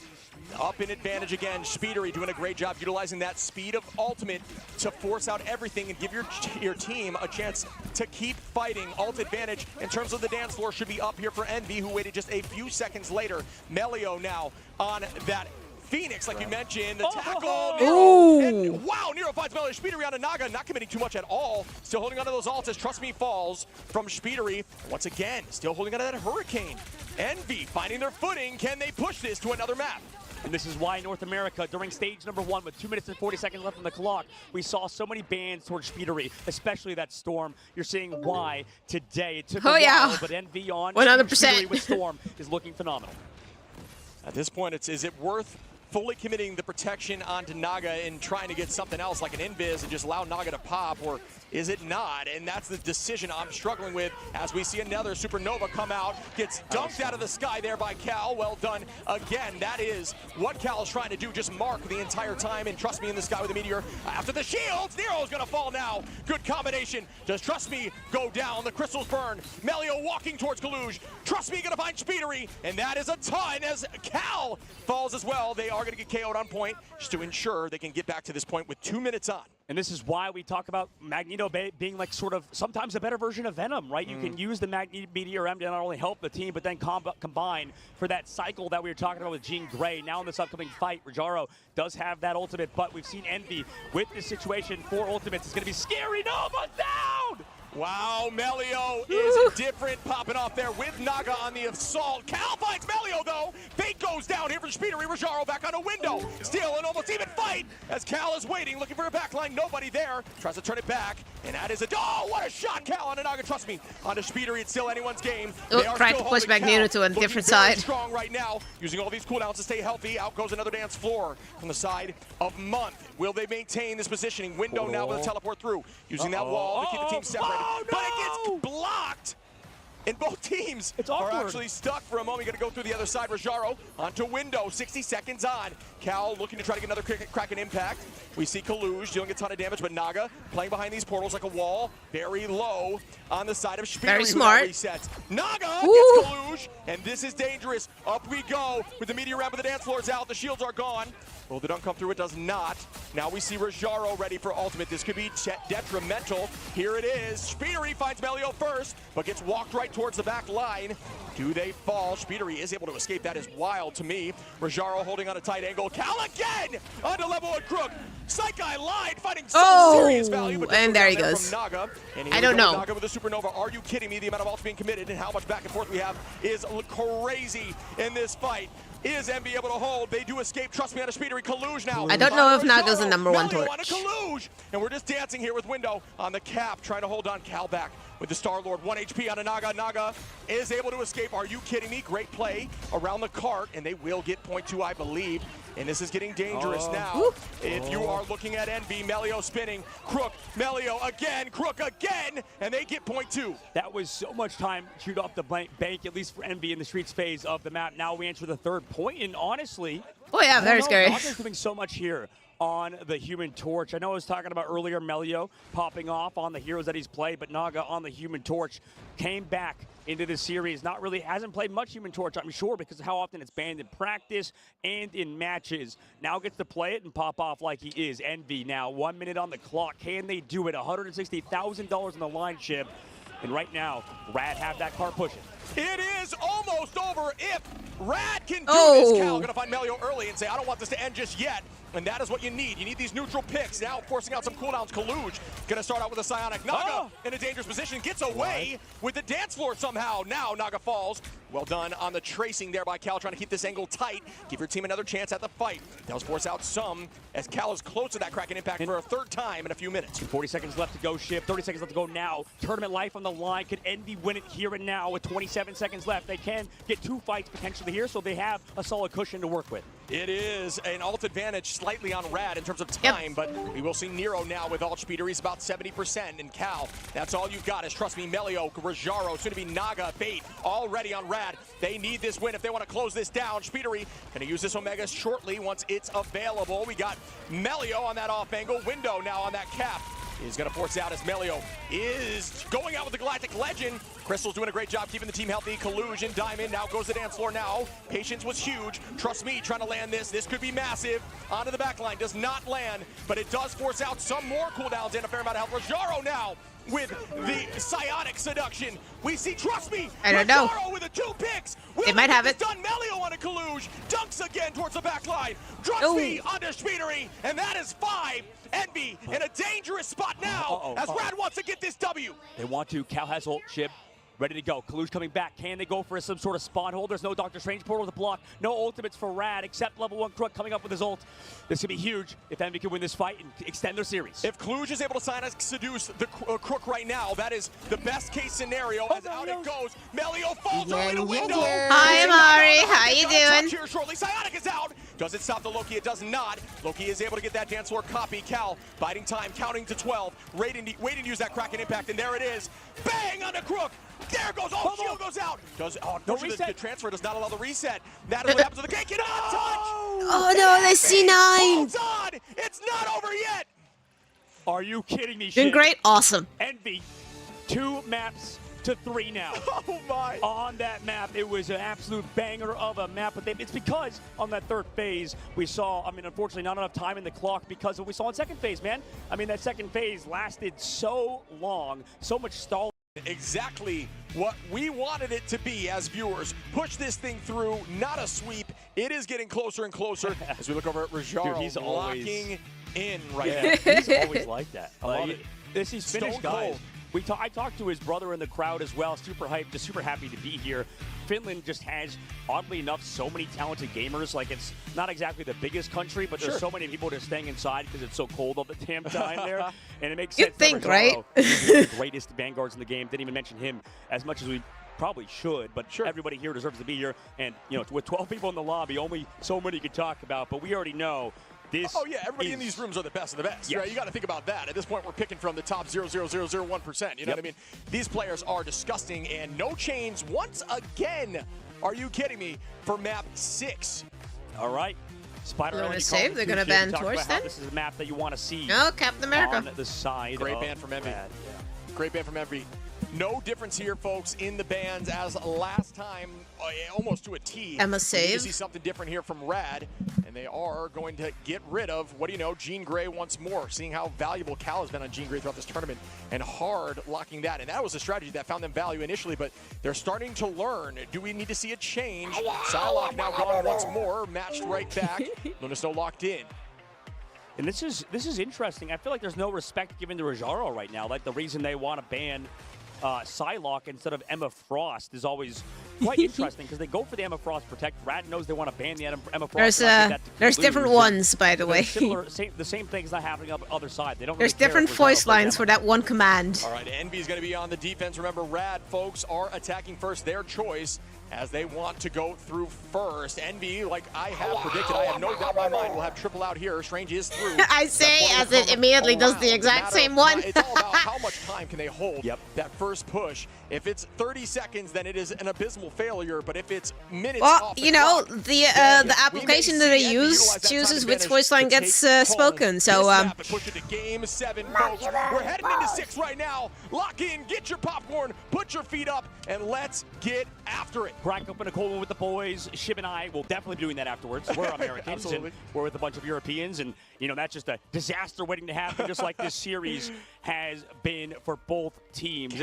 J: Up in advantage again. Speedery doing a great job utilizing that speed of ultimate to force out everything and give your team a chance to keep fighting. Ult advantage in terms of the dance floor should be up here for Envy, who waited just a few seconds later. Melio now on that Phoenix, like you mentioned, the tackle. Nero, and wow, Nero finds Melio. Speedery on to Naga, not committing too much at all. Still holding onto those ults as Trust Me falls from Speedery. Once again, still holding onto that Hurricane. Envy finding their footing. Can they push this to another map?
E: And this is why North America, during stage number 1, with 2 minutes and 40 seconds left on the clock, we saw so many bans towards Speedery, especially that Storm. You're seeing why today. It took a while, but Envy on
A: 100%.
E: Speedery with Storm is looking phenomenal.
J: At this point, is it worth fully committing the protection onto Naga and trying to get something else like an invis and just allow Naga to pop, or is it not? And that's the decision I'm struggling with as we see another Supernova come out, gets dunked out of the sky there by Cal. Well done again. That is what Cal is trying to do, just mark the entire time and Trust Me in the sky with a meteor. After the shields, Nero's gonna fall now. Good combination. Does Trust Me go down? The crystals burn. Melio walking towards Kalush. Trust Me gonna find Speedery, and that is a ton as Cal falls as well. They are gonna get KO'd on point just to ensure they can get back to this point with 2 minutes on.
E: And this is why we talk about Magneto being like sort of sometimes a better version of Venom, right? You can use the Magneto Meteor M to not only help the team, but then combine for that cycle that we were talking about with Jean Grey. Now in this upcoming fight, Rajaro does have that ultimate, but we've seen Envy with this situation. 4 ultimates is going to be scary. No, but down!
J: Wow, Melio is different, popping off there with Naga on the assault. Cal finds Melio, though. Fate goes down here for Speedery. Rajaro back on a window. Still an almost even fight as Cal is waiting, looking for a backline. Nobody there. Tries to turn it back, and that is a... Oh, what a shot, Cal on a Naga. Trust me, on a Speedery, it's still anyone's game.
A: Trying to push back Nunu to a different side.
J: Strong right now, using all these cooldowns to stay healthy. Out goes another dance floor from the side of Month. Will they maintain this positioning? Window now with a teleport through, using that wall to keep the team separated. But it gets blocked, and both teams are actually stuck for a moment. Gonna go through the other side. Rajaro onto window, 60 seconds on. Cal looking to try to get another Kraken impact. We see Kaluj dealing a ton of damage, but Naga playing behind these portals like a wall, very low on the side of Speedery.
A: Very smart.
J: Resets. Naga gets Kaluj, and this is dangerous. Up we go with the meteor ramp, but the dance floor's out. The shields are gone. Will the dunk come through? It does not. Now we see Rajaro ready for ultimate. This could be detrimental. Here it is. Speedery finds Melio first, but gets walked right towards the back line. Do they fall? Speedery is able to escape. That is wild to me. Rajaro holding on a tight angle. Cal again onto level 1 Crook. Psyche lied, finding some serious value. But
A: and there he goes.
J: Naga. And
A: I don't know.
J: Naga with a supernova. Are you kidding me? The amount of ults being committed and how much back and forth we have is crazy in this fight. Is MB able to hold? They do escape. Trust me, on a Speedery. Kaluj now.
A: I don't know if Naga's the #1 torch.
J: On a Kaluj. And we're just dancing here with Window on the cap, trying to hold on. Cal back with the Star-Lord. 1 HP on a Naga. Naga is able to escape. Are you kidding me? Great play around the cart, and they will get point 2, I believe. And this is getting dangerous now. If you are looking at Envy, Melio spinning, Crook, Melio again, Crook again, and they get point 2.
E: That was so much time to shoot off the bank, at least for Envy in the streets phase of the map. Now we enter the 3rd point, and honestly,
A: very scary.
E: Naga's doing so much here on the Human Torch. I know I was talking about earlier Melio popping off on the heroes that he's played, but Naga on the Human Torch came back into the series. Hasn't played much Human Torch, I'm sure, because of how often it's banned in practice and in matches. Now gets to play it and pop off like he is. Envy now, 1 minute on the clock. Can they do it? $160,000 in the line chip. And right now, Rad have that car pushing.
J: It is almost over if Rad can do this. Cal gonna find Melio early and say, I don't want this to end just yet. And that is what you need. You need these neutral picks. Now forcing out some cooldowns. Kaluj gonna start out with a Psionic. Naga in a dangerous position. Gets away with the dance floor somehow. Now Naga falls. Well done on the tracing there by Cal, trying to keep this angle tight. Give your team another chance at the fight. Does force out some as Cal is close to that Kraken impact for a 3rd time in a few minutes.
E: 40 seconds left to go, Ship. 30 seconds left to go now. Tournament life on the line. Could Envy win it here and now with 27 seconds left? They can get 2 fights potentially here, so they have a solid cushion to work with.
J: It is an ult advantage slightly on Rad in terms of time, but we will see Nero now with ult speeder. He's about 70%, and Cal, that's all you've got is, trust me, Melio, Rajaro, soon to be Naga, Fate, already on Rad. They need this win if they want to close this down. Speedery gonna use this Omega shortly once it's available. We got Melio on that off angle, Window now on that cap. He's going to force out as Melio is going out with the Galactic Legend. Crystal's doing a great job keeping the team healthy. Kaluj and Diamond now goes to the dance floor now. Patience was huge. Trust me, trying to land this. This could be massive. Onto the back line. Does not land, but it does force out some more cooldowns and a fair amount of health. Rajaro now with the Psionic Seduction. We see, trust me,
A: I don't know.
J: Rajaro with the 2 picks.
A: It might have it.
J: Done. Melio on a Kaluj. Dunks again towards the back line. Trust me, under Speedery, and that is 5. Envy in a dangerous spot now as Rad wants to get this W.
E: They want to. Cal has ult chip. Ready to go. Kaluj coming back. Can they go for some sort of spot hold? There's no Doctor Strange portal to block. No ultimates for Rad except level 1 Crook coming up with his ult. This could be huge if Envy can win this fight and extend their series.
J: If Kaluj is able to seduce the Crook right now, that is the best case scenario as out it goes. Melio falls early to Window.
A: Hi, Amari. How you doing?
J: Here shortly. Psionic is out. Does it stop the Loki? It does not. Loki is able to get that dance floor copy. Cal biding time, counting to 12. Waiting to use that Kraken impact, and there it is. Bang on the Crook. There goes, shield goes out. The transfer does not allow the reset. That is what happens to the cake. Cannot touch.
A: Oh no, the C9.
J: Holds on. It's not over yet.
E: Are you kidding me?
A: Doing great, awesome.
E: Envy, 2 maps to 3 now.
J: Oh my.
E: On that map, it was an absolute banger of a map, but it's because on that 3rd phase, we saw, unfortunately not enough time in the clock because of what we saw in 2nd phase, man. That 2nd phase lasted so long, so much stall.
J: Exactly what we wanted it to be as viewers. Push this thing through, not a sweep. It is getting closer and closer as we look over at Rajaro.
E: Dude, he's
J: locking
E: always
J: in right now.
E: He's always like that. I love it. He's finished, guys. I talked to his brother in the crowd as well. Super hyped, just super happy to be here. Finland just has, oddly enough, so many talented gamers. Like, it's not exactly the biggest country, but there's so many people just staying inside because it's so cold all the damn time there. And it makes sense.
A: You'd think, right?
E: He's one of the greatest vanguards in the game. Didn't even mention him as much as we probably should, but everybody here deserves to be here. And, you know, with 12 people in the lobby, only so many could talk about, but we already know this.
J: Oh, yeah, everybody in these rooms are the best of the best.
E: Yes.
J: Right? You got to think about that. At this point, we're picking from the top 0.00001%. You know what I mean? These players are disgusting, and no chains once again. Are you kidding me? For map 6.
E: All right. Spider-Man
A: save. They're going to ban Torch then?
E: This is a map that you want to see.
A: No, Captain America.
E: On the side.
J: Great ban from Envy. Great ban from Envy. No difference here, folks, in the bans as last time, almost to a T.
A: Emma
J: We
A: save.
J: see something different here from Rad, and they are going to get rid of, what do you know, Jean Grey once more, seeing how valuable Cal has been on Jean Grey throughout this tournament, and hard locking that. And that was a strategy that found them value initially, but they're starting to learn. Do we need to see a change? Psylocke now gone once more, matched right back. Luna Snow locked in.
E: And this is interesting. I feel like there's no respect given to Rojaro right now. Like, the reason they want to ban Psylocke instead of Emma Frost is always quite interesting because they go for the Emma Frost Protect. Rad knows they want to ban the Emma Frost.
A: There's different ones, by the way.
E: The same thing is not happening on the other side. They don't.
A: There's
E: really care
A: different
E: if
A: voice
E: Rojaro
A: lines
E: plays
A: for that one command.
J: All right, Envy's going to be on the defense. Remember, Rad folks are attacking first, their choice, as they want to go through first. Envy, like I have predicted, I have no doubt in my mind, will have triple out here. Strange is through.
A: I say as it immediately does the exact same one.
J: It's all about how much time can they hold that first push. If it's 30 seconds, then it is an abysmal failure. But if it's minutes
A: well,
J: off
A: you know, the application that they use chooses which voice line gets spoken. So
J: push it to game 7, folks. We're heading into 6 right now. Lock in, get your popcorn, put your feet up, and let's get after it.
E: Crack open a cold one with the boys. Shib and I will definitely be doing that afterwards. We're Americans, and we're with a bunch of Europeans, and you know that's just a disaster waiting to happen, just like this series has been for both teams.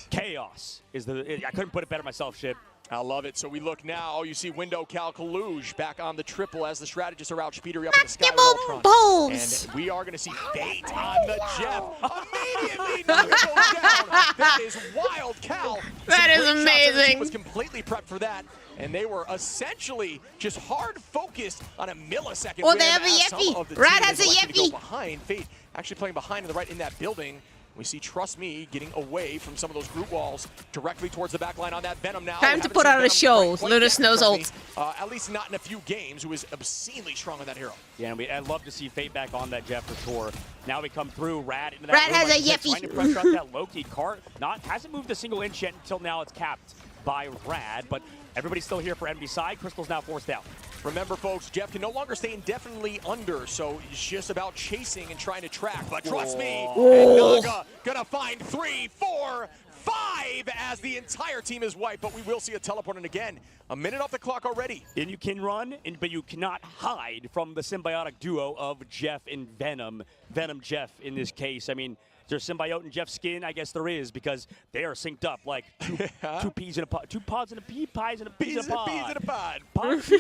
E: Chaos is I couldn't put it better myself, Shib.
J: I love it. So we look now. You see Window Cal Kaluge back on the triple as the strategists are out. Speedery up in the sky with Ultron. And we are going to see Fate on the Jeff. Immediately goes down. That is wild, Cal.
A: That is amazing.
J: Was completely prepped for that. And they were essentially just hard focused on a millisecond.
A: Well, they have a Yeffy. Rad has a Yeffy.
J: Behind Fate, actually playing behind in the right in that building. We see Trust Me getting away from some of those group walls directly towards the back line on that Venom now.
A: Time to put on a show. Luna Snow's ult.
J: At least not in a few games, who is obscenely strong on that hero.
E: Yeah, and I'd love to see Fate back on that Jeff for sure. Now we come through, Rad into that
A: Rad
E: room,
A: has a Yeffy.
E: Trying to pressure out that Loki cart. Hasn't moved a single inch yet until now it's capped by Rad, but everybody's still here for Envy side. Crystal's now forced out.
J: Remember, folks, Jeff can no longer stay indefinitely under, so it's just about chasing and trying to track. But trust me, and Naga gonna find 3, 4, 5 as the entire team is wiped, but we will see a teleport in again. A minute off the clock already.
E: And you can run, but you cannot hide from the symbiotic duo of Jeff and Venom. Venom Jeff in this case. I mean, is there symbiote in Jeff's skin? I guess there is, because they are synced up like two peas in a pod. 2 pods in a pea, pies in a pizza pod.
J: Peas in a pod.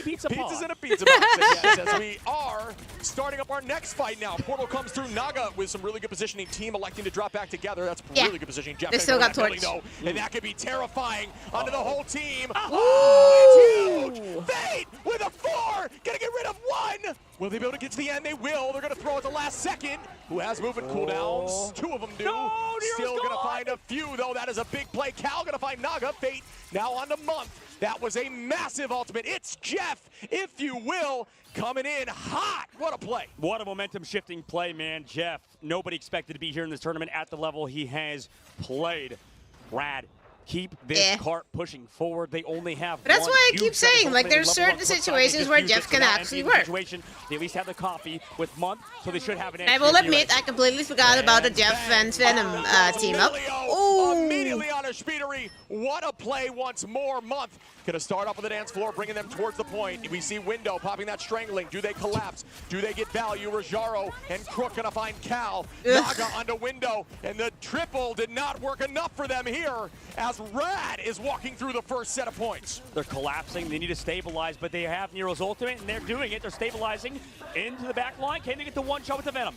E: Pizza pod.
J: Pizzas in a pizza box. Yes, as we are starting up our next fight now. Portal comes through. Naga with some really good positioning. Team electing to drop back together. That's really good positioning. Jeff
A: they still got Torch.
J: And that could be terrifying onto the whole team. Oh, it's huge. Fate with a 4. Gonna get rid of 1. Will they be able to get to the end? They will. They're going to throw at the last second. Who has movement cooldowns? 2 of them do. Still going to find a few, though. That is a big play. Cal going to find Naga. Fate now on the month. That was a massive ultimate. It's Jeff, if you will, coming in hot. What a play.
E: What a momentum-shifting play, man. Jeff, nobody expected to be here in this tournament at the level he has played. Rad. Keep this cart pushing forward. They only have
A: but that's why I keep saying, like, there's certain situations where Jeff can actually work.
E: They at least have the coffee with Month, so they should have an
A: I will admit, I completely forgot about the Jeff and Venom team up.
J: Immediately on a Speedery. What a play once more. Month gonna start off on the dance floor, bringing them towards the point. We see Window popping that strangling. Do they collapse? Do they get value? Rojaro and Crook gonna find Cal. Naga onto Window, and the triple did not work enough for them here as Rad is walking through the first set of points.
E: They're collapsing. They need to stabilize, but they have Nero's ultimate, and they're doing it. They're stabilizing into the back line. Can they get the 1 shot with the Venom?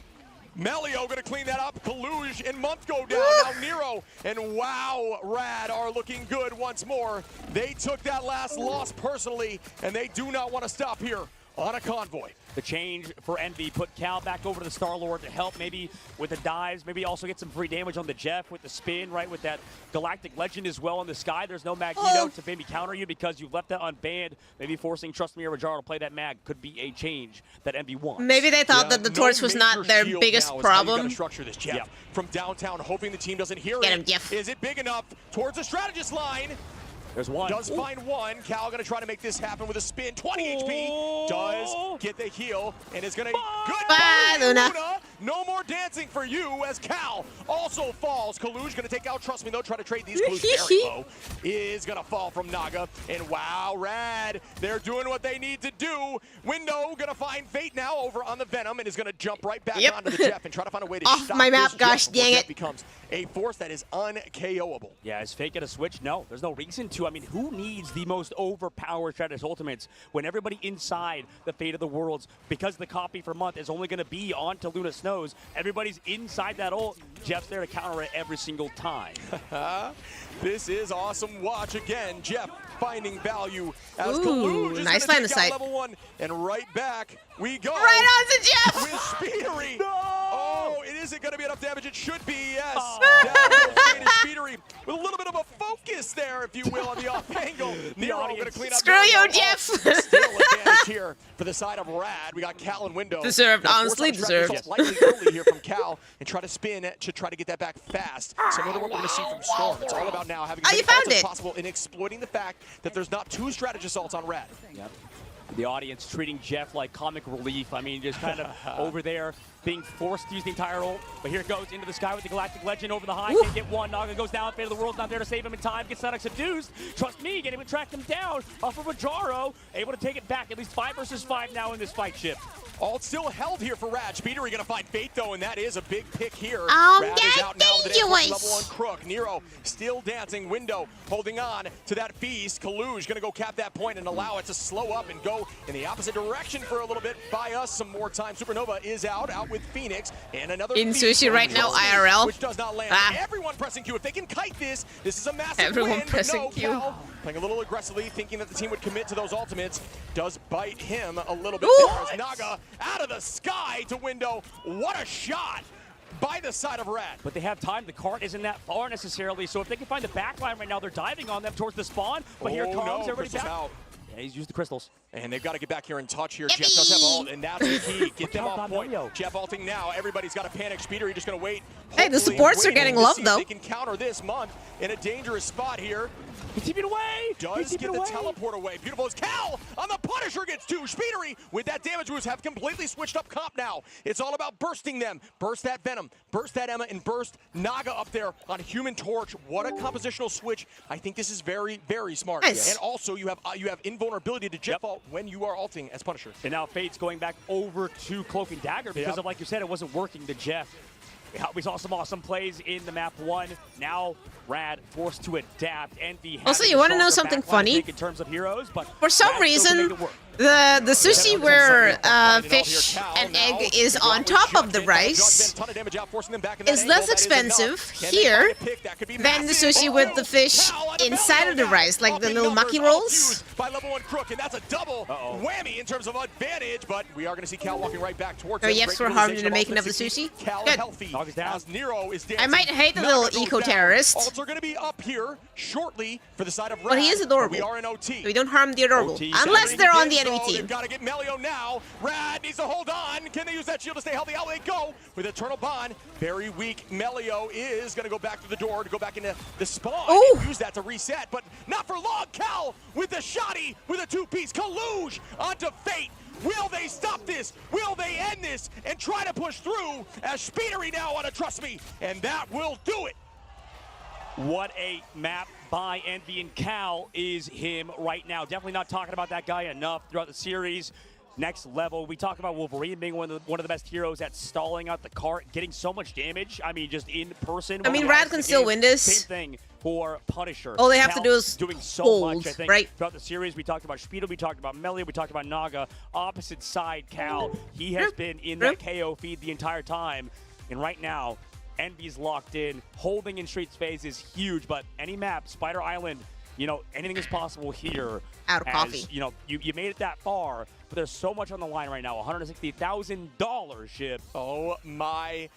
J: Melio gonna clean that up. Kaluj and Month go down. Now Nero and wow, Rad are looking good once more. They took that last loss personally, and they do not want to stop here on a convoy.
E: The change for Envy put Cal back over to the Star-Lord to help maybe with the dives, maybe also get some free damage on the Jeff with the spin, right, with that Galactic Legend as well in the sky. There's no Magneto to maybe counter you because you've left that unbanned. Maybe forcing Trust Me or Rajaro to play that mag could be a change that Envy wants.
A: Maybe they thought that the torch was not their biggest problem.
J: Structure this Jeff from downtown, hoping the team doesn't hear
A: Get him,
J: it.
A: Jeff.
J: Is it big enough towards the strategist line?
E: There's one.
J: Does find one. Cal gonna try to make this happen with a spin. 20 HP. Does get the heal and is gonna.
A: Bye, Luna.
J: No more dancing for you as Cal also falls. Kaluj gonna take out Trust Me though. Try to trade these. Kaluj very low. Is gonna fall from Naga. And wow, Rad. They're doing what they need to do. Window gonna find Fate now over on the Venom and is gonna jump right back onto the Jeff and try to find a way to
A: off
J: stop
A: my map.
J: this
A: Gosh
J: Jeff
A: dang
J: Jeff
A: it.
J: becomes a force that is un-KOable.
E: Yeah, is Fate gonna switch? No, there's no reason to. I mean, who needs the most overpowered strategist ultimates when everybody inside the Fate of the Worlds, because the copy for Month is only gonna be onto Luna Snows, everybody's inside that ult. Jeff's there to counter it every single time.
J: This is awesome watch again. Jeff finding value as
A: Ooh,
J: Kaluj is
A: nice
J: gonna
A: line of
J: take out
A: sight.
J: level 1 and right back we go.
A: Right on to Jeff.
J: With Speedery. Oh, it isn't going to be enough damage. It should be, yes. Down goes Speedery with a little bit of a focus there, if you will, on the off angle. Nero going to clean up.
A: Screw you,
J: Nero.
A: Jeff.
J: Still advantage here for the side of Rad. We got Cal and Window.
A: Deserved, honestly deserved.
J: Lightly early here from Cal and try to spin to try to get that back fast. Similar to what we're going to see from Storm. It's all about now having as many ults as possible and exploiting the fact that there's not 2 strategist ults on Rad.
E: Yep. The audience treating Jeff like comic relief. I mean, just kind of over there being forced to use the entire ult. But here it goes into the sky with the Galactic Legend over the high. Can't get one. Naga goes down. Fate of the World's not there to save him in time. Gets Sonic seduced. Trust me, getting able to track him down off of Rajaro. Able to take it back. At least 5 versus 5 now in this fight shift.
J: All still held here for Rad. Speedery gonna find Fate though, and that is a big pick here.
A: Oh,
J: Rad is out now with the
A: dangerous.
J: level 1 crook. Nero still dancing. Window holding on to that feast. Kaluj gonna go cap that point and allow it to slow up and go in the opposite direction for a little bit. Buy us some more time. Supernova is out with Phoenix and another
A: in
J: feast
A: Sushi right now, IRL.
J: which does not land. Everyone pressing Q. If they can kite this is a massive
A: Everyone
J: win.
A: pressing
J: but no,
A: Q.
J: Cal playing a little aggressively, thinking that the team would commit to those ultimates. Does bite him a little bit there as Naga out of the sky to Window. What a shot by the side of Rad.
E: But they have time. The cart isn't that far necessarily. So if they can find the backline right now, they're diving on them towards the spawn. But here comes everybody back.
J: Out.
E: Yeah, he's used the crystals.
J: And they've got to get back here and touch here. Jeff does have ult, and that's the key. Get them off point.
E: Maou.
J: Jeff ulting now. Everybody's got a panic. Speedery just going to wait.
A: Hey, the supports are getting love, though.
J: They can counter this Month in a dangerous spot here.
E: He's keeping away.
J: Does get the teleport away. Beautiful as Cal on the Punisher gets 2. Speedery with that damage boost have completely switched up comp now. It's all about bursting them. Burst that Venom, burst that Emma, and burst Naga up there on Human Torch. What a compositional switch. I think this is very, very smart.
A: Nice.
J: And also you have invulnerability to Jeff ult when you are ulting as Punisher.
E: And now Fate's going back over to Cloak and Dagger because of, like you said, it wasn't working to Jeff. We saw some awesome plays in the map 1. Now Rad forced to adapt. Envy
A: also, you want to know something funny?
E: In terms of heroes, but
A: for some reason, the sushi where fish and egg is on top of the rice is less expensive here than the sushi with the fish inside of the rice, like the little maki rolls.
J: By level 1 crook, and that's a double whammy in terms of advantage, but we are going to see Cal walking right back towards
A: Oh,
J: him.
A: yes, for harm in the making of the sushi.
J: Cal
A: Good.
J: healthy as Nero is dancing.
A: I might hate the little eco-terrorist,
J: Ults are going to be up here shortly for the side of Rad.
A: but he is adorable.
J: We are in OT.
A: We don't harm the adorable, unless they're on the enemy team.
J: They've got to get Melio now. Rad needs to hold on. Can they use that shield to stay healthy? Out they go with Eternal Bond. Very weak. Melio is going to go back to the door to go back into the spawn. Use that to reset, but not for long. Cal with the shotty with a 2-piece. Kaluj onto Fate. Will they stop this? Will they end this and try to push through as Speedery now on a Trust Me? And that will do it.
E: What a map by Envy, and Cal is him right now. Definitely not talking about that guy enough throughout the series. Next level, we talk about Wolverine being one of the best heroes at stalling out the cart, getting so much damage. I mean, just in person.
A: I mean, Rad can still win this.
E: Same thing for Punisher.
A: All they have to do is
E: doing so
A: hold,
E: much, I think,
A: right?
E: Throughout the series. We talked about Speedo, we talked about Melee, we talked about Naga. Opposite side, Cal. He has been in that KO feed the entire time. And right now, Envy's locked in. Holding in Street's phase is huge, but any map, Spider Island, you know, anything is possible here.
A: Out of coffee.
E: You know, you made it that far, but there's so much on the line right now. $160,000 ship.
J: Oh my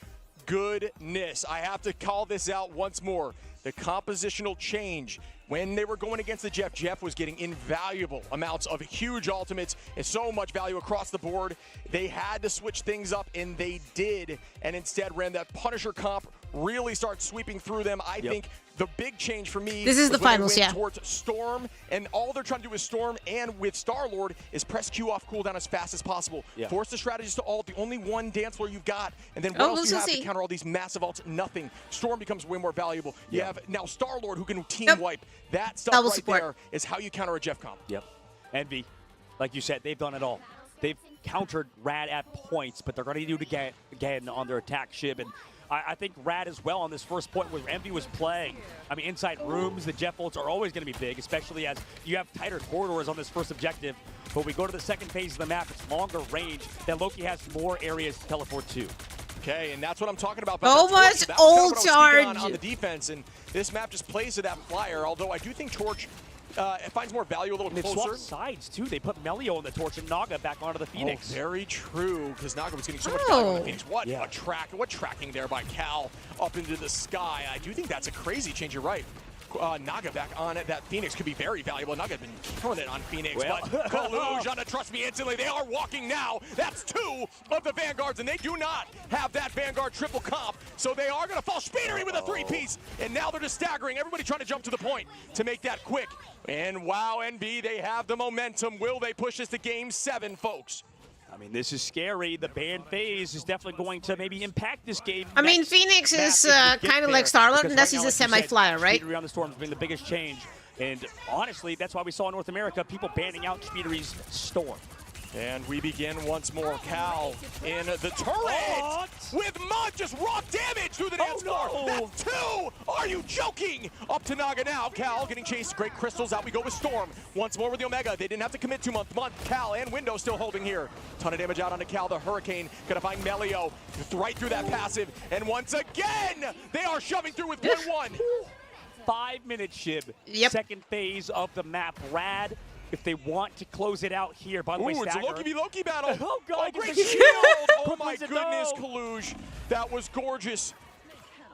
J: goodness. I have to call this out once more. The compositional change. When they were going against the Jeff was getting invaluable amounts of huge ultimates and so much value across the board. They had to switch things up, and they did, and instead ran that Punisher comp, really start sweeping through them. I think the big change for me
A: This is the finals, yeah.
J: towards Storm, and all they're trying to do with Storm and with Star-Lord is press Q off cooldown as fast as possible. Force the strategies to ult, the only one dance floor you've got, and then what else do you have to counter all these massive ults? Nothing. Storm becomes way more valuable. You have now Star-Lord who can team wipe. That stuff right there is how you counter a Jeff comp.
E: Envy, like you said, they've done it all. They've countered Rad at points, but they're going to do it again on their attack ship. And I think Rad as well on this first point where Envy was playing. I mean, inside rooms, the Jeff ults are always going to be big, especially as you have tighter corridors on this first objective. But we go to the second phase of the map, it's longer range, that Loki has more areas to teleport to.
J: Okay, and that's what I'm talking about.
A: So much ult charge
J: on the defense, and this map just plays to that flyer. Although I do think Torch finds more value a little
E: closer.
J: They
E: swapped sides too. They put Melio on the Torch and Naga back onto the Phoenix.
J: Oh, very true, because Naga was getting so much value on the Phoenix. What a what tracking there by Cal up into the sky. I do think that's a crazy change. You're right. Naga back on it. That Phoenix could be very valuable. Naga has been killing it on Phoenix, but Kaluj on to trust me instantly. They are walking now. That's two of the Vanguards, and they do not have that Vanguard triple comp, so they are going to fall. Speedery with a three-piece, and now they're just staggering. Everybody trying to jump to the point to make that quick. And wow, NB, they have the momentum. Will they push this to Game 7, folks?
E: I mean, this is scary. The ban phase is definitely going to maybe impact this game.
A: I mean, Phoenix is kind of like Star-Lord, unless he's a semi-flyer, right?
E: Speedery on the Storm has been the biggest change. And honestly, that's why we saw in North America people banning out Speedery's Storm.
J: And we begin once more. Cal in the turret with Mud, just raw damage through the dance floor. That's two! Are you joking? Up to Naga now. Cal getting chased. Great crystals. Out we go with Storm. Once more with the Omega. They didn't have to commit 2 months. Cal and Window still holding here. Ton of damage out onto Cal. The Hurricane gonna find Melio right through that passive. And once again, they are shoving through with 1-1.
E: 5-minute shib. Second phase of the map. Rad. If they want to close it out here, by the way,
J: it's a Loki v Loki battle.
E: Oh, God.
J: Great shield. Oh, my goodness, Kaluj. That was gorgeous.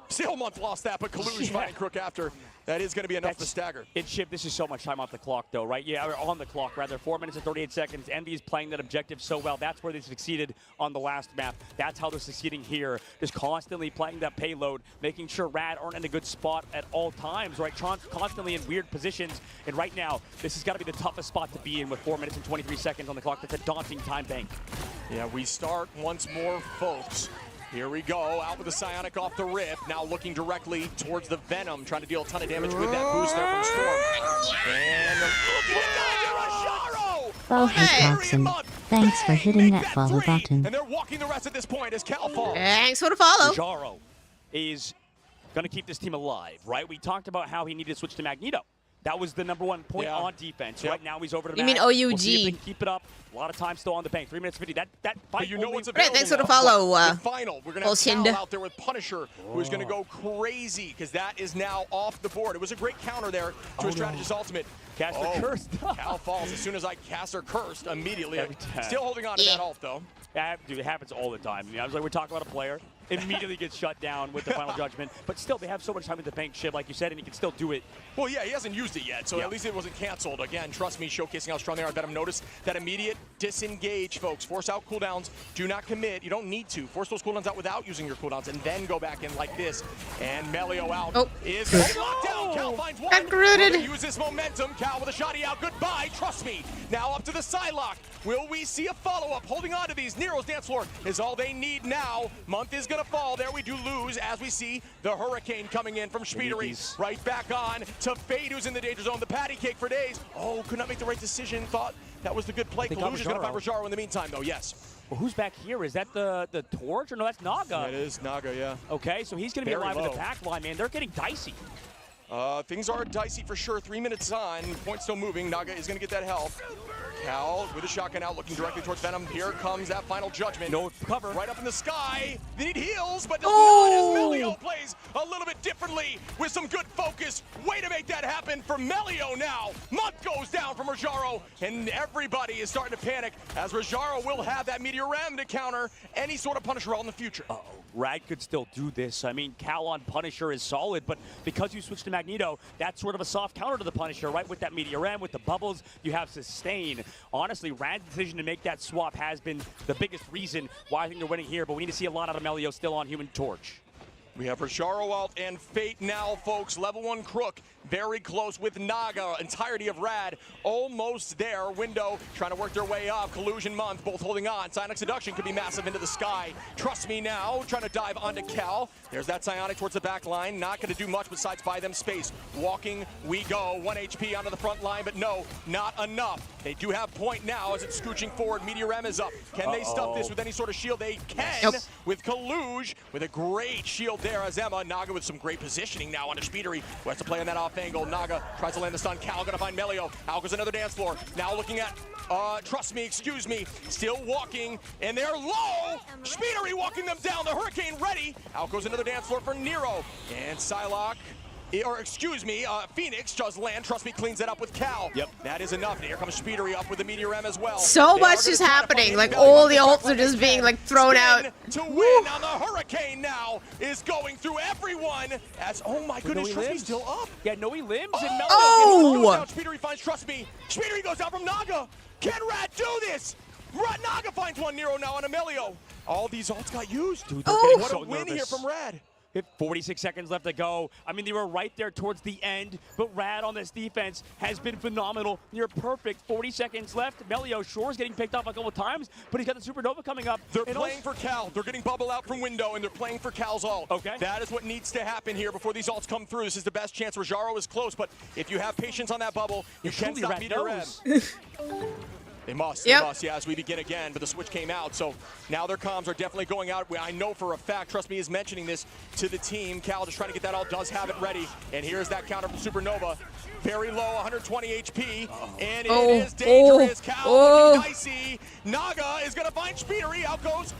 J: Still Month lost that, but Kaluj finding Crook after. That is going to be enough to stagger.
E: Ship, this is so much time off the clock, though, right? Yeah, or on the clock, rather. 4 minutes and 38 seconds. Envy is playing that objective so well. That's where they succeeded on the last map. That's how they're succeeding here. Just constantly playing that payload, making sure Rad aren't in a good spot at all times, right? Constantly in weird positions. And right now, this has got to be the toughest spot to be in with 4 minutes and 23 seconds on the clock. That's a daunting time bank.
J: Yeah, we start once more, folks. Here we go, out with the Psionic off the rip. Now looking directly towards the Venom, trying to deal a ton of damage with that boost there from Storm. And
D: Oh, hey, Clarkson. Thanks for hitting that follow button.
J: And they're walking the rest at this point as Cal falls.
A: Thanks for the follow.
E: Jaro is going to keep this team alive, right? We talked about how he needed to switch to Magneto. That was the #1 point on defense. Right now he's over to the
A: You mean OUG?
E: We'll see if they can keep it up. A lot of time still on the bank. 3 minutes 50. That fight.
J: But you know what's
A: available. Thanks for the follow.
J: Final. We're gonna have Cal out there with Punisher, who's gonna go crazy because that is now off the board. It was a great counter there to a strategist ultimate.
E: Caster cursed.
J: Cal falls as soon as I cast her cursed immediately. Still holding on to that ult though.
E: Dude, it happens all the time. I mean, I was like, we're talking about a player, immediately gets shut down with the final judgment. But still, they have so much time with the bank ship, like you said, and he can still do it.
J: Well, yeah, he hasn't used it yet, so at least it wasn't canceled. Again, trust me, showcasing how strong they are. I bet him notice that immediate disengage, folks. Force out cooldowns. Do not commit. You don't need to. Force those cooldowns out without using your cooldowns, and then go back in like this. And Melio out is locked down. Cal finds one. Use this momentum. Cal with a shotty out. Goodbye. Trust me. Now up to the Psylocke. Will we see a follow-up? Holding on to these. Nero's dance floor is all they need now. Month is going to fall. There we do lose as we see the Hurricane coming in from Speedery. Right back on to Fade, who's in the danger zone. The patty cake for days. Oh, could not make the right decision. Thought that was the good play. Kaluj is going to find Rojaro in the meantime, though. Yes.
E: Well, who's back here? Is that the Torch? Or no, that's Naga.
J: It is Naga, yeah.
E: Okay, so he's going to be alive in the back line, man. They're getting dicey.
J: Things are dicey for sure. 3 minutes on. Point still moving. Naga is going to get that health. Cal with a shotgun out, looking directly towards Venom. Here comes that final judgment.
E: No cover.
J: Right up in the sky. They need heals, but does not, as Melio plays a little bit differently with some good focus. Way to make that happen for Melio now. Month goes down from Rajaro, and everybody is starting to panic as Rajaro will have that Meteor Ram to counter any sort of Punisher roll in the future.
E: Rad could still do this. I mean, Cal on Punisher is solid, but because you switch to Magneto, that's sort of a soft counter to the Punisher, right? With that Meteor Ram, with the bubbles, you have sustain. Honestly, Rad's decision to make that swap has been the biggest reason why I think they're winning here, but we need to see a lot out of Melio still on Human Torch.
J: We have Rajaro out and Fate now, folks. Level 1 Crook, very close with Naga. Entirety of Rad, almost there. Window trying to work their way up. Collusion Month, both holding on. Psionic Seduction could be massive into the sky. Trust me now, trying to dive onto Cal. There's that Psionic towards the back line. Not going to do much besides buy them space. Walking, we go. 1 HP onto the front line, but no, not enough. They do have point now as it's scooching forward. Meteor M is up. Can they stuff this with any sort of shield? They can with Colluge, with a great shield there as Emma. Naga with some great positioning now onto Speedery, who has to play on that off angle. Naga tries to land the stun. Cal gonna find Melio. Out goes another dance floor. Now looking at, trust me, excuse me, still walking, and they're low. Speedery walking them down. The Hurricane ready. Out goes another dance floor for Nero. And Psylocke, or excuse me, Phoenix does land. Trust me, cleans it up with Cal.
E: Yep.
J: That is enough. Here comes Speedery up with the Meteor M as well.
A: So much is happening. Like, all the ults are just being, like, thrown out.
J: To win on the Hurricane now is going through everyone. As, oh my goodness, Trust Me still up.
E: Yeah, no, he limbs. And
A: Oh!
J: Speedery finds Trust Me. Speedery goes out from Naga. Can Rad do this? Naga finds one. Nero now on Emilio. All these ults got used.
E: Dude, they're getting
J: what
E: so
J: a win
E: nervous
J: here from Rad.
E: 46 seconds left to go. I mean, they were right there towards the end, but Rad on this defense has been phenomenal. Near perfect. 40 seconds left. Melio sure is getting picked off a couple times, but he's got the Supernova coming up.
J: They're playing for Cal. They're getting bubble out from window, and they're playing for Cal's ult.
E: Okay.
J: That is what needs to happen here before these ults come through. This is the best chance. Rajaro is close, but if you have patience on that bubble, you can stop Meteor M. They must, yeah, as we begin again, but the switch came out, so now their comms are definitely going out. I know for a fact, Trust Me is mentioning this to the team. Cal just trying to get that ult, does have it ready, and here's that counter from Supernova. Very low, 120 HP, and it is dangerous. Cal looking dicey. Naga is gonna find Speedery, out goes.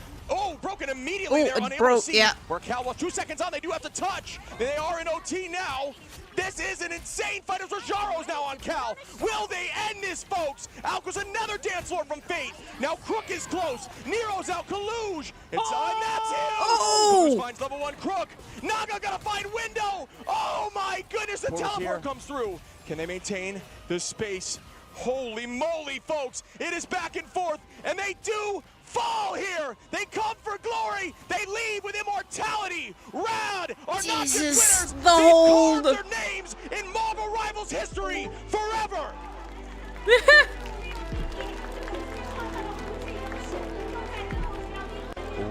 J: Broken immediately there, unable to see. Where Cal was 2 seconds on, they do have to touch. They are in OT now. This is an insane fight as Rajaro's now on Cal. Will they end this, folks? Out goes another dance floor from Fate. Now Crook is close. Nero's out. Colluge. It's on. That's him. Colluge finds level 1 Crook. Naga gotta find window. Oh my goodness, the teleport comes through. Can they maintain the space? Holy moly, folks. It is back and forth, and they do fall here. They come for glory. They leave with immortality. Rad are not just winners.
A: The hold.
J: Their names in Marvel Rivals history forever.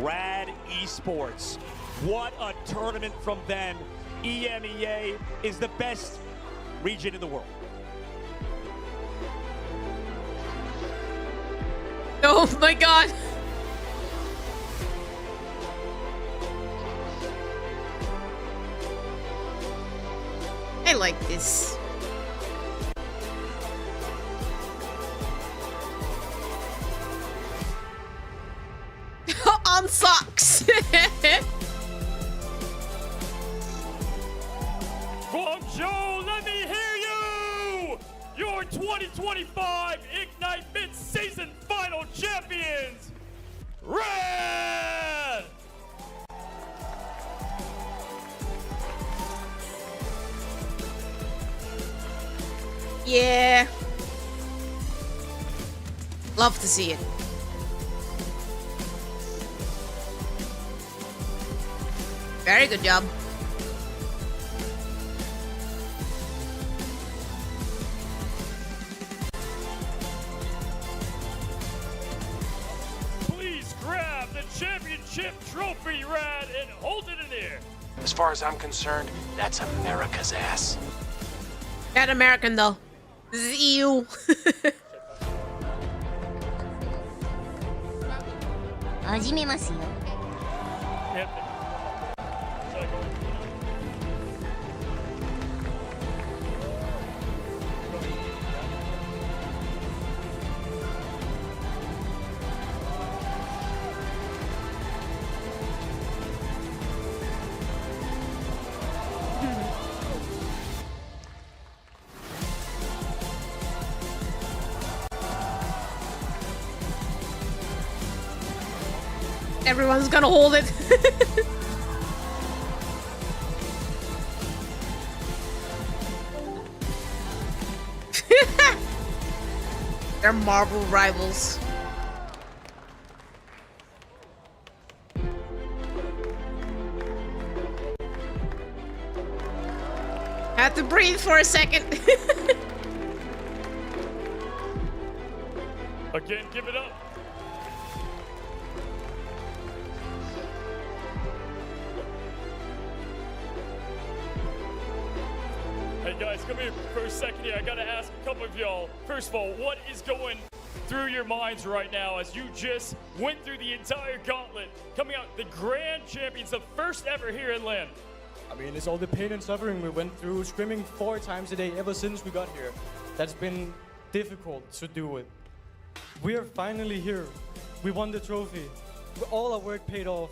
E: Rad Esports. What a tournament from them. EMEA is the best region in the world.
A: Oh my god. I like this. On socks.
F: Guangzhou, let me hear you! Your 2025 Ignite Mid-Season Final Champions, Red!
A: Yeah. Love to see it. Very good job.
F: Please grab the championship trophy, Rad, and hold it in there.
K: As far as I'm concerned, that's America's ass.
A: Not American though. This is EU. Everyone's gonna hold it. They're Marvel rivals. Had to breathe for a second.
F: Again, give it up. Hey guys, come here for a second here. I gotta ask a couple of y'all. First of all, what is going through your minds right now as you just went through the entire gauntlet, coming out the grand champions, the first ever here in LAN?
L: I mean, it's all the pain and suffering we went through, screaming 4 times a day ever since we got here. That's been difficult to do with. We are finally here. We won the trophy. All our work paid off.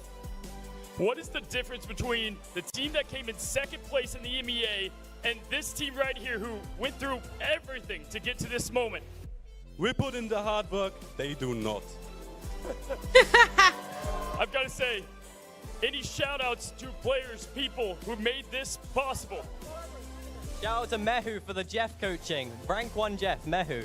F: What is the difference between the team that came in second place in the MEA and this team right here who went through everything to get to this moment?
M: We put in the hard work, they do not.
F: I've got to say, any shout outs to players, people who made this possible?
N: Shout out to Maou for the Jeff coaching. Rank 1 Jeff, Maou.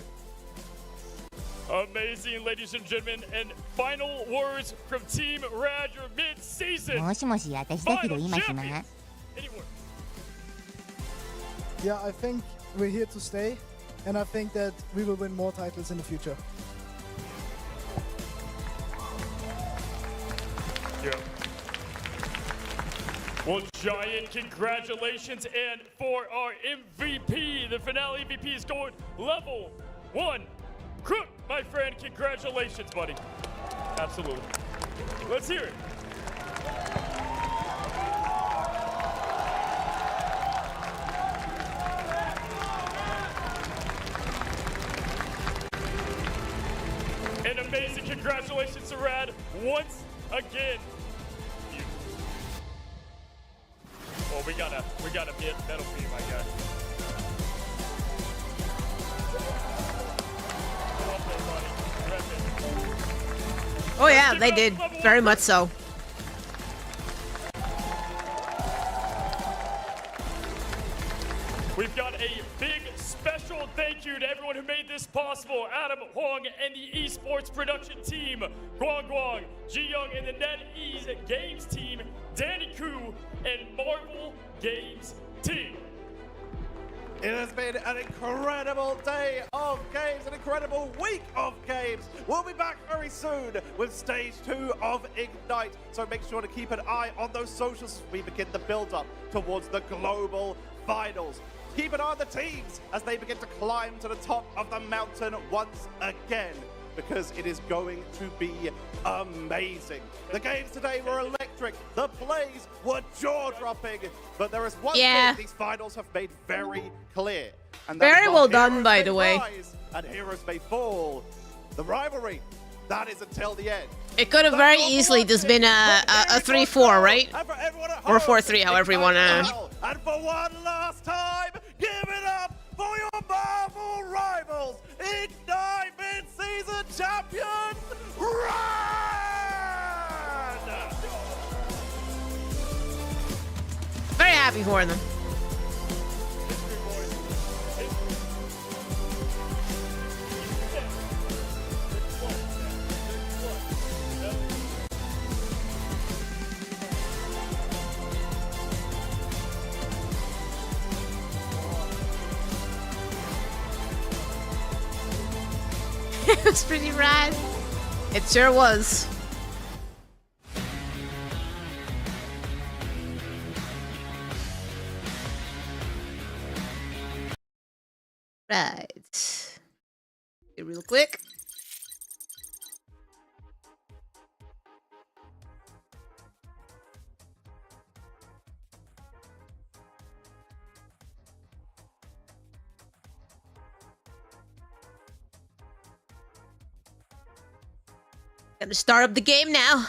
F: Amazing, ladies and gentlemen. And final words from Team Rad, your mid-season
O: もしもし、私だけど今します。
F: Anyone?
P: Yeah, I think we're here to stay, and I think that we will win more titles in the future.
F: Yeah. Well, giant congratulations, and for our MVP, the finale MVP is going level 1. Crook, my friend, congratulations, buddy. Absolutely. Let's hear it. And amazing congratulations to Rad once again. Oh, we got a medal for you, my guy.
A: Oh yeah, they did. Very much so.
F: We've got a big special thank you to everyone who made this possible. Adam Huang and the esports production team. Guang Guang, Ji Young and the NetEase Games team. Danny Koo and Marvel Games team.
Q: It has been an incredible day of games, an incredible week of games. We'll be back very soon with stage 2 of Ignite. So make sure to keep an eye on those socials as we begin the build up towards the global finals. Keep an eye on the teams as they begin to climb to the top of the mountain once again, because it is going to be amazing. The games today were electric. The plays were jaw-dropping. But there is one thing these finals have made very clear. And
A: very well done, by the way.
Q: And heroes may fall. The rivalry, that is until the end.
A: It could have very easily just been a 3-4, right? Or 4-3, however you want to.
Q: And for one last time, give it up for your Marvel rivals, Ignite mid-season champions, Rad!
A: Very happy for them. It was pretty rad. It sure was. Right. Okay, real quick. Gonna start up the game now.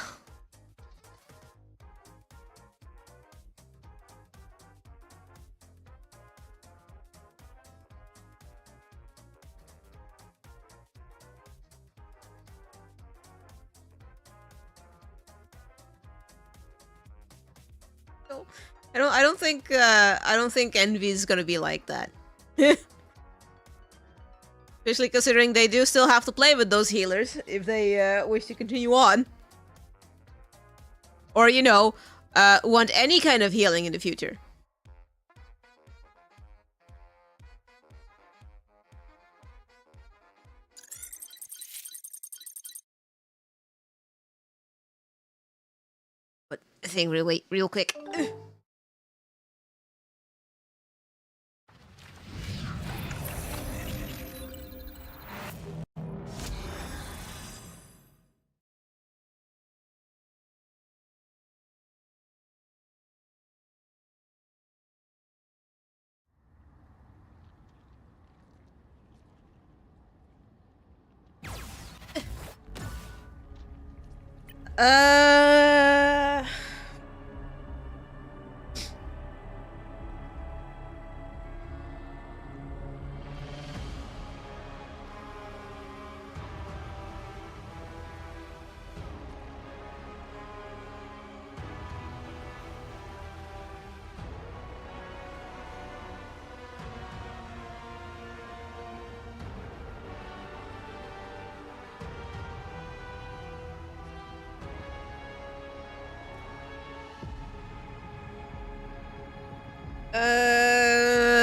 A: I don't think Envy is gonna be like that. Especially considering they do still have to play with those healers if they wish to continue on. Or, you know, want any kind of healing in the future. But thing real quick.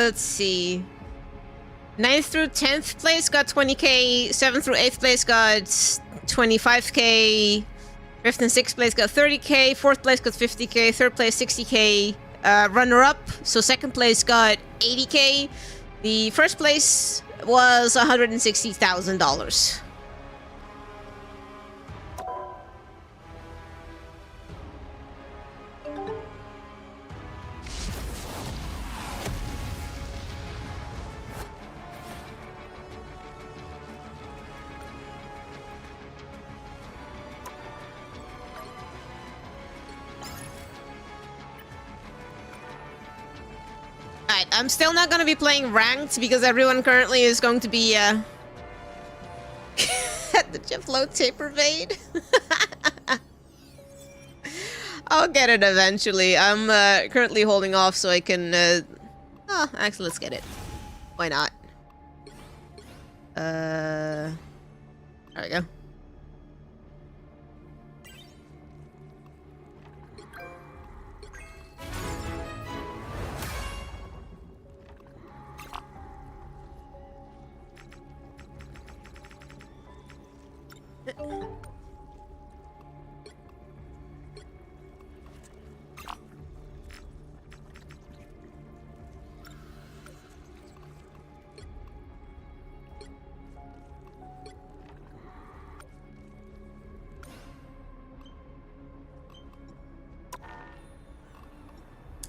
A: Let's see. 9th through 10th place got 20k, 7th through 8th place got 25k, 5th and 6th place got 30k, 4th place got 50k, 3rd place 60k, runner-up, so 2nd place got 80k, the 1st place was $160,000. Alright, I'm still not gonna be playing ranked because everyone currently is going to be at the Jefflow Taper Vade. I'll get it eventually. I'm currently holding off so I can oh, actually let's get it. Why not? There we go.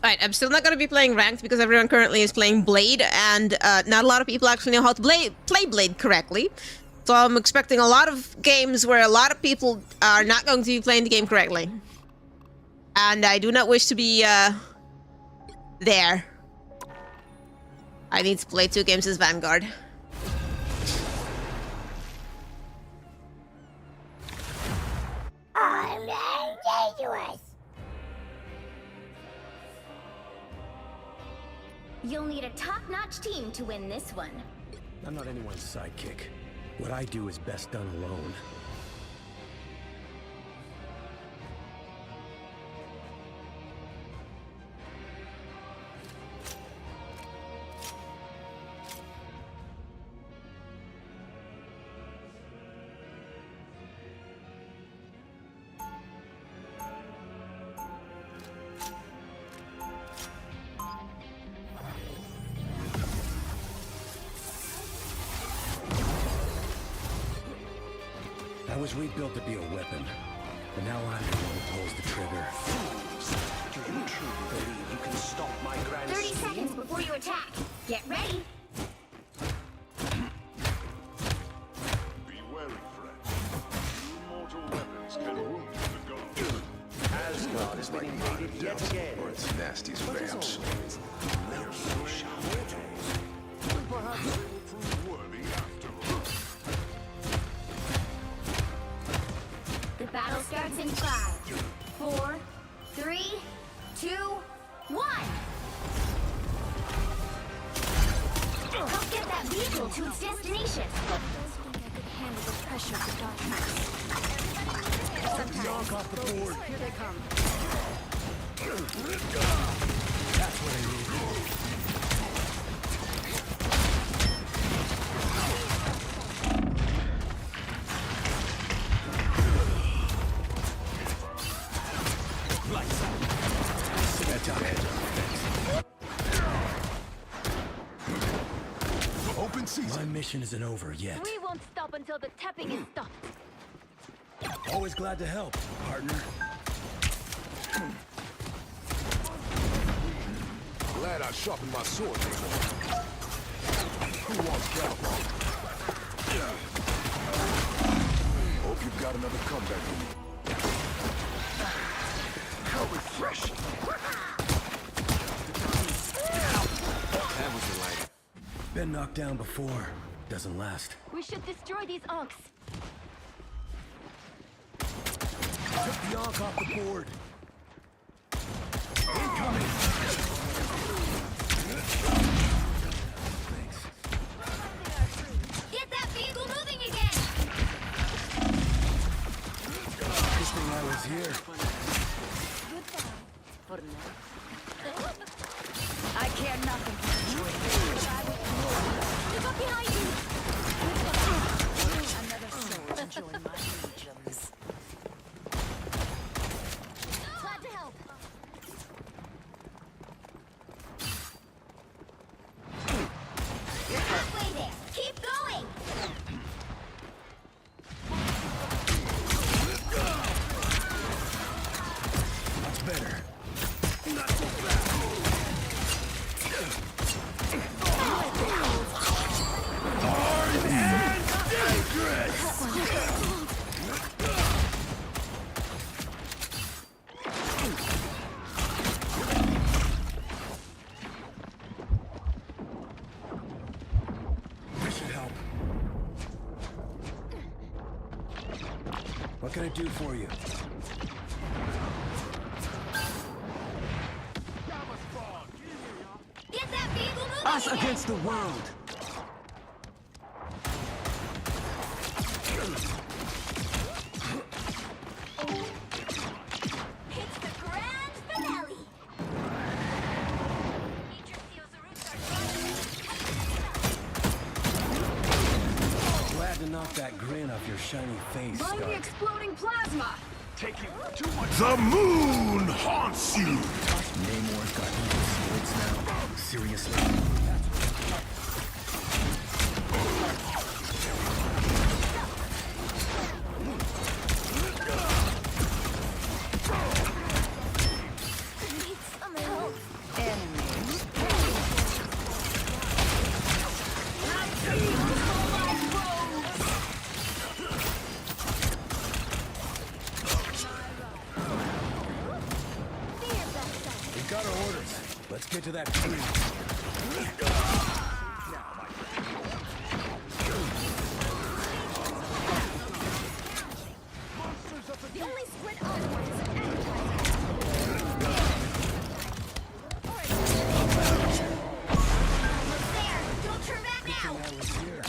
A: Alright, I'm still not going to be playing ranked because everyone currently is playing Blade, and not a lot of people actually know how to play Blade correctly. So I'm expecting a lot of games where a lot of people are not going to be playing the game correctly. And I do not wish to be there. I need to play 2 games as Vanguard.
O: I'm dangerous.
R: You'll need a top-notch team to win this one.
I: I'm not anyone's sidekick. What I do is best done alone. I was rebuilt to be a weapon, but now I'm the one who pulls the trigger.
K: Do you truly believe you can stop my grand
R: 30 seconds before you attack. Get ready.
H: Be wary, friend. Immortal weapons can wound the gods.
K: Asgard has been invaded yet again.
H: Or its nasty spams. Perhaps they will prove worthy after all.
R: The battle starts in 5, 4, 3, 2, one. Help get that vehicle to its destination. I don't think I could handle the pressure of the darkness.
I: Knock off the board.
R: Here they come.
I: That's what I need.
H: Open season.
I: My mission isn't over yet.
R: We won't stop until the tapping is stopped.
I: Always glad to help, partner.
H: Glad I sharpened my sword. Who wants Caliban? Hope you've got another comeback in you. How refreshing. That was delighted.
I: Been knocked down before. Doesn't last.
R: We should destroy these Onks.
I: Took the Ankh off the board. Incoming! Thanks.
R: Get that vehicle moving again!
I: Good thing I was here.
R: I care nothing. Look up behind you! Another soul to join my legions. Glad to help. You're halfway there. Keep going!
I: Much better.
H: Not so fast.
I: Hard and dangerous! This should help. What can I do for you?
R: Get that vehicle moving
I: Us
R: again!
I: against the world!
R: It's the grand finale!
I: Glad to knock that grin off your shiny face,
R: Mind the
I: Stark.
R: exploding plasma!
H: Taking too much. The moon haunts you.
I: Namor's got evil spirits now. Seriously?
R: Need some help. Enemies.
I: We got our orders. Let's get to that tree.
R: The only sprint onward is an there! Don't turn back now!
I: I was here.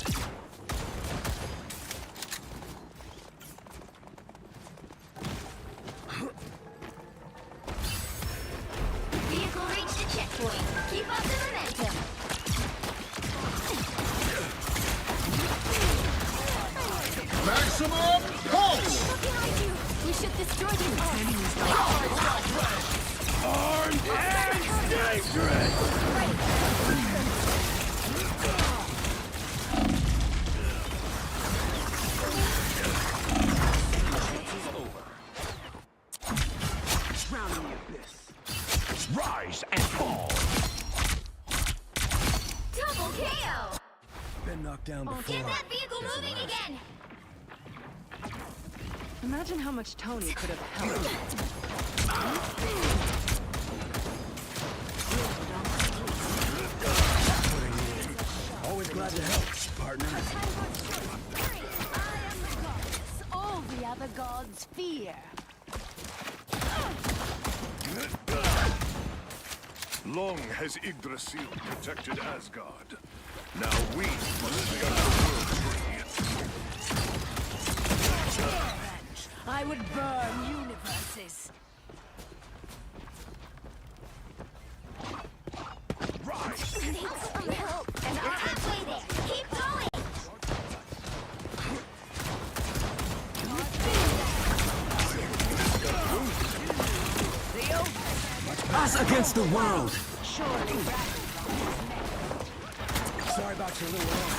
R: Vehicle reached the checkpoint. Keep up the momentum.
H: Maximum pulse.
R: Look behind you. We should destroy these enemies.
H: Armed and dangerous.
I: Drowning the abyss.
H: Rise and fall.
R: Double KO.
I: Been knocked down before.
R: Get that vehicle moving again.
S: Imagine how much Tony could have helped.
I: Always glad to help, partner.
R: All the other gods fear.
H: Long has Yggdrasil protected Asgard. Now we must set the world free.
S: I would burn universes.
R: Thanks for your help. And I'm halfway there. Keep going.
I: Us against the world.
S: Surely.
I: Sorry about your little off.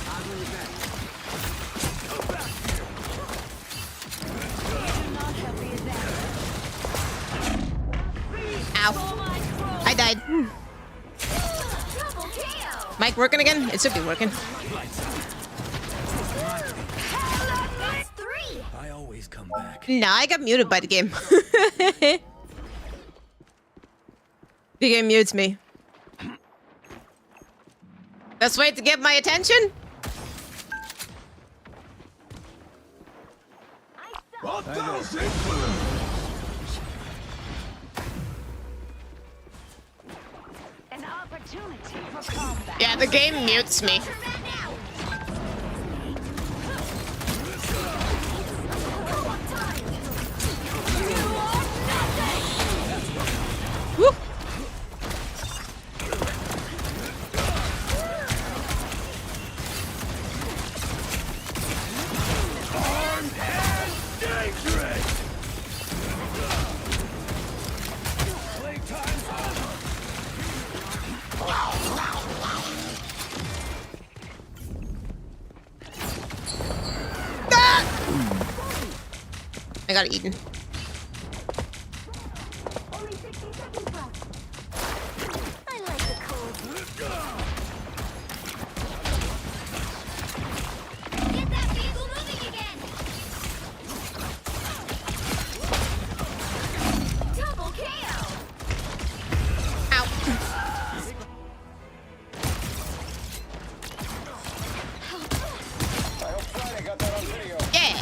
I: I'll bring you back. Come back here.
S: Do not have the advantage.
A: Ow. I died.
R: Double KO.
A: Mic working again? It should be working.
R: That's 3.
I: I always come back.
A: Nah, I got muted by the game. The game mutes me. Best way to get my attention?
S: An opportunity for combat.
A: Yeah, the game mutes me. Woo. I got eaten.
R: I like the cold. Get that vehicle moving again. Double KO.
A: Ow. Yeah.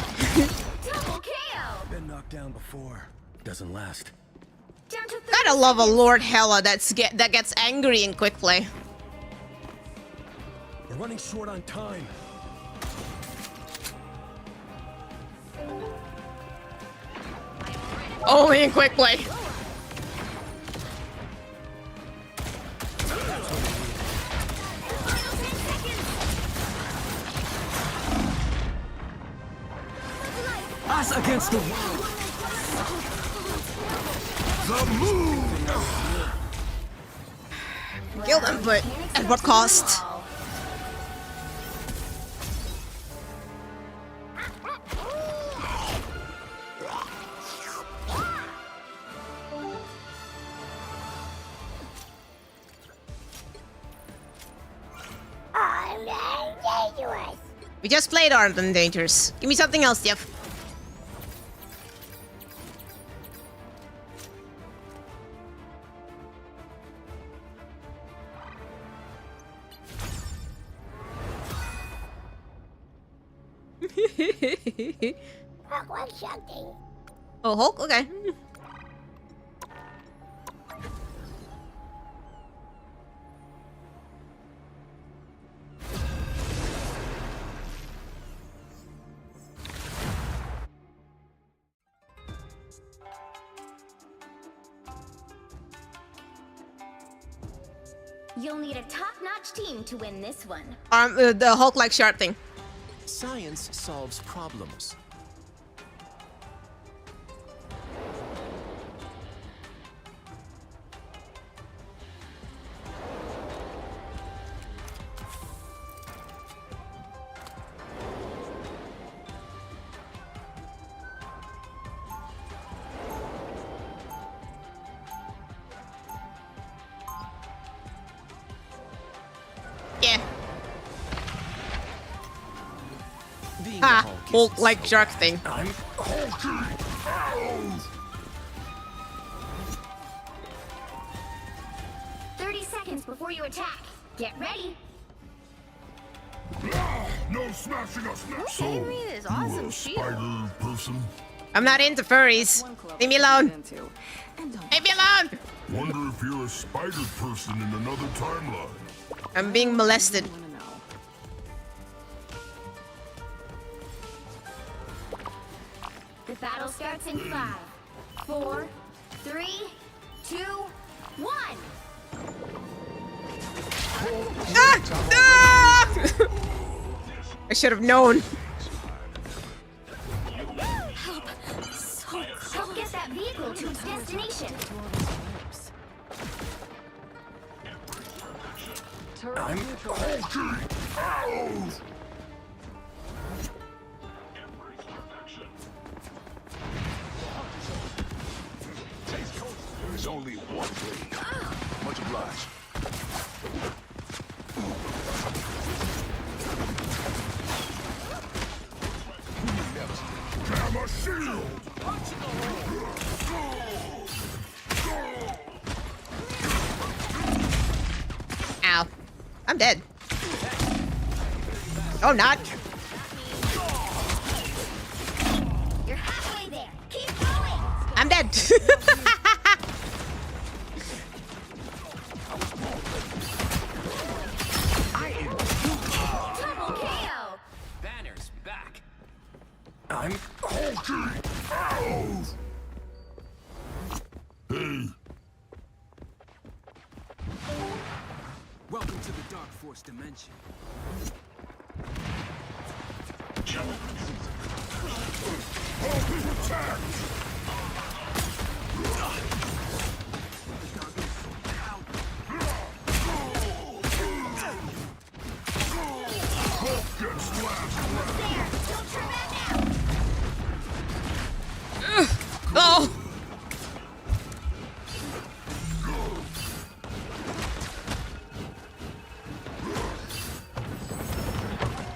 R: Double KO.
I: Been knocked down before. Doesn't last.
R: Down to 30
A: Gotta love a Lord Hella that gets angry in quick play.
I: We're running short on time.
A: Only in quick play.
I: Us against the world.
H: The moon!
A: Kill them, but at what cost?
O: I'm dangerous.
A: We just played Armed and Dangerous. Give me something else, Jeff.
O: Hulk wants something.
A: Oh, Hulk? Okay.
R: You'll need a top-notch team to win this one.
A: The Hulk-like sharp thing.
K: Science solves problems.
A: Yeah. Ah, Hulk-like shark thing.
H: I'm hulking.
R: 30 seconds before you attack. Get ready.
H: No smashing us now.
R: Okay, this awesome
H: you a
R: shield.
H: spider person?
A: I'm not into furries. Leave me alone. Leave me alone.
H: Wonder if you're a spider person in another timeline.
A: I'm being molested.
R: The battle starts in 5, 4, 3, 2, 1.
A: Ah! Ah! I should have known.
R: Help get that vehicle to its destination.
H: I'm hulking out! There's only one blade. Much obliged. Gamma shield!
A: Ow. I'm dead. Oh, not.
R: You're halfway there. Keep going.
A: I'm dead.
R: Double KO.
I: Banner's back.
H: I'm hulking out! Hey!
I: Welcome to the Dark Force dimension.
H: Open attack! Hulk gets last breath.
R: Don't turn back now.
A: Oh.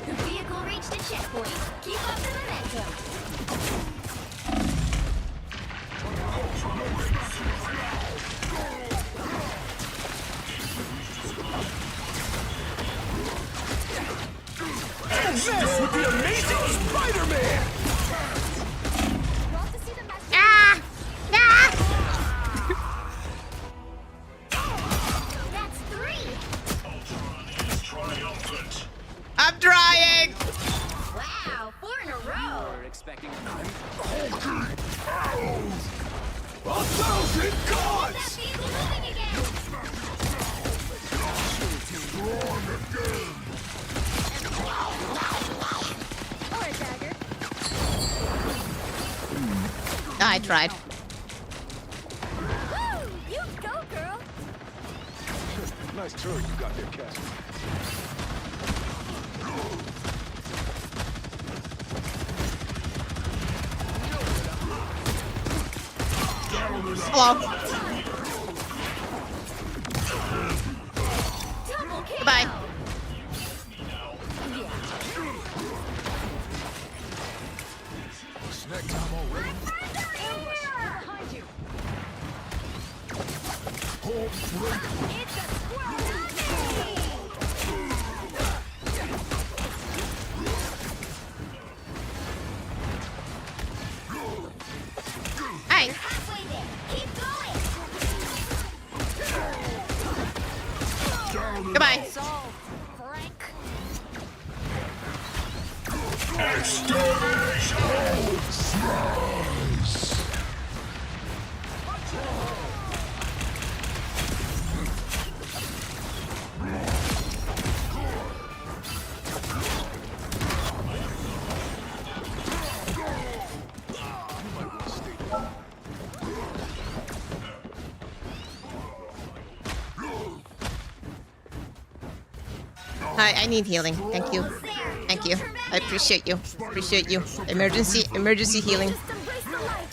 R: The vehicle reached the checkpoint. Keep up the momentum.
H: This would be amazing Spider-Man!
R: Want to see the master?
A: Ah! Ah!
R: That's 3.
A: I'm trying.
R: Wow, 4 in a row.
I: We're expecting
H: Hulking out! 1,000
R: That
H: gods!
R: vehicle moving again.
H: Strong again!
R: Or a dagger.
A: I tried.
R: Woo! You go, girl.
H: Nice turret you got there, Cassie.
A: Hello.
R: Double KO.
A: Goodbye.
H: Snack time already?
R: Behind you.
H: Hulk break!
R: It's a squirrel army.
A: Hi.
R: Halfway there. Keep going.
H: Down and
A: Goodbye.
R: Solved, Frank.
H: Extermination! Slice!
A: Hi, I need healing. Thank you. Thank you. I appreciate you. Appreciate you. Emergency healing.
R: Just embrace the light.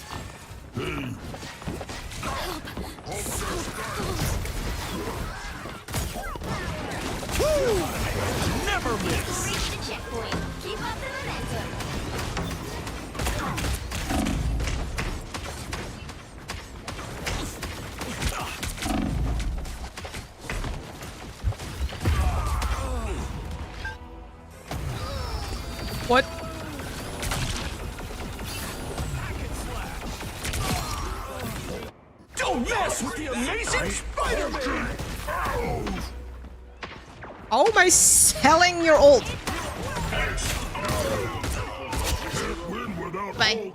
H: Never miss!
R: Reach the checkpoint. Keep up the momentum.
A: What?
H: mess with the amazing Spider-Man!
A: Oh, am I selling your ult? Bye.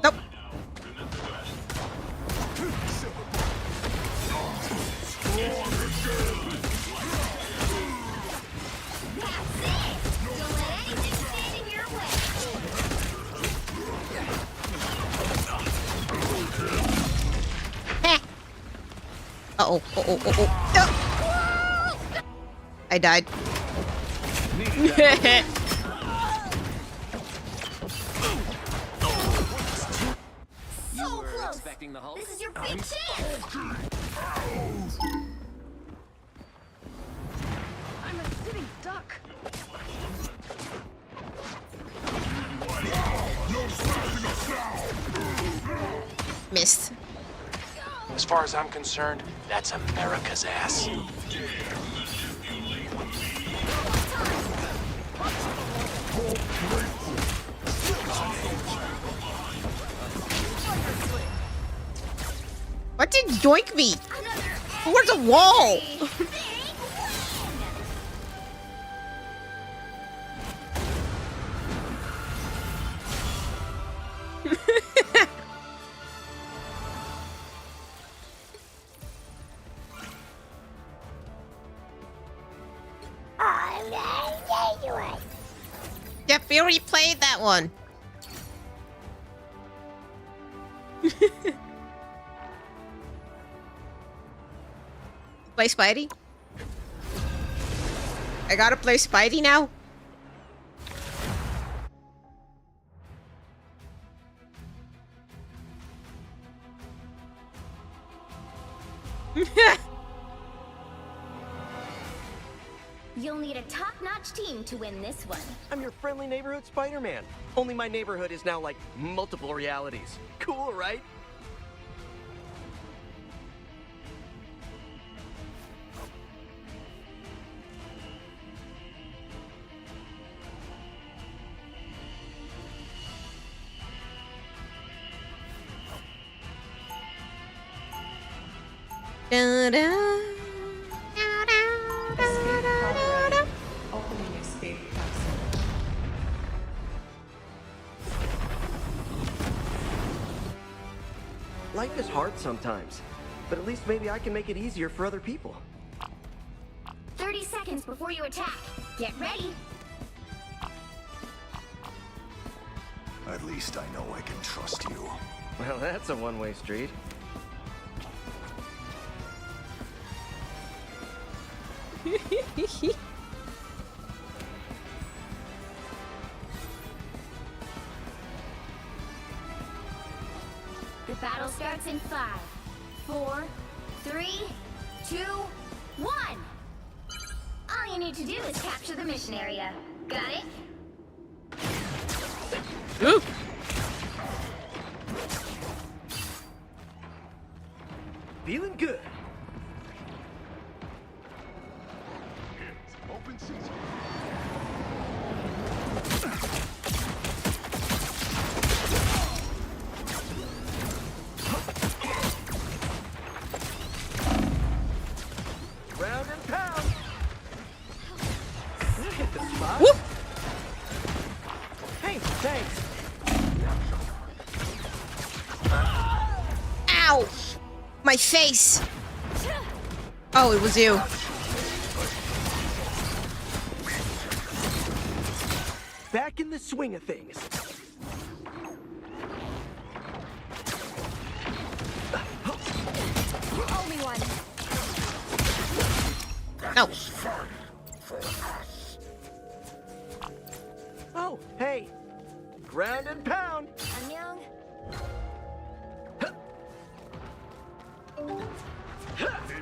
A: Nope. Uh-oh, I died.
R: So close. This is your big chance.
S: I'm a sitting duck.
A: Missed.
K: As far as I'm concerned, that's America's ass.
A: What did yoink me? Where's the wall? Yep, we already played that one. Play Spidey? I gotta play Spidey now?
R: You'll need a top-notch team to win this one.
T: I'm your friendly neighborhood Spider-Man. Only my neighborhood is now like multiple realities. Cool, right?
A: Da-da.
U: Opening escape capsule.
T: Life is hard sometimes, but at least maybe I can make it easier for other people.
R: 30 seconds before you attack. Get ready.
H: At least I know I can trust you.
T: Well, that's a one-way street.
R: The battle starts in 5, 4, 3, 2, 1. All you need to do is capture the mission area. Got it?
A: Ooh.
T: Feeling good.
H: Open season.
T: Round and pound. Hit the spot.
A: Whoop.
T: Hey, thanks.
A: Ow! My face! Oh, it was you.
T: Back in the swing of things.
R: Only one.
A: No.
T: Oh, hey. Ground and pound.
R: I'm young.
H: A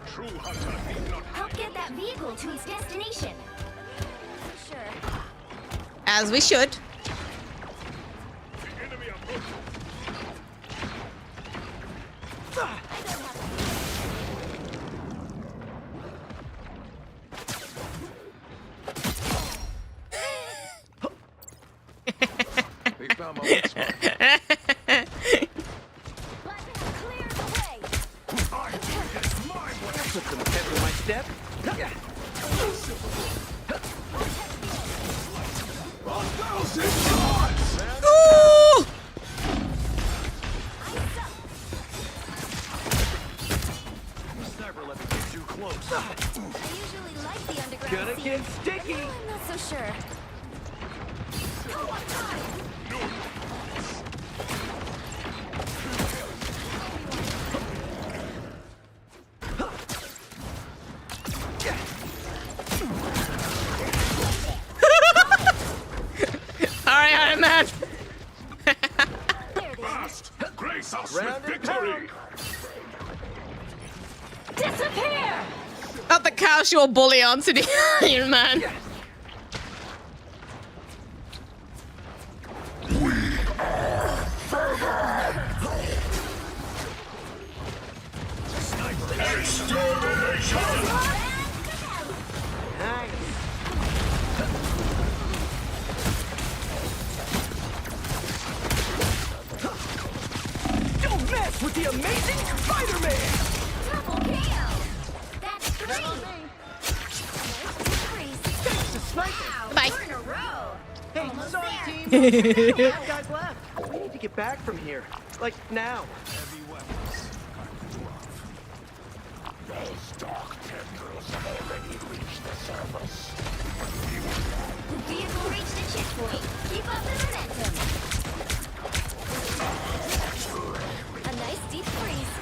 H: true hunter need not
R: Help get that vehicle to its destination. Sure.
A: As we should.
H: the enemy approaching.
T: trauma once more. Put some pep in my step.
A: Ooh!
T: Never let me get too close.
R: I usually like the underground
T: Gonna
R: scene.
T: get sticky.
R: I'm not so sure.
A: Alright, Iron Man.
H: Grace us with victory!
R: Disappear!
A: Not the casual bully onto the Iron Man.
T: Don't mess with the amazing Spider-Man!
R: Double KO! That's 3!
T: Thanks to Sniper!
A: Bye.
R: 4 in a row!
T: Hey,
R: Almost
T: sorry,
R: there.
T: team! 5 guys left! We need to get back from here. Like, now.
H: Heavy weapons come to off. Those dark tendrils have already reached the surface.
R: The vehicle reached a checkpoint. Keep up the momentum. A nice deep freeze.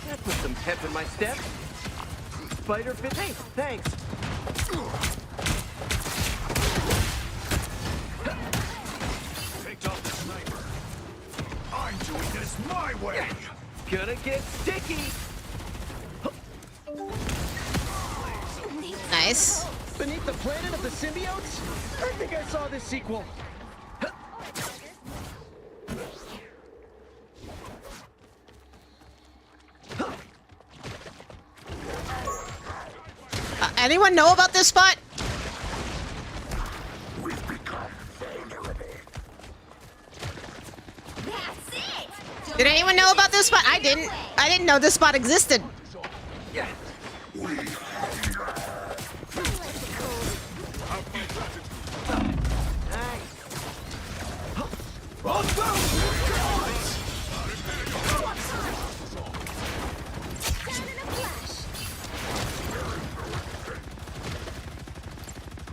T: That put some pep in my step. Spider fit. Hey, thanks.
H: Picked off the sniper. I'm doing this my way!
T: Gonna get sticky.
A: Nice.
T: Beneath the planet of the symbiotes? I think I saw this sequel.
A: Anyone know about this spot?
H: We've become vulnerable.
R: That's it!
A: Did anyone know about this spot? I didn't. I didn't know this spot existed.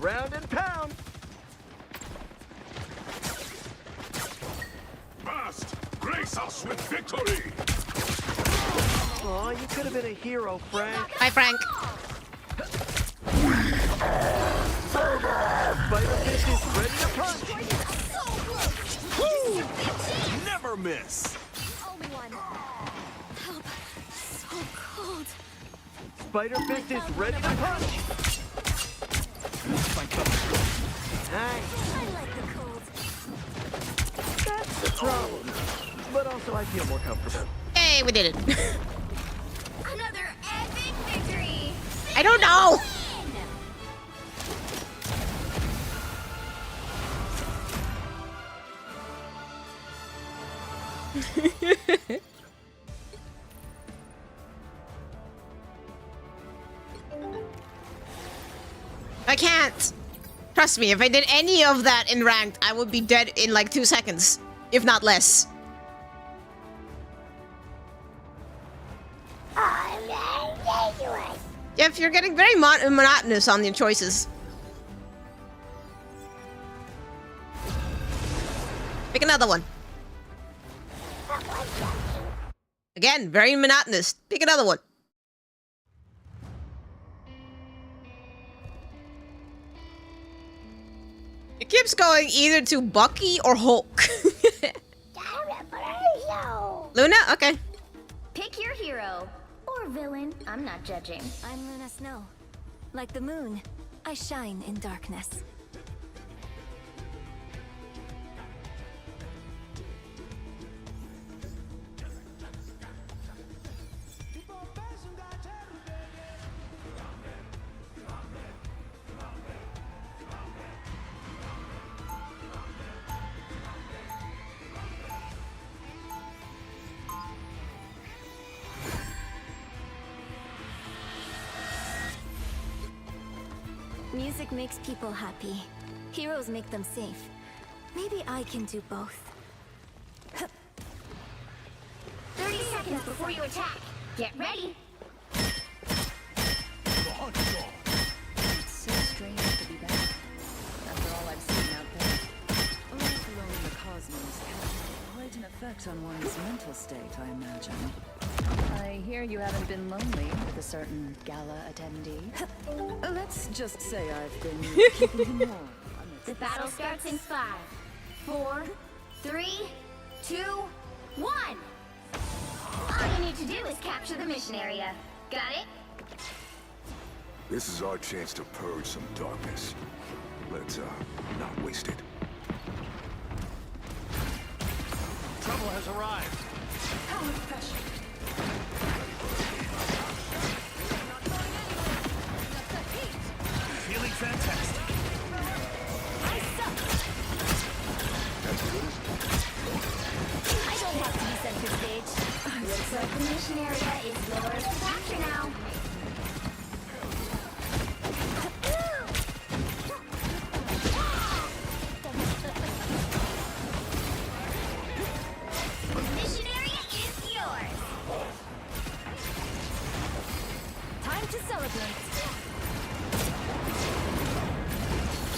T: Round and pound.
H: Fast! Grace us with victory!
T: Aw, you could have been a hero, Frank.
A: Bye, Frank.
T: Spider-Fish is ready to punch.
H: Never miss!
R: Only one. Help. So cold.
T: Spider-Fist is ready to punch. Nice.
R: I like the cold.
T: That's the problem. But also, I feel more comfortable.
A: Hey, we did it.
R: Another epic victory!
A: I don't know. I can't. Trust me, if I did any of that in ranked, I would be dead in like 2 seconds, if not less. Jeff, you're getting very monotonous on your choices. Pick another one. Again, very monotonous. Pick another one. It keeps going either to Bucky or Hulk. Luna? Okay.
R: Pick your hero. Or villain. I'm not judging.
U: I'm Luna Snow. Like the moon, I shine in darkness. Music makes people happy. Heroes make them safe. Maybe I can do both.
R: 30 seconds before you attack. Get ready.
S: It's so strange to be back. After all I've seen out there. Life alone in the cosmos can have quite an effect on one's mental state, I imagine. I hear you haven't been lonely with a certain gala attendee. Let's just say I've been keeping him warm.
R: The battle starts in 5, 4, 3, 2, 1. All you need to do is capture the mission area. Got it?
H: This is our chance to purge some darkness. Let's, not waste it.
K: Trouble has arrived. Feeling fantastic.
R: I don't have to be center stage. Looks like the mission area is yours to capture now. The mission area is yours.
U: Time to celebrate.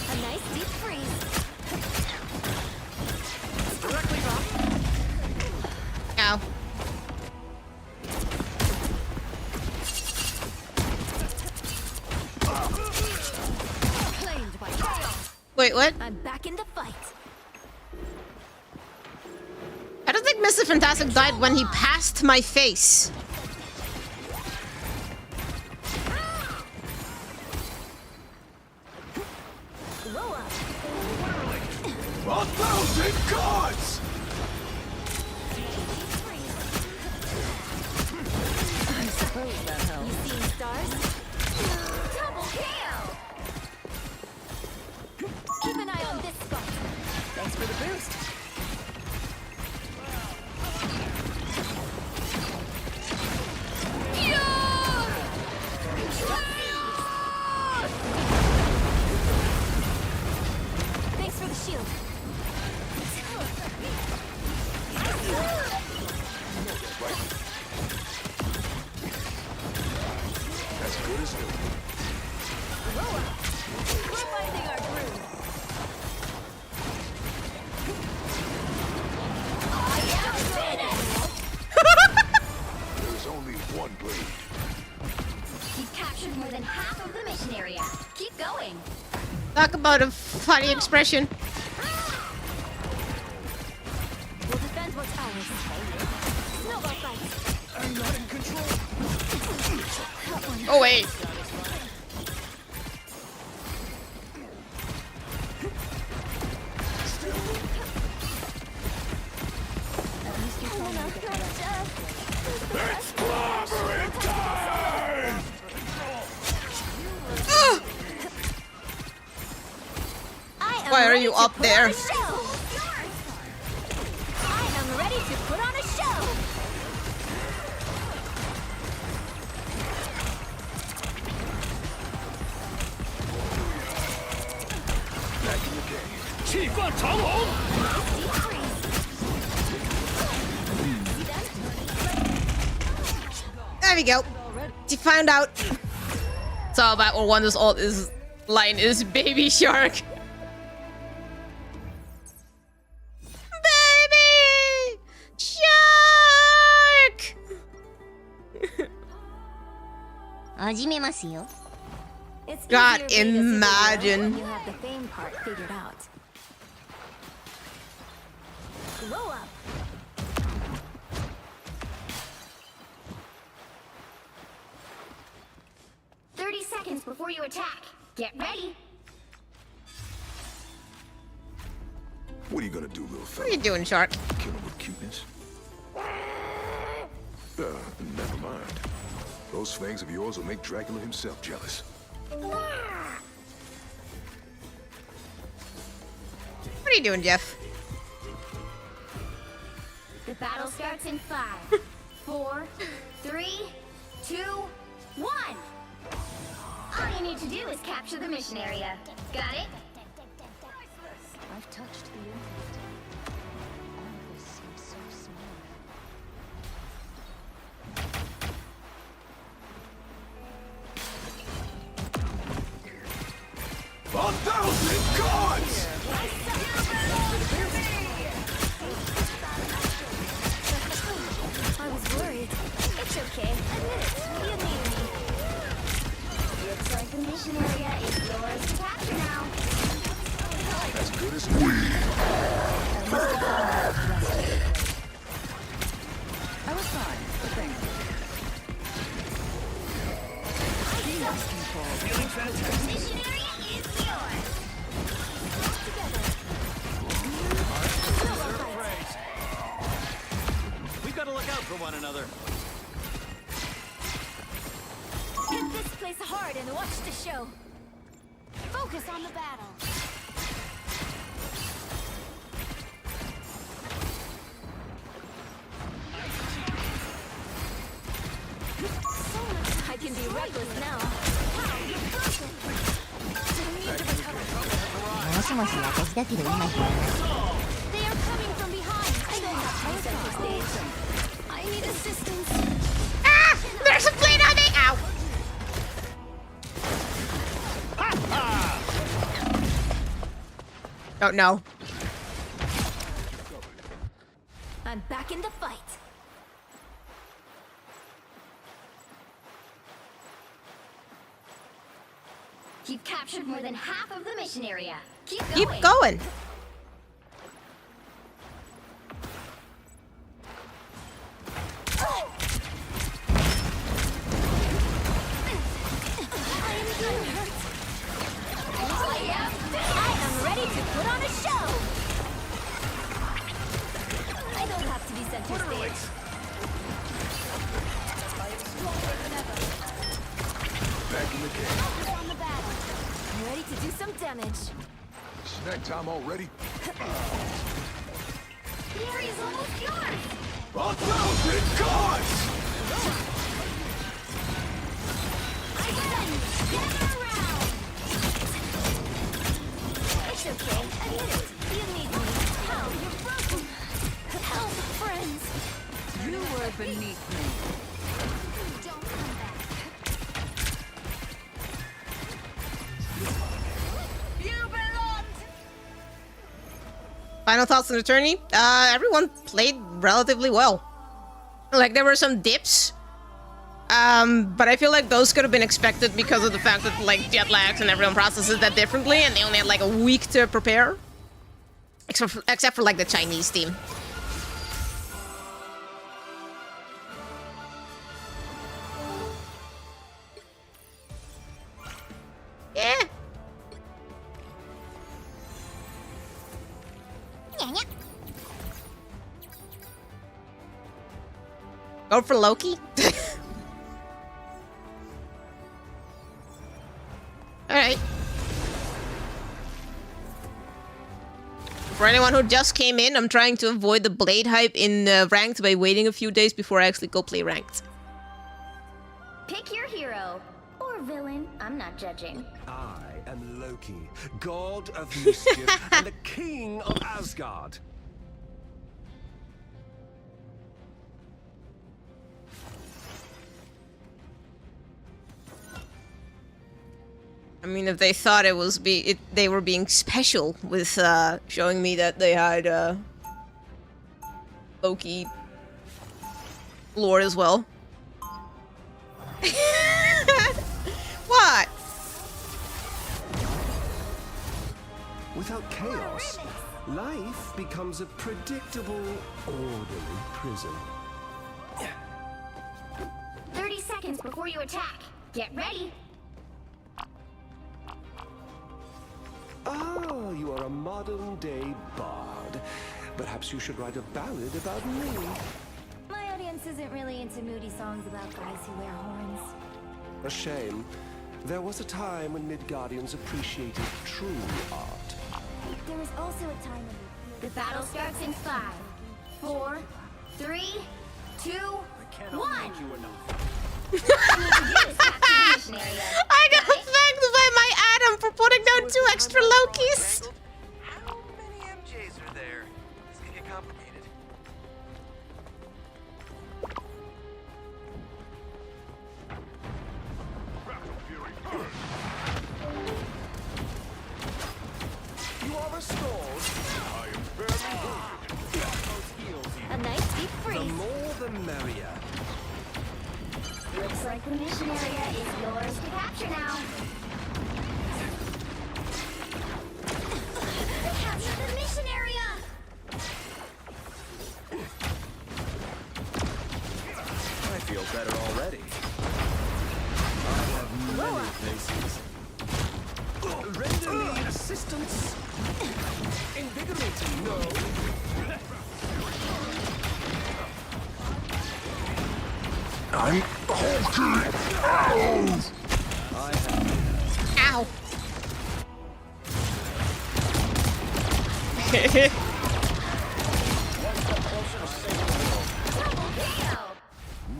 U: A nice deep freeze. Directly wrong.
A: Ow.
U: Claimed by chaos.
A: Wait, what?
U: I'm back in the fight.
A: I don't think Mr. Fantastic died when he passed my face.
U: Roll up.
H: 1,000 gods!
S: I suppose that helps.
U: You seeing stars?
R: Double kill.
U: Keep an eye on this spot.
S: Thanks for the boost.
U: Thanks for the shield.
H: That's good as new.
U: Roll up. We're finding our groove.
H: There's only one blade.
R: You've captured more than half of the mission area. Keep going.
A: Talk about a funny expression.
U: We'll defend what's ours. Snowball fight.
K: I'm not in control.
A: Oh, wait.
H: It's clobbering time!
A: Why are you up there?
U: I am ready to put on a show.
H: Back in the game.
K: 气贯长虹。
A: There we go. You found out. It's all about what Wonder's ult is line is baby shark. Baby shark. God, imagine.
U: You have the fame part figured out. Blow up.
R: Seconds before you attack. Get ready.
H: What are you gonna do, little
A: What
H: fella?
A: are you doing, shark?
H: Kill him with cuteness? Never mind. Those fangs of yours will make Dracula himself jealous.
A: What are you doing, Jeff?
R: The battle starts in 5, 4, 3, 2, 1. All All you need to do is capture the mission area. Got it?
S: I've touched the infinite. All of this seems so small.
H: 1,000 gods!
U: I was worried. It's okay. Admit it. You need me.
R: Looks like the mission area is yours to capture now.
H: As good as we.
S: I was fine, but thank you. He lost control.
H: Feeling fantastic.
R: Mission area is yours.
C: We've got to look out for one another.
U: Hit this place hard and watch the show. Focus on the battle. I can be reckless now. They are coming from behind. I don't have center stage. I need assistance.
A: Ah! There's a plane on me! Ow! Oh no.
U: I'm back in the fight.
R: You've captured more than half of the mission area. Keep going.
A: Keep going.
U: I am ready to put on a show. I don't have to be center stage.
H: Back in the game.
U: Focus on the battle. I'm ready to do some damage.
H: Snack time already.
R: The area's almost yours.
H: 1,000 gods!
R: Gather around.
U: It's okay. Admit it. You need me. Help. You're broken. Help, friends.
S: You were beneath me.
U: Don't come back.
R: You belong.
A: Final thoughts on the tourney? Everyone played relatively well. Like, there were some dips. But I feel like those could have been expected because of the fact that, like, jet lags and everyone processes that differently, and they only had, like, a week to prepare. Except for like, the Chinese team. Yeah. Go for Loki? Alright. For anyone who just came in, I'm trying to avoid the Blade hype in Ranked by waiting a few days before I actually go play Ranked.
R: Pick your hero. Or villain. I'm not judging.
I: I am Loki, god of mischief and the king of Asgard.
A: I mean, if they thought it was they were being special with showing me that they had Loki lore as well. What?
I: Without chaos, life becomes a predictable, orderly prison.
R: 30 seconds before you attack. Get ready.
I: Ah, you are a modern-day bard. Perhaps you should write a ballad about me.
U: My audience isn't really into moody songs about guys who wear horns.
I: A shame. There was a time when Midgardians appreciated true art.
U: There was also a time when
R: The battle starts in 5, 4, 3, 2, 1.
A: I got thank
I: the merrier.
R: Looks like the mission area is yours to capture now. Capture the mission area!
I: I feel better already. I have many faces. Render me assistance. Invigorating, no. I'm hulking.
A: Ow!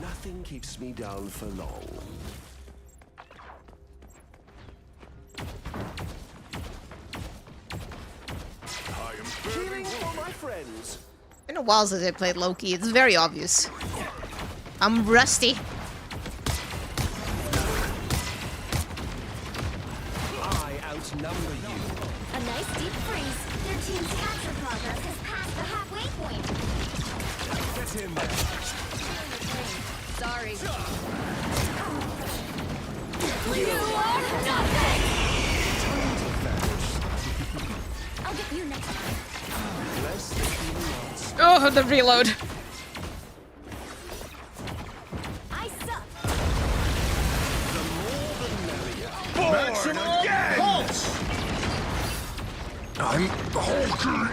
I: Nothing keeps me down for long. Healing for my friends.
A: Been a while since I played Loki. It's very obvious. I'm rusty.
I: I outnumber you.
R: A nice deep freeze. Their team's capture progress has passed the halfway point.
I: Get in there.
R: Sorry.
O: You are nothing!
R: I'll get you next time.
A: Oh, the reload.
R: I suck.
H: Maximum pulse! I'm hulking.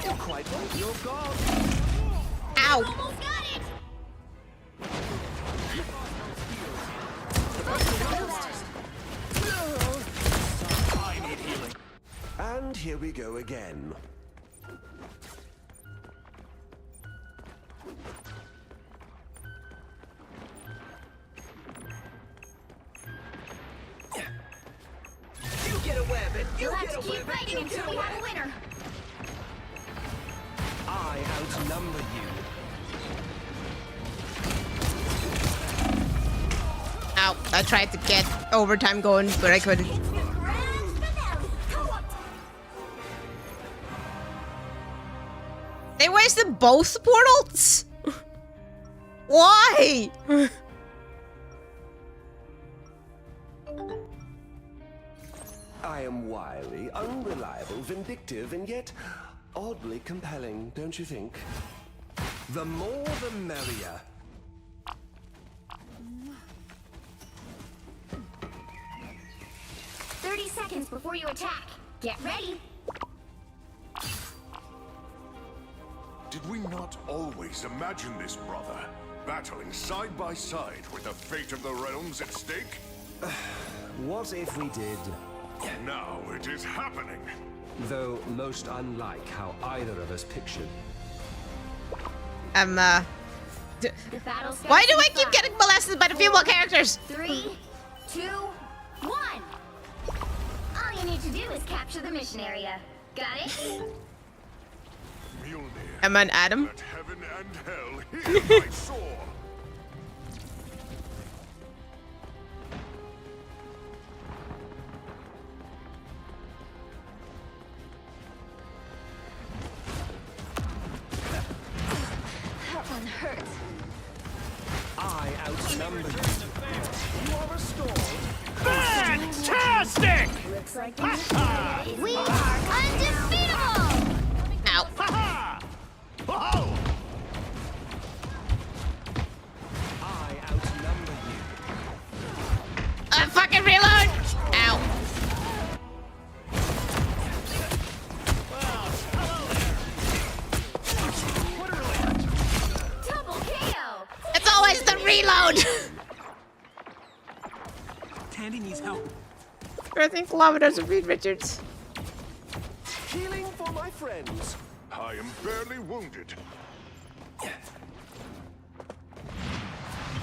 I: You're quite right. You're gone.
A: Ow.
R: Almost got it.
I: I need healing. And here we go again.
T: You get a web and you
R: We'll have
T: get
R: to
T: a
R: keep
T: web and
R: fighting
T: you get
R: until
T: a
R: we
T: web.
R: have a winner.
I: I outnumber you.
A: Ow. I tried to get overtime going, but I couldn't. They wasted both portals? Why?
I: I am wily, unreliable, vindictive, and yet oddly compelling, don't you think? The more the merrier.
R: "30 seconds before you attack. Get ready."
H: Did we not always imagine this, brother? Battling side by side with the fate of the realms at stake?
I: What if we did?
H: Now it is happening.
I: Though most unlike how either of us pictured.
R: The battle starts
A: Why do
R: in
A: I keep
R: 5,
A: getting molested by the female characters?
R: 3, 2, 1. All you need to do is capture the mission area. Got it?
A: Am I an Adam?
H: Let heaven and hell hear my soar.
R: That one hurts.
I: I outnumber you. You are restored.
F: Fantastic!
R: Looks like the mission area is we are undefeatable!
A: Ow.
H: Whoa!
I: I outnumber you.
A: Fucking reload! Ow.
R: Double KO!
A: It's always the reload!
T: Tandy needs help.
A: 13 kilometers of Reed Richards.
I: Healing for my friends.
H: I am barely wounded.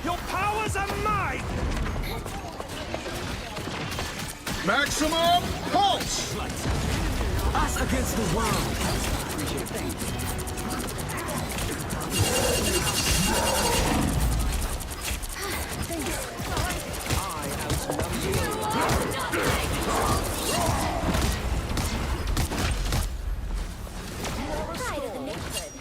F: Your powers are mine!
H: Maximum pulse!
T: Us against the world.
R: Pride of the neighborhood.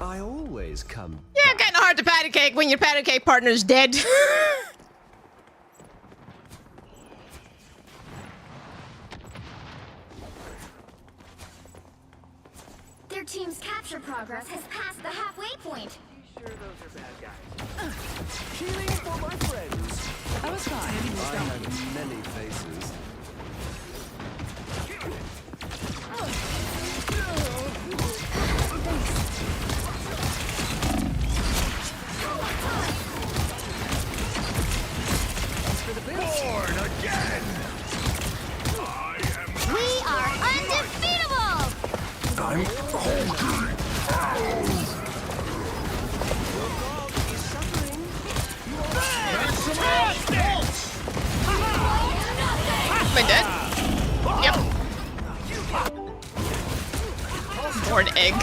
I: I always come.
A: Yeah, kind of hard to patty cake when your patty cake partner's dead.
R: Their team's capture progress has passed the halfway point.
K: Sure those are bad guys.
I: Healing for my friends.
S: I was fine.
I: I have many faces.
H: Born again!
R: We are undefeatable!
H: I'm hungry.
A: Am I dead? Yep. Or an egg.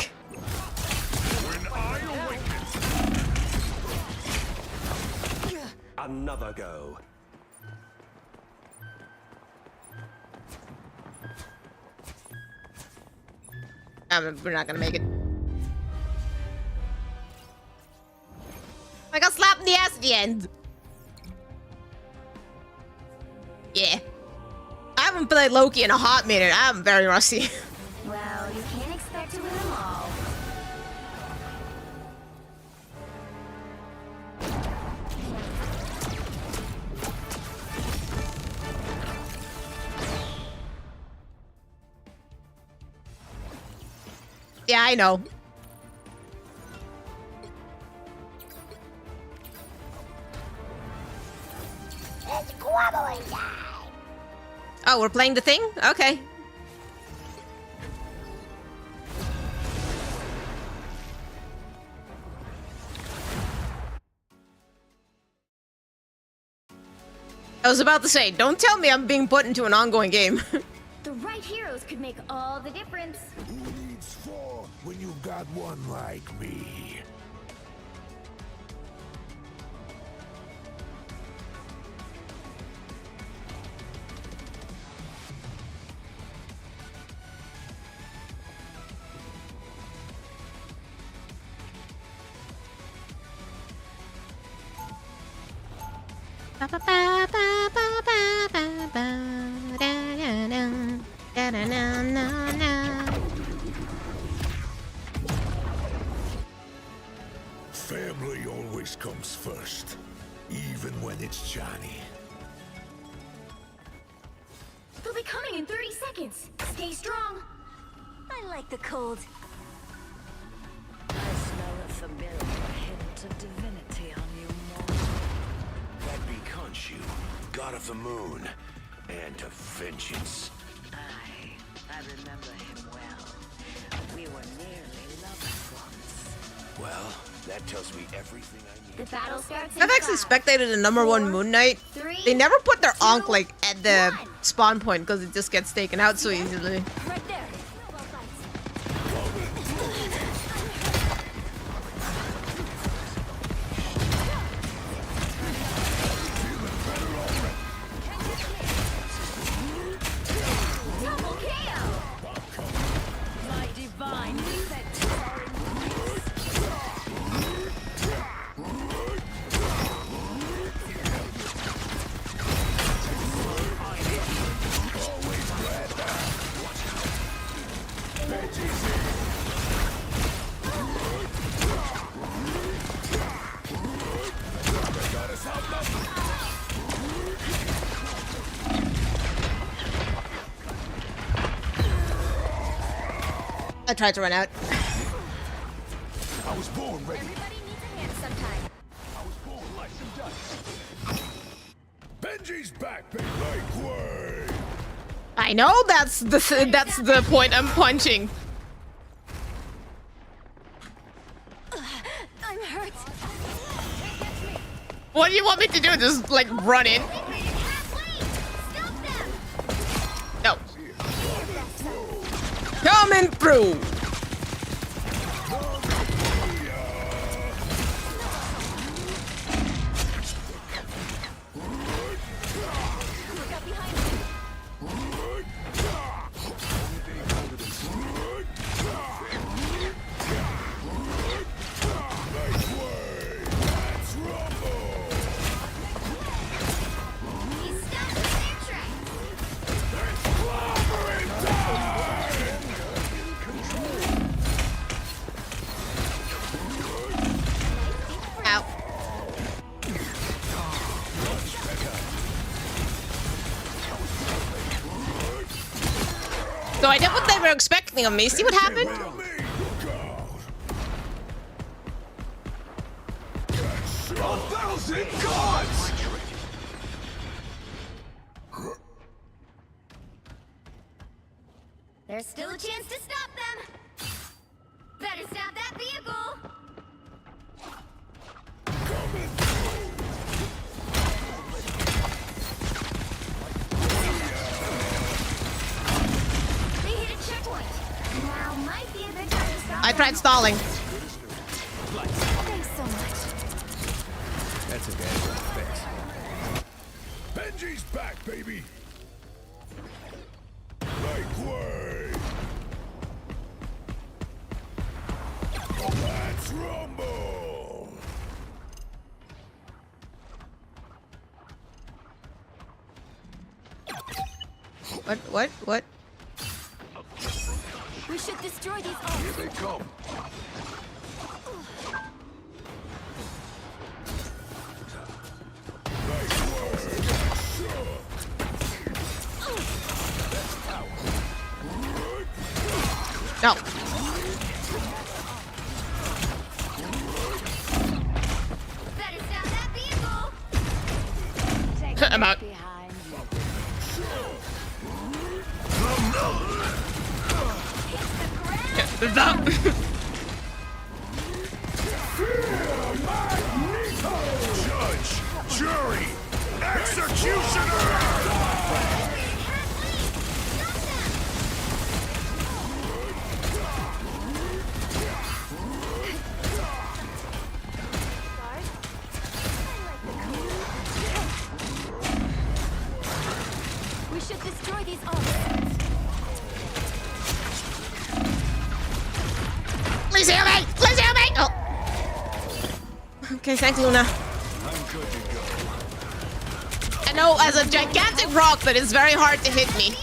I: Another go.
A: We're not gonna make it. I got slapped in the ass at the end. Yeah. I haven't played Loki in a hot minute. I'm very rusty.
R: Well, you can't expect to win them all.
A: Yeah, I know.
R: It's quabbling time.
A: Oh, we're playing the thing? Okay. I was about to say, don't tell me I'm being put into an ongoing game.
R: The right heroes could make all the difference.
H: Who needs four when you've got one like me? Family always comes first, even when it's Johnny.
R: They'll be coming in 30 seconds. Stay strong. I like the cold.
S: I smell a familiar hint of divinity on you, mortal.
I: That be Khonshu, god of the moon, and of vengeance.
S: I remember him well. We were nearly lovers once.
I: Well, that tells me everything I need.
R: The battle starts in
A: I've actually
R: 5,
A: spectated the #1 Moon Knight.
R: 3,
A: They never put their
R: 2,
A: Ankh like at the
R: 1.
A: spawn point because it just gets taken out so easily.
R: Right there. Double KO.
S: My divine defenses are in
A: I tried to run out.
H: I was born ready.
R: Everybody needs a hand sometime.
H: I was born like some dust. Benji's back, big like way.
A: I know that's the point I'm punching.
R: I'm hurt.
A: What do you want me to do? Just like run in? No. Coming through. expecting of me. See what happened?
H: A thousand gods!
R: There's still a chance to stop them. Better stop that vehicle. They hit a checkpoint. Now might be a good time to stop
A: I tried stalling.
R: Thanks so much.
H: That's a bad fix. Benji's back, baby! Make way! Let's rumble!
A: What?
R: We should destroy these
H: Here they come.
A: No.
R: Better stop that vehicle.
A: I'm out.
H: Judge, jury, executioner!
R: We should destroy these offsets.
A: Please heal me! Please heal me! Oh. Okay, thanks, Luna. I know as a gigantic rock that it's very hard to hit me.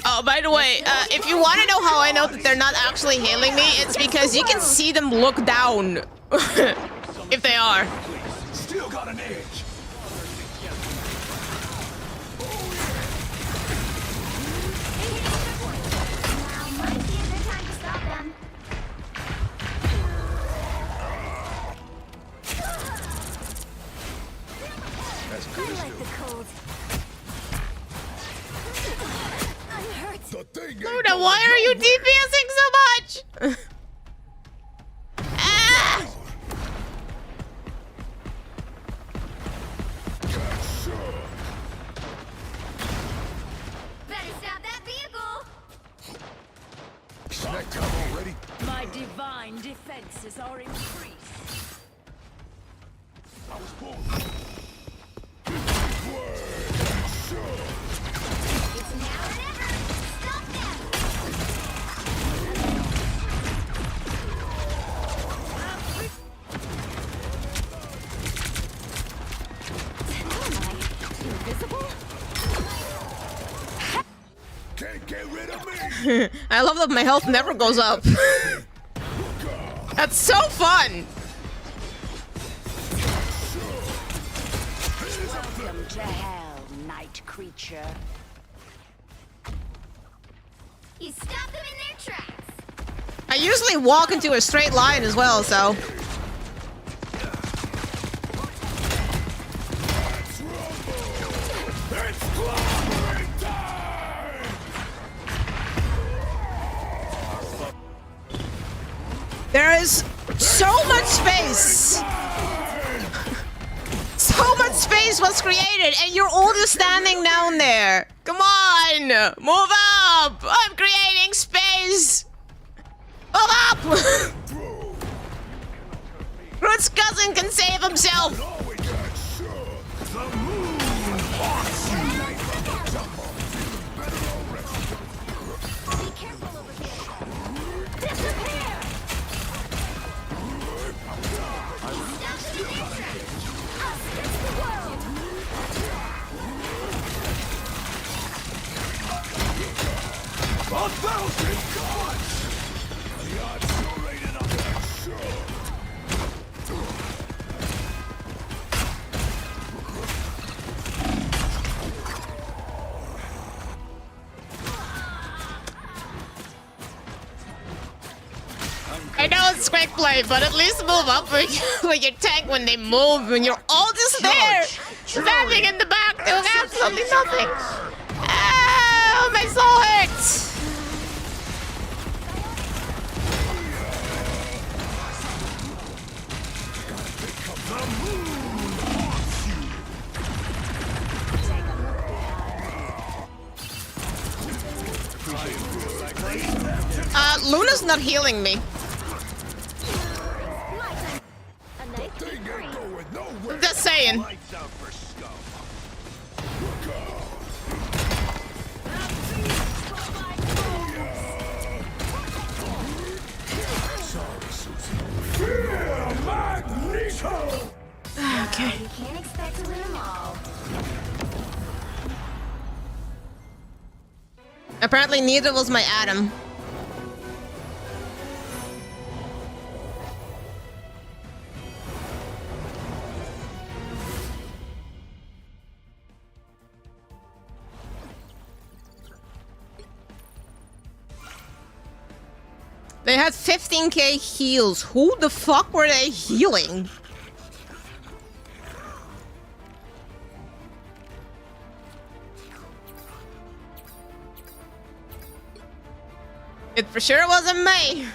A: Oh, by the way, if you want to know how I know that they're not actually healing me, it's because you can see them look down. If they are.
H: Still got an edge.
A: Luna, why are you DPSing so much? Ah!
R: Better stop that vehicle.
H: Snack time already?
S: My divine defenses are increased.
H: I was born.
R: It's now or never. Stop them. Invisible?
H: Can't get rid of me.
A: I love that my health never goes up. That's so fun.
S: Welcome to hell, night creature.
R: You stop them in their tracks.
A: I usually walk into a straight line as well, so. There is so much space. So much space was created, and you're all just standing down there. Come on, move up. I'm creating space. Move up. Groot's cousin can save himself. I know it's quick play, but at least move up with your tank when they move, when you're all just there, standing in the back doing absolutely nothing. Oh, my soul hurts. Luna's not healing me. Just saying. Okay.
R: You can't expect to win them all.
A: Apparently neither was my Adam. They had 15k heals. Who the fuck were they healing? It for sure wasn't me.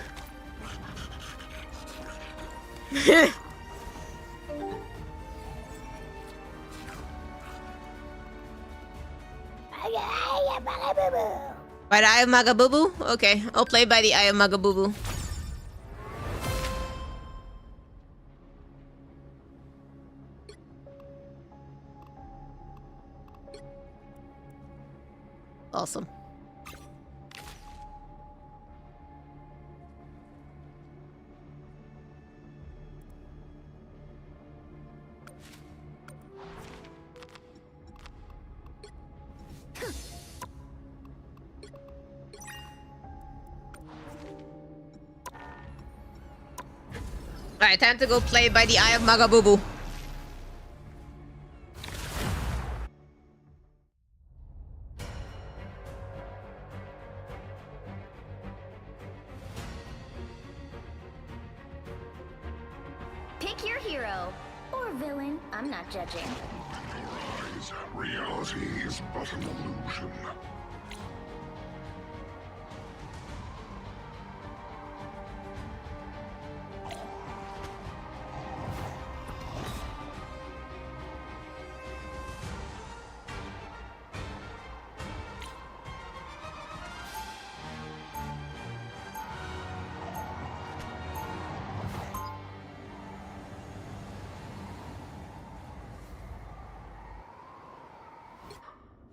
A: By the Eye of Magabubu? Okay, I'll play by the Eye of Magabubu. Awesome. Alright, time to go play by the Eye of Magabubu.
R: Pick your hero. Or villain. I'm not judging.
H: Reality is but an illusion.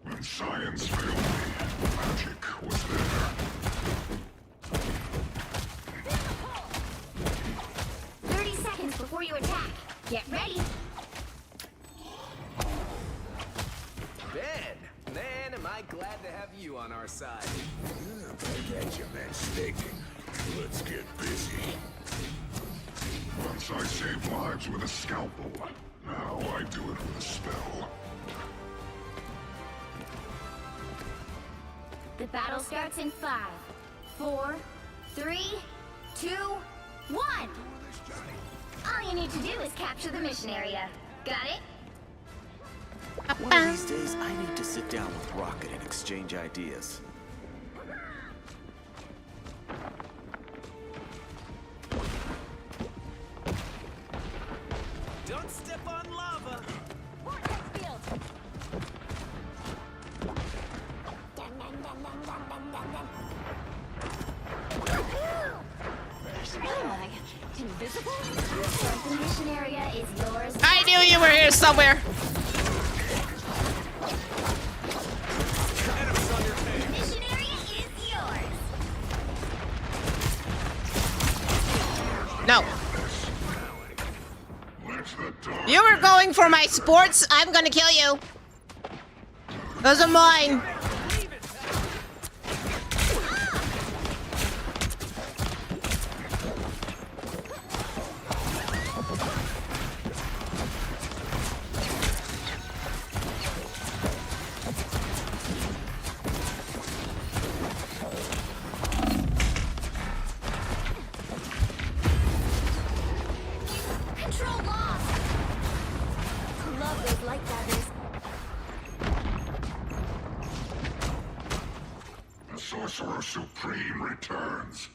H: When science failed me, magic was there.
R: 30 seconds before you attack. Get ready.
I: Ben, man, am I glad to have you on our side.
H: I got you, man, sticking. Let's get busy. Once I saved lives with a scalpel. Now I do it with a spell.
R: The battle starts in 5, 4, 3, 2, 1. All you need to do is capture the mission area. Got it?
K: One of these days, I need to sit down with Rocket and exchange ideas.
O: Don't step on lava!
R: Invisible? The mission area is yours.
A: I knew you were here somewhere.
R: The mission area is yours.
A: No. You were going for my sports. I'm gonna kill you. Those are mine.
H: team returns.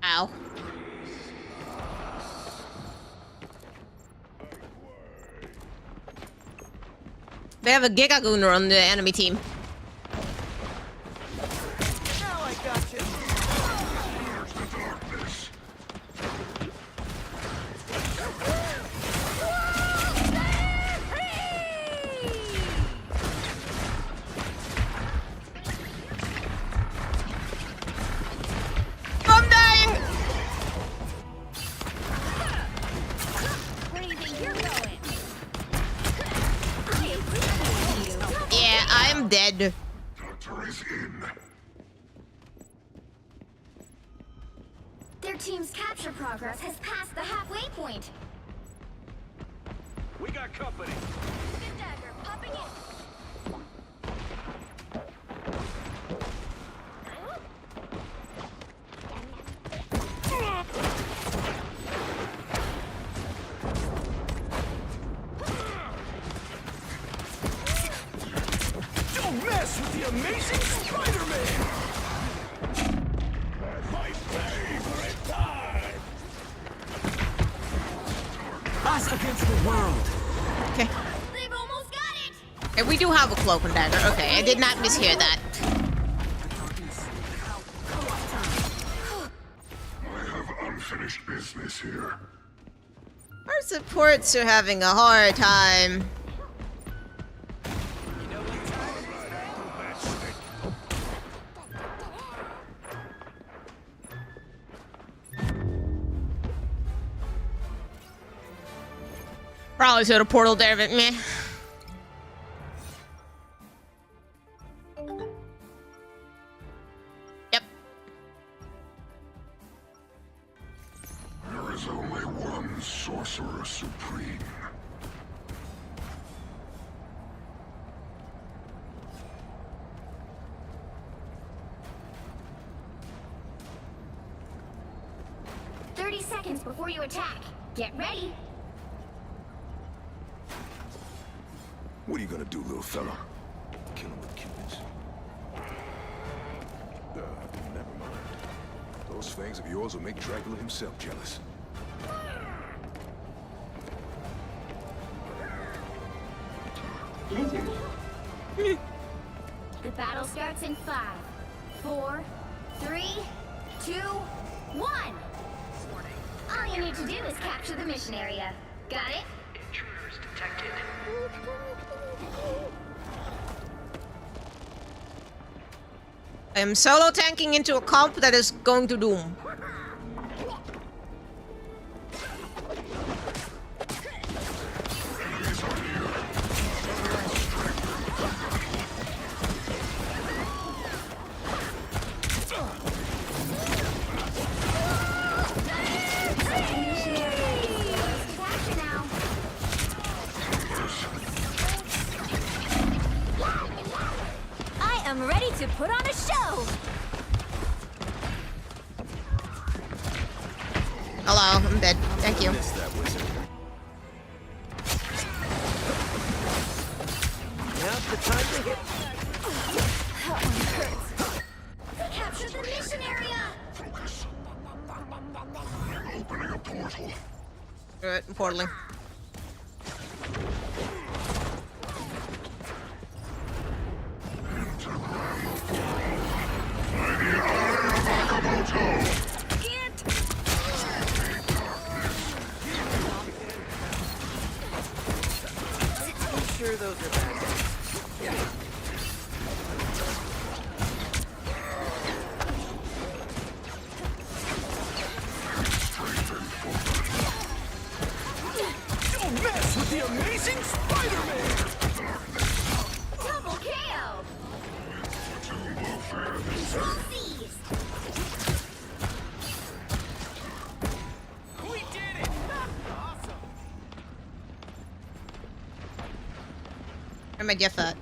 A: Ow. They have a Gigagunner on the enemy team.
O: Now I got you.
H: Here's the darkness.
A: I'm dying!
R: Where do you think you're going?
A: Yeah, I'm dead.
H: Doctor is in.
R: Their team's capture progress has passed the halfway point.
O: We got company.
R: Good dagger, popping in.
O: Don't mess with the amazing Spider-Man! My favorite time! Us against the world!
A: Okay.
R: They've almost got it!
A: Okay, we do have a cloak and dagger. Okay, I did not mishear that.
H: I have unfinished business here.
A: Our supports are having a hard time. Probably should have portal there, but meh. Yep.
H: There is only one Sorcerer Supreme.
R: Seconds before you attack. Get ready.
I: What are you gonna do, little fella? Kill him with Cubans. Never mind. Those fangs of yours will make Dracula himself jealous.
R: The battle starts in 5, 4, 3, 2, 1. All you need to do is capture the mission area. Got it?
O: Intruders detected.
A: I am solo tanking into a comp that is going to doom.
R: I'm ready to put on a show!
A: Hello, I'm dead. Thank you.
I: Missed that wizard.
T: Now's the time to hit.
R: That one hurts. Capture the mission area!
H: Focus. I'm opening a portal.
A: Alright, portaling.
T: I'm sure those are bad.
O: Don't mess with the amazing Spider-Man!
R: Double KO! Trophies!
O: We did it! Awesome!
A: Where my Jeff at?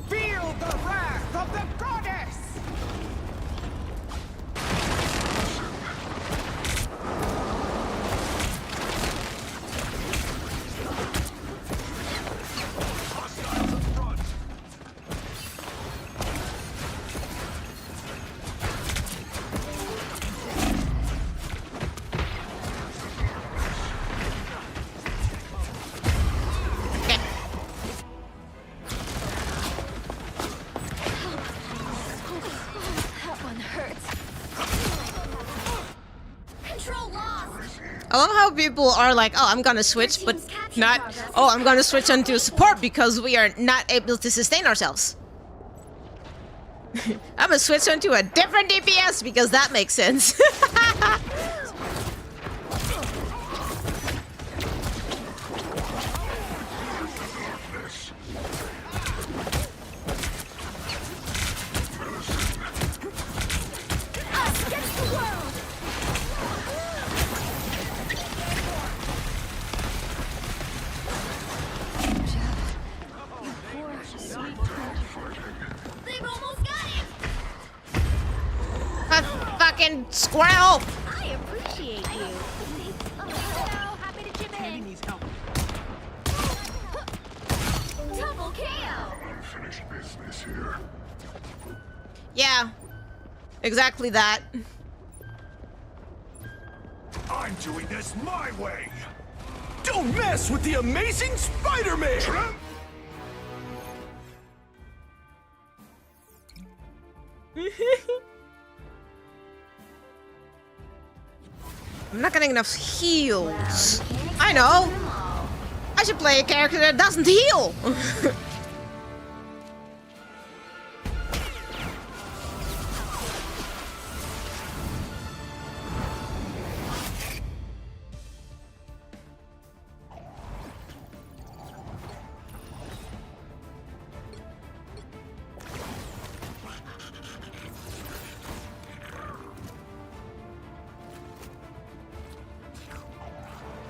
O: Feel the wrath of the
A: I love how people are like, oh, I'm gonna switch, but not, oh, I'm gonna switch onto support because we are not able to sustain ourselves. I'm gonna switch onto a different DPS because that makes sense. Fucking squirrel!
R: I appreciate you. Oh, happy to chip in.
O: Needs help.
R: Double KO.
H: Unfinished business here.
A: Yeah, exactly that.
O: I'm doing this my way. Don't mess with the amazing Spider-Man.
A: I'm not getting enough heals. I know. I should play a character that doesn't heal.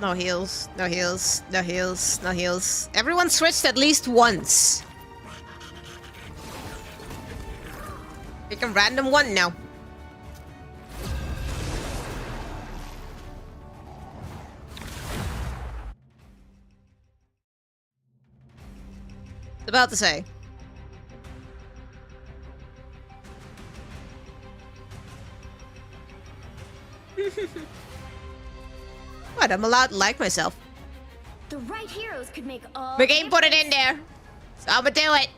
A: No heals, no heals, no heals, no heals. Everyone switched at least once. Pick a random one now. About to say. What? I'm allowed to like myself.
R: The right heroes could make all
A: The game put it in there. So I'm gonna do it.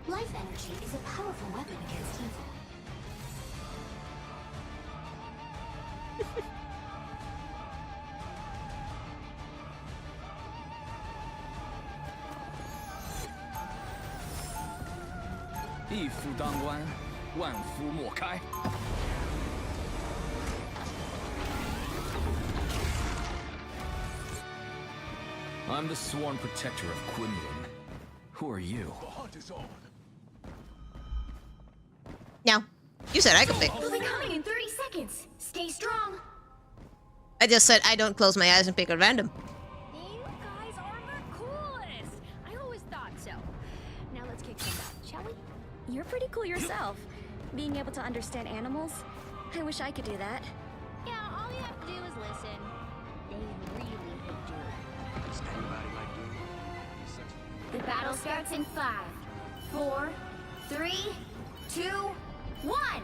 R: Life energy is a powerful weapon against evil.
B: I'm the sworn protector of Quinlan. Who are you?
A: Now, you said I could pick.
R: They'll be coming in 30 seconds. Stay strong.
A: I just said I don't close my eyes and pick at random.
R: You guys are the coolest. I always thought so. Now let's kick some butt, shall we?
U: You're pretty cool yourself. Being able to understand animals. I wish I could do that.
R: Yeah, all you have to do is listen. They really hate you.
K: Does anybody like doing?
R: The battle starts in 5, 4, 3, 2, 1.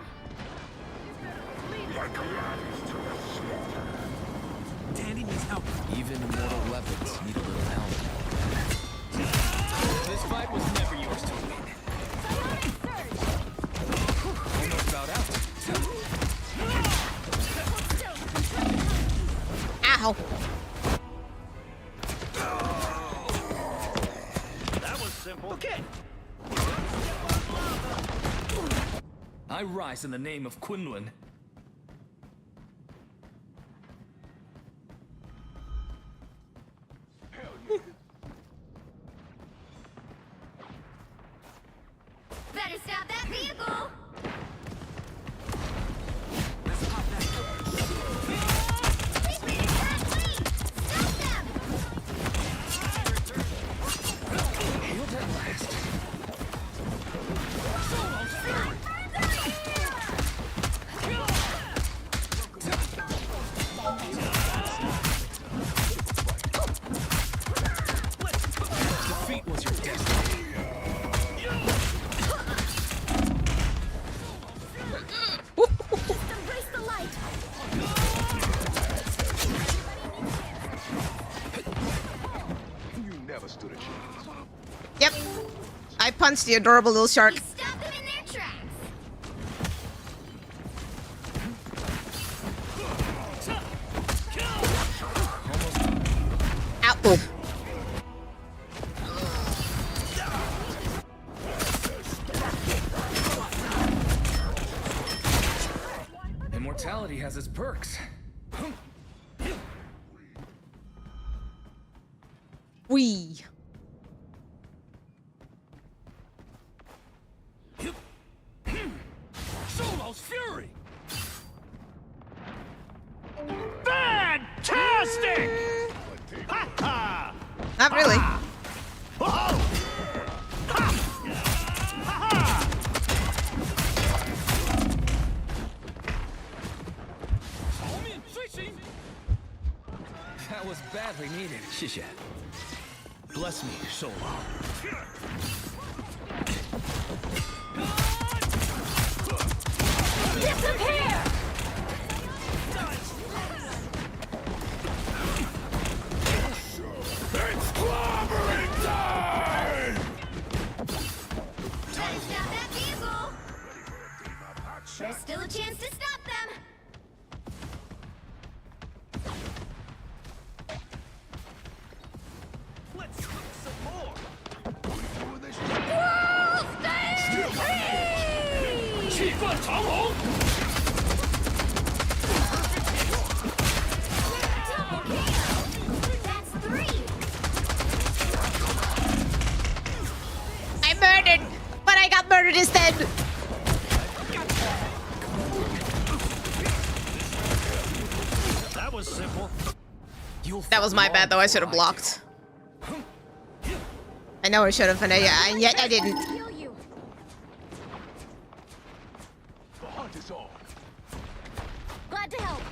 O: Danny needs help.
B: Even immortal weapons need a little help.
O: This fight was never yours to win. Almost about out.
A: Ow.
C: That was simple.
O: Okay.
B: I rise in the name of Quinlan.
R: Better stop that vehicle.
B: Defeat was your destiny.
R: Just embrace the light.
H: You never stood a chance.
A: Yep. I punched the adorable little shark.
R: Stop them in their tracks.
B: Immortality has its perks.
A: Wee.
O: Solo's fury! Fantastic! Ha ha!
A: Not really.
B: That was badly needed. 谢谢. Bless me, Solo.
R: Disappear!
O: It's clobbering time!
R: Better stop that vehicle! There's still a chance to stop them!
O: Let's cook some more!
R: World stage! Hey!
O: 气贯长虹!
R: That's 3!
A: I murdered, but I got murdered instead.
O: That was simple.
A: That was my bad, though. I should have blocked. I know I should have, and yet I didn't.
O: The hunt is on.
R: Glad to help.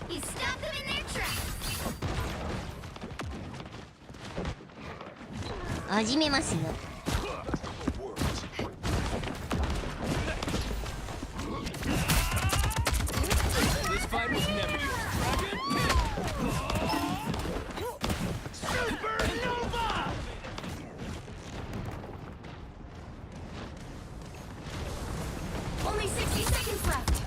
R: He stopped them in their tracks.
G: 始めますよ。
B: This fight was never yours.
O: Supernova!
R: Only 60 seconds left.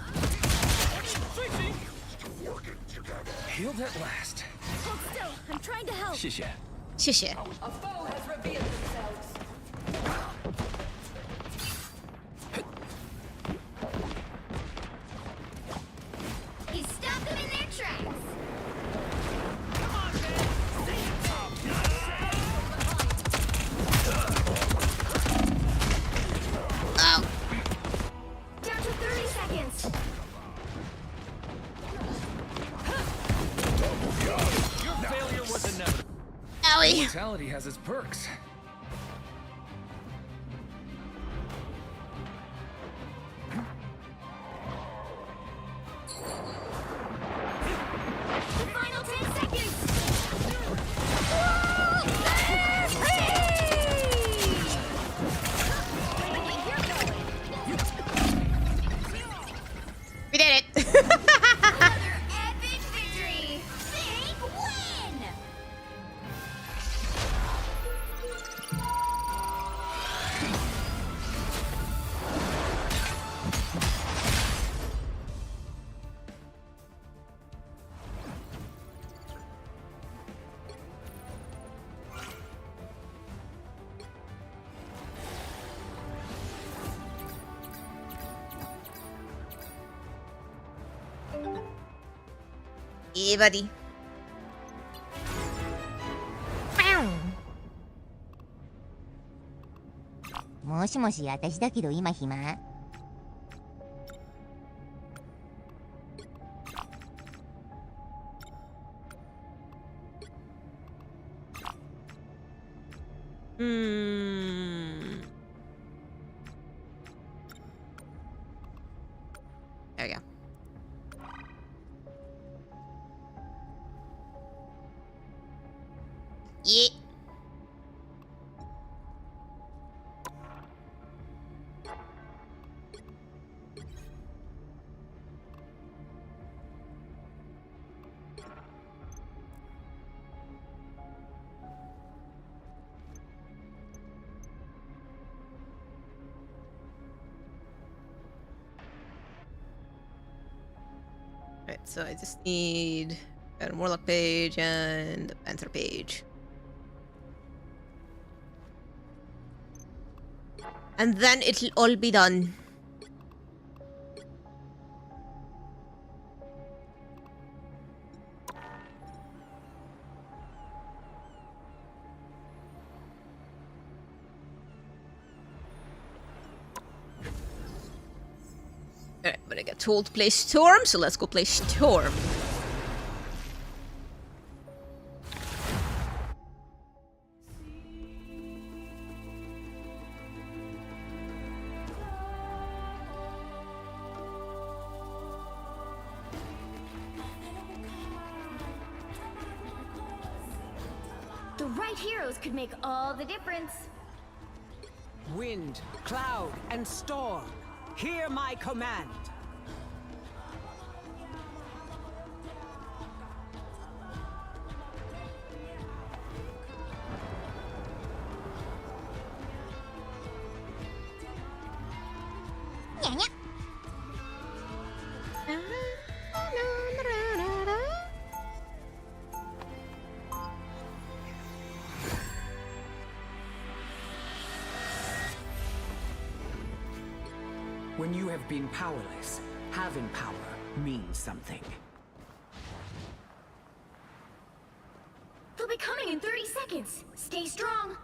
B: Healed at last.
R: Hold still. I'm trying to help.
B: 谢谢.
A: 谢谢.
R: A foe has revealed themselves. He stopped them in their tracks.
A: Ow.
R: Down to 30 seconds.
B: Your failure was inevitable.
A: Owie.
B: Immortality has its perks.
R: The final 10 seconds.
A: We did it.
R: Another epic victory. Big win.
A: Yeah, buddy.
G: もしもし、私だけど今暇？There
A: we go. Yeah. Right, so I just need And a Warlock page and a Banter page. And then it'll all be done. Alright, but I got told to play Storm, so let's go play Storm.
R: The right heroes could make all the difference.
D: Wind, cloud, and storm. Hear my command. When you have been powerless, having power means something.
R: They'll be coming in 30 seconds. Stay strong.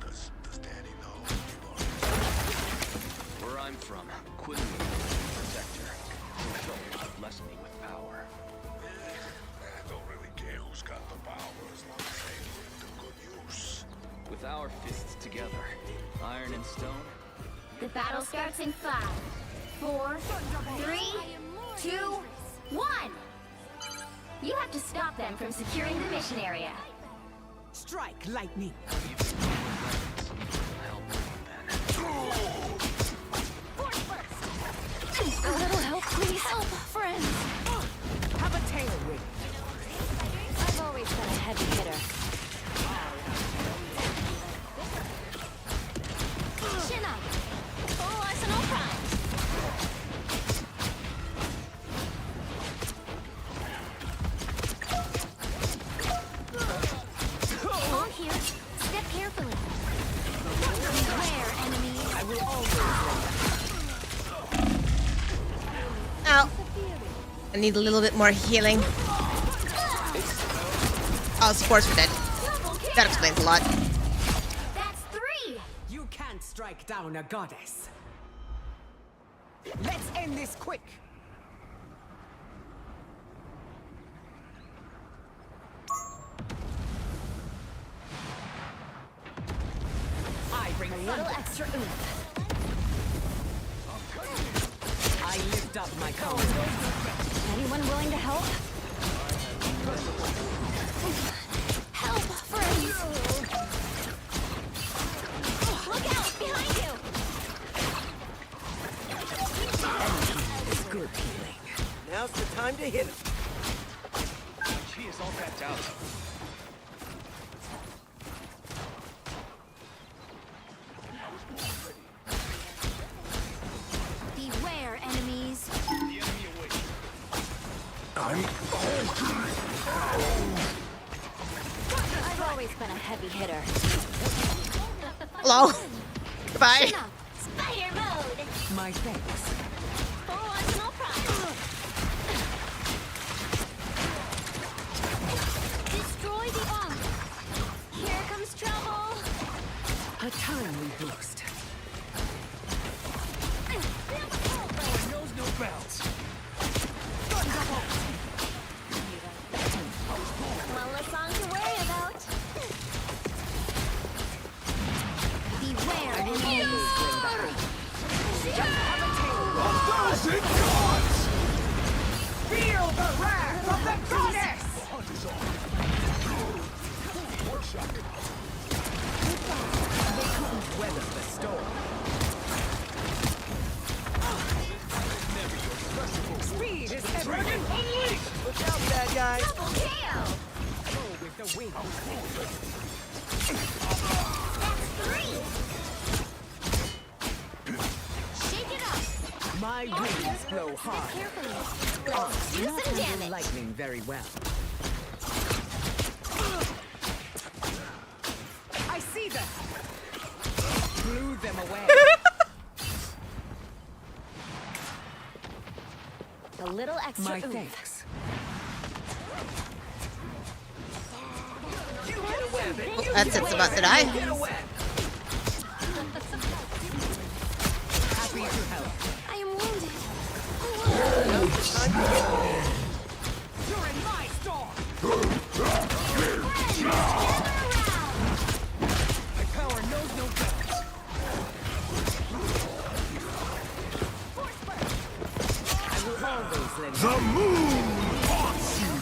H: Does Daddy know?
K: Where I'm from, Quinlan is the protector. So bless me with power.
H: I don't really care who's got the power as long as they put it to good use.
K: With our fists together, iron and stone.
R: The battle starts in 5, 4, 3, 2, 1. You have to stop them from securing the mission area.
D: Strike lightning.
R: A little help, please. Help, friends.
D: Have a tailwind.
R: I've always been a heavy hitter. Chin up. Full arsenal prime. All here. Step carefully. Beware, enemies.
D: I will always.
A: Ow. I need a little bit more healing. Oh, supports for dead. That explains a lot.
R: That's 3.
D: You can't strike down a goddess. Let's end this quick. I bring
R: A little extra oomph.
D: I lift up my cone.
R: Anyone willing to help? Help, friends! Look out! Behind you!
D: It's good healing.
T: Now's the time to hit him.
K: She is all tapped out.
R: Beware, enemies.
H: I'm
R: I've always been a heavy hitter.
A: Hello. Goodbye.
R: Spider mode!
D: My thanks.
R: Full arsenal prime. Destroy the arm. Here comes trouble.
D: A timely boost.
O: Knows no bounds.
R: One less song to worry about. Beware, enemies.
O: Thousand gods!
D: Feel the wrath of the goddess! They couldn't weather the storm. Speed is everything.
T: Look out, bad guy.
R: Double KO.
D: Go with the wind.
R: That's 3. Shake it up.
D: My winds blow hard.
R: Do
D: Not
R: some
D: handle
R: damage.
D: lightning very well. I see them. Blew them away.
R: A little extra
D: My
R: oomph.
D: thanks.
A: That set's about to die.
D: Happy to help.
R: I am wounded.
D: You're in my storm. My power knows no bounds. I will always let
O: The moon haunts you!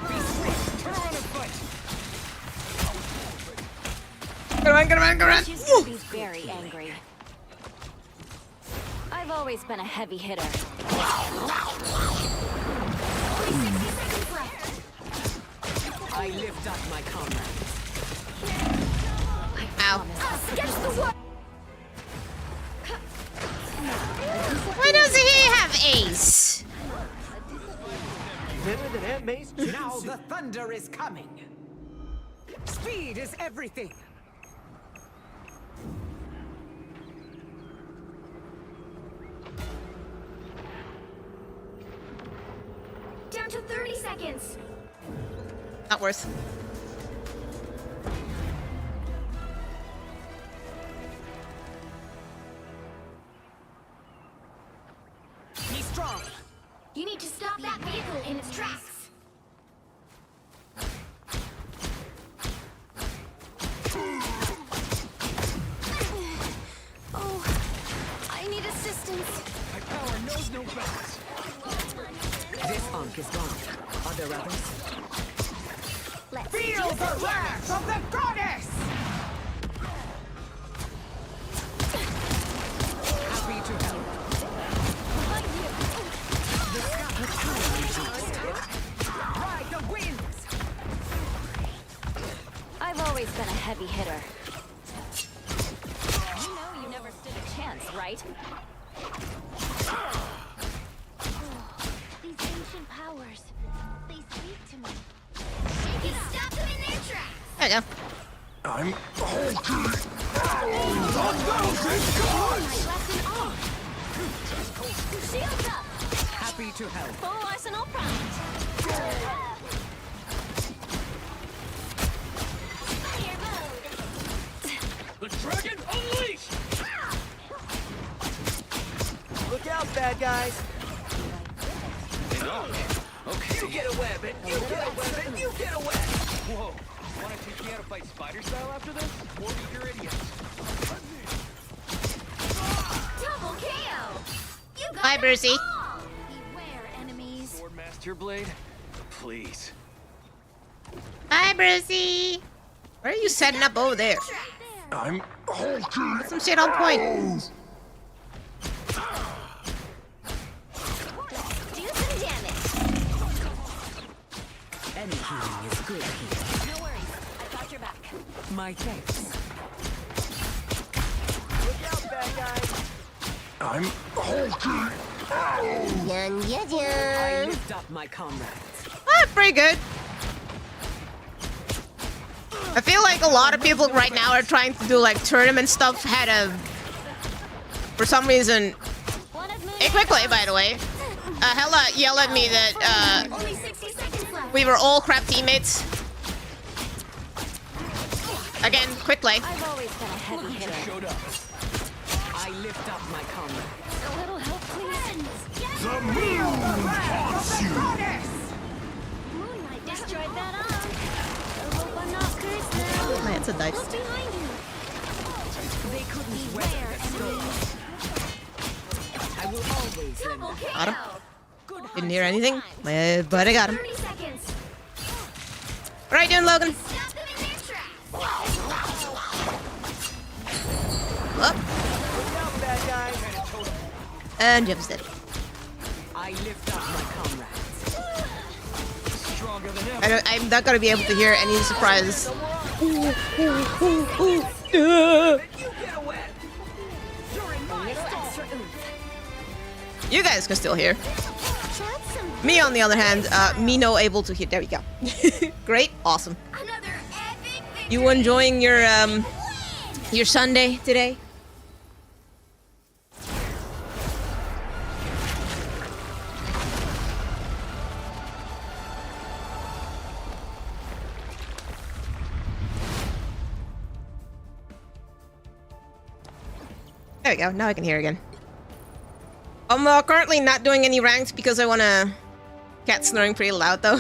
D: Be swift. Turn around and fight.
A: Come on.
R: She's gonna be very angry. I've always been a heavy hitter. 60 seconds left.
D: I lift up my comrades.
A: Ow.
R: Us against the world.
A: Why doesn't he have ace?
T: Better than Aunt May's
D: Now the thunder is coming. Speed is everything.
R: Down to 30 seconds.
A: Not worth.
D: Be strong.
R: You need to stop that vehicle in its tracks. Oh, I need assistance.
D: My power knows no bounds. This unk is gone. Are there others?
R: Let's
D: Feel the wrath of the goddess! Happy to help. The scattered power reduced. Ride the winds!
R: I've always been a heavy hitter. You know you never stood a chance, right? These ancient powers, they speak to me. Shake it up. Stop them in their tracks.
A: There you go.
H: I'm hulking.
R: 1,000 gods! Left and off. Shields up.
D: Happy to help.
R: Full arsenal primed. Fire mode.
C: The dragon unleashed!
T: Look out, bad guys.
C: Okay.
T: You get a weapon. You get a weapon. You get a weapon.
C: Whoa. Wanna teach me how to fight spider style after this? More than your idiots.
R: Double KO. You got
A: Bye,
R: them
A: Brucey.
R: all. Beware, enemies.
C: Swordmaster blade? Please.
A: Bye, Brucey. Where are you setting up over there?
H: I'm hulking.
A: Put some shit on point.
R: Do some damage.
D: Any healing is good healing.
R: No worries. I got your back.
D: My thanks.
T: Look out, bad guys.
H: I'm hulking.
D: I lift up my comrades.
A: Ah, pretty good. I feel like a lot of people right now are trying to do like tournament stuff. Had a, for some reason, hey, quickly, by the way, Hella yelled at me that
R: Only 60 seconds left.
A: we were all crap teammates. Again, quickly.
R: I've always been a heavy hitter.
C: Showdown.
D: I lift up my comrades.
R: A little help, please.
O: The moon haunts you!
R: Moonlight destroyed that arm. I hope I'm not cursed now.
A: Man, it's a dice.
R: What's behind you?
D: They couldn't
R: Beware,
D: weather the storm.
R: enemies.
D: I will always lend
R: Double
D: a
A: Got him.
R: KO.
A: Didn't hear anything, but I got him.
R: 30 seconds.
A: What are you doing, Logan?
R: Stop them in their tracks.
A: Up.
T: Look out, bad guys.
A: And Jim's dead.
D: I lift up my comrades.
C: Stronger than ever.
A: I'm not gonna be able to hear any surprises.
T: You get a weapon.
D: You're in my storm.
A: You guys can still hear. Me, on the other hand, me no able to hear. There we go. Great, awesome. You enjoying your Sunday today? There we go. Now I can hear again. I'm currently not doing any ranked because I wanna... Cat snoring pretty loud though.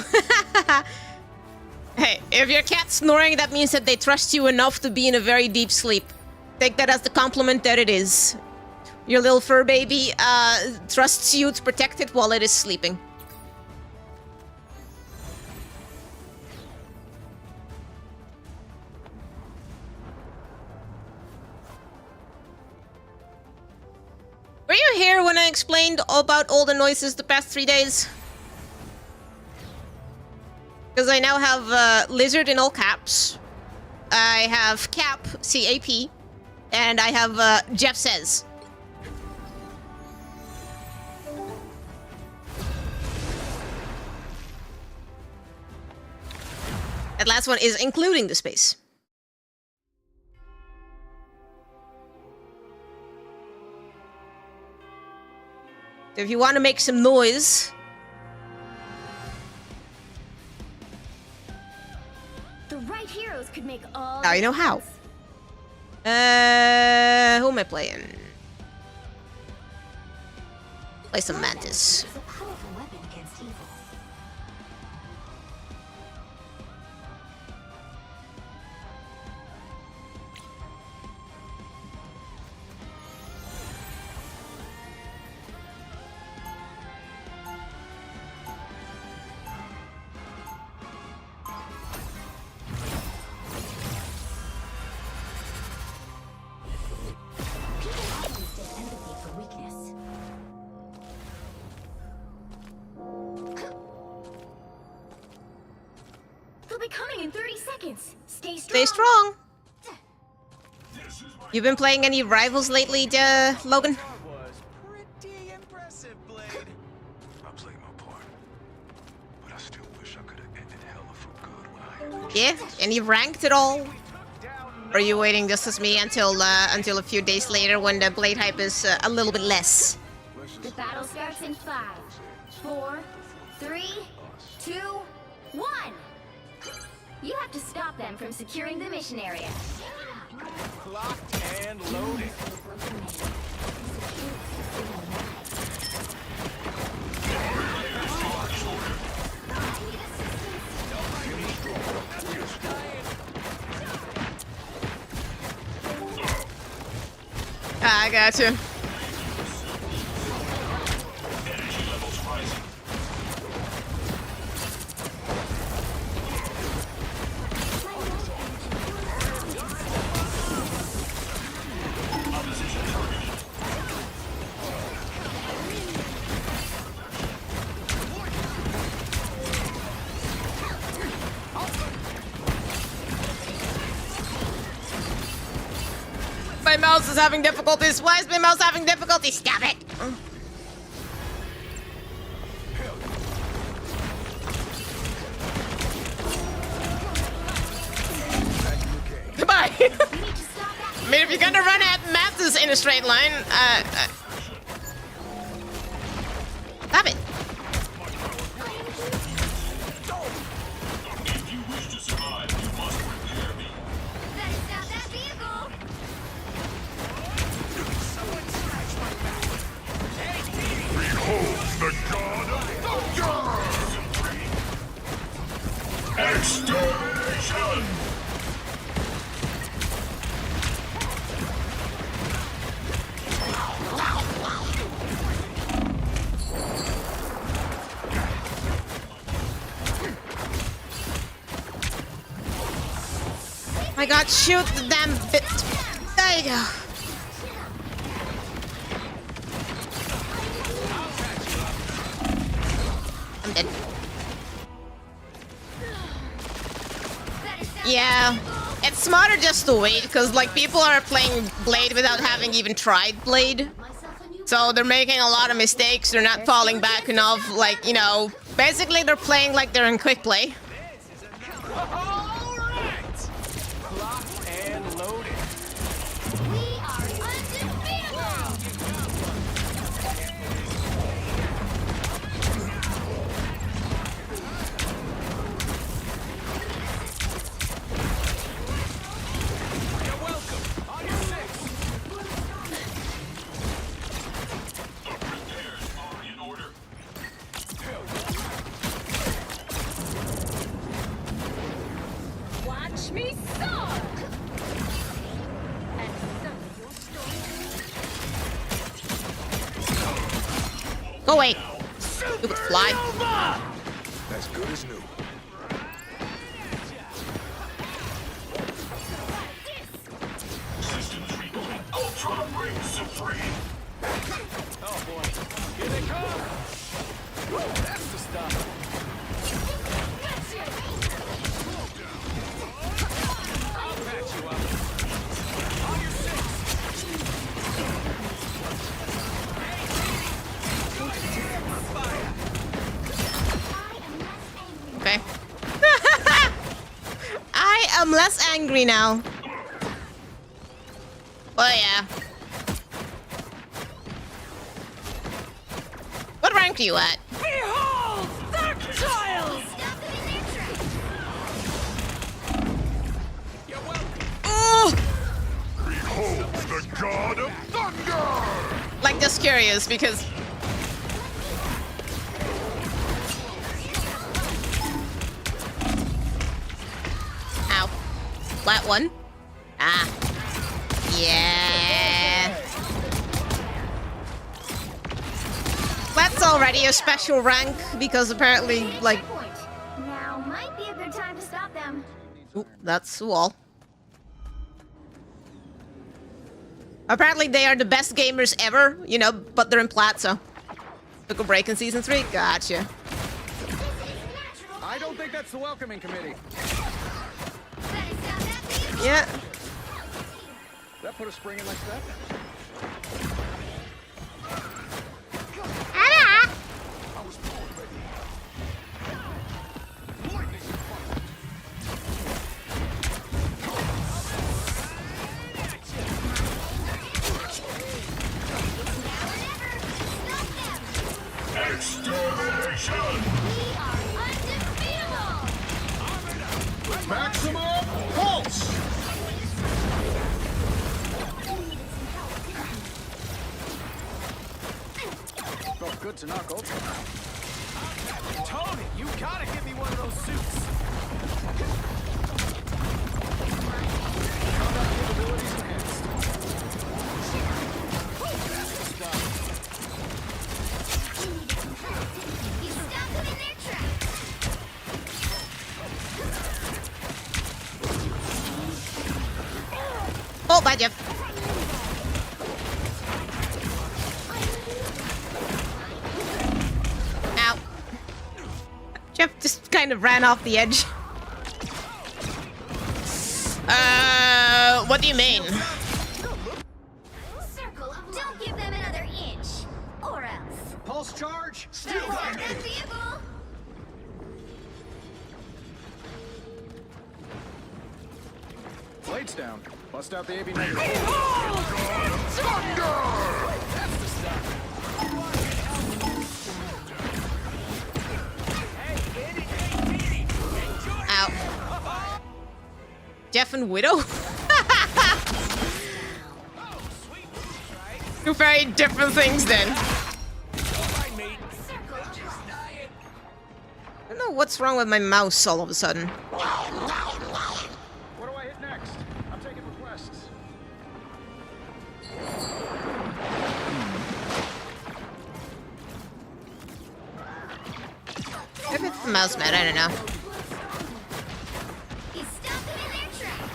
A: Hey, if your cat's snoring, that means that they trust you enough to be in a very deep sleep. Take that as the compliment that it is. Your little fur baby trusts you to protect it while it is sleeping. Were you here when I explained about all the noises the past 3 days? Because I now have Lizard in all caps. I have Cap, C-A-P. And I have Jeff Says. That last one is including the space. So if you want to make some noise...
R: The right heroes could make all...
A: Now you know how. Who am I playing? Play some Mantis.
R: It's a powerful weapon against evil. Coming in 30 seconds. Stay strong.
A: Stay strong. You been playing any rivals lately, Logan?
H: I played my part, but I still wish I could have ended hella for good when I had
A: Yeah? Any ranked at all? Or are you waiting just as me until a few days later when the blade hype is a little bit less?
R: The battle starts in 5, 4, 3, 2, 1. You have to stop them from securing the mission area.
O: Locked and loaded.
A: I got you. My mouse is having difficulties. Why is my mouse having difficulties? Stop it! Goodbye! I mean, if you're gonna run at Mathis in a straight line, stop it!
H: If you wish to survive, you must prepare me.
R: That is not that vehicle.
H: Behold the god of thunder! Extermination!
A: My god, shoot the damn bit. There you go. I'm dead. Yeah, it's smarter just to wait, because like people are playing Blade without having even tried Blade.
R: Myself a new
A: So they're making a lot of mistakes. They're not falling back enough. Like, you know, basically they're playing like they're in quick play.
C: Locked and loaded.
R: We are undefeatable!
C: You're welcome. On your six.
H: In order.
R: Watch me soar! And some of your stories.
A: Go away. Stupid fly.
H: As good as new. Systems reloading. Ultra Ring Supreme.
C: Oh boy. Here they come. Woo, that's the stuff. I'll patch you up. On your six.
A: Okay. I am less angry now. Oh yeah. What rank are you at?
R: Behold! Dark Trials!
A: Oh!
H: Behold the God of Thunder!
A: Like, just curious because. Ow. Flat one. Ah. Yeah. That's already a special rank because apparently, like.
R: Now might be a good time to stop them.
A: Ooh, that's the wall. Apparently they are the best gamers ever, you know, but they're in plat, so. Took a break in season 3. Gotcha.
C: I don't think that's the welcoming committee.
A: Yeah.
C: That put a spring in my step.
H: Extermination!
R: We are undefeatable!
H: Maximum pulse!
C: Felt good to knock Ultra out. Tony, you gotta give me one of those suits. Combat capabilities enhanced. That's the stuff.
R: You stopped them in their tracks!
A: Oh, bye, Jeff. Ow. Jeff just kind of ran off the edge. What do you mean?
R: Circle of don't give them another inch! Or else.
C: Pulse charge.
R: Still got that vehicle!
C: Blades down. Bust out the AB negative.
H: Thunder!
C: That's the stuff.
A: Ow. Jeff and Widow? Two very different things then. I don't know what's wrong with my mouse all of a sudden.
C: What do I hit next? I'm taking requests.
A: Maybe it's the mouse mat, I don't know.
R: You stopped them in their tracks!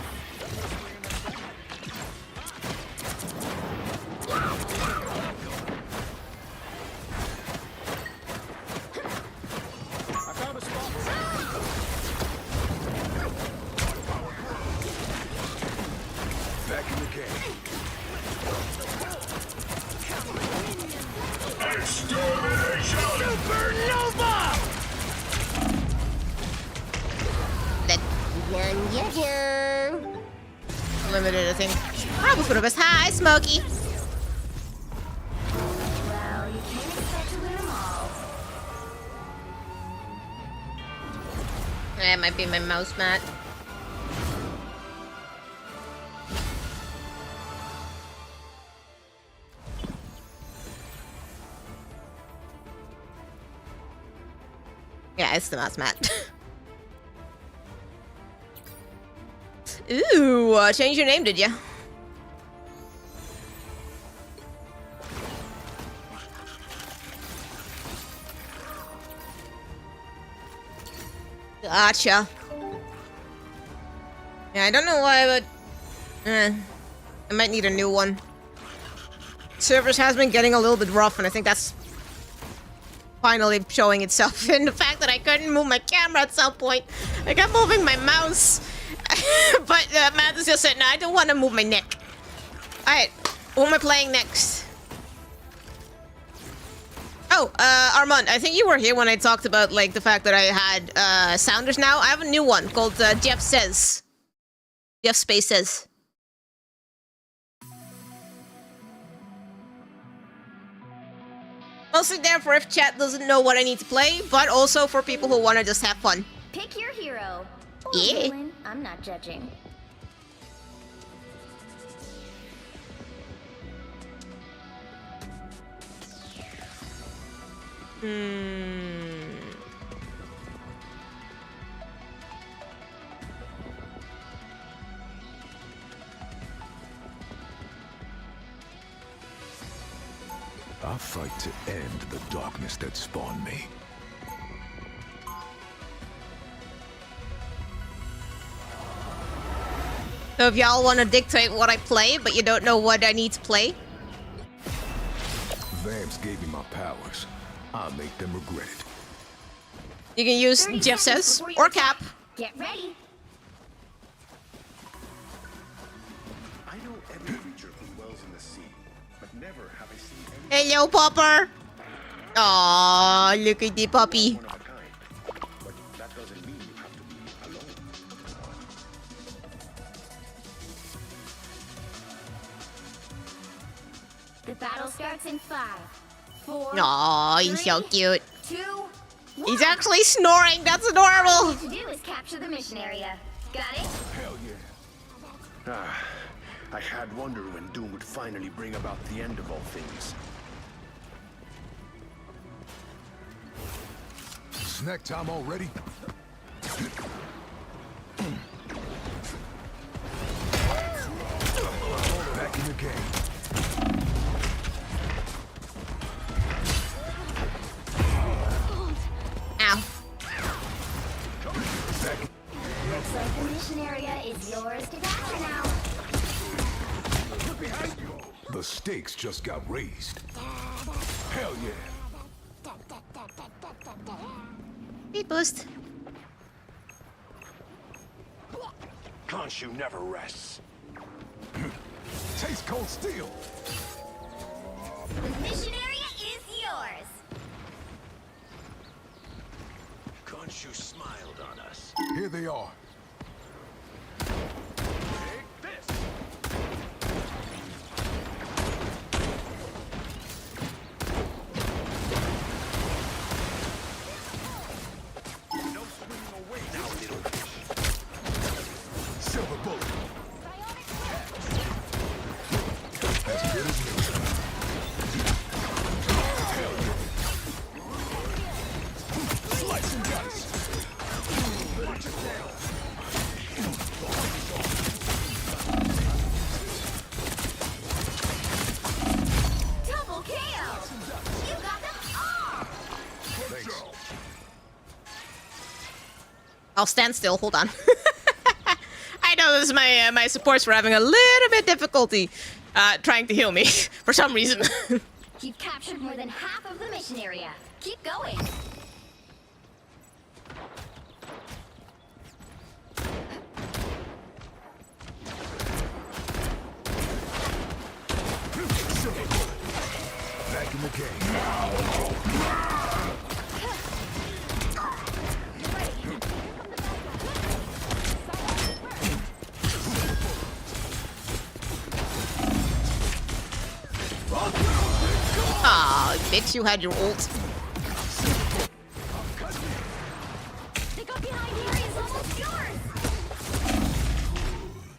C: I found a spot.
H: Back in the game.
A: Limited, I think. Probably for the best. Hi, Smokey.
R: Well, you can't expect to win them all.
A: That might be my mouse mat. Yeah, it's the mouse mat. Ooh, change your name, did ya? Gotcha. Yeah, I don't know why, but I might need a new one. Servers has been getting a little bit rough, and I think that's finally showing itself in the fact that I couldn't move my camera at some point. I kept moving my mouse, but Mathis just said, no, I don't want to move my neck. Alright, what am I playing next? Oh, Armand, I think you were here when I talked about, like, the fact that I had sounders now. I have a new one called Jeff Says. Jeff Space Says. Mostly there for if chat doesn't know what I need to play, but also for people who want to just have fun.
R: Pick your hero. Or
A: Yeah.
R: villain. I'm not judging.
H: I fight to end the darkness that spawned me.
A: So if y'all want to dictate what I play, but you don't know what I need to play,
H: Vamps gave me my powers. I'll make them regret it.
A: you can use
R: 30
A: Jeff
R: seconds
A: Says
R: before
A: or
R: your
A: Cap.
R: Get ready.
O: I know every creature who dwells in the sea, but never have I seen any
A: Hello, Popper. Aw, look at the puppy.
O: one of a kind. But that doesn't mean you have to be alone.
R: The battle starts in 5, 4.
A: Aw, he's so
R: 3,
A: cute.
R: 2, 1.
A: He's actually snoring. That's
R: All
A: adorable.
R: you need to do is capture the mission area. Got it?
O: Hell yeah. I had wondered when Doom would finally bring about the end of all things.
H: Snack time already? Back in the game.
A: Ow.
R: Looks like the mission area is yours to capture now.
H: The stakes just got raised. Hell yeah.
A: Speed boost.
O: Khonshu never rests.
H: Taste cold steel.
R: The mission area is yours.
O: Khonshu smiled on us.
H: Here they are.
O: Take this! No swimming away now, little fish.
H: Silver bullet. As good as new. Hell yeah. Slice and dice. Watch it down.
R: Double KO. You got them all.
H: Thanks.
A: I'll stand still. Hold on. I know this is my supports were having a little bit difficulty trying to heal me for some reason.
R: You've captured more than half of the mission area. Keep going.
H: Silver bullet. Back in the game.
A: bitch, you had your ult.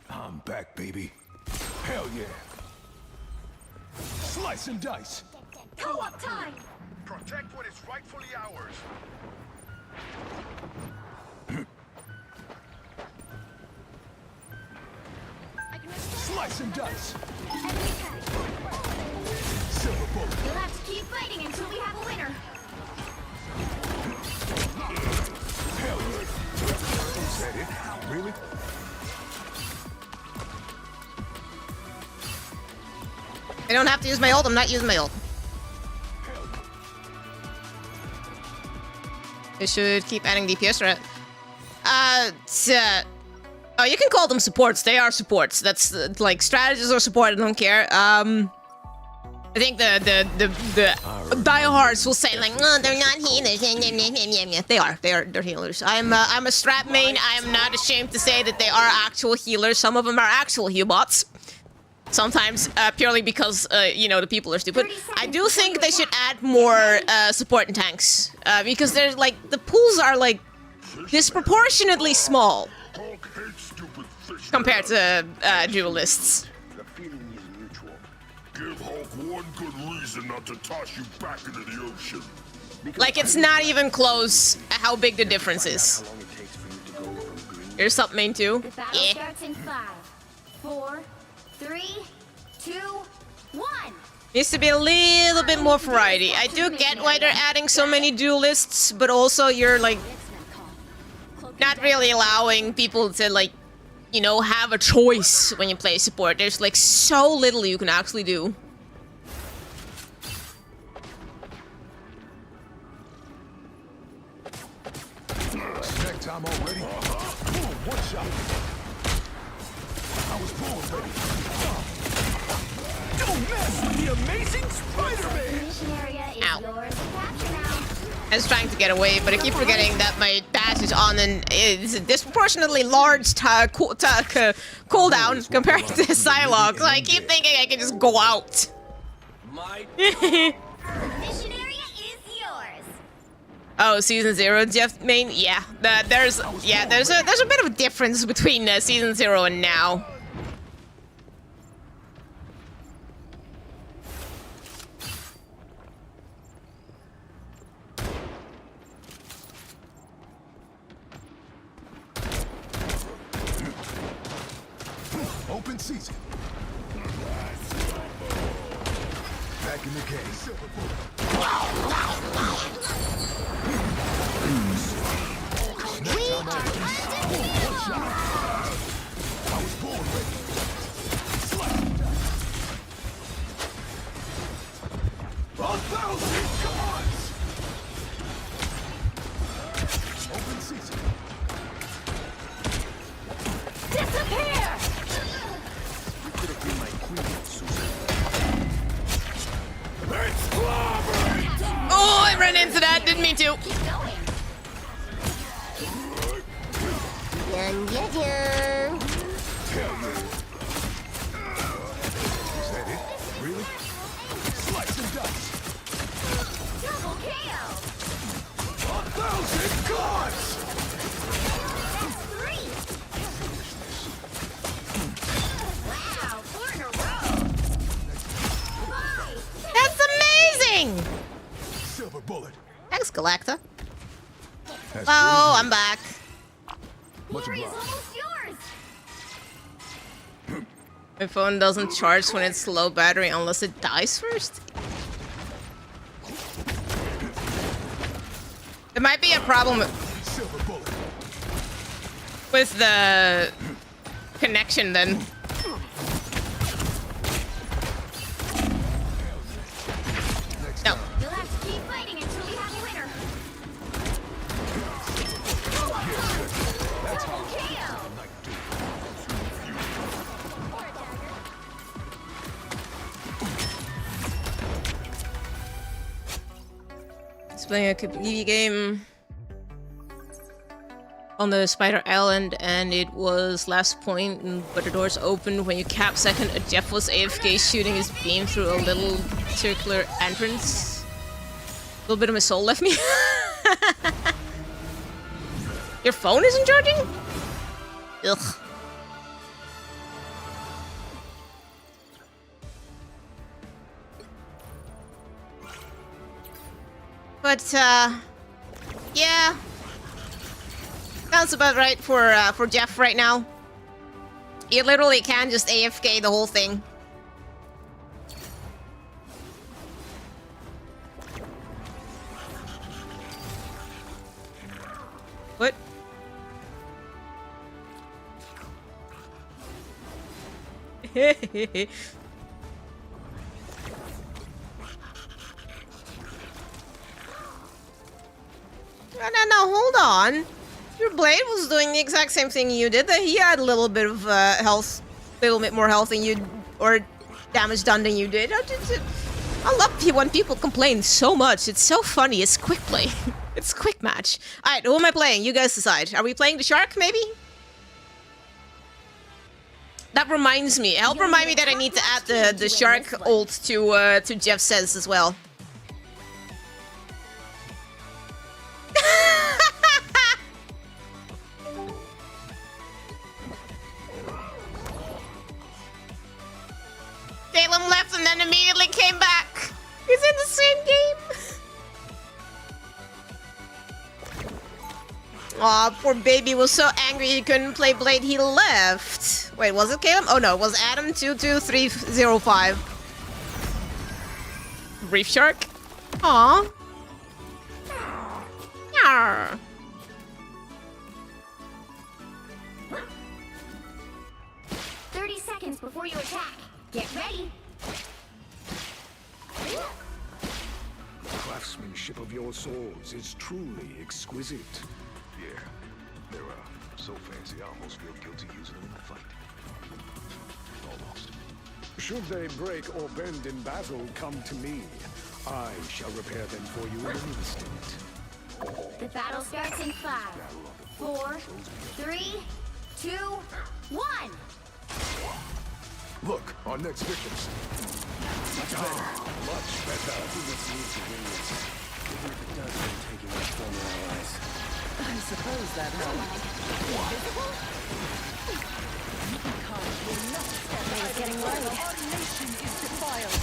O: I'm back, baby. Hell yeah. Slice and dice.
R: Co-op time!
H: Protect what is rightfully ours.
O: Slice and dice.
R: You'll have to keep fighting until we have a winner.
O: Hell yeah. Is that it? Really?
A: I don't have to use my ult. I'm not using my ult. I should keep adding DPS, right? Oh, you can call them supports. They are supports. That's like strategists or support. I don't care. I think the diehards will say like, no, they're not healers. They are. They're healers. I'm a strat main. I am not ashamed to say that they are actual healers. Some of them are actual heal bots. Sometimes purely because you know, the people are stupid. I do think they should add more support and tanks because there's like the pools are like disproportionately small compared to duelists.
H: The feeling is mutual. Give Hulk one good reason not to toss you back into the ocean.
A: Like it's not even close how big the difference is. Here's something main too.
R: The battle starts in 5, 4, 3, 2, 1.
A: Needs to be a little bit more variety. I do get why they're adding so many duelists, but also you're like not really allowing people to like, you know, have a choice when you play support. There's like so little you can actually do.
O: Snack time already. Boom, one shot. I was born ready. Don't mess with the amazing Spider-Man!
A: Ow. I was trying to get away, but I keep forgetting that my dash is on and it's a disproportionately large cooldown compared to Psylocke. So I keep thinking I can just go out.
R: Mission area is yours.
A: Oh, season 0, Jeff main? Yeah, there's a bit of a difference between season 0 and now.
O: Open season. Back in the game. I was born ready. A thousand gods! Open season.
R: Disappear!
A: Oh, I ran into that. Didn't mean to.
G: Yum, yum, yum.
O: Is that it? Really? Slice and dice.
R: Double KO!
O: 1,000 gods!
R: That's 3! Wow, 4 in a row! 5!
A: That's amazing!
O: Silver bullet.
A: Thanks, Galacta.
O: That's
A: Oh, I'm back.
O: Much
R: Glory's
O: obliged.
R: almost yours!
A: My phone doesn't charge when it's low battery unless it dies first. There might be a problem with the connection then. No.
R: You'll have to keep fighting until we have a winner. Double KO!
A: It's playing a Kabuki game on the Spider Island, and it was last point, but the doors opened when you cap second. Jeff was AFK shooting his beam through a little circular entrance. little bit of my soul left me. Your phone isn't charging? Ugh. But, yeah. Sounds about right for Jeff right now. You literally can just AFK the whole thing. What? No, hold on. Your blade was doing the exact same thing you did. He had a little bit of health, a little bit more health than you, or damage done than you did. I love when people complain so much. It's so funny. It's quick play. It's quick match. All right, who am I playing? You guys decide. Are we playing the shark, maybe? That reminds me. Help remind me that I need to add the shark ult to Jeff Says as well. Caleb left and then immediately came back. He's in the same game. Aw, poor baby was so angry he couldn't play Blade, he left. Wait, was it Caleb? Oh no, it was Adam22305. Reef Shark? Aw. Yarr.
R: Seconds before you attack. Get ready.
H: The craftsmanship of your swords is truly exquisite.
O: Yeah, they're so fancy I almost feel guilty using them in the fight. Almost.
H: Should they break or bend in battle, come to me. I shall repair them for you in an instant.
R: The battle starts in 5, 4, 3, 2, 1.
H: Look, our next victims. Much better. Much better. Who needs to win this? Even if it does mean taking our former allies.
S: I suppose that helps. Invisible? Mankind will not step out of getting right. Our nation is defiled.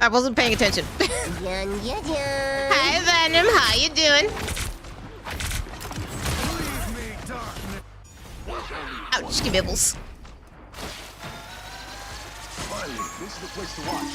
A: I wasn't paying attention. Hi Venom, how you doing? Ouch, gibbles.
O: Finally, this is the place to watch.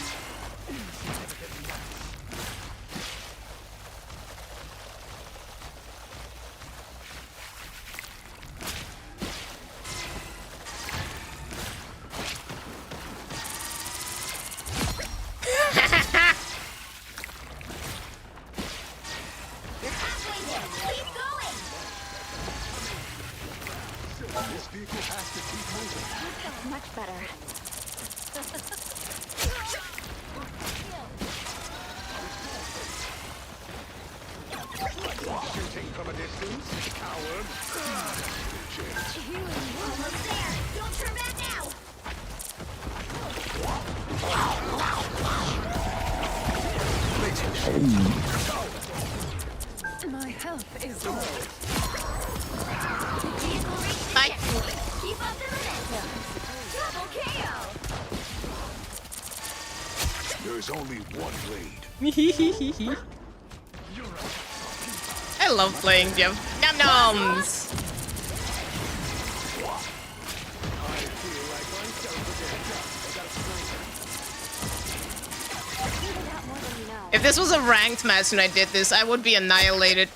R: This vehicle has to keep moving. Much better.
H: Shooting from a distance, coward.
R: Almost there. Don't turn back now.
S: My health is low.
A: Bye.
R: Keep up the momentum. Double KO.
H: There's only one blade.
A: I love playing Jeff. Nom noms. If this was a ranked match and I did this, I would be annihilated.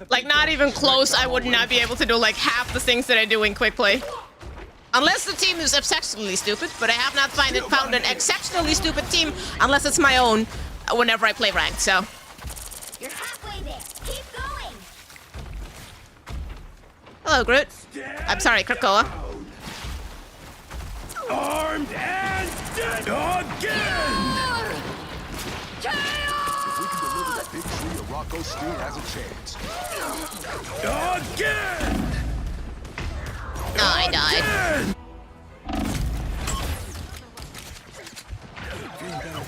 A: Like, not even close, I would not be able to do like half the things that I do in quick play. Unless the team is exceptionally stupid, but I have not found an exceptionally stupid team unless it's my own whenever I play ranked, so.
R: You're halfway there. Keep going.
A: Hello, Groot. I'm sorry, Krakoa.
O: Armed and dead again!
H: If we can deliver the big tree, Rocco still has a chance.
O: Again!
A: I died.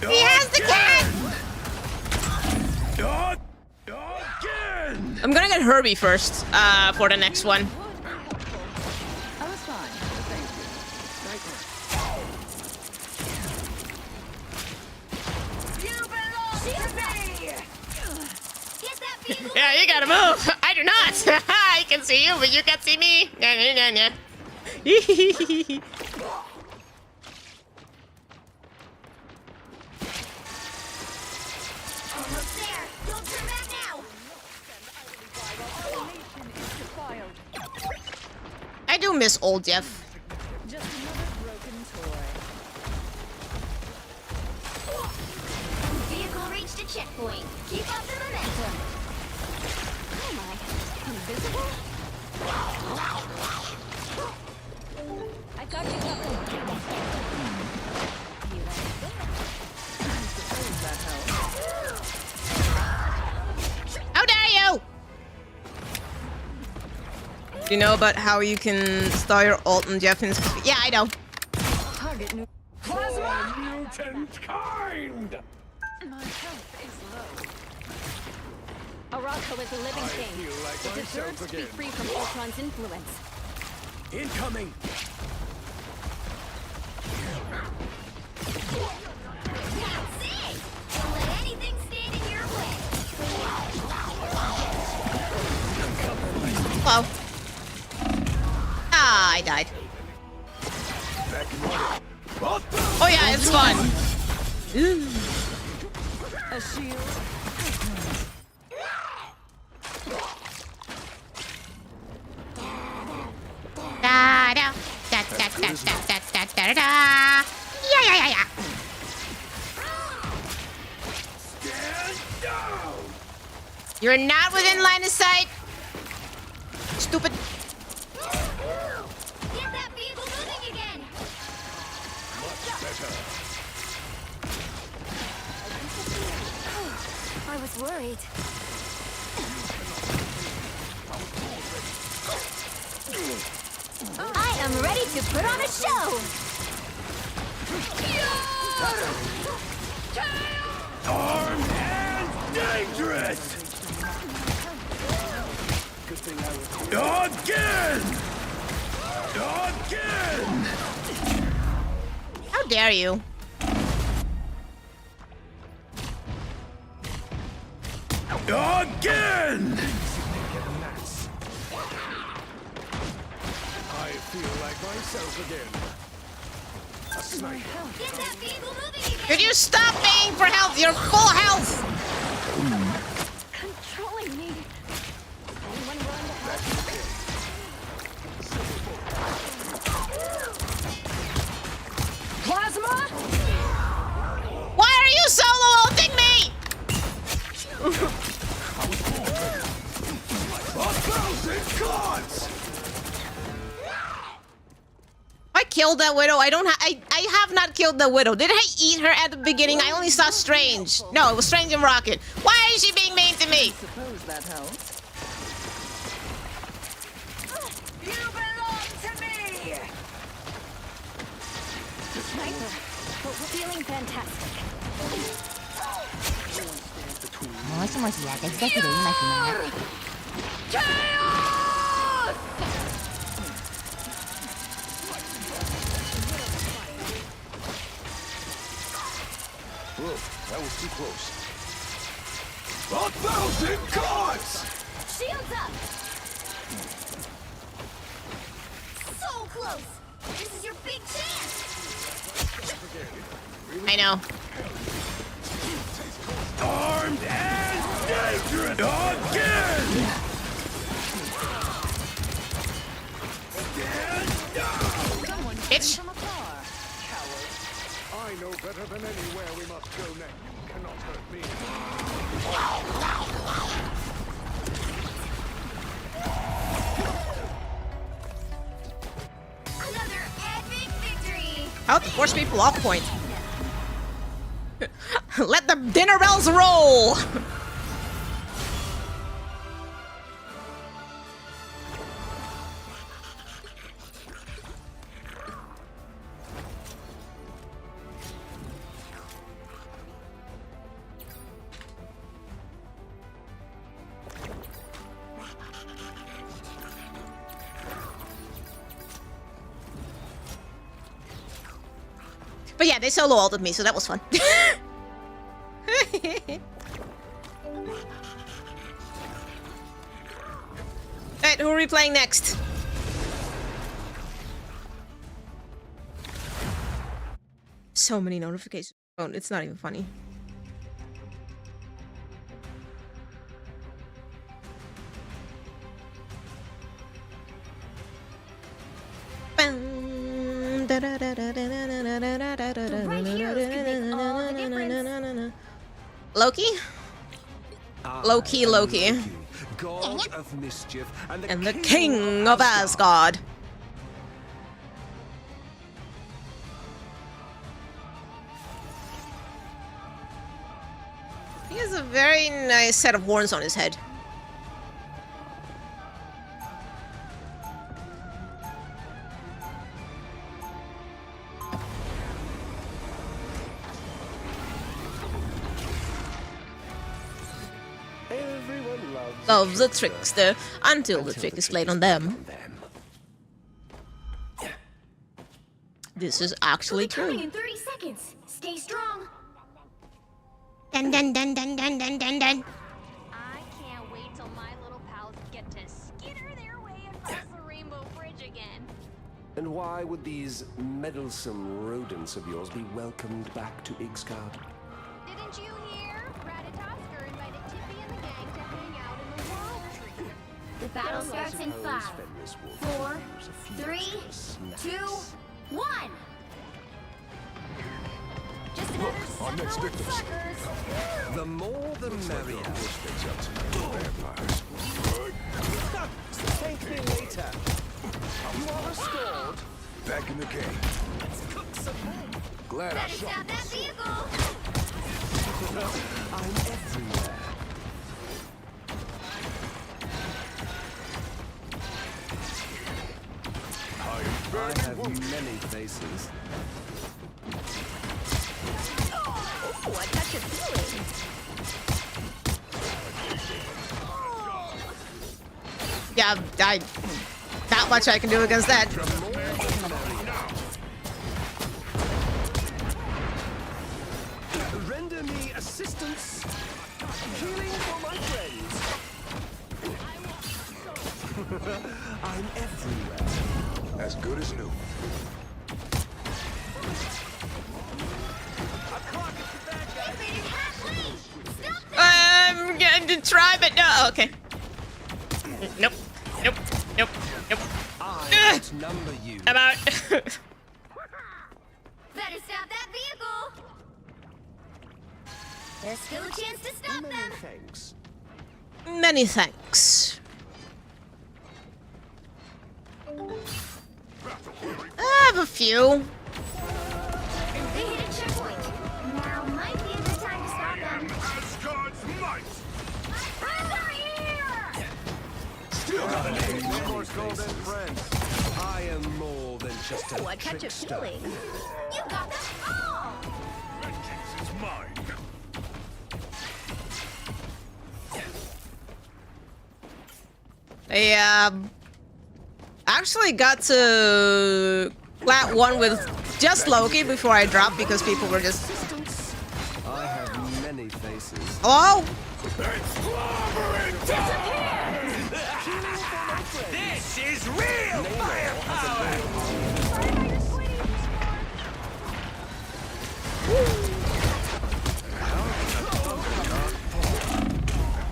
A: He has the cat! I'm gonna get Herbie first, for the next one.
S: I was fine. Thank you.
R: You belong to me! Get that vehicle!
A: Yeah, you gotta move. I do not. I can see you, but you can't see me. Nah, nah, nah, nah.
R: Almost there! Don't turn back now!
A: I do miss old Jeff.
S: Just another broken toy.
R: Vehicle reached a checkpoint. Keep up the momentum. Oh my, invisible?
S: I got you covered.
A: How dare you! Do you know about how you can start your ult on Jeff? Yeah, I know.
S: Target new.
O: Mutant kind!
S: My health is low. Araco is a living thing.
O: feel like
S: It
O: myself
S: deserves to be
O: again.
S: free from Ultron's influence.
O: Incoming!
R: That's it! Don't let anything stand in your way.
A: Hello. Ah, I died. Oh yeah, it's fun.
S: A shield.
A: Da da da da da da da da da. Yeah, yeah, yeah, yeah. You're not within line of sight. Stupid.
R: Get that vehicle moving again!
U: I was worried.
R: I am ready to put on a show!
O: Armed and dangerous! Again! Again!
A: How dare you?
O: Again! I feel like myself again. A sniper.
R: Get that vehicle moving again!
A: Could you stop paying for health? You're full health.
S: Controlling me. Anyone willing to help? Plasma?
A: Why are you solo ulting me? I killed that widow. I have not killed the widow. Did I eat her at the beginning? I only saw Strange. No, it was Strange and Rocket. Why is she being mean to me?
S: Suppose that helps.
R: You belong to me!
S: Sniper, but we're feeling fantastic.
G: もしもし私だけど今暇。
O: Whoa, that was too close. 1,000 cards!
R: Shields up! So close! This is your big chance!
A: I know.
O: Armed and dangerous! Again! Stand down!
A: Bitch.
O: I know better than anywhere we must go next. You cannot hurt me.
R: Another epic victory!
A: How to force people off point. Let the dinner bells roll. But yeah, they solo ulted me, so that was fun. Alright, who are we playing next? So many notifications. Oh, it's not even funny. Loki? Loki.
I: God of mischief
A: And the King of Asgard. He has a very nice set of horns on his head.
I: Everyone
A: Loves a trickster until the trick is played on them. This is actually true.
R: In 30 seconds. Stay strong.
A: Dun dun dun dun dun dun dun dun.
R: I can't wait till my little pals get to skitter their way across the Rainbow Bridge again.
I: And why would these meddlesome rodents of yours be welcomed back to Ixcard?
R: Didn't you hear? Ratatosker invited Tippy and the gang to hang out in the World Tree. The battle starts in 5, 4, 3, 2, 1. Just another sucker with suckers.
I: The more the merrier. Thank me later. You are restored.
H: Back in the game.
I: Let's cook some more.
H: Glad I
R: Better
H: shot
R: stop that vehicle.
I: I'm everywhere. I have many faces.
R: Oh, I touch a feeling.
A: Yeah, not much I can do against that.
I: Render me assistance. Healing for my friends. I'm everywhere.
H: As good as new.
A: I'm going to try, but no. Okay. Nope.
I: Number you.
A: I'm out.
R: Better stop that vehicle. There's still a chance to stop them.
I: Thanks.
A: Many thanks. I have a few.
R: They hit a checkpoint. Now might be a good time to stop them.
O: Asgard's might!
R: Friends are here!
O: Still got a name. Of course, golden friends.
I: I am more than just a
R: Oh, I catch a
I: trickster.
R: feeling. You got them all!
O: Vengeance is mine.
A: I actually got to plat 1 with just Loki before I dropped because people were just.
I: I have many faces.
A: Oh!
O: This is real firepower!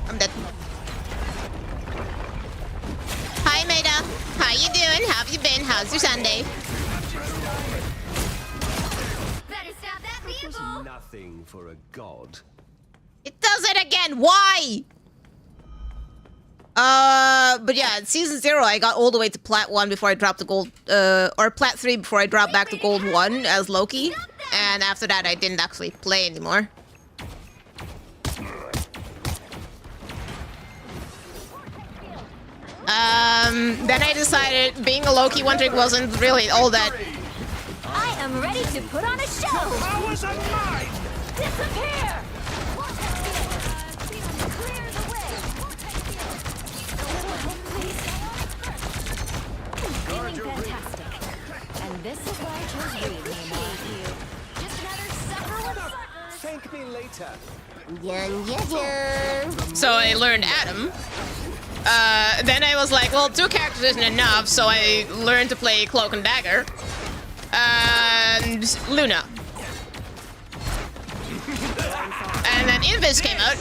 A: I'm dead. Hi, Maida. How you doing? How have you been? How's your Sunday?
R: Better stop that
I: It was
R: vehicle!
I: nothing for a god.
A: It does it again. Why? But yeah, in Season 0, I got all the way to Plat 1 before I dropped the gold, or Plat 3 before I dropped back to Gold 1 as Loki. And after that, I didn't actually play anymore. Then I decided being a Loki one trick wasn't really all that.
R: I am ready to put on a show!
O: Powers of mine!
R: Disappear! Feeling fantastic. And this is why I chose Reed.
I: Thank me later.
A: So I learned Adam. Then I was like, well, 2 characters isn't enough, so I learned to play Cloak and Dagger. And Luna. And then Invis came out.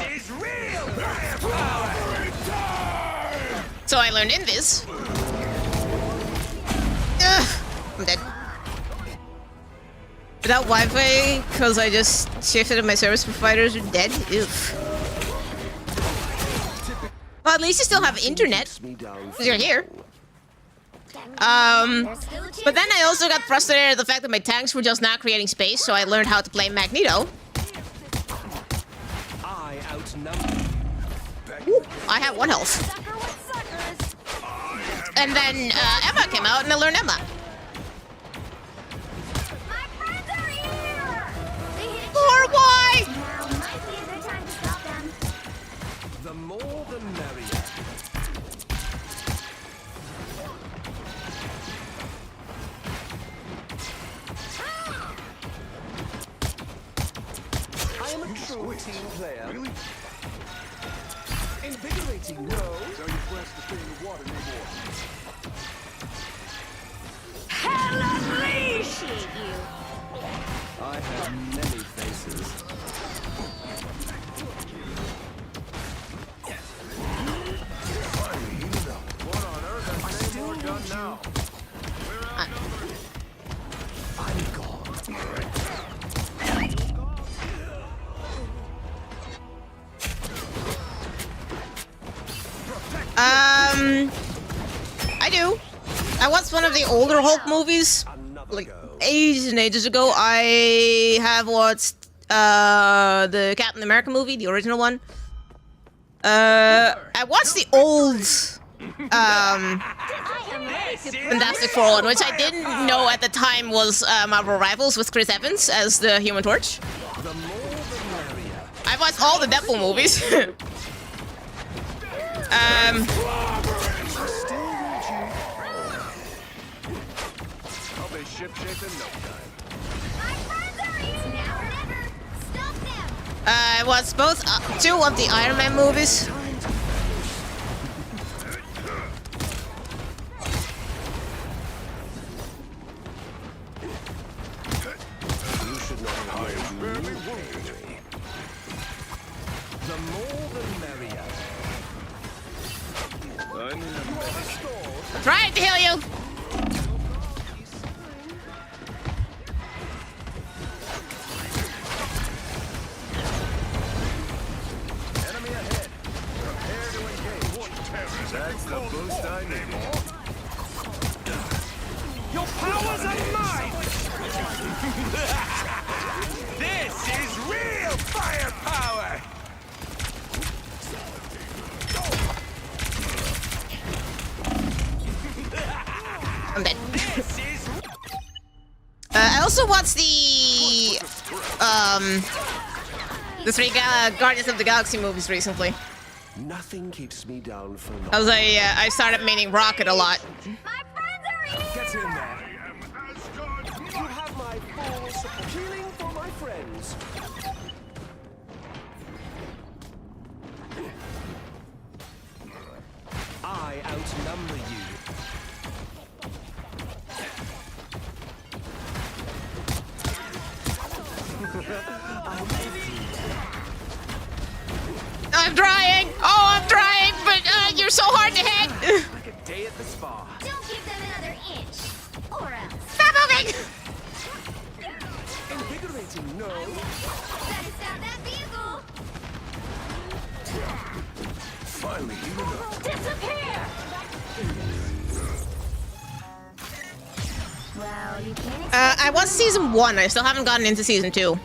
A: So I learned Invis. Ugh, I'm dead. Without Wi-Fi, because I just shifted and my service providers are dead. Oof. Well, at least you still have internet, because you're here. But then I also got frustrated at the fact that my tanks were just not creating space, so I learned how to play Magneto. Ooh, I have 1 health. And then Emma came out and I learned Emma. Or why?
I: The more the merrier. I am a true team player. Really? Invigorating, no. Tell your friends to stay in the water anymore.
R: Hell unleashed!
I: I have many faces.
C: What on earth? I still more gun now.
I: I'm gone.
A: I do. I watched one of the older Hulk movies, like ages and ages ago. I have watched the Captain America movie, the original one. I watched the old Fantastic Four one, which I didn't know at the time was Marvel Rivals with Chris Evans as the Human Torch. I've watched all the Deadpool movies.
C: I'll be ship-shape in no time.
A: I watched both 2 of the Iron Man movies.
I: You should not have made me angry. The more the merrier.
A: I'm trying to heal you.
C: Enemy ahead. Prepare to engage. That's the boost I need. Your powers are mine! This is real firepower!
A: I'm dead. I also watched the 3 Guardians of the Galaxy movies recently.
I: Nothing keeps me down for long.
A: Because I started meaning Rocket a lot.
I: Get in there. You have my full support. Healing for my friends. I outnumber you.
A: I'm trying! Oh, I'm trying, but you're so hard to hit!
C: Like a day at the spa.
R: Don't give them another inch, or else.
A: Stop moving!
I: Invigorating, no.
R: That is not that vehicle.
C: Finally, you know.
R: Disappear! Well, you can't.
A: I watched season 1. I still haven't gotten into season 2.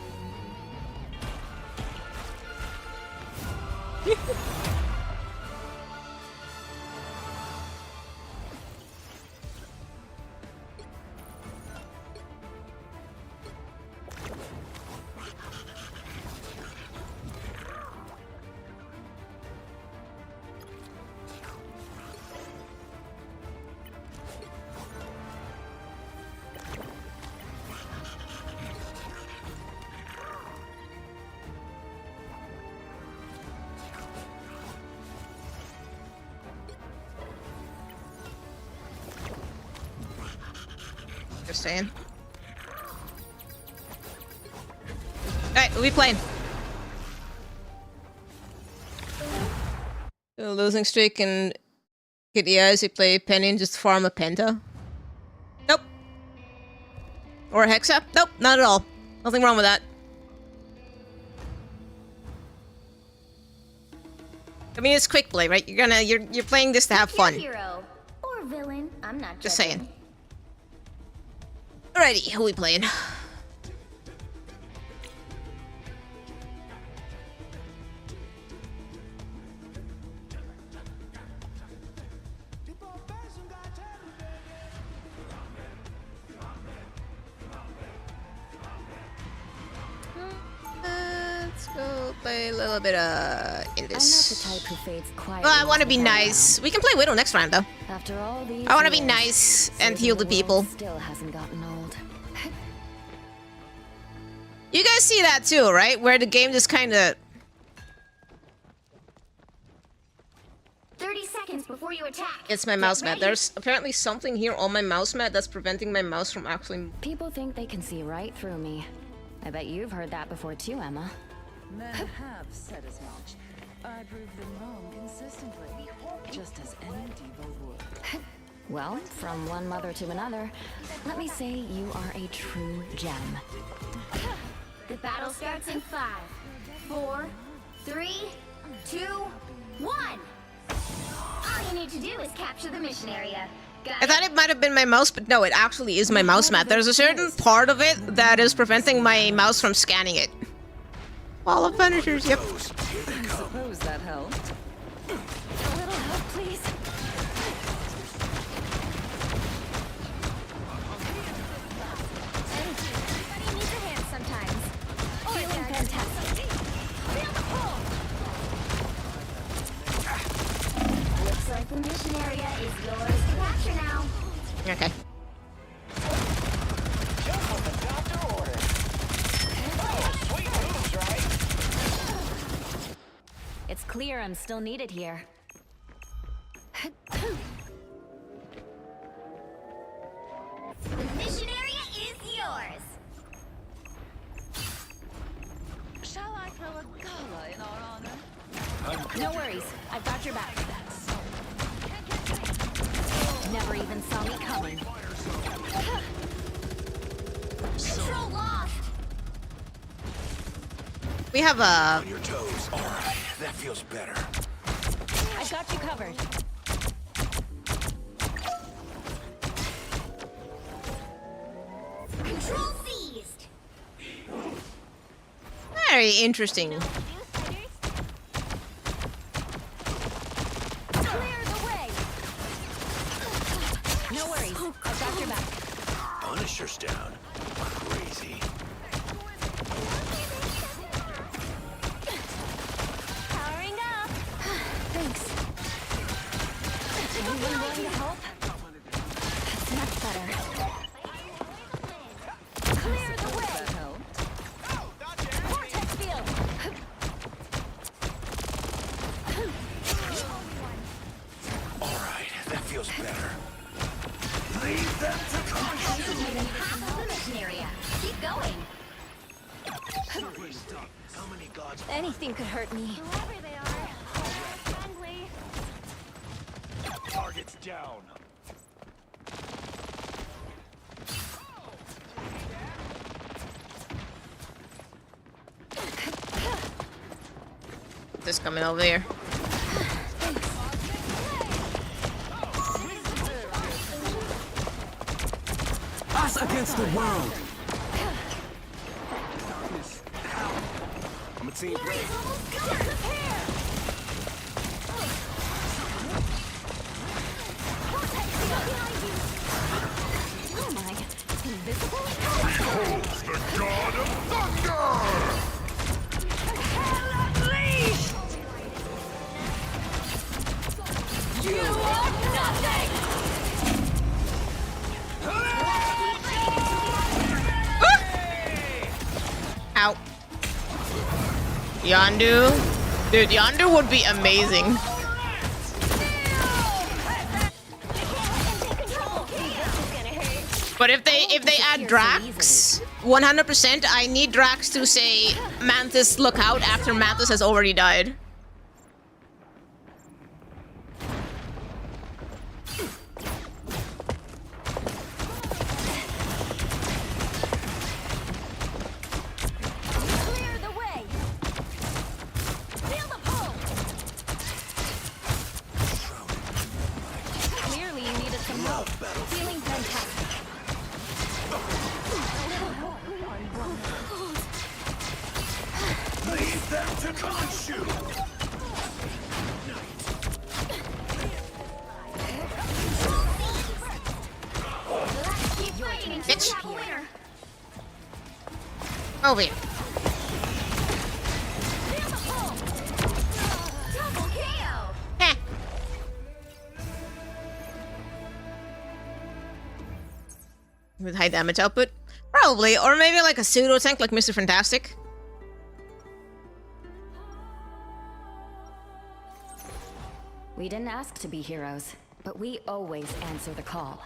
A: Just saying. Alright, we'll be playing. A losing streak and get the eyes, you play Penny and just farm a Penta? Nope. Or a Hexa? Nope, not at all. Nothing wrong with that. I mean, it's quick play, right? You're playing this to have fun.
R: Hero or villain, I'm not
A: Just
R: judging.
A: saying. Alrighty, who we playing? Let's go play a little bit in this.
R: I'm not the type who fades quietly.
A: Well, I want to be nice. We can play Widow next round, though.
R: After all these
A: I want to be
R: years,
A: nice and
R: saving
A: heal the
R: world
A: people.
R: Still hasn't gotten old.
A: You guys see that too, right? Where the game just kind of...
R: 30 seconds before you attack.
A: It's my mouse mat. There's apparently something here on my mouse mat that's preventing my mouse from actually...
R: People think they can see right through me. I bet you've heard that before too, Emma.
S: Men have said as much. I prove them wrong consistently, just as any diva would.
R: Well, from one mother to another, let me say you are a true gem. The battle starts in 5, 4, 3, 2, 1. All you need to do is capture the mission area.
A: I thought it might have been my mouse, but no, it actually is my mouse mat. There's a certain part of it that is preventing my mouse from scanning it. Wall of finishers, yep.
S: I suppose that helped.
R: A little help, please. Everybody needs a hand sometimes. Feeling fantastic. Feel the pull. Looks like the mission area is yours to capture now.
A: Okay.
R: It's clear I'm still needed here. The mission area is yours.
S: Shall I throw a gala in our honor?
R: No worries, I've got your back. Never even saw me coming. Control off.
A: We have a...
O: On your toes. All right, that feels better.
R: I've got you covered. Control seized.
A: Very interesting.
R: Clear the way. No worries, I've got your back.
O: Punisher's down. Crazy.
R: Powering up. Thanks. Anyone willing to help? That's much better. Clear the way.
S: That helped.
R: Vortex field.
O: All right, that feels better. Leave them to conquer.
R: Half of the mission area. Keep going.
O: How many gods?
R: Anything could hurt me. Whoever they are. Friendly.
O: Targets down.
A: This coming over here.
O: Us against the world. I'm a team player.
R: Oh my. Invisible?
H: Behold the god of thunder!
R: You are nothing!
A: Ow. Yondu? Dude, Yondu would be amazing. But if they add Drax, 100%, I need Drax to say Mantis look out after Mantis has already died.
R: Feeling fantastic.
O: Leave them to Khonshu!
R: Keep fighting until we have a winner.
A: Over here.
R: Double KO.
A: Heh. With high damage output? Probably. Or maybe like a pseudo tank like Mr. Fantastic.
J: We didn't ask to be heroes, but we always answer the call.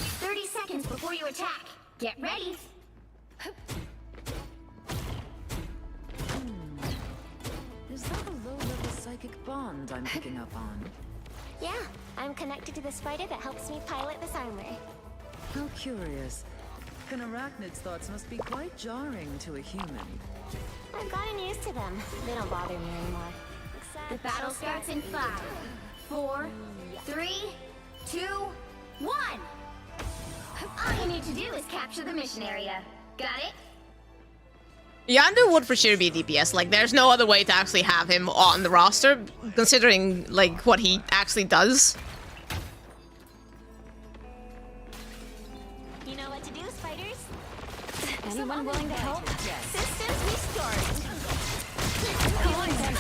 R: 30 seconds before you attack. Get ready.
S: Is that a low-level psychic bond I'm picking up on?
U: Yeah, I'm connected to the spider that helps me pilot this armor.
S: How curious. An arachnid's thoughts must be quite jarring to a human.
U: I've gotten used to them. They don't bother me anymore.
R: The battle starts in 5, 4, 3, 2, 1. All you need to do is capture the mission area. Got it?
A: Yandu would for sure be DPS. Like, there's no other way to actually have him on the roster, considering, like, what he actually does.
U: You know what to do, spiders?
J: Anyone willing to help?
U: Systems restored.
J: Come on, then.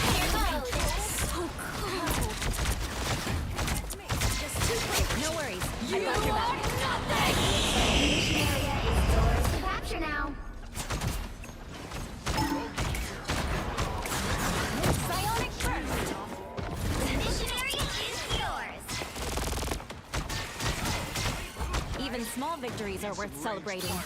J: No worries. I got your back.
R: Mission area is yours to capture now.
J: Psionic burst.
R: Mission area is yours.
J: Even small victories are worth celebrating.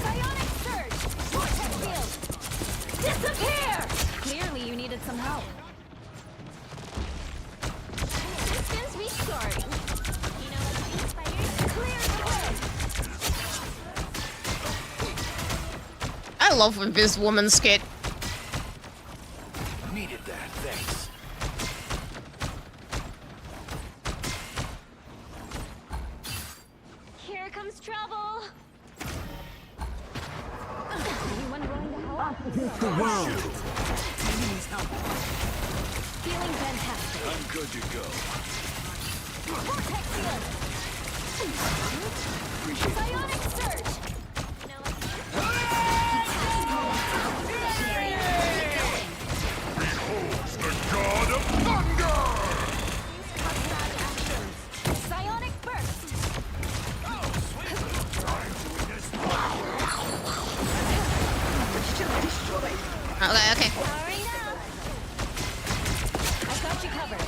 R: Psionic surge. Vortex field. Disappear.
J: Clearly, you needed some help.
R: Systems restoring. You know what to do, spiders? Clear the way.
A: I love this woman's skit.
O: Needed that, thanks.
R: Here comes trouble.
J: Anyone willing to help?
O: The world!
J: Feeling fantastic.
O: I'm good to go.
R: Vortex field. Psionic surge.
H: Beholds the god of thunder!
R: Psionic burst.
A: Okay.
R: Hurry up.
J: I got you covered.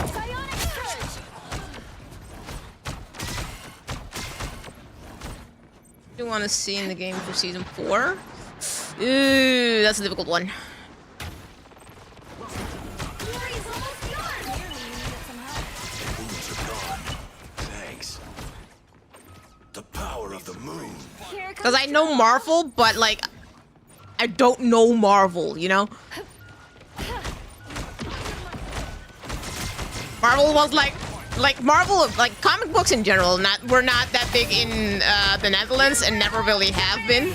R: Psionic surge.
A: Do you want to see in the game for season 4? Ooh, that's a difficult one.
R: Glory's almost yours.
O: Wounds are gone. Thanks. The power of the moon.
R: Here comes
A: Because I know Marvel, but like, I don't know Marvel, you know? Marvel was like Marvel, like comic books in general, were not that big in the Netherlands and never really have been.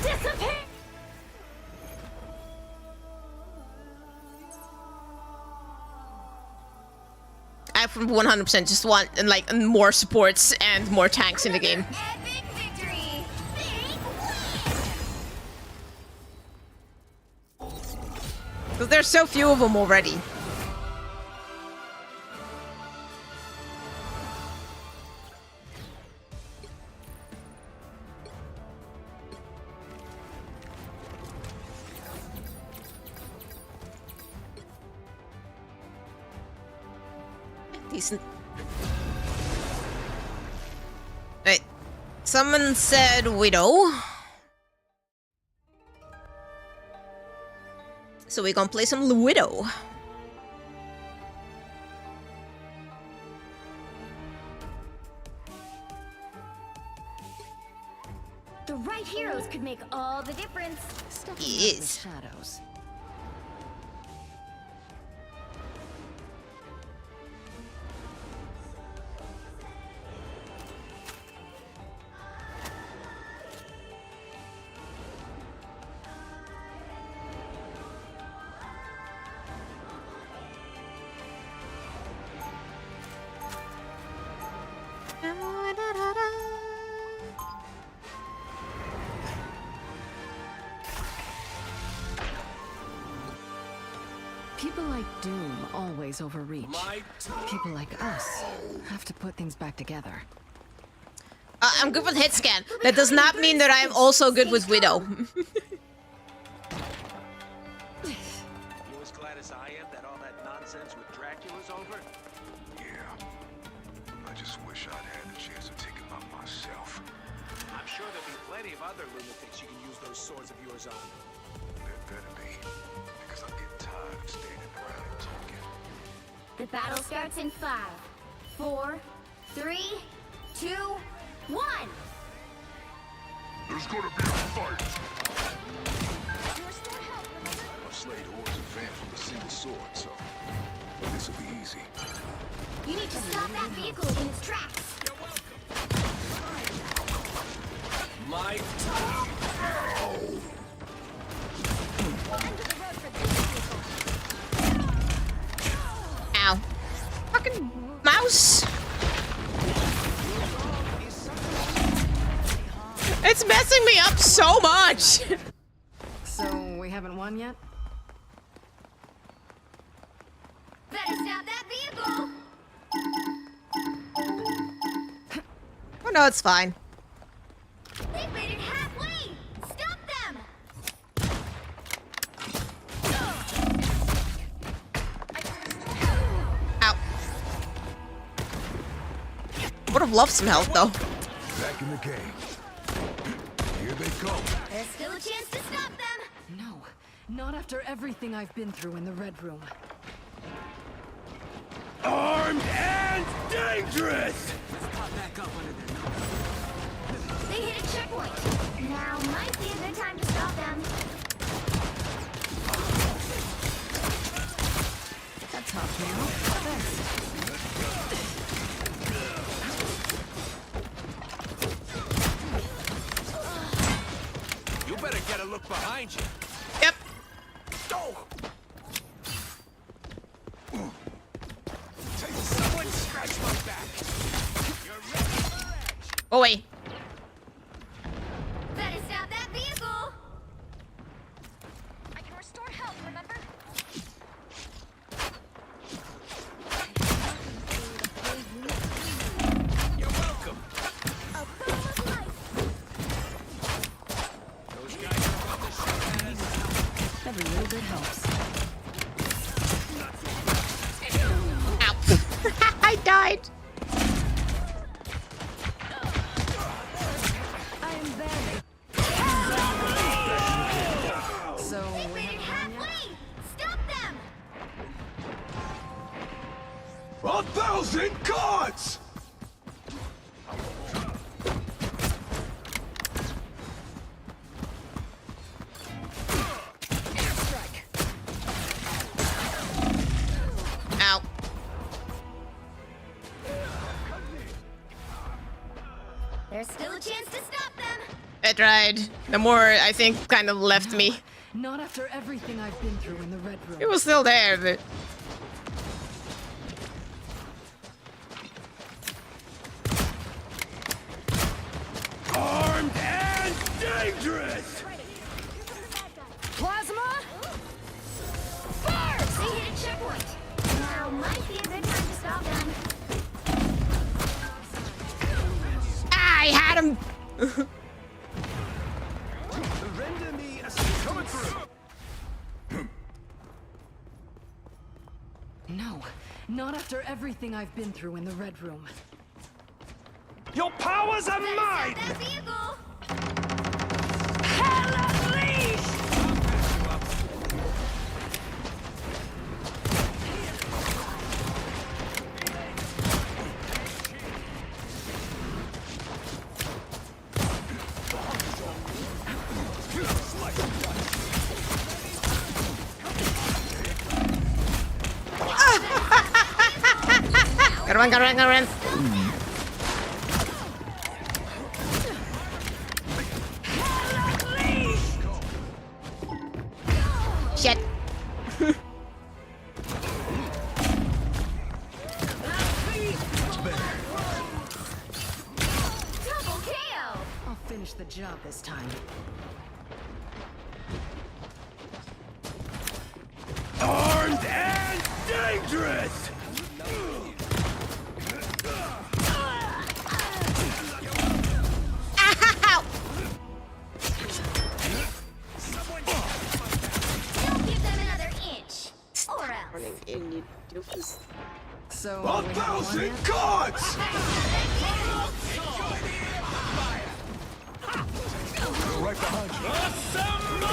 R: disappear.
A: I 100% just want like more supports and more tanks in the game.
R: Epic victory.
A: Because there's so few of them already. Decent. Wait. Someone said Widow. So we're gonna play some Widow.
R: The right heroes could make all the difference.
A: Yes.
S: Shadows. People like Doom always overreach. People like us have to put things back together.
A: I'm good with hit scan. That does not mean that I am also good with Widow.
E: You as glad as I am that all that nonsense with Dracula's over?
H: Yeah. I just wish I'd had the chance to take him out myself.
E: I'm sure there'll be plenty of other lunatics you can use those swords of yours on.
H: There better be, because I'm getting tired of standing around and talking.
R: The battle starts in 5, 4, 3, 2, 1.
H: There's gonna be a fight. I've slayed hordes of fans with a single sword, so this'll be easy.
R: You need to stop that vehicle in its tracks.
E: My
A: Ow. Fucking mouse. It's messing me up so much.
S: So we haven't won yet?
R: Better stop that vehicle.
A: Oh no, it's fine.
R: They made it halfway. Stop them.
A: Ow. Would have loved some health though.
H: Back in the game. Here they come.
R: There's still a chance to stop them.
S: No, not after everything I've been through in the Red Room.
O: Armed and dangerous!
E: Let's pop back up under their nose.
R: They hit a checkpoint. Now might be a good time to stop them.
S: That's tough now. Thanks.
E: You better get a look behind you.
A: Yep.
E: Oh. Someone scratch my back. You're ready for action.
A: Oh wait.
R: Better stop that vehicle. I can restore health, remember?
E: You're welcome.
R: A boom of life.
E: Those guys are about to shoot at us.
S: Every little bit helps.
A: Ow. I died.
S: I am bad. So
R: They
S: we
R: made it
S: haven't won yet?
R: halfway. Stop them.
O: 1,000 gods!
A: Ow.
R: There's still a chance to stop them.
A: I tried. The more I think kind of left me.
S: Not after everything I've been through in the Red Room.
A: It was still there, but
O: Armed and dangerous!
R: Plasma. First. They hit a checkpoint. Now might be a good time to stop them.
A: I had him.
O: Render me a coming through.
S: No, Not after everything I've been through in the Red Room.
O: Your powers are mine!
R: That vehicle!
O: Hell unleashed!
A: Gotta run, gotta run, gotta run. Shit.
R: Double KO!
S: I'll finish the job this time.
O: Armed and dangerous!
A: Ow!
R: Don't give them another inch! Or else.
S: So,
O: 1,000 cards! Right behind you. Assemble!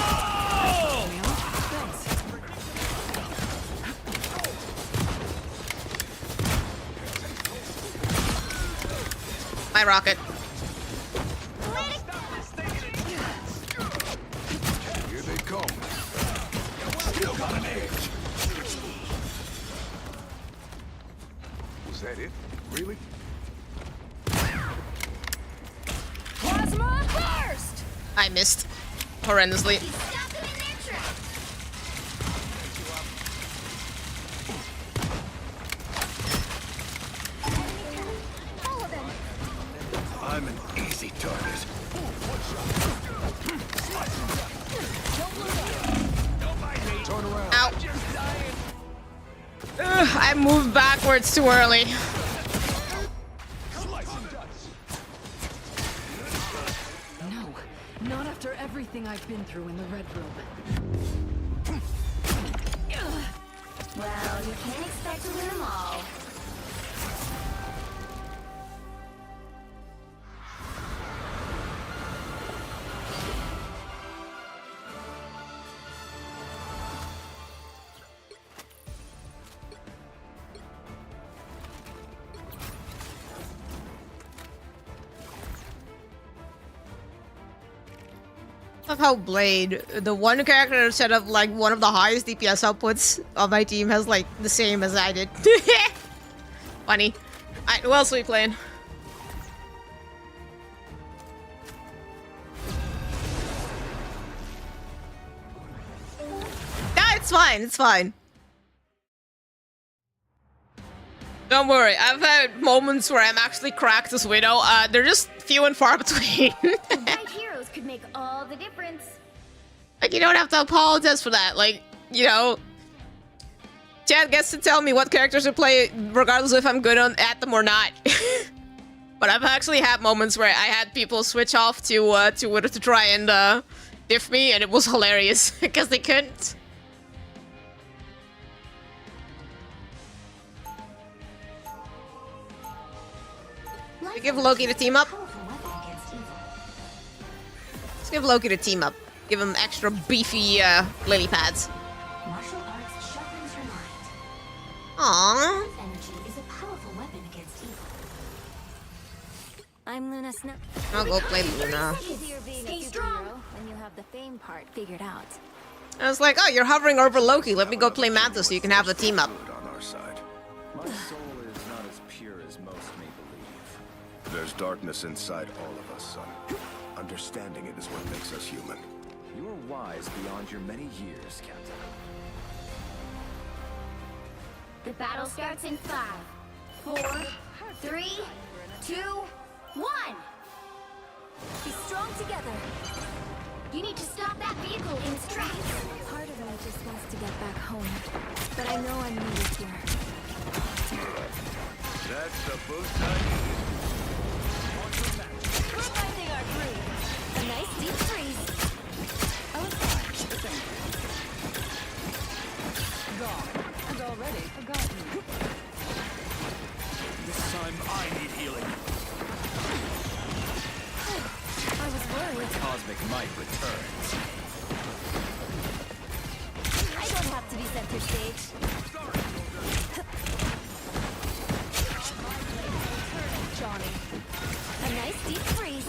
A: My rocket.
H: Here they come. Still got an edge. Was that it? Really?
R: Plasma burst!
A: I missed horrendously.
R: Stop them in their tracks! All of them!
O: I'm an easy target.
H: Turn around.
A: Ow. Ugh, I moved backwards too early.
S: No, not after everything I've been through in the Red Room.
R: Well, you can't expect to win them all.
A: I love how Blade, the one character set up like one of the highest DPS outputs of my team, has like the same as I did. Funny. Alright, who else are we playing? Yeah, it's fine, it's fine. Don't worry, I've had moments where I'm actually cracked as Widow. They're just few and far between.
R: The right heroes could make all the difference.
A: Like, you don't have to apologize for that. Like, you know, Chad gets to tell me what characters to play, regardless if I'm good at them or not. But I've actually had moments where I had people switch off to Widow to try and diff me, and it was hilarious because they couldn't. We give Loki the team up. Let's give Loki the team up. Give him extra beefy lily pads.
R: Martial arts sharpens your mind.
A: Aww.
R: Energy is a powerful weapon against evil. I'm Luna Snow.
A: I'll go play Luna.
R: Easier being a superhero when you have the fame part figured out.
A: I was like, oh, you're hovering over Loki. Let me go play Manta so you can have the team up.
K: On our side.
B: My soul is not as pure as most may believe.
H: There's darkness inside all of us, son. Understanding it is what makes us human.
B: You are wise beyond your many years, Captain.
R: The battle starts in 5, 4, 3, 2, 1. Be strong together. You need to stop that vehicle in its tracks. Part of me just wants to get back home, but I know I'm needed here.
H: That's the boost I needed.
R: We're finding our groove. A nice deep freeze.
S: Oh, it's fine. It's empty. Gone. And already forgotten.
C: Cosmic Might returns.
R: I don't have to be center stage. Johnny. A nice deep freeze.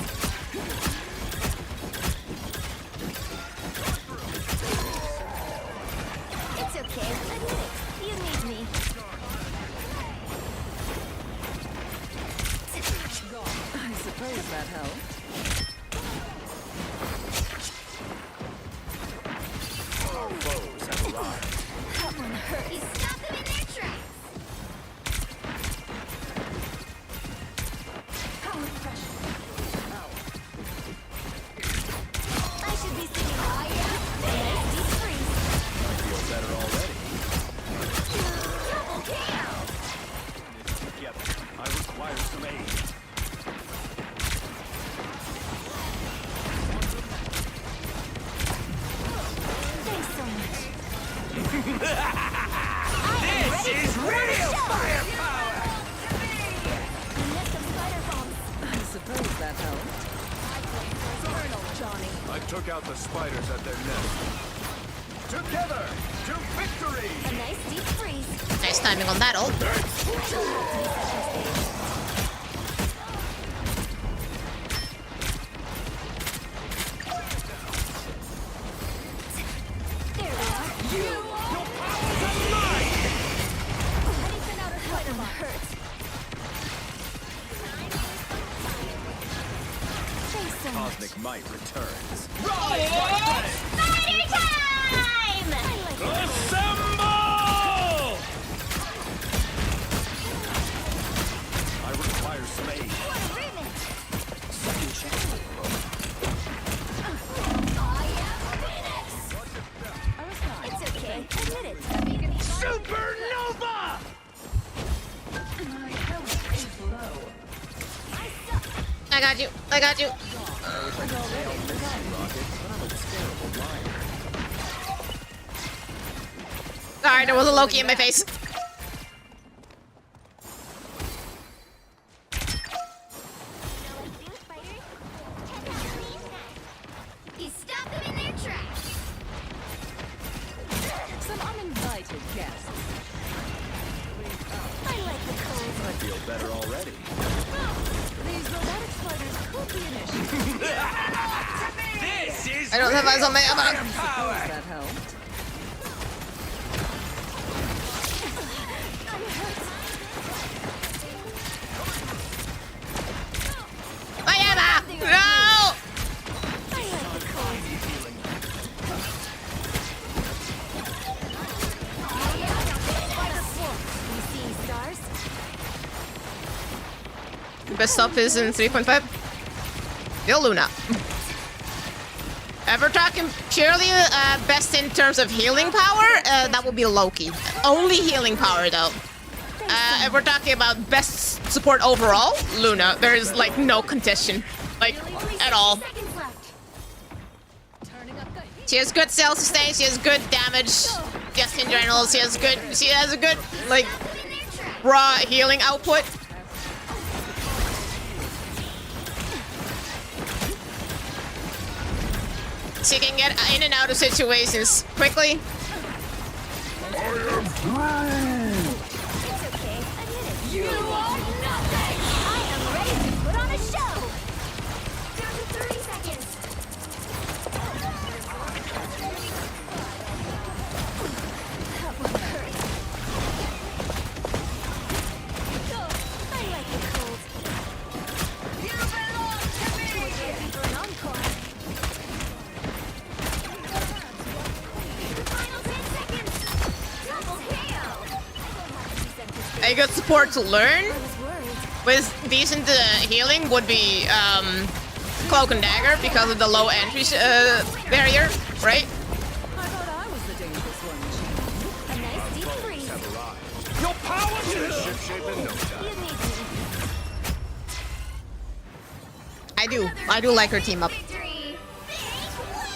R: It's okay. Admit it. You need me.
S: I suppose that helped.
C: Our foes have arrived.
R: That one hurt. You stop them in their tracks. Power pressure. I should be singing "Oh yeah." A nice deep freeze.
C: I feel better already.
R: Double KO.
C: Together, I require some aid.
R: Thanks so much.
O: This is real firepower!
S: I suppose that helped.
R: Johnny.
C: I took out the spiders at their nest. Together to victory!
R: A nice deep freeze.
A: Nice timing on that ult.
R: There we are.
O: Your powers are mine!
R: Anything out of fighter hurts. Thanks so much.
C: Cosmic Might returns.
R: Fighter time!
C: Assemble! I require some aid.
R: What a remix!
C: Second chance.
R: Oh yeah, Phoenix! It's okay. Admit it.
O: Supernova!
S: My health is low.
A: I got you. I got you. Sorry, there was a Loki in my face.
R: You stop them in their tracks.
S: Some uninvited guests.
R: I like the cold.
C: I feel better already.
S: These robotic spiders could be an issue.
O: This is
A: I don't have eyes on my ammo.
S: I suppose that helped.
A: My ammo! No!
R: I like the cold. You seeing stars?
A: Best stuff is in 3.5. Yo, Luna. If we're talking purely best in terms of healing power, that would be Loki. Only healing power, though. If we're talking about best support overall, Luna. There is, like, no contention. Like, at all. She has good self-sustain, she has good damage, just in general, she has a good, like, raw healing output. She can get in and out of situations quickly.
H: I am free!
R: It's okay. Admit it. You are nothing! I am ready to put on a show! Down to 30 seconds. That one hurt. Oh, I like the cold. You belong to me! We're ready for an encore. Final 10 seconds! Double KO!
A: A good support to learn with decent healing would be Cloak and Dagger because of the low entry barrier, right?
S: I thought I was the dangerous one.
R: A nice deep freeze.
O: Your power
C: Get a ship shape in no time.
R: You need me.
A: I do like her team up.
R: Victory! Big win!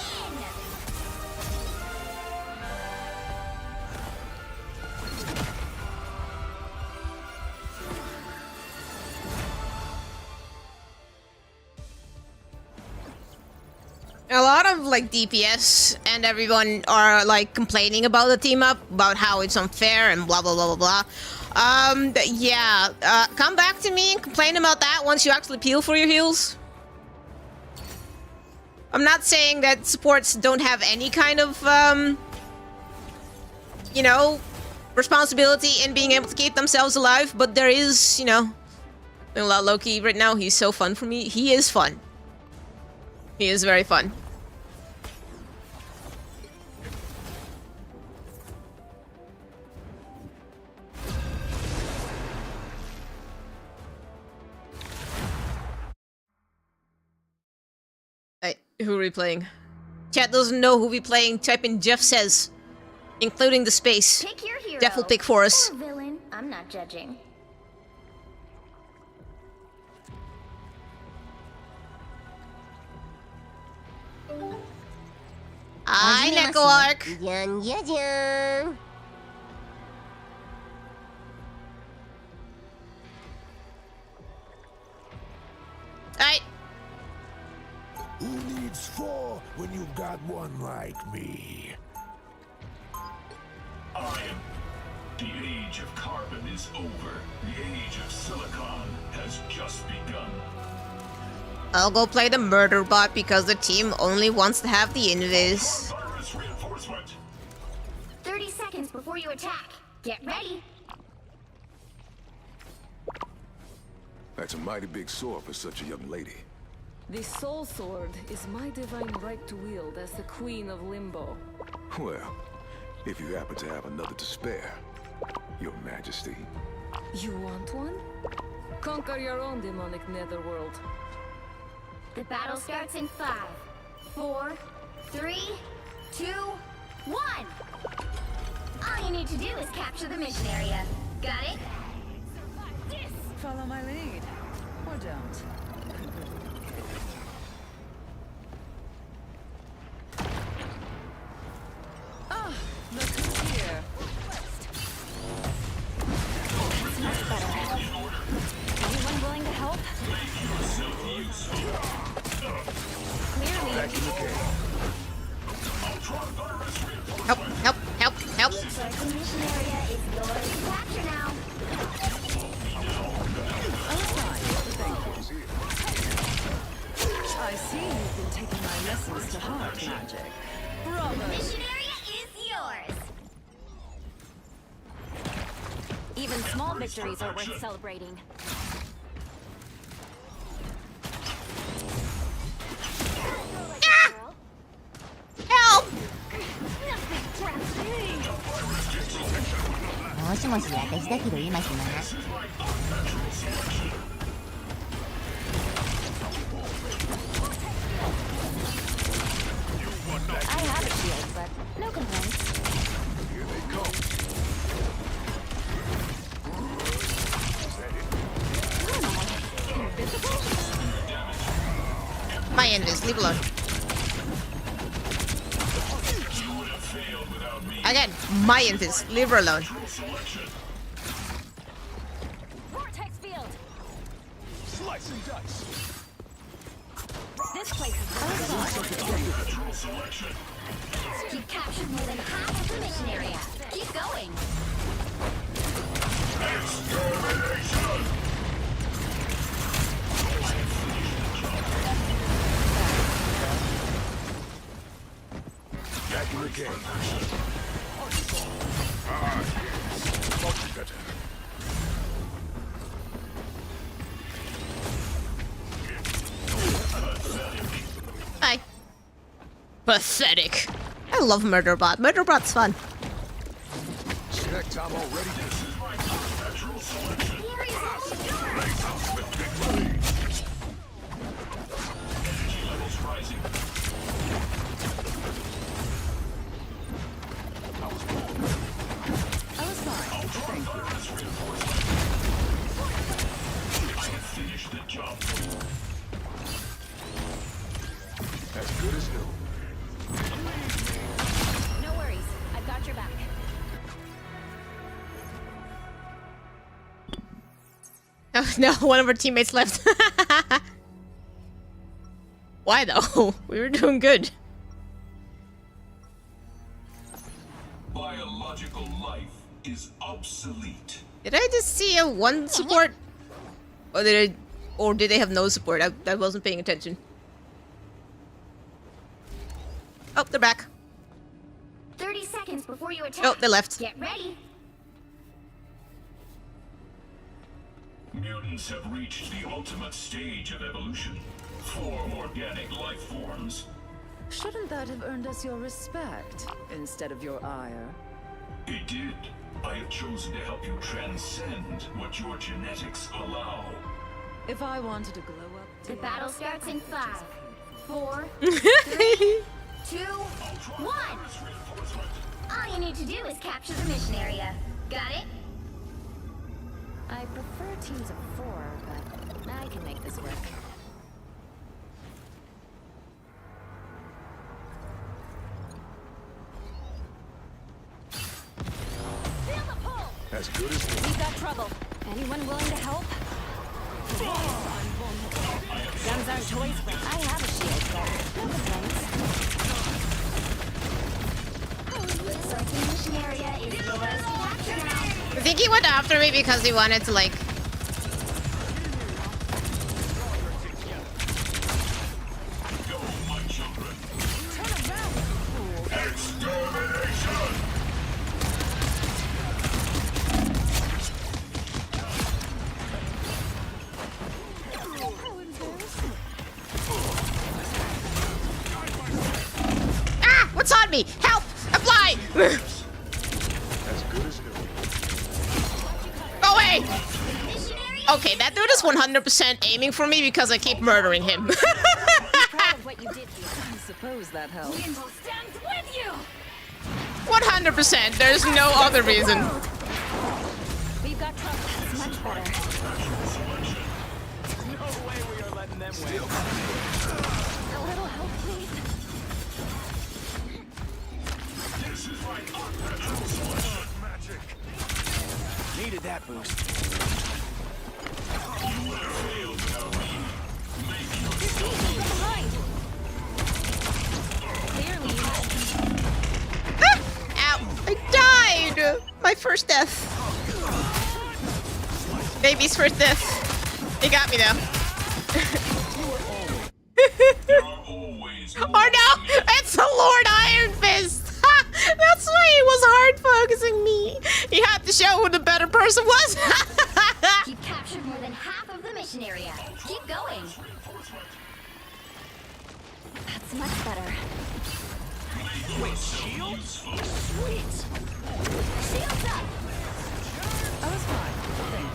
A: A lot of like DPS and everyone are like complaining about the team up, about how it's unfair and blah blah blah blah blah. Yeah. Come back to me and complain about that once you actually peel for your heals. I'm not saying that supports don't have any kind of you know, responsibility in being able to keep themselves alive, but there is, you know, a lot Loki right now. He's so fun for me. He is fun. He is very fun. Hey, who are we playing? Chat doesn't know who we playing. Type in Jeff says, including the space.
R: Pick your hero.
A: Jeff will pick for us.
R: Or villain. I'm not judging.
A: Hi, Nekoark. Alright.
H: Who needs 4 when you've got one like me?
L: The age of carbon is over. The age of silicon has just begun.
A: I'll go play the murder bot because the team only wants to have the invis.
R: 30 seconds before you attack. Get ready.
H: That's a mighty big sword for such a young lady.
S: The Soul Sword is my divine right to wield as the Queen of Limbo.
H: Well, if you happen to have another to spare, Your Majesty.
S: You want one? Conquer your own demonic netherworld.
R: The battle starts in 5, 4, 3, 2, 1. All you need to do is capture the mission area. Got it?
S: Follow my lead. Or don't. Ah, look who's here.
R: That's much better. Anyone willing to help? Clearly.
A: Help, help, help, help.
R: Looks like the mission area is yours to capture now.
S: I see you've been taking my lessons to heart, Magic. Bravo!
R: The mission area is yours.
J: Even small victories are worth celebrating.
A: Help!
G: もしもし、私だけど今暇な。
R: I have a shield, but no complaints.
H: Here they come.
A: My invis, leave alone. Again, my invis, leave her alone.
R: Vortex field.
O: Slice and dice.
R: This place is close. You've captured more than half of the mission area. Keep going.
H: Back in the game. Much better.
A: Hi. Pathetic. I love Murderbot. Murderbot's fun.
H: Snack time already.
S: I was fine. Thank you.
L: I have finished the job.
H: As good as new.
R: No worries. I've got your back.
A: Oh no, one of our teammates left. Why though? We were doing good.
L: Biological life is obsolete.
A: Did I just see a one support? Or did they have no support? I wasn't paying attention. Oh, they're back.
R: 30 seconds before you attack.
A: Oh, they left.
R: Get ready.
L: Mutants have reached the ultimate stage of evolution. 4 organic life forms.
S: Shouldn't that have earned us your respect instead of your ire?
L: It did. I have chosen to help you transcend what your genetics allow.
S: If I wanted to glow up...
R: The battle starts in 5, 4, 3, 2, 1. All you need to do is capture the mission area. Got it?
J: I prefer teams of 4, but I can make this work.
R: Feel the pull!
O: As good as new.
J: We've got trouble. Anyone willing to help? Guns aren't toys, but I have a shield, so no complaints.
R: Looks like the mission area is yours to capture now.
A: I think he went after me because he wanted to like. Ah! What's on me? Help! Apply!
O: As good as new.
A: Go away! Okay, that dude is 100% aiming for me because I keep murdering him.
S: What you did here. I suppose that helps.
R: Window stands with you!
A: 100%. There's no other reason.
J: We've got trouble. That's much better.
C: No way we are letting them win.
J: A little help, please.
L: This is like
O: Magic.
C: Needed that boost.
J: Behind. Clearly, you had...
A: Ow! I died! My first death. Baby's first death. They got me though. Oh no! It's the Lord Iron Fist! That's why he was hard focusing me. He had to show who the better person was.
R: You've captured more than half of the mission area. Keep going.
J: That's much better.
C: Wait, shields?
R: Sweet. Shields up.
S: I was fine.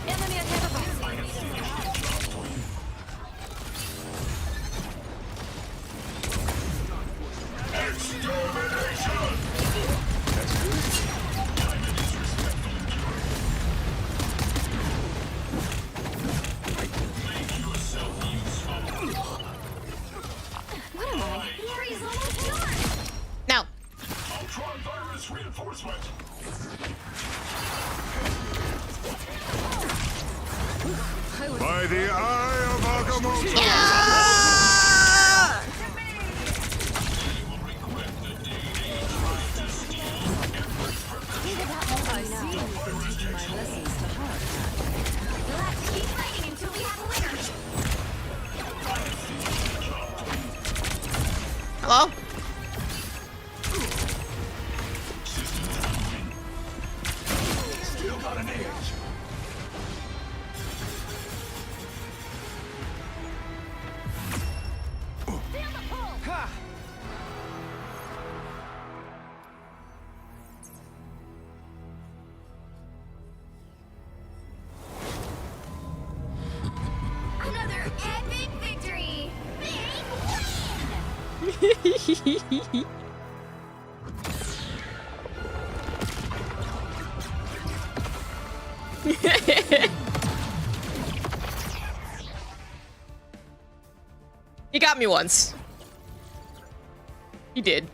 J: Enemy ahead of us.
R: What am I? The area's almost done.
A: No.
L: Ultron virus reinforcement.
O: By the eye of Agamotto.
S: I see you've been taking my lessons to heart.
R: You'll have to keep fighting until we have a winner.
A: Hello?
O: Still got an edge.
R: Feel the pull.
C: Ha!
R: Another epic victory. Big win.
A: He got me once. He did.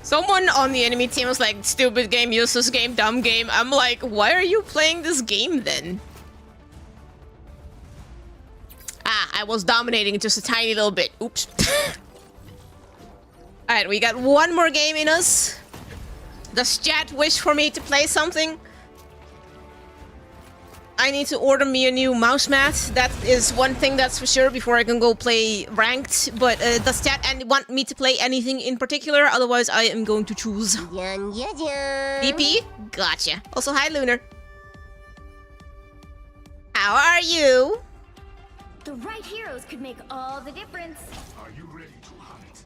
A: Someone on the enemy team was like, stupid game, useless game, dumb game. I'm like, why are you playing this game then? Ah, I was dominating just a tiny little bit. Oops. Alright, we got one more game in us. Does chat wish for me to play something? I need to order me a new mouse mat. That is one thing that's for sure before I can go play ranked. But does chat want me to play anything in particular? Otherwise, I am going to choose. DP? Gotcha. Also, hi, Lunar. How are you?
R: The right heroes could make all the difference.
H: Are you ready to hunt?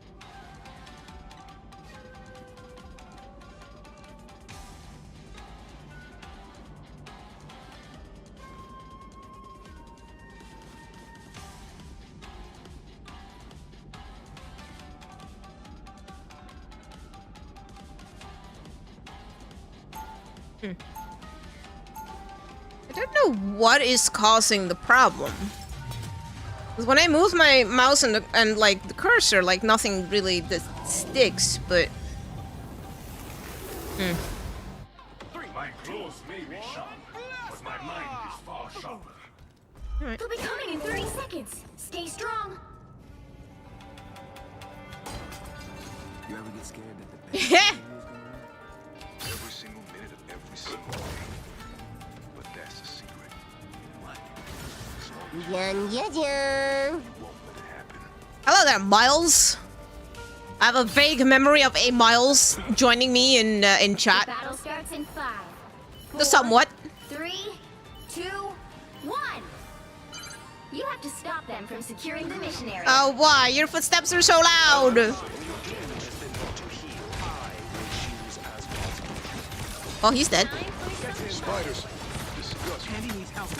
A: I don't know what is causing the problem. Because when I move my mouse and like the cursor, like nothing really sticks, but...
H: My claws may be sharp, but my mind is far sharper.
A: Alright.
R: They'll be coming in 30 seconds. Stay strong.
K: You ever get scared that the
H: Every single minute of every single day. But that's the secret. What?
A: Hello there, Miles. I have a vague memory of a Miles joining me in chat.
R: The battle starts in 5, 4,
A: Somewhat.
R: 3, 2, 1. You have to stop them from securing the mission area.
A: Oh, why? Your footsteps are so loud. Oh, he's dead.
H: Spiders. Disgusting.
C: Candy needs help.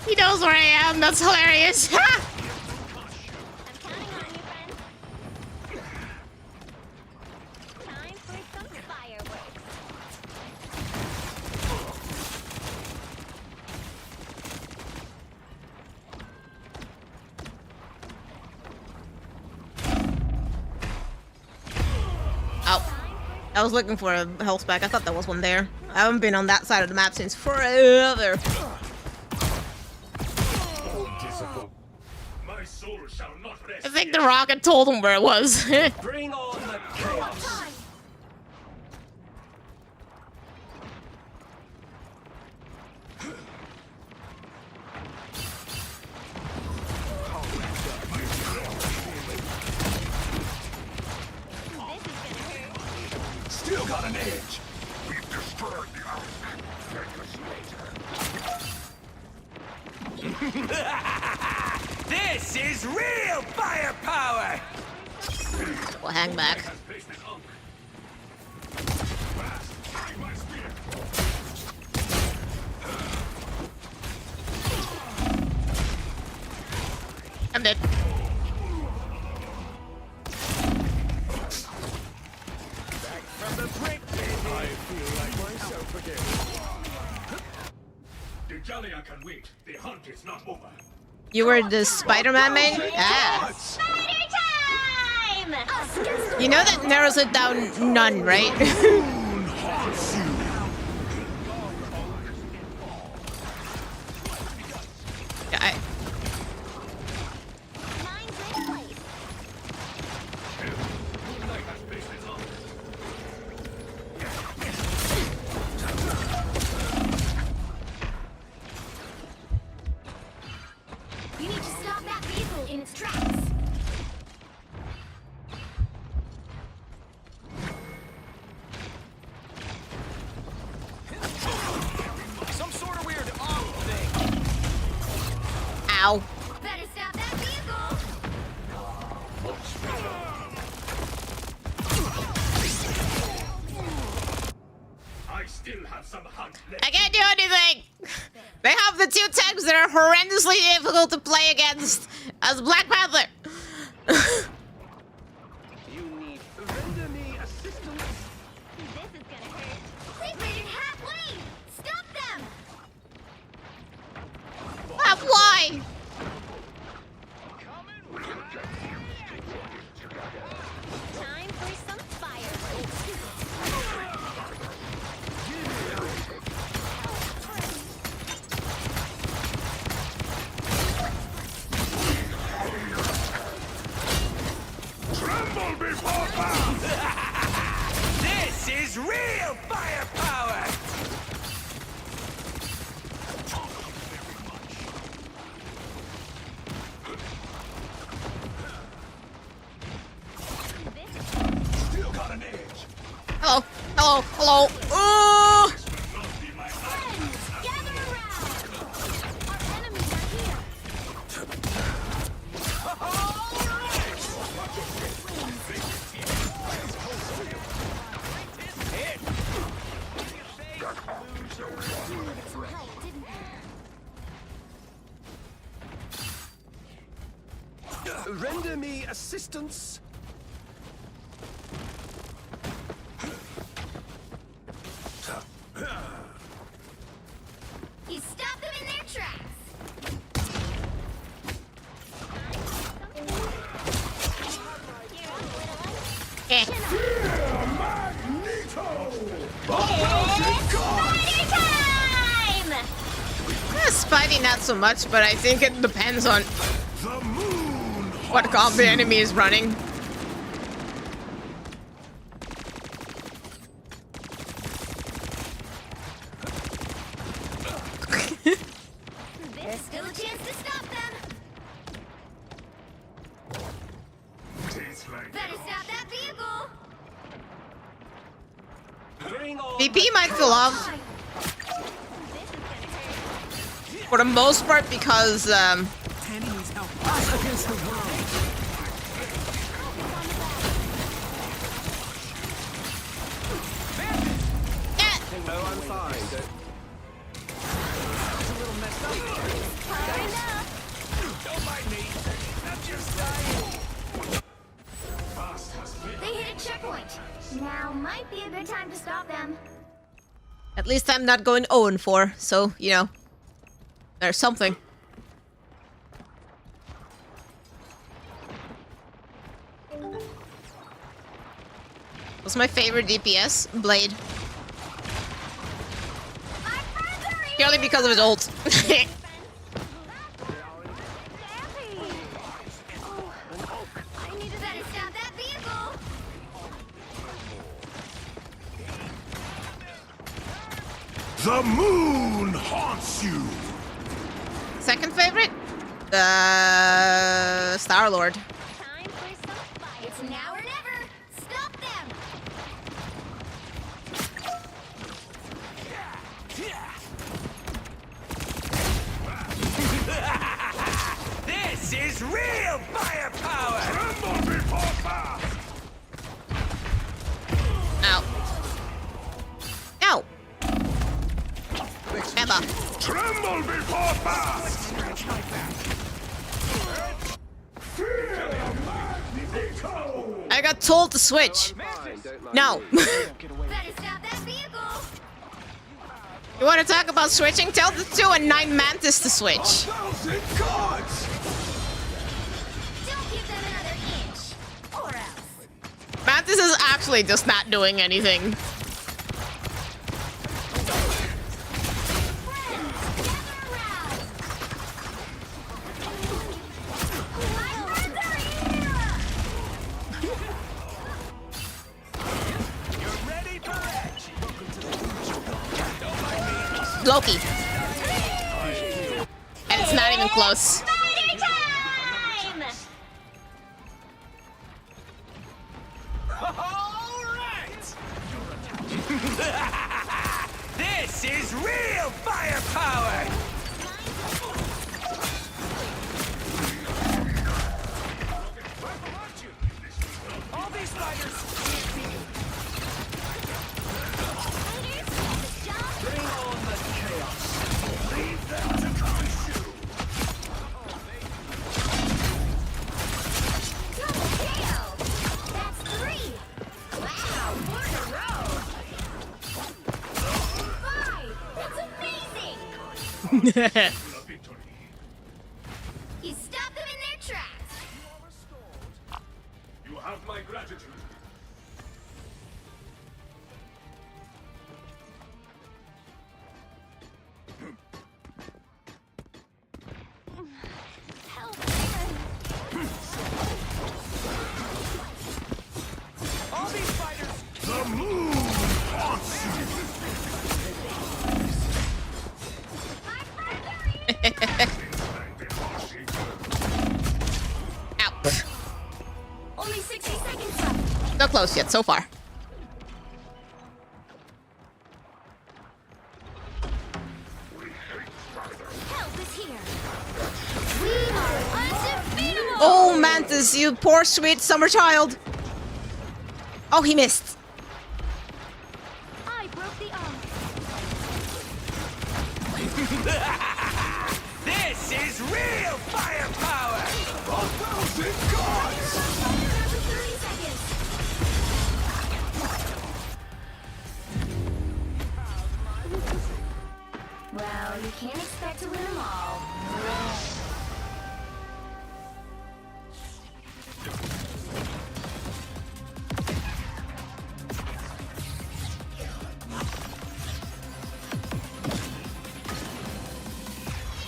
A: He knows where I am. That's hilarious. I was looking for a health pack. I thought there was one there. I haven't been on that side of the map since forever.
H: My soul shall not rest.
A: I think the rocket told him where it was.
T: Bring on the chaos.
H: Still got an edge. We've destroyed the Ark. Thank us later.
O: This is real firepower!
A: We'll hang back. I'm dead.
O: From the brink, baby! I feel like myself again.
H: The Jalia can wait. The hunt is not over.
A: You were the Spider-Man main? Ah.
R: Spider time!
A: You know that narrows it down none, right? Yeah,
R: You need to stop that vehicle in its tracks.
C: Some sort of weird arm thing.
A: Ow.
R: Better stop that vehicle.
H: I
L: I still have some hunt left.
A: I can't do anything! They have the two tanks that are horrendously difficult to play against as Black Panther.
I: You need render me assistance.
R: This is gonna hurt. They've made it halfway! Stop them!
A: Why?
R: Time for some fireworks.
O: Tremble before power! This is real firepower!
L: Still got an edge.
A: Hello, hello, hello.
R: Gather around! Our enemies are here!
I: Render me assistance.
R: You stop them in their tracks!
A: Eh.
R: Time!
A: Spidey not so much, but I think it depends on what comp the enemy is running.
R: There's still a chance to stop them! Better stop that vehicle!
A: VP might fill off for the most part because
D: Tanny needs help. Us against the world.
I: No, I'm fine.
O: It's a little messed up here. Don't mind me. I'm just dying.
R: They hit a checkpoint! Now might be a good time to stop them.
A: at least I'm not going 0-4, so you know, there's something. What's my favorite DPS? Blade. Purely because of his ult.
O: The moon haunts you.
A: Second favorite? Star-Lord.
R: It's now or never. Stop them.
O: This is real firepower. Tremble before fire.
A: Ow. Ow. Emma.
O: Tremble before fire.
A: I got told to switch. No. You want to talk about switching? Tell the 2 and 9 Mantis to switch. Mantis is actually just not doing anything. Loki. And it's not even close.
O: This is real firepower. All these fighters.
R: You stopped them in their tracks.
H: You have my gratitude.
C: All these fighters.
H: The moon wants you.
A: Ow.
R: Only 60 seconds left.
A: Not close yet, so far.
R: Help is here. We are undefeatable.
A: Oh, Mantis, you poor sweet summer child. Oh, he missed.
R: I broke the arm.
C: This is real firepower!
H: 1,000 gods!
R: 30 seconds. Well, you can't expect to win them all.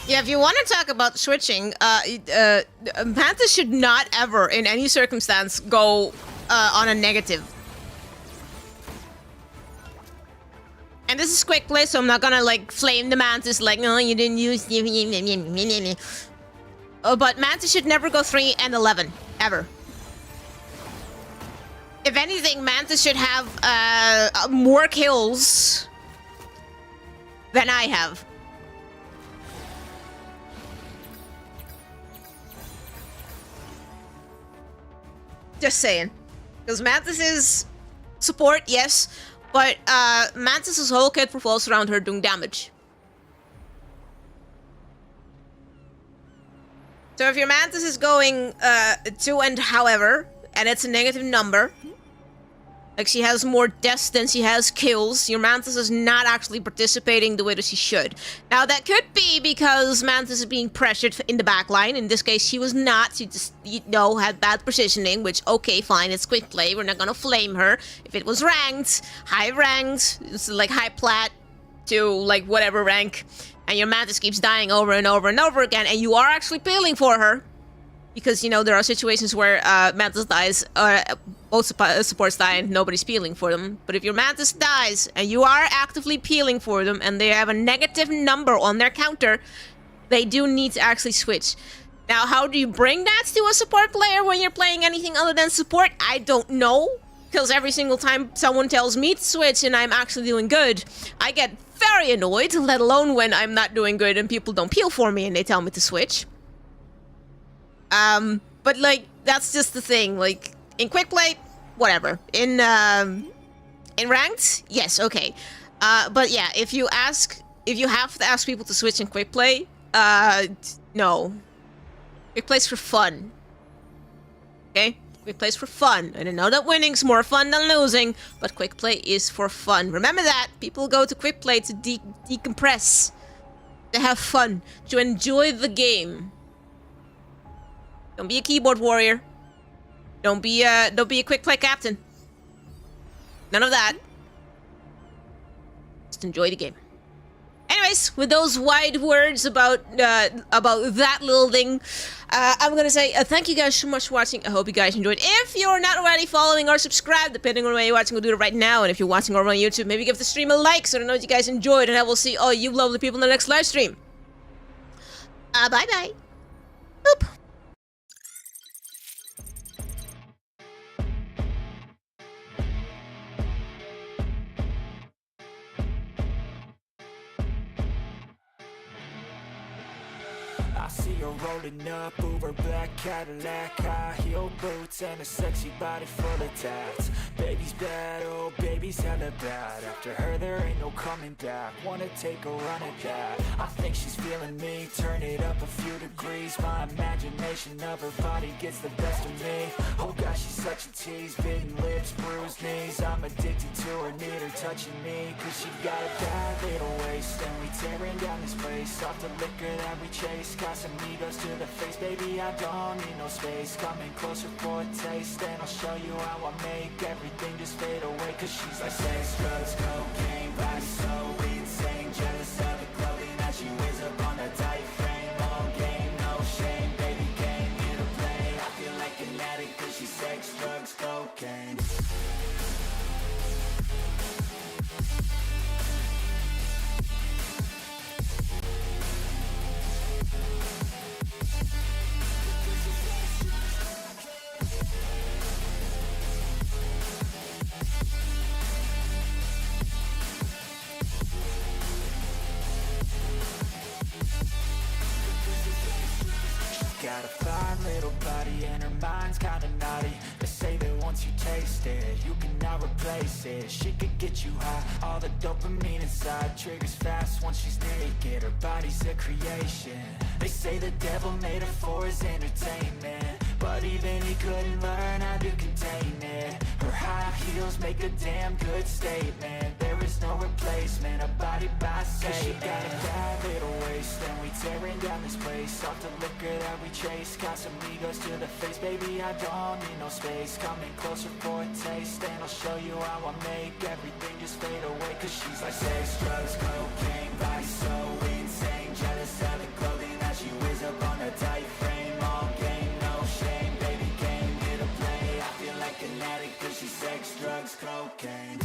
A: Yeah, if you want to talk about switching, Mantis should not ever, in any circumstance, go on a negative. And this is quick play, so I'm not gonna like flame the Mantis like, no, you didn't use. But Mantis should never go 3 and 11 ever. If anything, Mantis should have more kills than I have. Just saying. Because Mantis is support, yes, but Mantis' whole kit revolves around her doing damage. So if your Mantis is going 2 and however, and it's a negative number, like she has more deaths than she has kills, your Mantis is not actually participating the way that she should. Now that could be because Mantis is being pressured in the back line. In this case, she was not. She just, you know, had bad positioning, which, okay, fine, it's quick play. We're not gonna flame her. If it was ranked, high ranked, it's like high plat to like whatever rank, and your Mantis keeps dying over and over and over again, and you are actually peeling for her, because, you know, there are situations where Mantis dies, both supports die and nobody's peeling for them. But if your Mantis dies and you are actively peeling for them and they have a negative number on their counter, they do need to actually switch. Now, how do you bring that to a support player when you're playing anything other than support? I don't know, because every single time someone tells me to switch and I'm actually doing good, I get very annoyed, let alone when I'm not doing good and people don't peel for me and they tell me to switch. But like, that's just the thing. Like, in quick play, whatever. In ranked, yes, okay. But yeah, if you have to ask people to switch in quick play, no. Quick play's for fun. Okay? Quick play's for fun. And I know that winning's more fun than losing, but quick play is for fun. Remember that. People go to quick play to decompress, to have fun, to enjoy the game. Don't be a keyboard warrior. Don't be a quick play captain. None of that. Just enjoy the game. Anyways, with those wide words about that little thing, I'm gonna say thank you guys so much for watching. I hope you guys enjoyed. If you're not already following or subscribed, depending on where you're watching, we'll do it right now. And if you're watching over on YouTube, maybe give the stream a like so I know that you guys enjoyed. And I will see all you lovely people in the next live stream. Bye bye. Boop.
M: I see her rolling up, Uber black Cadillac, high heel boots and a sexy body full of tats. Baby's bad, oh baby baby's hella bad. After her there ain't no coming back. Wanna take a run at that. I think she's feeling me. Turn it up a few degrees. My imagination of her body gets the best of me. Oh gosh, she's such a tease. Bitten lips, bruised knees. I'm addicted to her, need her touching me. Cause she got a bad little waist. And we tearing down this place. Off the liquor that we chase. Casamigos to the face. Baby, I don't need no space. Coming closer for a taste. And I'll show you how I make everything just fade away. Cause she's like sex, drugs, cocaine. Body so insane. Jealous of the clothing that she wears up on a tight frame. All game, no shame. Baby came here to play. I feel like an addict cause she's sex, drugs, cocaine. Got a fine little body and her mind's kinda naughty. They say that once you taste it, you cannot replace it. She could get you high, all the dopamine inside triggers fast once she's naked. Her body's a creation. They say the devil made her for his entertainment, but even he couldn't learn how to contain it. Her high heels make a damn good statement. There is no replacement, a body by Satan. She got a bad little waist, and we tearing down this place. Off the liquor that we chase, Casamigos to the face. Baby, I don't need no space. Coming closer for a taste, and I'll show you how I make everything just fade away. Cause she's like sex, drugs, cocaine. Body so insane. Jealous of the clothing that she wears up on a tight frame. All game, no shame. Baby came here to play. I feel like an addict cause she's sex, drugs, cocaine.